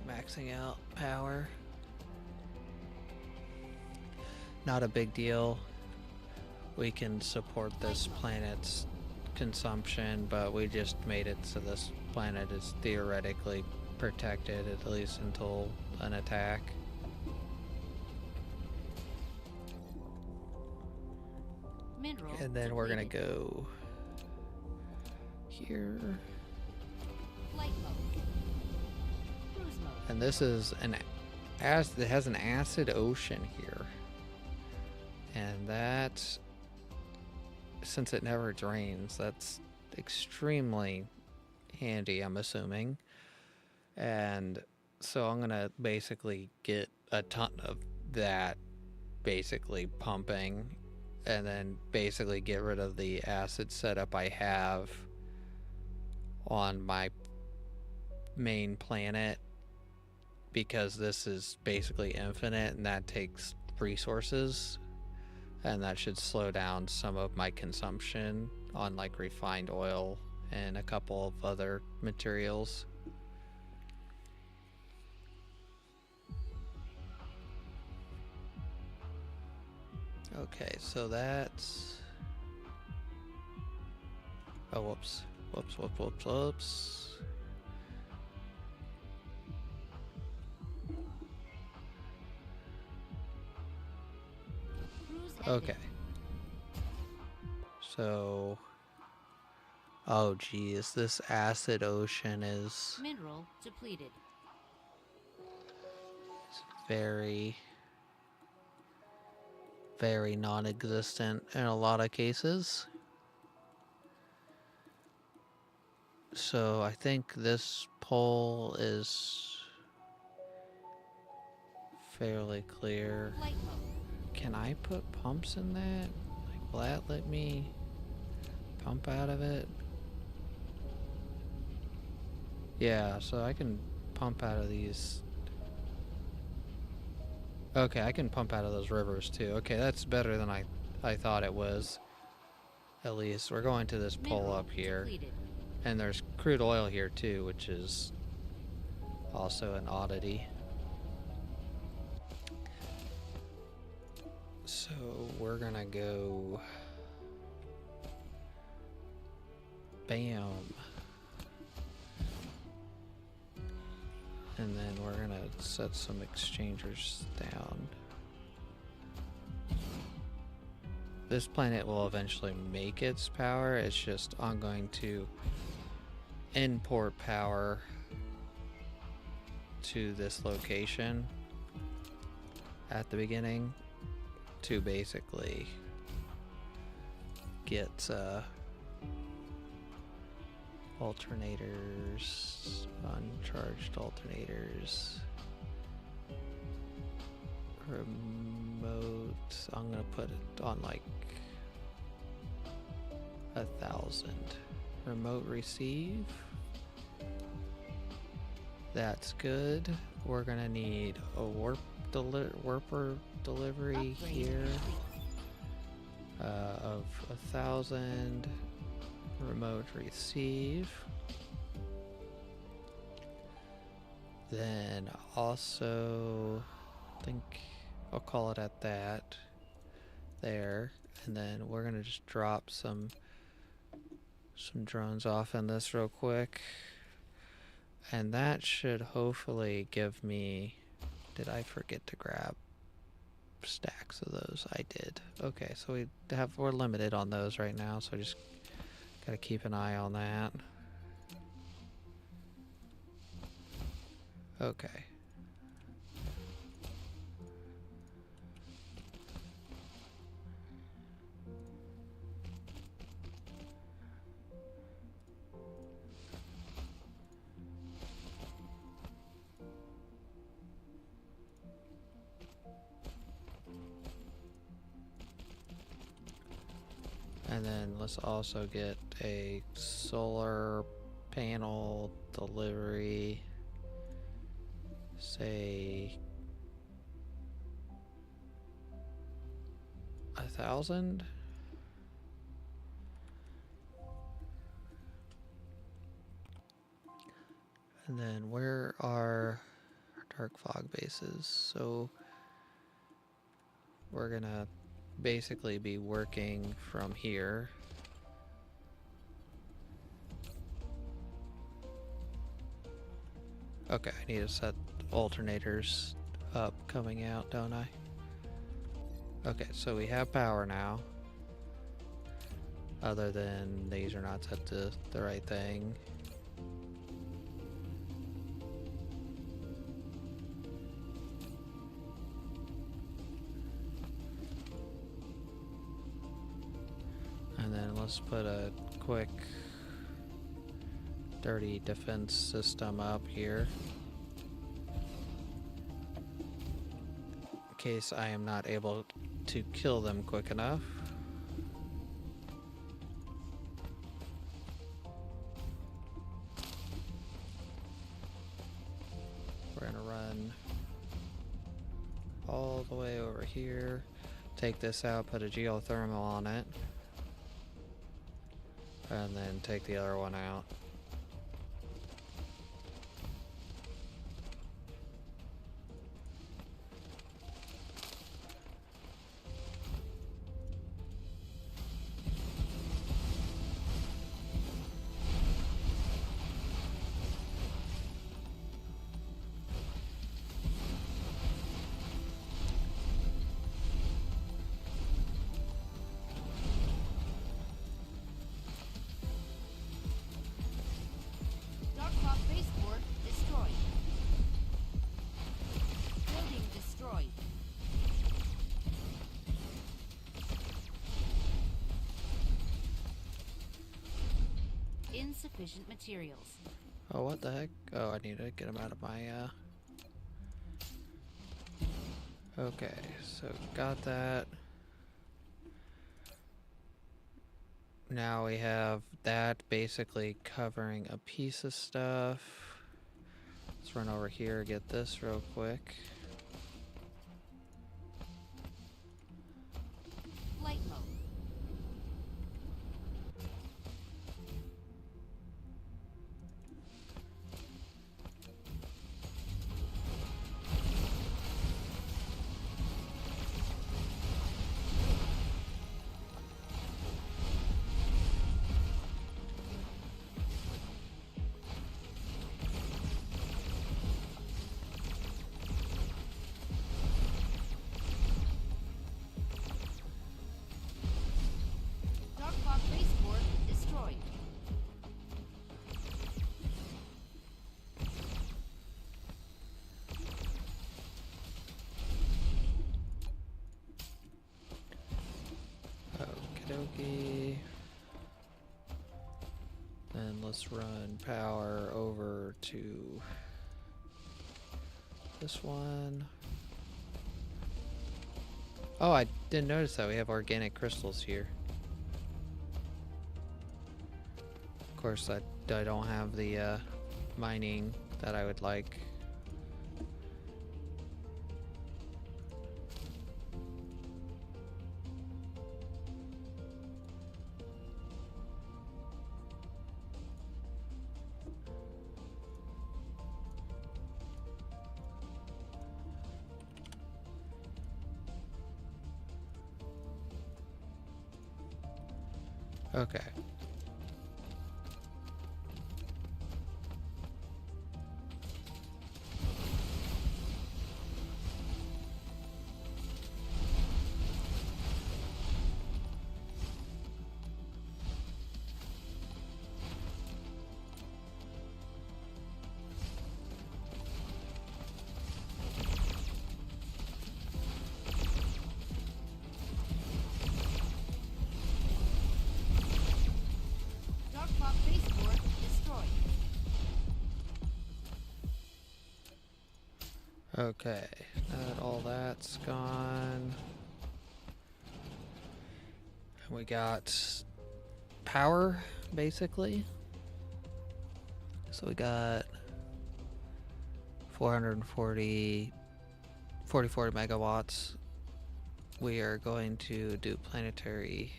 maxing out power. Not a big deal. We can support this planet's consumption, but we just made it so this planet is theoretically protected, at least until an attack. Mineral And then we're gonna depleted. go here. Flight mode. Cruise mode. And this is it has an acid ocean here. And that, since it never drains, that's extremely handy, I'm assuming. And so I'm gonna basically get a ton of that basically pumping, and then basically get rid of the acid setup I have on my main planet, because this is basically infinite and that takes resources, and that should slow down some of my consumption on like refined oil and a couple of other materials. Okay, so that's... Oh, whoops. Whoops. Cruise ended. Okay. So... Oh, geez. This acid ocean is Mineral depleted. very... very non-existent in a lot of cases. So I think this pole is fairly clear. Flight mode. Can I put pumps in that? Like, will that let me pump out of it? Yeah, so I can pump out of these. Okay, I can pump out of those rivers too. Okay, that's better than I thought it was. At least we're going to this pole Mineral up here. depleted. And there's crude oil here too, which is also an oddity. So we're gonna go bam. And then we're gonna set some exchangers down. This planet will eventually make its power, it's just I'm going to import power to this location at the beginning to basically get alternators, uncharged alternators, remote. I'm gonna put it on like 1,000. Remote receive. That's good. We're gonna need a warper delivery Upgrade here complete. of 1,000. Remote receive. Then also, I think I'll call it at that there, and then we're gonna just drop some drones off in this real quick, and that should hopefully give me. Did I forget to grab stacks of those? I did. Okay, so we're limited on those right now, so just gotta keep an eye on that. Okay. And then let's also get a solar panel delivery, say 1,000. And then where are our dark fog bases? So we're gonna basically be working from here. Okay, I need to set alternators up coming out, don't I? Okay, so we have power now. Other than these are not set to the right thing. And then let's put a quick dirty defense system up here in case I am not able to kill them quick enough. We're gonna run all the way over here, take this out, put a geothermal on it, and then take the other one out. insufficient materials. Oh, what the heck? Oh, I need to get them out of my, Okay, so got that. Now we have that basically covering a piece of stuff. Let's run over here, get this real quick. Flight mode. Spaceport destroyed. Okie dokie. Then let's run power over to this one. Oh, I didn't notice that we have organic crystals here. Of course, I don't have the mining that I would like. Okay. Spaceport destroyed. Okay, now that all that's gone, and we got power basically. So we got 44 megawatts. We are going to do planetary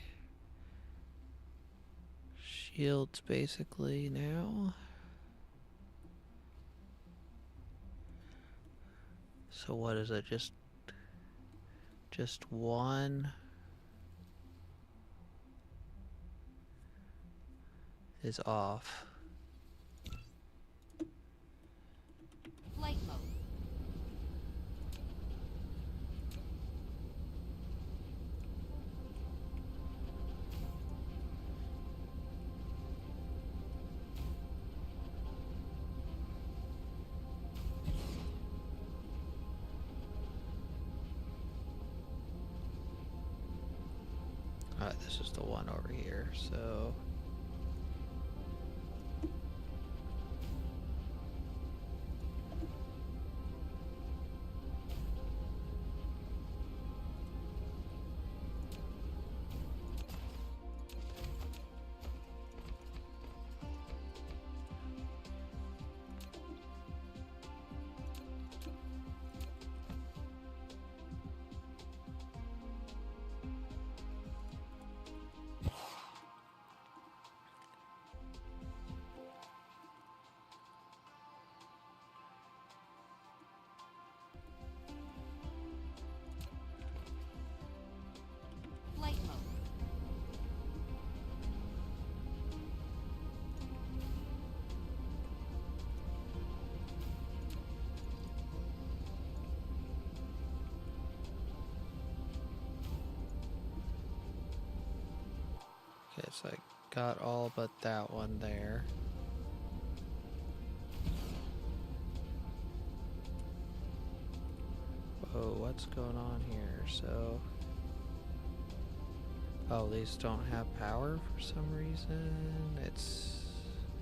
shields basically now. So what is it? Just one is off. Flight mode. Alright, this is the one over here, so Flight mode. okay, so I got all but that one there. Whoa, what's going on here? So, oh, these don't have power for some reason. It's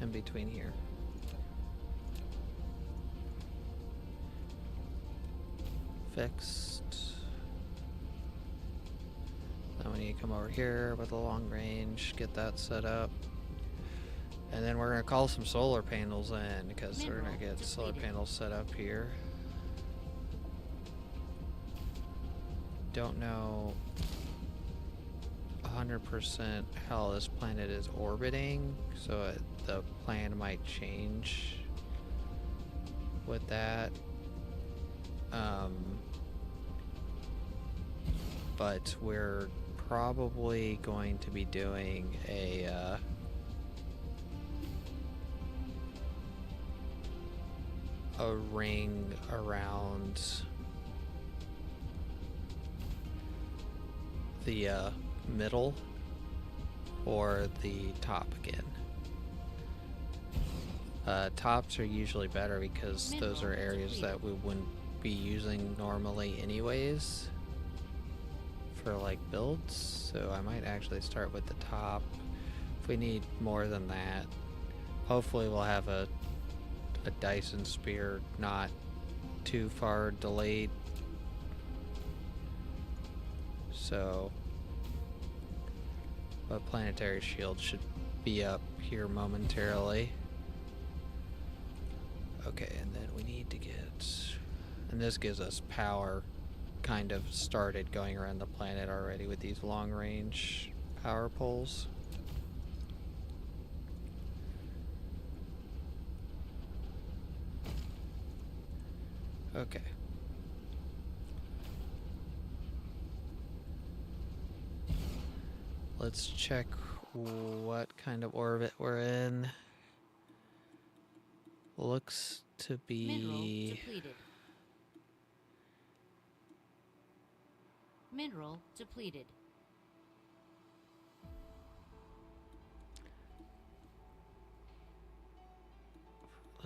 in between here. Fixed. Then we need to come over here with a long range, get that set up. And then we're going to call some solar panels in because we're going to get solar panels set up here. Don't know 100% how this planet is orbiting, so the plan might change with that. But we're probably going to be doing a ring around the middle or the top again. Tops are usually better because those are areas that we wouldn't be using normally anyways for like builds, so I might actually start with the top. If we need more than that, hopefully we'll have a Dyson spear not too far delayed, so a planetary shield should be up here momentarily. Okay, and then we need to get, and this gives us power kind of started going around the planet already with these long range power poles. Okay. Let's check what kind of orbit we're in. Looks to be Mineral depleted.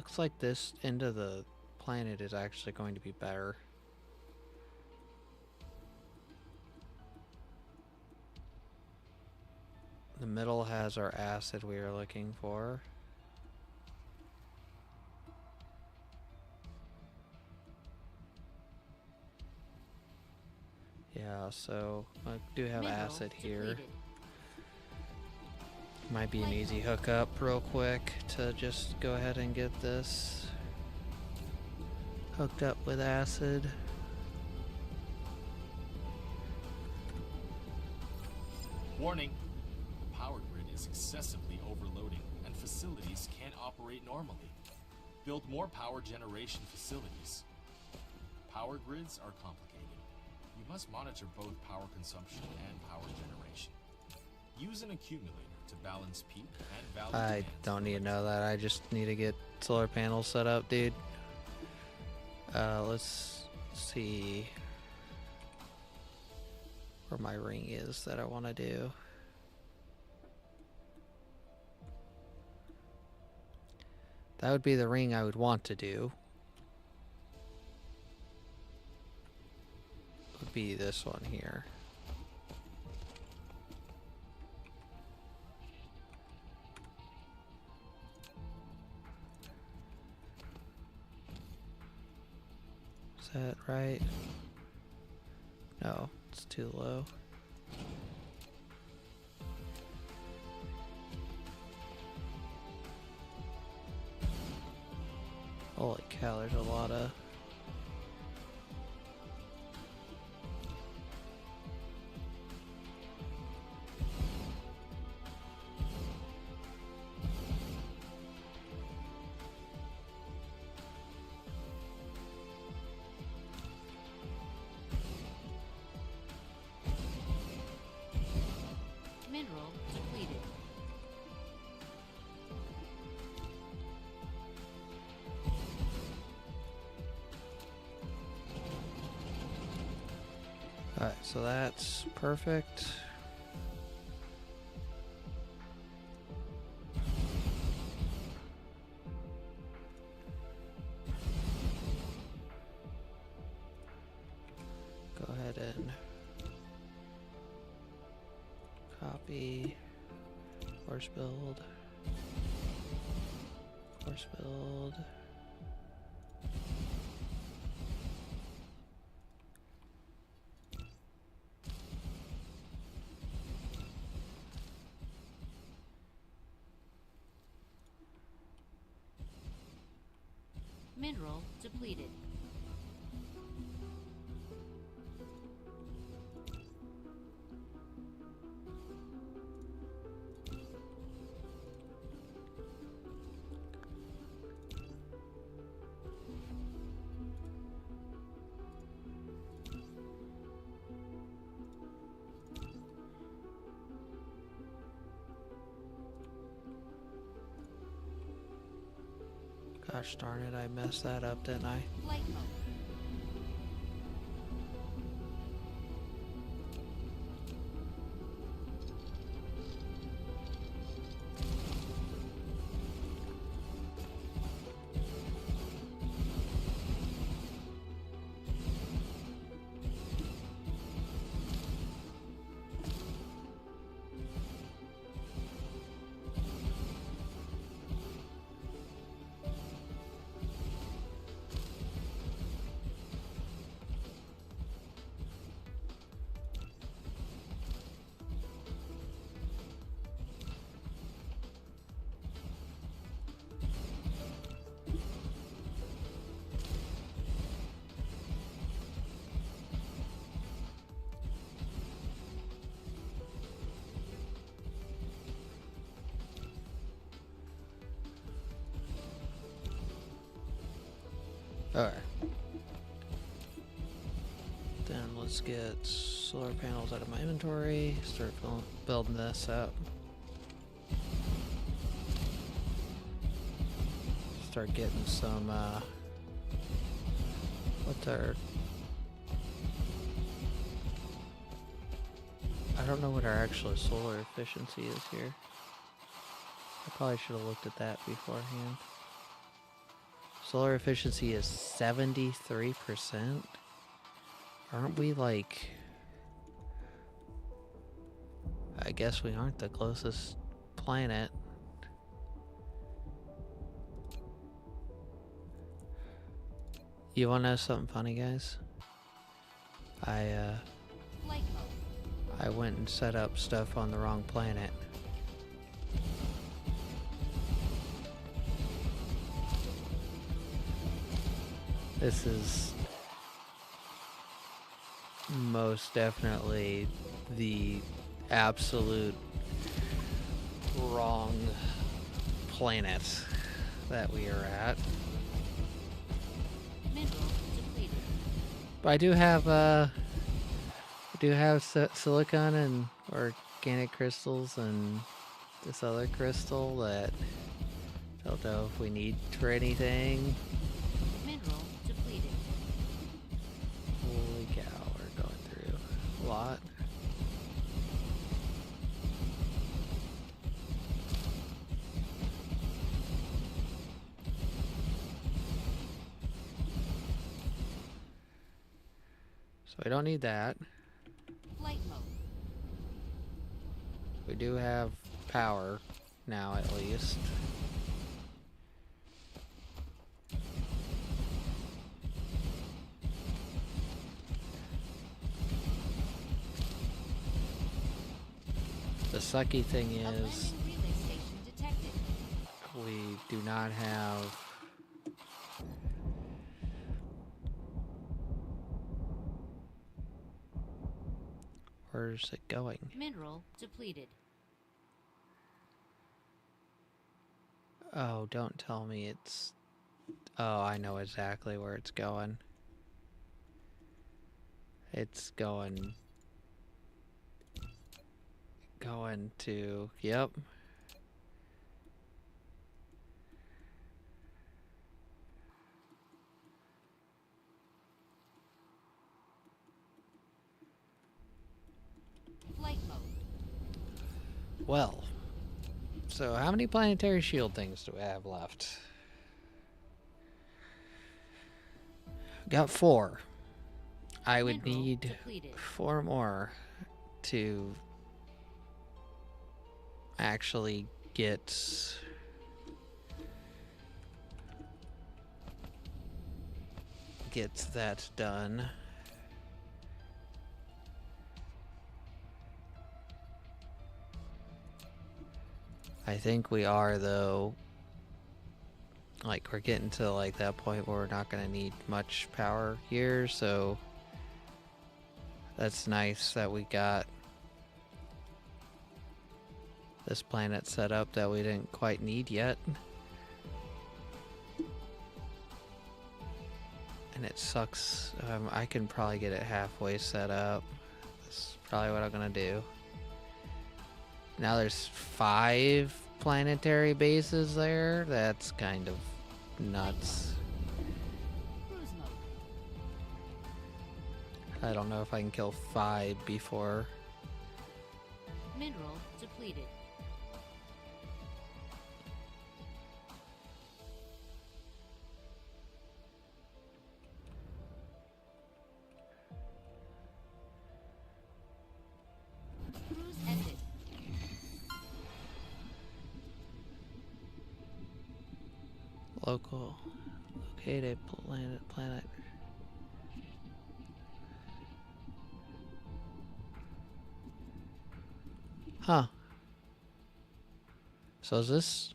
looks like this end of the planet is actually going to be better. The middle has our acid we are looking for. Yeah, so I do have acid here. Might be an easy hookup real quick to just go ahead and get this hooked up with acid. Warning! The power grid is excessively overloading and facilities can't operate normally. Build more power generation facilities. Power grids are complicated. You must monitor both power consumption and power generation. Use an accumulator to balance peak and valley I demands don't need to for know that. I just need to get solar panels set up, dude. Let's see where my ring is that I want to do. That would be the ring I would want to do. Would be this one here. Is that right? No, it's too low. Holy cow, there's a lot of... Mineral depleted. Alright, so that's perfect. Go ahead and copy, force build. Force build. Mineral depleted. Gosh darn it, I messed that up, didn't I? Flight mode. Alright. Then let's get solar panels out of my inventory. Start building this up. Start getting some, what's our... I don't know what our actual solar efficiency is here. I probably should have looked at that beforehand. Solar efficiency is 73%. Aren't we like... I guess we aren't the closest planet. You wanna know something funny, guys? Flight mode. I went and set up stuff on the wrong planet. This is most definitely the absolute wrong planet that we are at. Mineral depleted. But I do have silicon and organic crystals and this other crystal that don't know if we need for anything. Mineral depleted. Holy cow, we're going through a lot. So we don't need that. Flight mode. We do have power now at least. The sucky thing A is landing relay station detected. we do not have where's it going? Mineral depleted. Oh, don't tell me it's... Oh, I know exactly where it's going. It's going to... Yep. Flight mode. Well, so how many planetary shield things do we have left? Got 4. I would Mineral need depleted. 4 more to actually get get that done. I think we are, though. Like, we're getting to like that point where we're not going to need much power here, so that's nice that we got this planet set up that we didn't quite need yet. And it sucks. I can probably get it halfway set up. That's probably what I'm gonna do. Now there's 5 planetary bases there. That's kind of nuts. Cruise mode. I don't know if I can kill 5 before. Mineral depleted. Cruise ended. Located planet. Huh. So is this...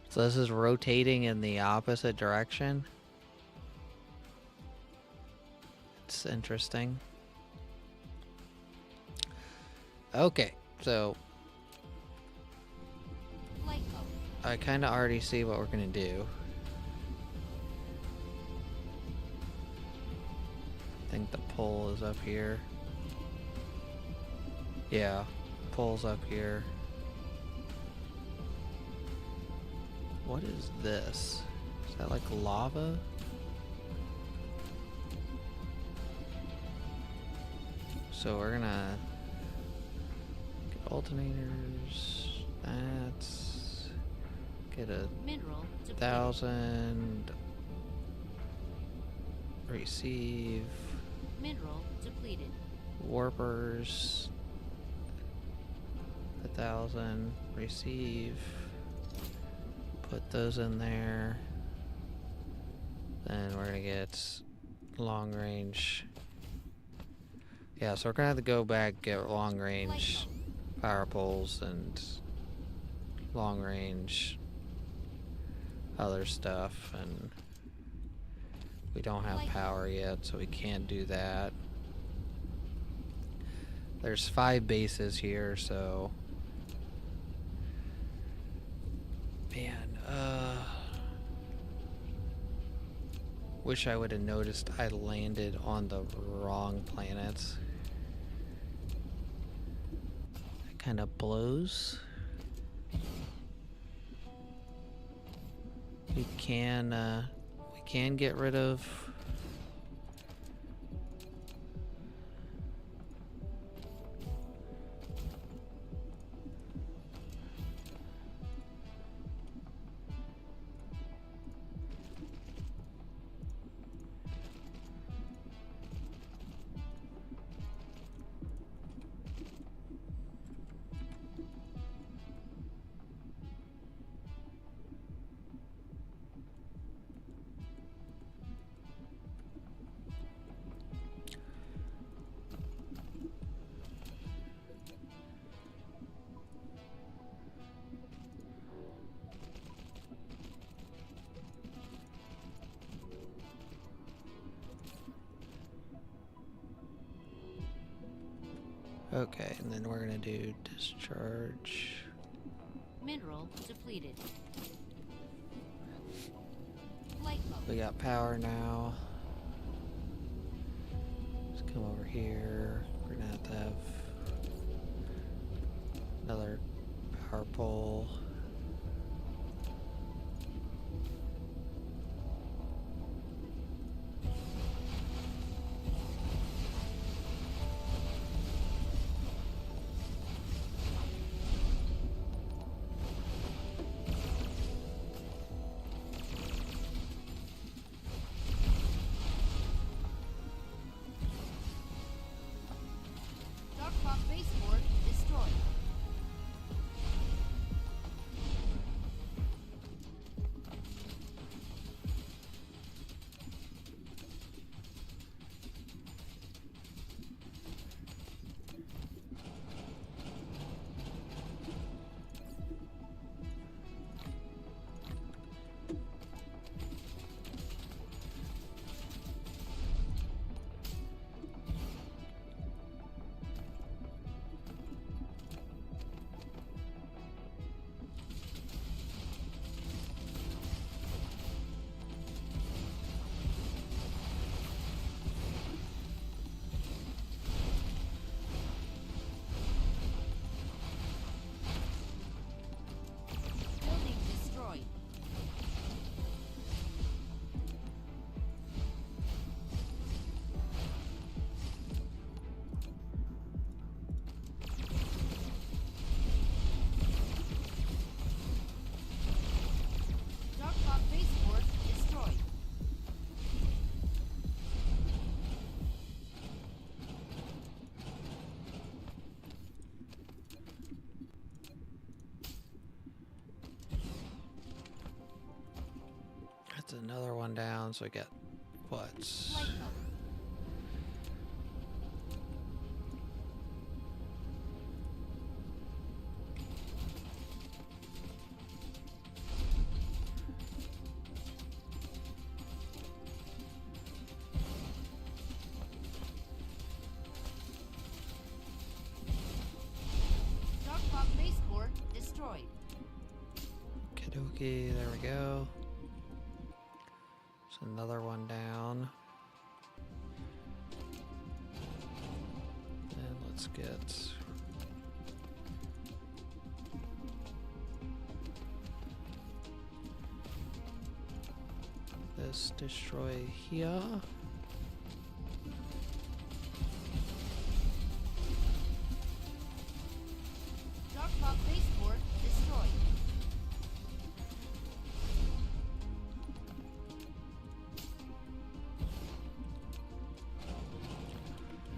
So this is rotating in the opposite direction? It's interesting. Okay, so Flight mode. I kind of already see what we're gonna do. I think the pole is up here. Yeah, pole's up here. What is this? Is that like lava? So we're gonna get alternators. That's get a Mineral depleted. 1,000. Receive Mineral depleted. warpers. 1,000. Receive. Put those in there. Then we're gonna get long range. Yeah, so we're gonna have to go back, get long range power poles and long range other stuff, and we don't have power yet, so we can't do that. There's 5 bases here, so man, wish I would have noticed I landed on the wrong planets. That kind of blows. We can get rid of okay, and then we're gonna do discharge. Mineral depleted. Flight mode. We got power now. Let's come over here. We're gonna have to have another power pole. Dark Rock base board destroyed. another one down, so I got what? Flight mode. Darkbot base core destroyed. Kidoki, there we go. There's another one down. And let's get this destroy here. Darkbot base core destroyed.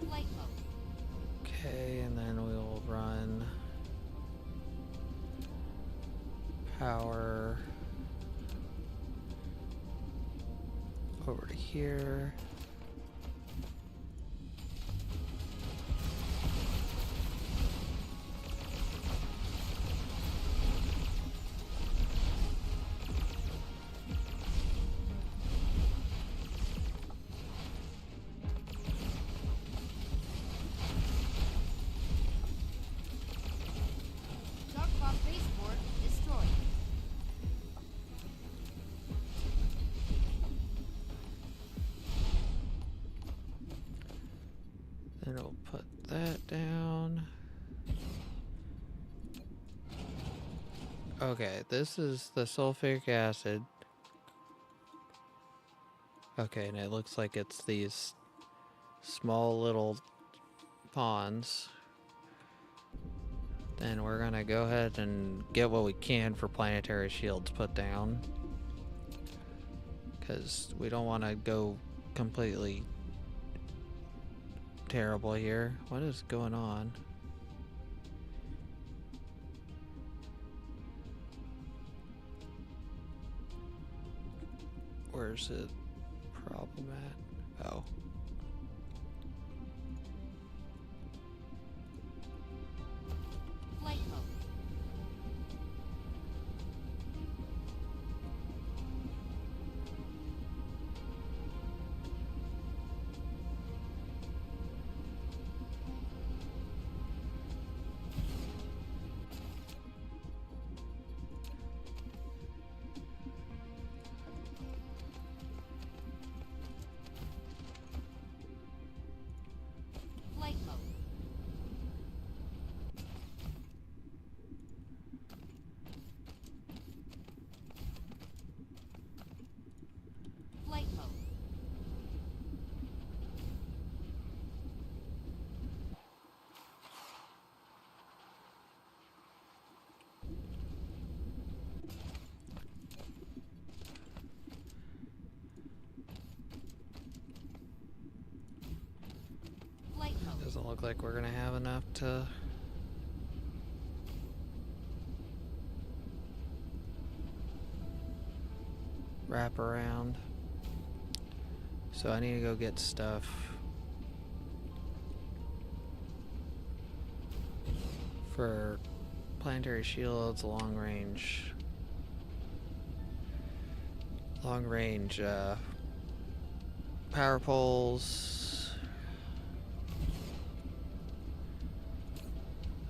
Flight mode. Okay, and then we'll run power over to here. Darkbot base core destroyed. Then we'll put that down. Okay, this is the sulfuric acid. Okay, and it looks like it's these small little ponds. Then we're gonna go ahead and get what we can for planetary shields put down. Because we don't want to go completely terrible here. What is going on? Where's the problem at? Oh. Flight mode. Flight mode. Flight mode. Flight mode. Doesn't look like we're gonna have enough to wrap around. So I need to go get stuff for planetary shields, long range power poles.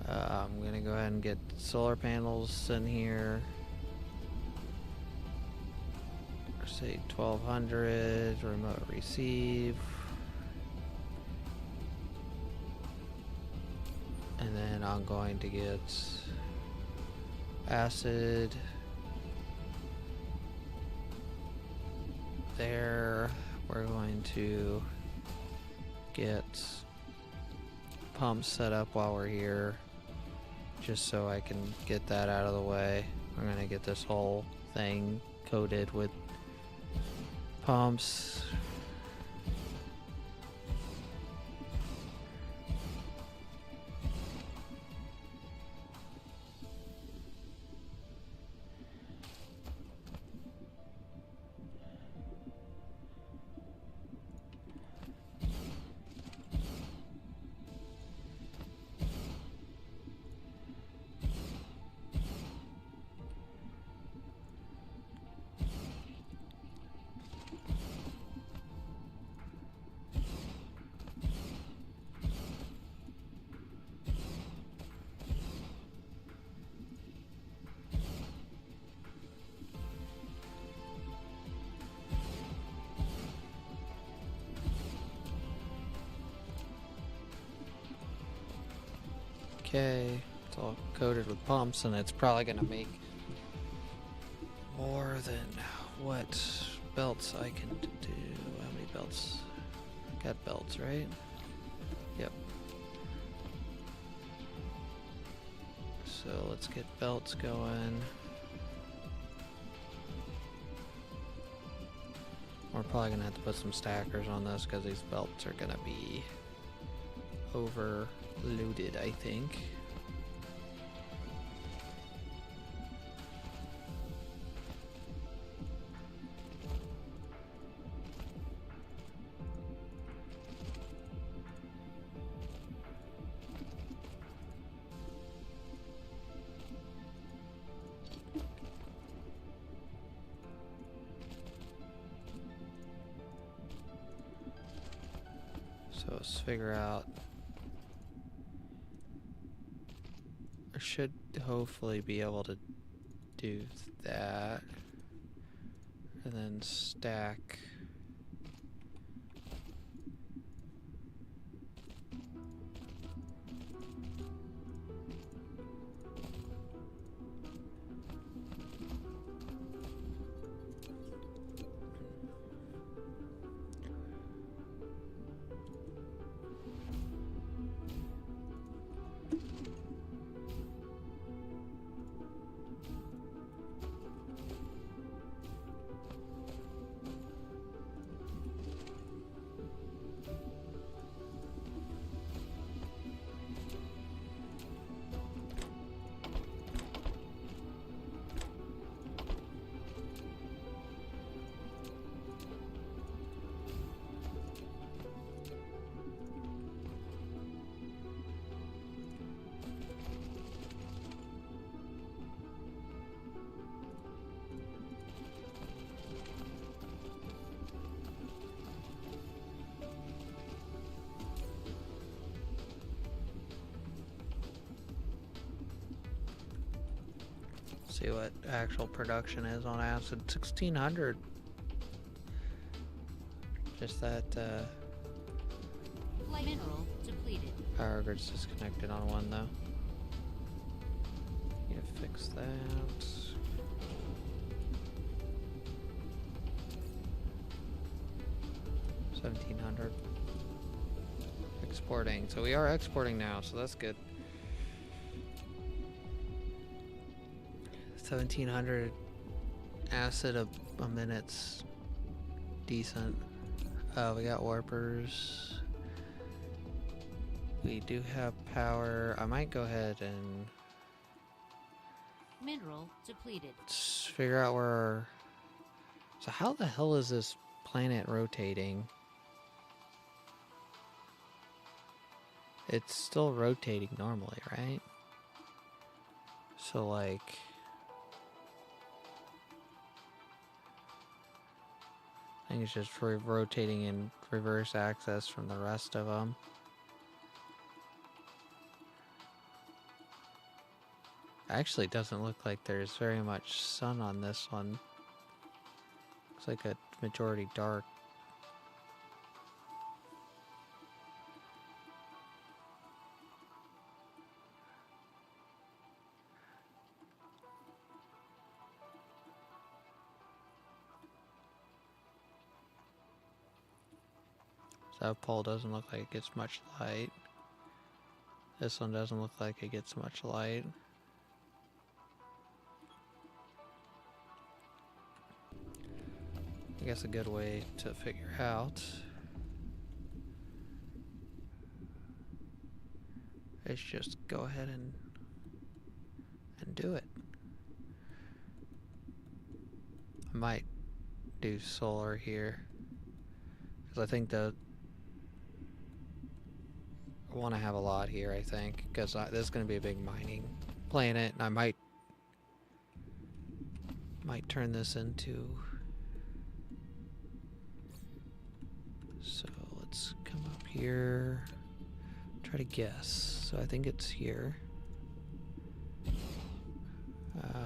I'm gonna go ahead and get solar panels in here. Say 1200 remote receive, and then I'm going to get acid there. We're going to get pumps set up while we're here, just so I can get that out of the way. I'm gonna get this whole thing coated with pumps. okay. It's all coated with pumps, and it's probably gonna make more than what belts I can do. How many belts? Got belts, right? Yep. So let's get belts going. We're probably gonna have to put some stackers on this because these belts are gonna be overloaded, I think. So let's figure out. I should hopefully be able to do that. And then stack. See what actual production is on acid. 1600. Just that Mineral depleted. power grid's disconnected on one though. Need to fix that. $1,700. Exporting. So we are exporting now, so that's good. 1,700 acid a minute's decent. We got warpers. We do have power. I might go ahead and Mineral depleted. figure out where. So how the hell is this planet rotating? It's still rotating normally, right? So like. I think it's just for rotating in reverse axis from the rest of them. Actually, it doesn't look like there's very much sun on this one. Looks like a majority dark. That pole doesn't look like it gets much light. This one doesn't look like it gets much light. I guess a good way to figure out is just go ahead and do it. I might do solar here because I think I want to have a lot here, I think, because this is going to be a big mining planet, and I might turn this into. So let's come up here, try to guess. So I think it's here.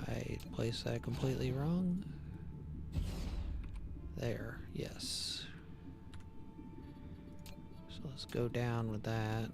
I placed that completely wrong. There, yes. So let's go down with that.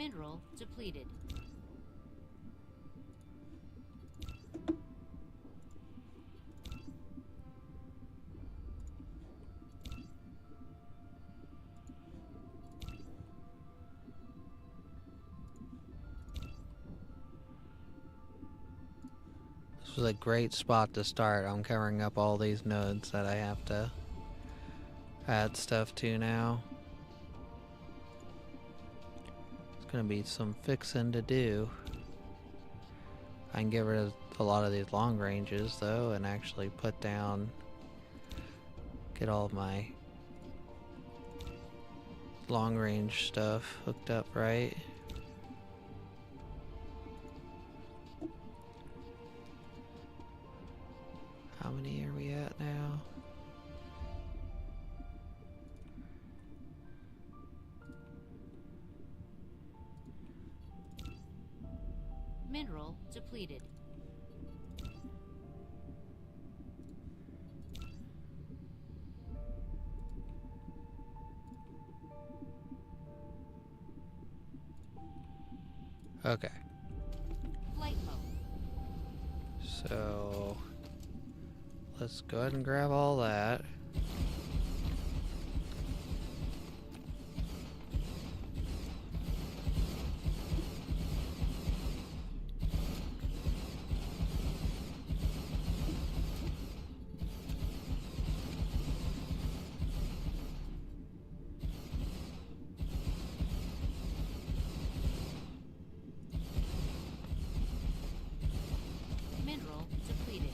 Mineral depleted. This was a great spot to start. I'm covering up all these nodes that I have to add stuff to now. It's gonna be some fixing to do. I can get rid of a lot of these long ranges though and actually put down, get all of my long range stuff hooked up right. How many are we at now? Mineral depleted. Okay. Flight mode. So let's go ahead and grab all that. Mineral depleted.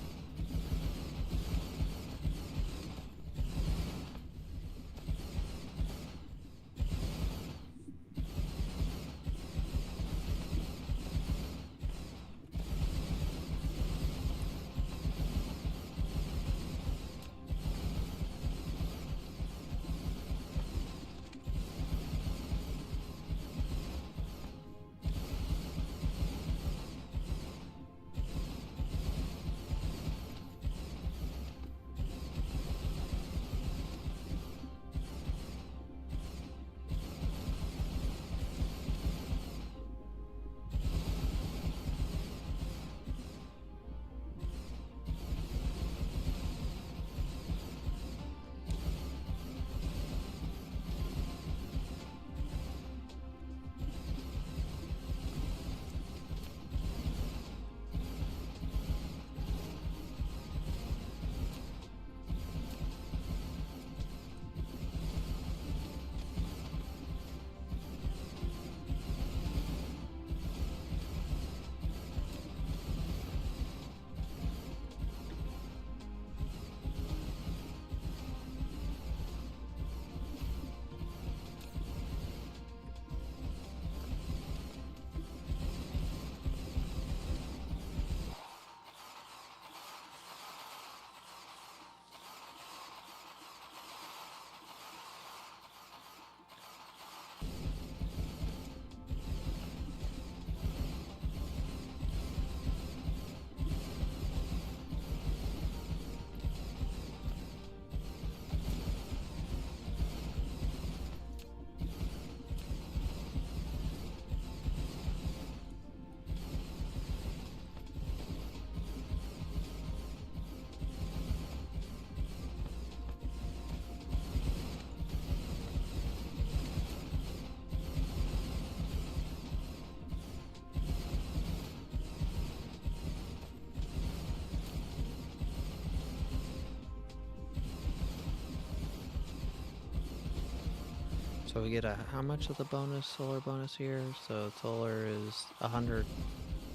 So we get a how much of the bonus, solar bonus here? So solar is 100,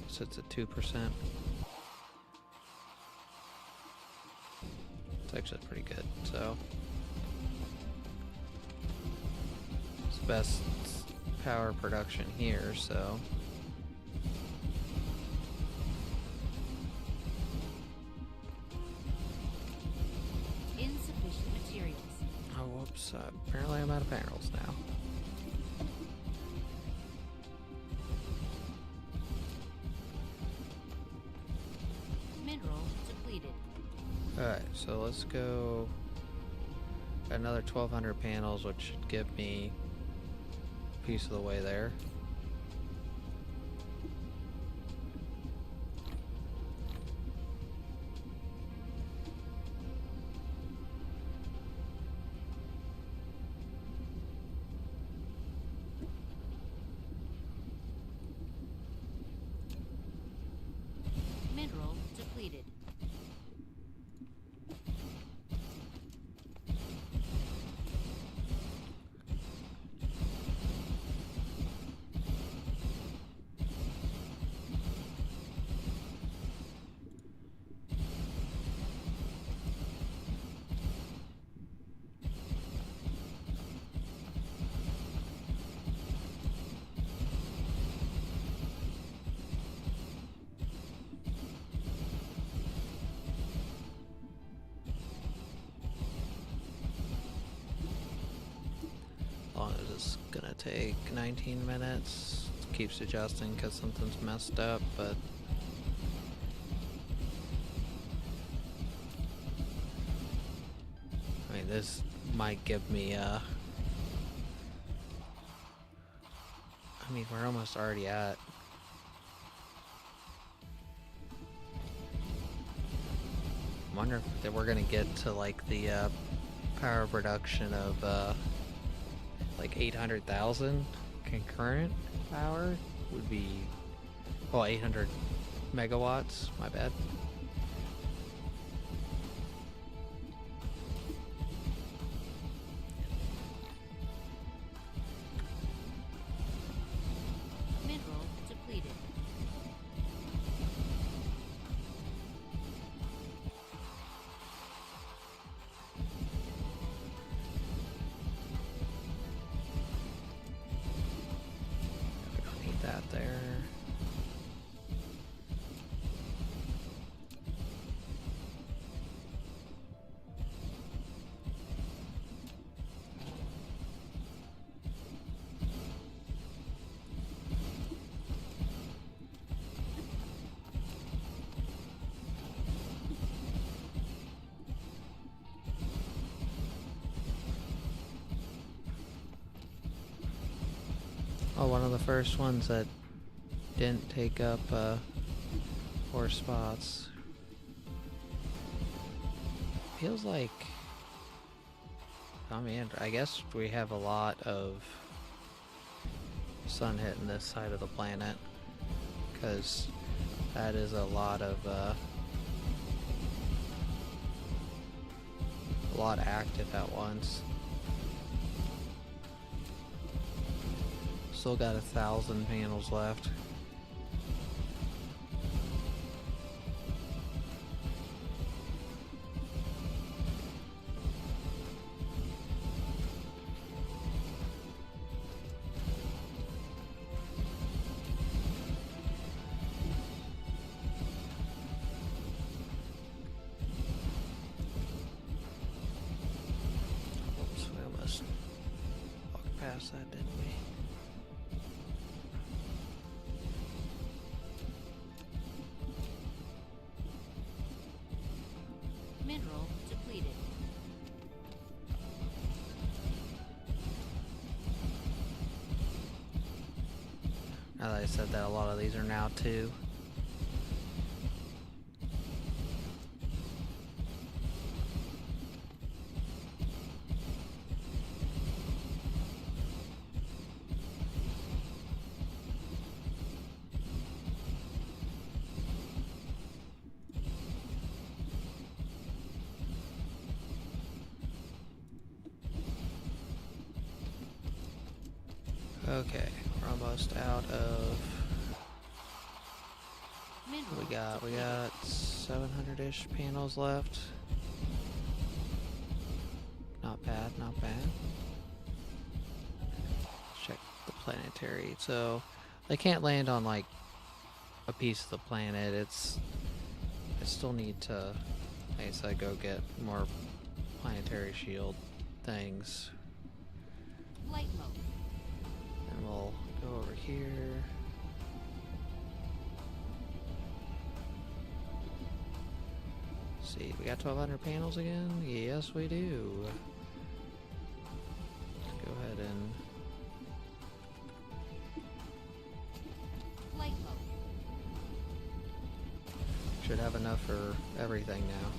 so it's at 2%. It's actually pretty good. So it's best power production here. So Insufficient materials. oh whoops! Apparently I'm out of panels now. Mineral depleted. Alright, so let's go another 1200 panels, which should give me a piece of the way there. take 19 minutes. It keeps adjusting because something's messed up, but I mean, this might give me I mean, we're almost already at I wonder if we're gonna get to like the power production of like 800,000 concurrent power would be 800 megawatts, my bad. Mineral depleted. We don't need that there. Oh, one of the first ones that didn't take up 4 spots. Feels like, I mean, I guess we have a lot of sun hitting this side of the planet, because that is a lot active at once. Still got 1,000 panels left. Oops, we almost walked past that, didn't we? Mineral depleted. Now that I said that, a lot of these are now 2. Okay, we're almost out of. Mineral We got depleted. 700-ish panels left. Not bad, not bad. Check the planetary. So they can't land on like a piece of the planet. I still need to, like I said, go get more planetary shield things. Flight mode. And we'll go over here. See, we got 1,200 panels again? Yes, we do. Let's go ahead and... Flight mode. should have enough for everything now.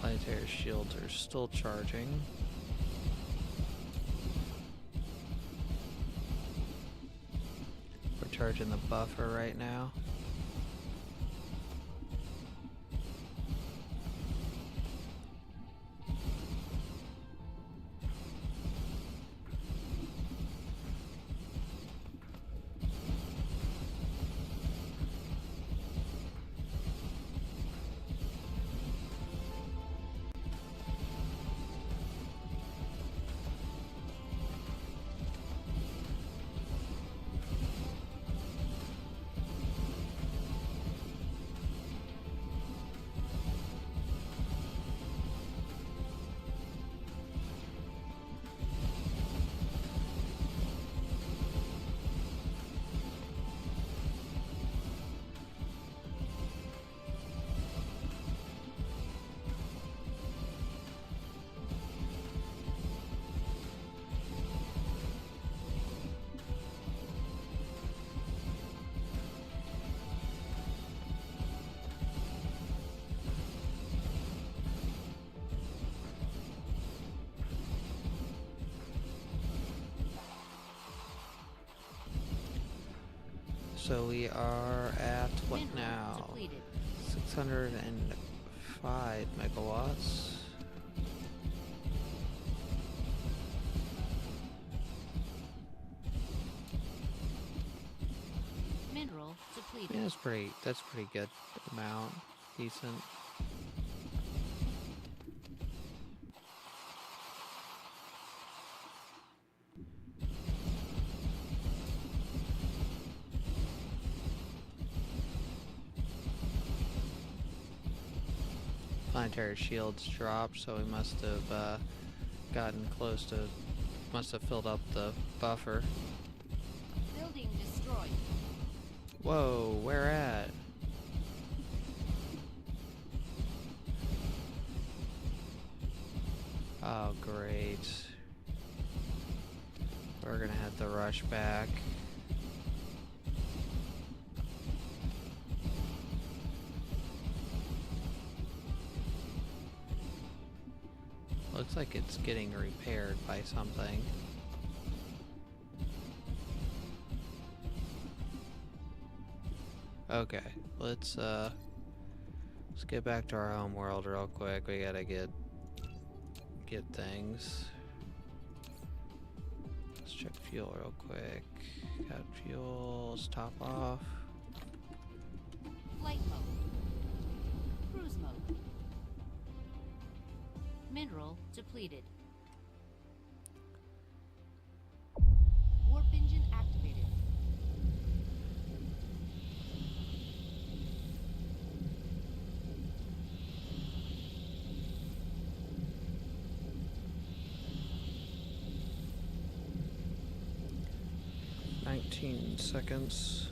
Planetary shields are still charging. We're charging the buffer right now. So we are at what Mineral now? depleted. 605 megawatts. Mineral depleted. Yeah, that's pretty good amount. Decent. Planetary shields dropped, so we must have gotten close to, must have filled up the buffer. Building destroyed. Whoa, where at? Oh, great. We're gonna have to rush back. Looks like it's getting repaired by something. Okay, let's get back to our home world real quick. We gotta get things. Let's check fuel real quick. Got fuel, let's top off. Flight mode. Cruise mode. Mineral depleted. Warp engine activated. Seconds.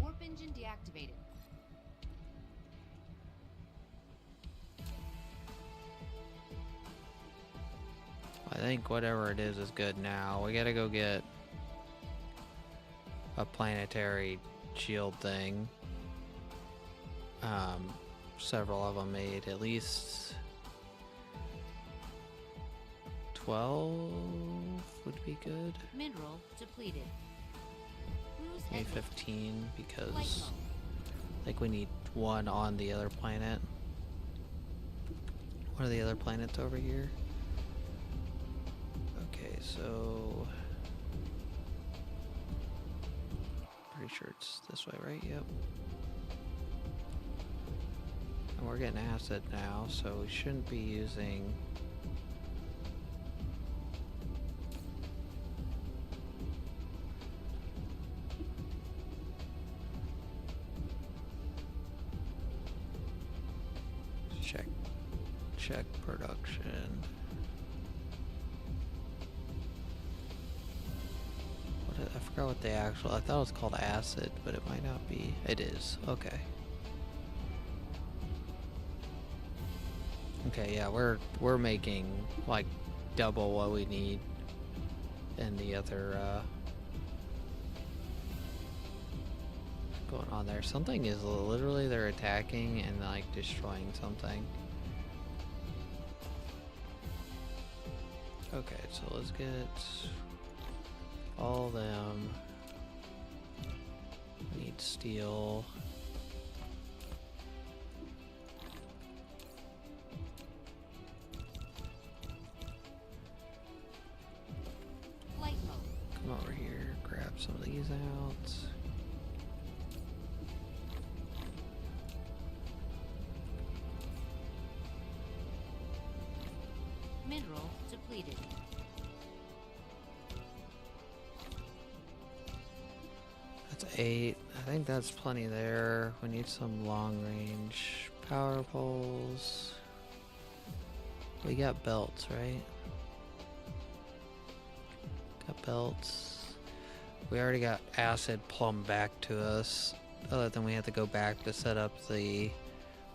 Warp engine deactivated. I think whatever it is good now. We gotta go get a planetary shield thing. Several of them made at least 12 would be good. Mineral depleted. Cruise Maybe exit. 15 Flight because mode. like we need one on the other planet. What are the other planets over here? Okay, so pretty sure it's this way, right? Yep. And we're getting acid now, so we shouldn't be using check production. I forgot what the actual, I thought it was called acid, but it might not be. It is. Okay. Okay, yeah, we're making like double what we need in the other going on there. Something is literally they're attacking and like destroying something. Okay, so let's get all them. We need steel. Flight mode. Come over here, grab some of these out. Mineral depleted. That's 8. I think that's plenty there. We need some long range power poles. We got belts, right? Got belts. We already got acid plumbed back to us. Other than we have to go back to set up the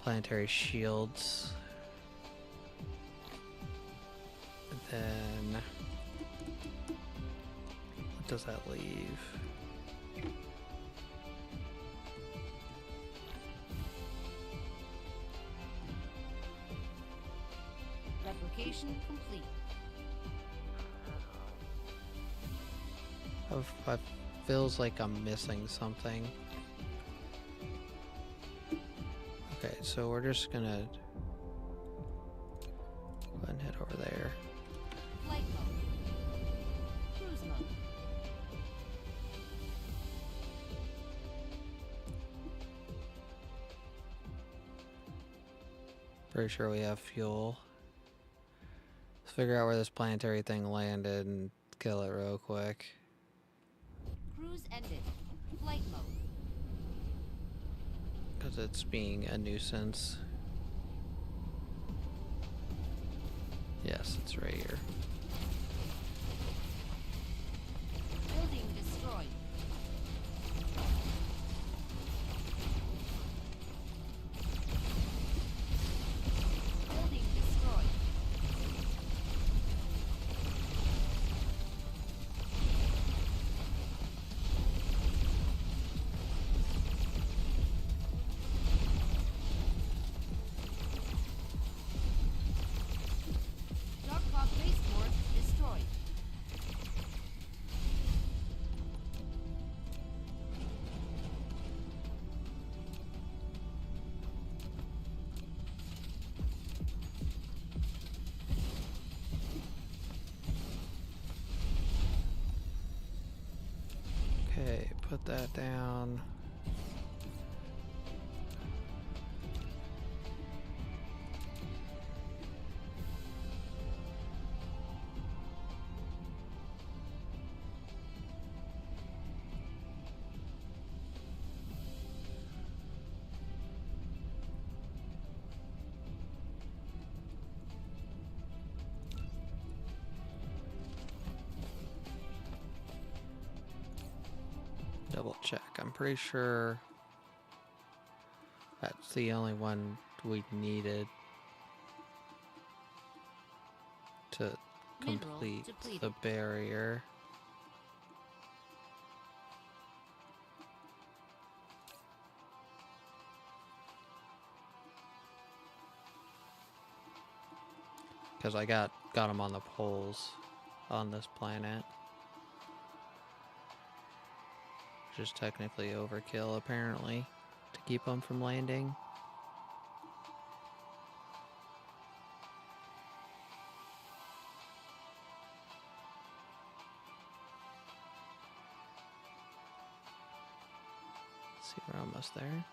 planetary shields. And then what does that leave? Replication complete. It feels like I'm missing something. Okay, so we're just gonna go ahead and head over there. Flight mode. Cruise mode. Pretty sure we have fuel. Let's figure out where this planetary thing landed and kill it real quick. Cruise ended. Flight mode. Because it's being a nuisance. Yes, it's right here. Building destroyed. Building destroyed. Dark Clock Spaceport destroyed. Okay, put that down. Double check. I'm pretty sure that's the only one we needed to Mineral complete depleted. the barrier. Because I got them on the poles on this planet. Which is technically overkill, apparently, to keep them from landing. Let's see, we're almost there.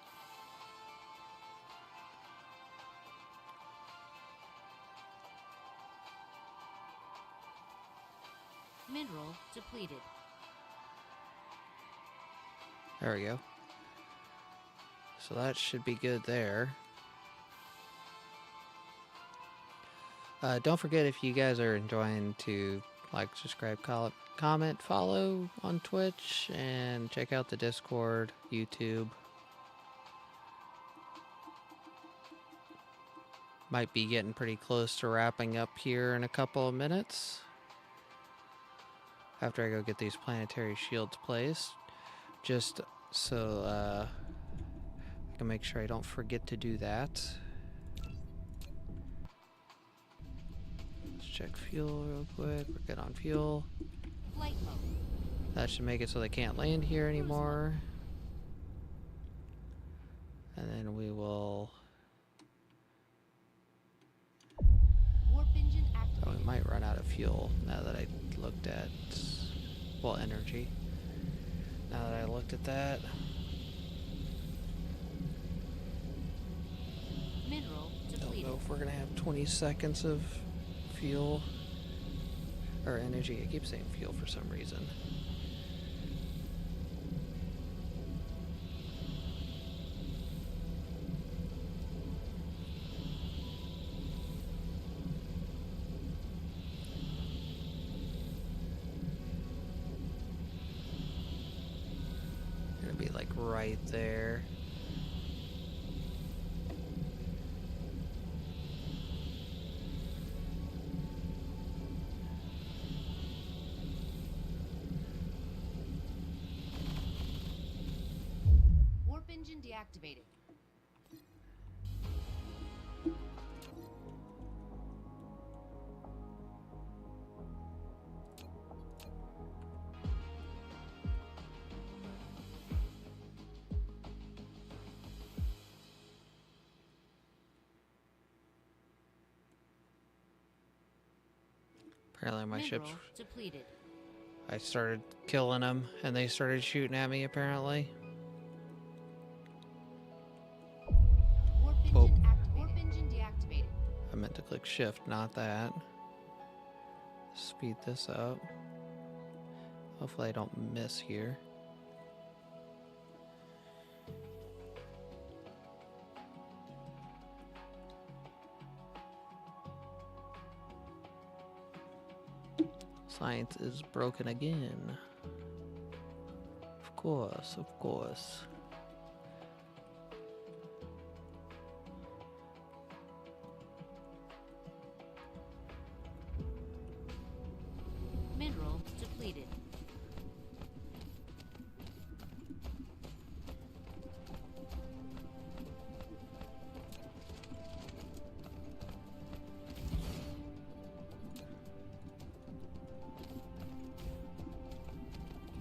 Mineral depleted. There we go. So that should be good there. Don't forget, if you guys are enjoying, to like, subscribe, comment, follow on Twitch, and check out the Discord, YouTube. Might be getting pretty close to wrapping up here in a couple of minutes. After I go get these planetary shields placed. Just so I can make sure I don't forget to do that. Let's check fuel real quick. We're good on fuel. Flight mode. That should make it so they can't land here anymore. And then we will... Warp engine Oh, activated. we might run out of fuel now that I looked at... Well, energy. Now that I looked at that. Mineral Don't depleted. know if we're gonna have 20 seconds of fuel. Or energy. I keep saying fuel for some reason. right there. Warp engine deactivated. Apparently my ships... Mineral depleted. I started killing them, and they started shooting at me, apparently. Warp Whoa. engine activated. Warp engine deactivated. I meant to click shift, not that. Speed this up. Hopefully I don't miss here. Science is broken again. Of course, of course. Mineral depleted.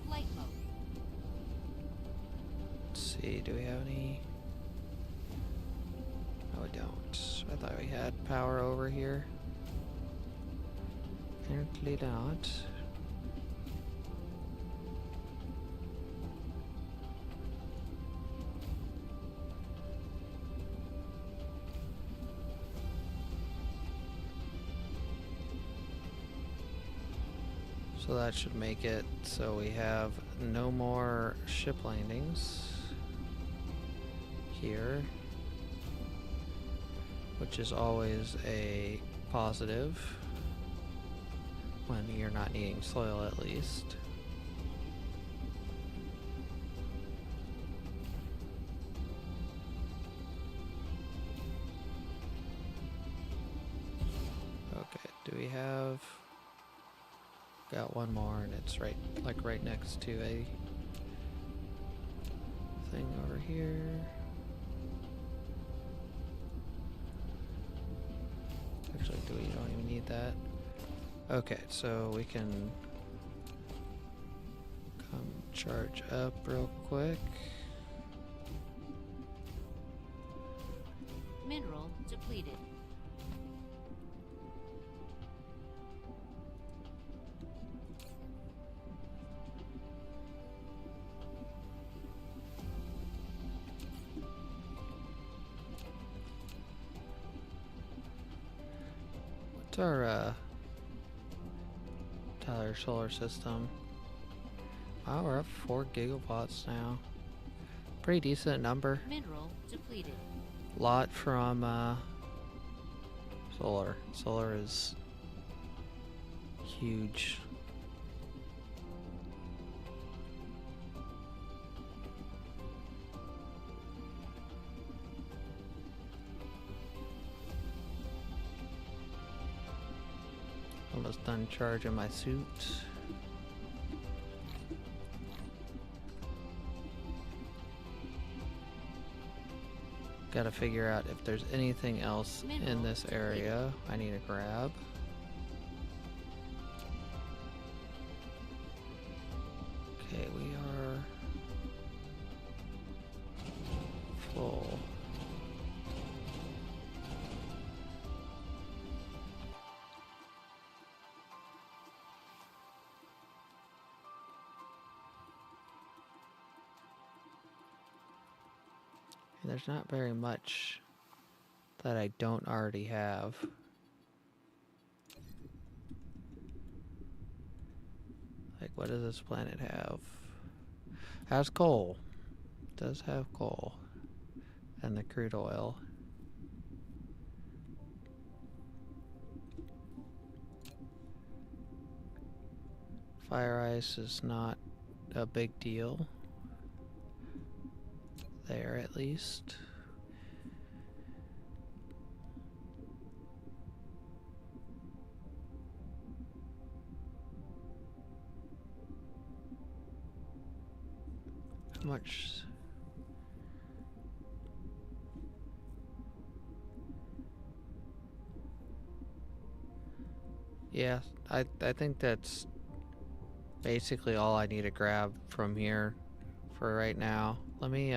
Flight mode. Let's see, do we have any? No, we don't. I thought we had power over here. Apparently not. So that should make it so we have no more ship landings here, which is always a positive when you're not needing soil, at least. Okay, do we have... Got one more, and it's right, like right next to a thing over here. Actually, we don't even need that. Okay, so we can come charge up real quick. Mineral depleted. What's our Tyler solar system? Wow, we're up 4 gigawatts now. Pretty decent number. Mineral depleted. Lot from solar. Solar is huge. Almost done charging my suit. Gotta figure out if there's anything else in this area I need to grab. Okay, we are full. And there's not very much that I don't already have. Like, what does this planet have? Has coal. Does have coal. And the crude oil. Fire ice is not a big deal. there at least. How much? Yeah, I think that's basically all I need to grab from here for right now. Let me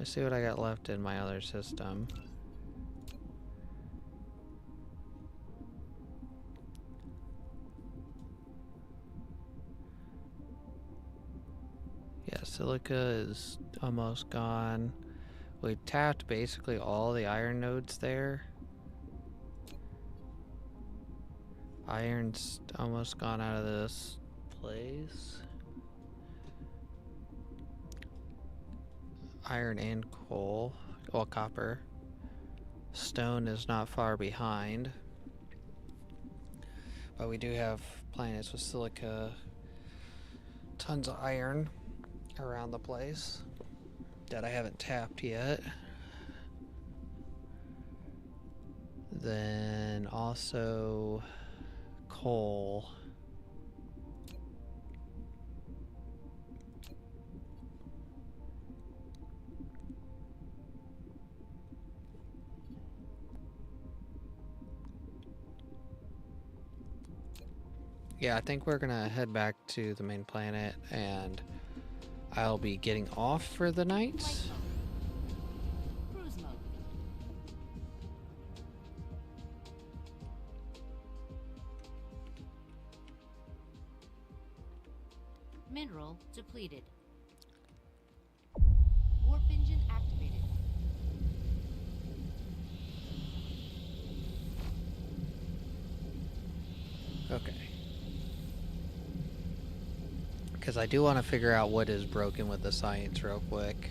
see what I got left in my other system. Yeah, silica is almost gone. We tapped basically all the iron nodes there. Iron's almost gone out of this place. Iron and coal. Well, copper. Stone is not far behind. But we do have planets with silica. Tons of iron around the place that I haven't tapped yet. Then also coal. Yeah, I think we're gonna head back to the main planet and I'll be getting off for the night. Flight mode. Cruise mode. Mineral depleted. Warp engine activated. Okay. Because I do want to figure out what is broken with the science real quick.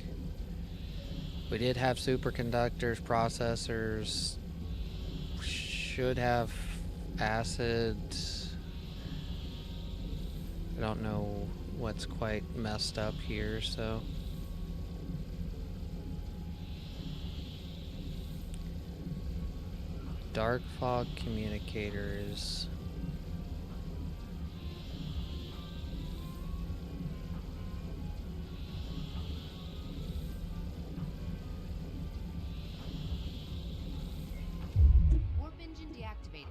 We did have superconductors, processors. Should have acid. I don't know what's quite messed up here, so. Dark fog communicators. Warp engine deactivated.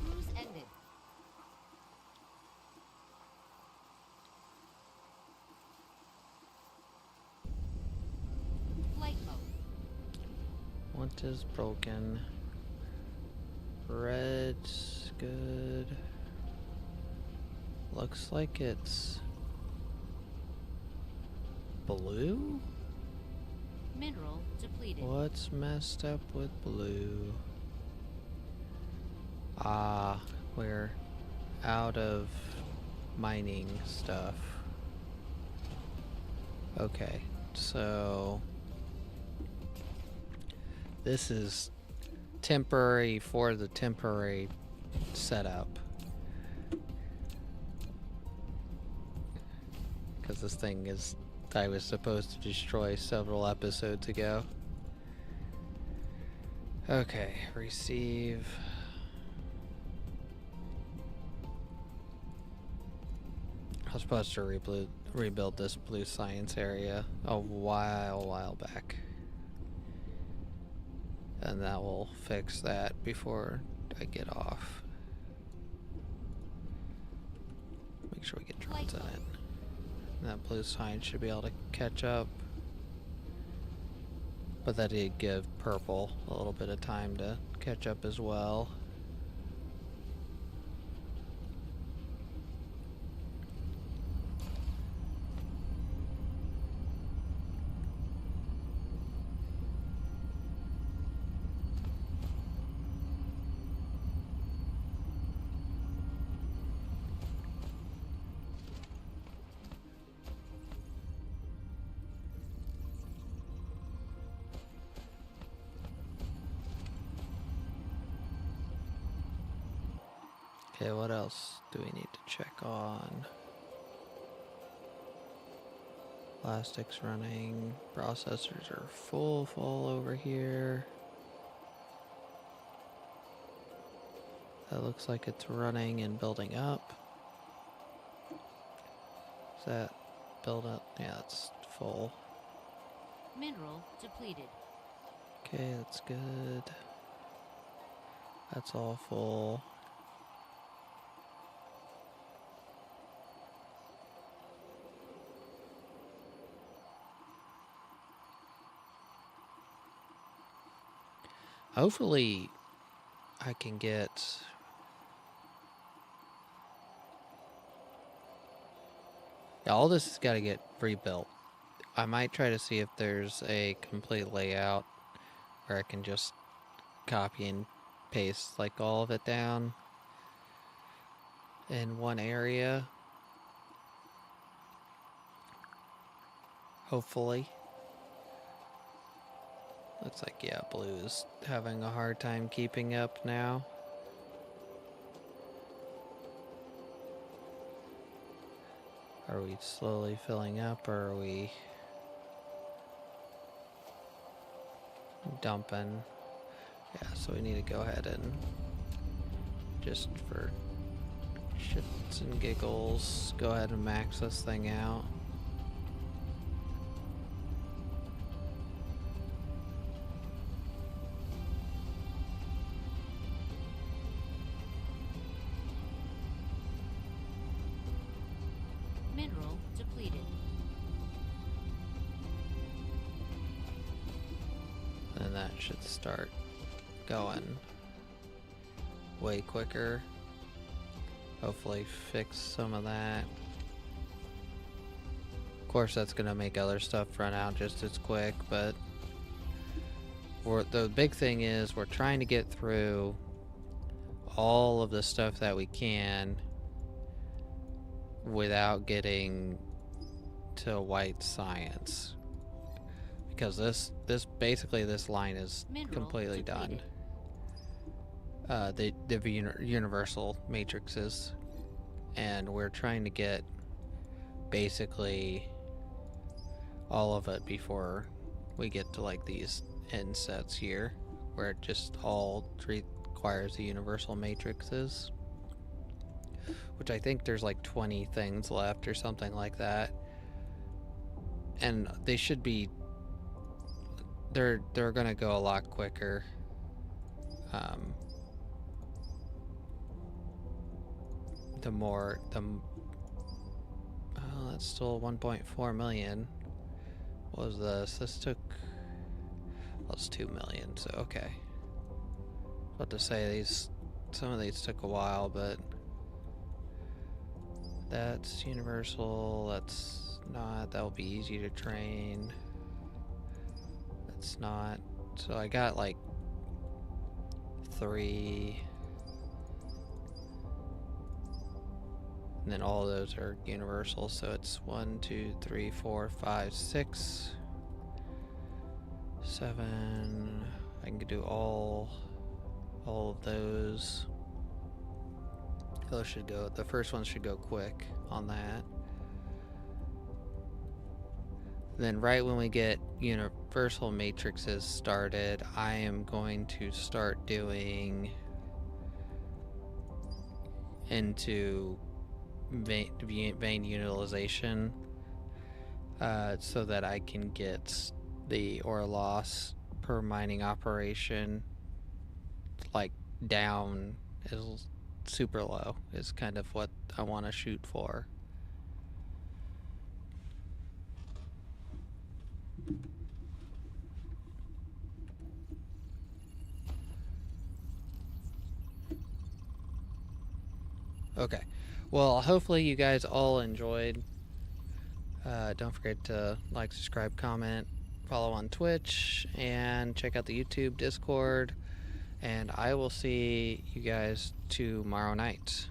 Cruise ended. Flight mode. What is broken? Red's good. Looks like it's blue? Mineral depleted. What's messed up with blue? Ah, we're out of mining stuff. Okay, so this is temporary for the temporary setup. Because this thing is, I was supposed to destroy several episodes ago. Okay, receive. I was supposed to rebuild this blue science area a while back. And that will fix that before I get off. Make sure we get drones in it. And that blue sign should be able to catch up. But that did give purple a little bit of time to catch up as well. Okay, what else do we need to check on? Plastics running. Processors are full over here. That looks like it's running and building up. Is that build up? Yeah, it's full. Mineral depleted. Okay, that's good. That's all full. Hopefully I can get... Yeah, all this has got to get rebuilt. I might try to see if there's a complete layout where I can just copy and paste like all of it down in one area. Hopefully. Looks like, yeah, blue is having a hard time keeping up now. Are we slowly filling up, or are we dumping? Yeah, so we need to go ahead and just for shits and giggles, go ahead and max this thing out. Mineral depleted. And that should start going way quicker. Hopefully fix some of that. Of course, that's gonna make other stuff run out just as quick, but the big thing is we're trying to get through all of the stuff that we can without getting to white science, because this basically this line is Mineral completely depleted. done. The universal matrices, and we're trying to get basically all of it before we get to like these end sets here, where it just all requires the universal matrices, which I think there's like 20 things left or something like that, and they should be they're gonna go a lot quicker. Oh, that's still 1.4 million. What was this? This took, well, it's 2 million, so okay. About to say some of these took a while, but that's universal. That's not. That'll be easy to train. That's not. So I got like 3. And then all of those are universal, so it's 1, 2, 3, 4, 5, 6, 7. I can do all of those. Those should go. The first one should go quick on that. Then right when we get universal matrices started, I am going to start doing into vein utilization, so that I can get the ore loss per mining operation like down is super low, is kind of what I want to shoot for. Okay, well, hopefully you guys all enjoyed. Don't forget to like, subscribe, comment, follow on Twitch, and check out the YouTube, Discord, and I will see you guys tomorrow night.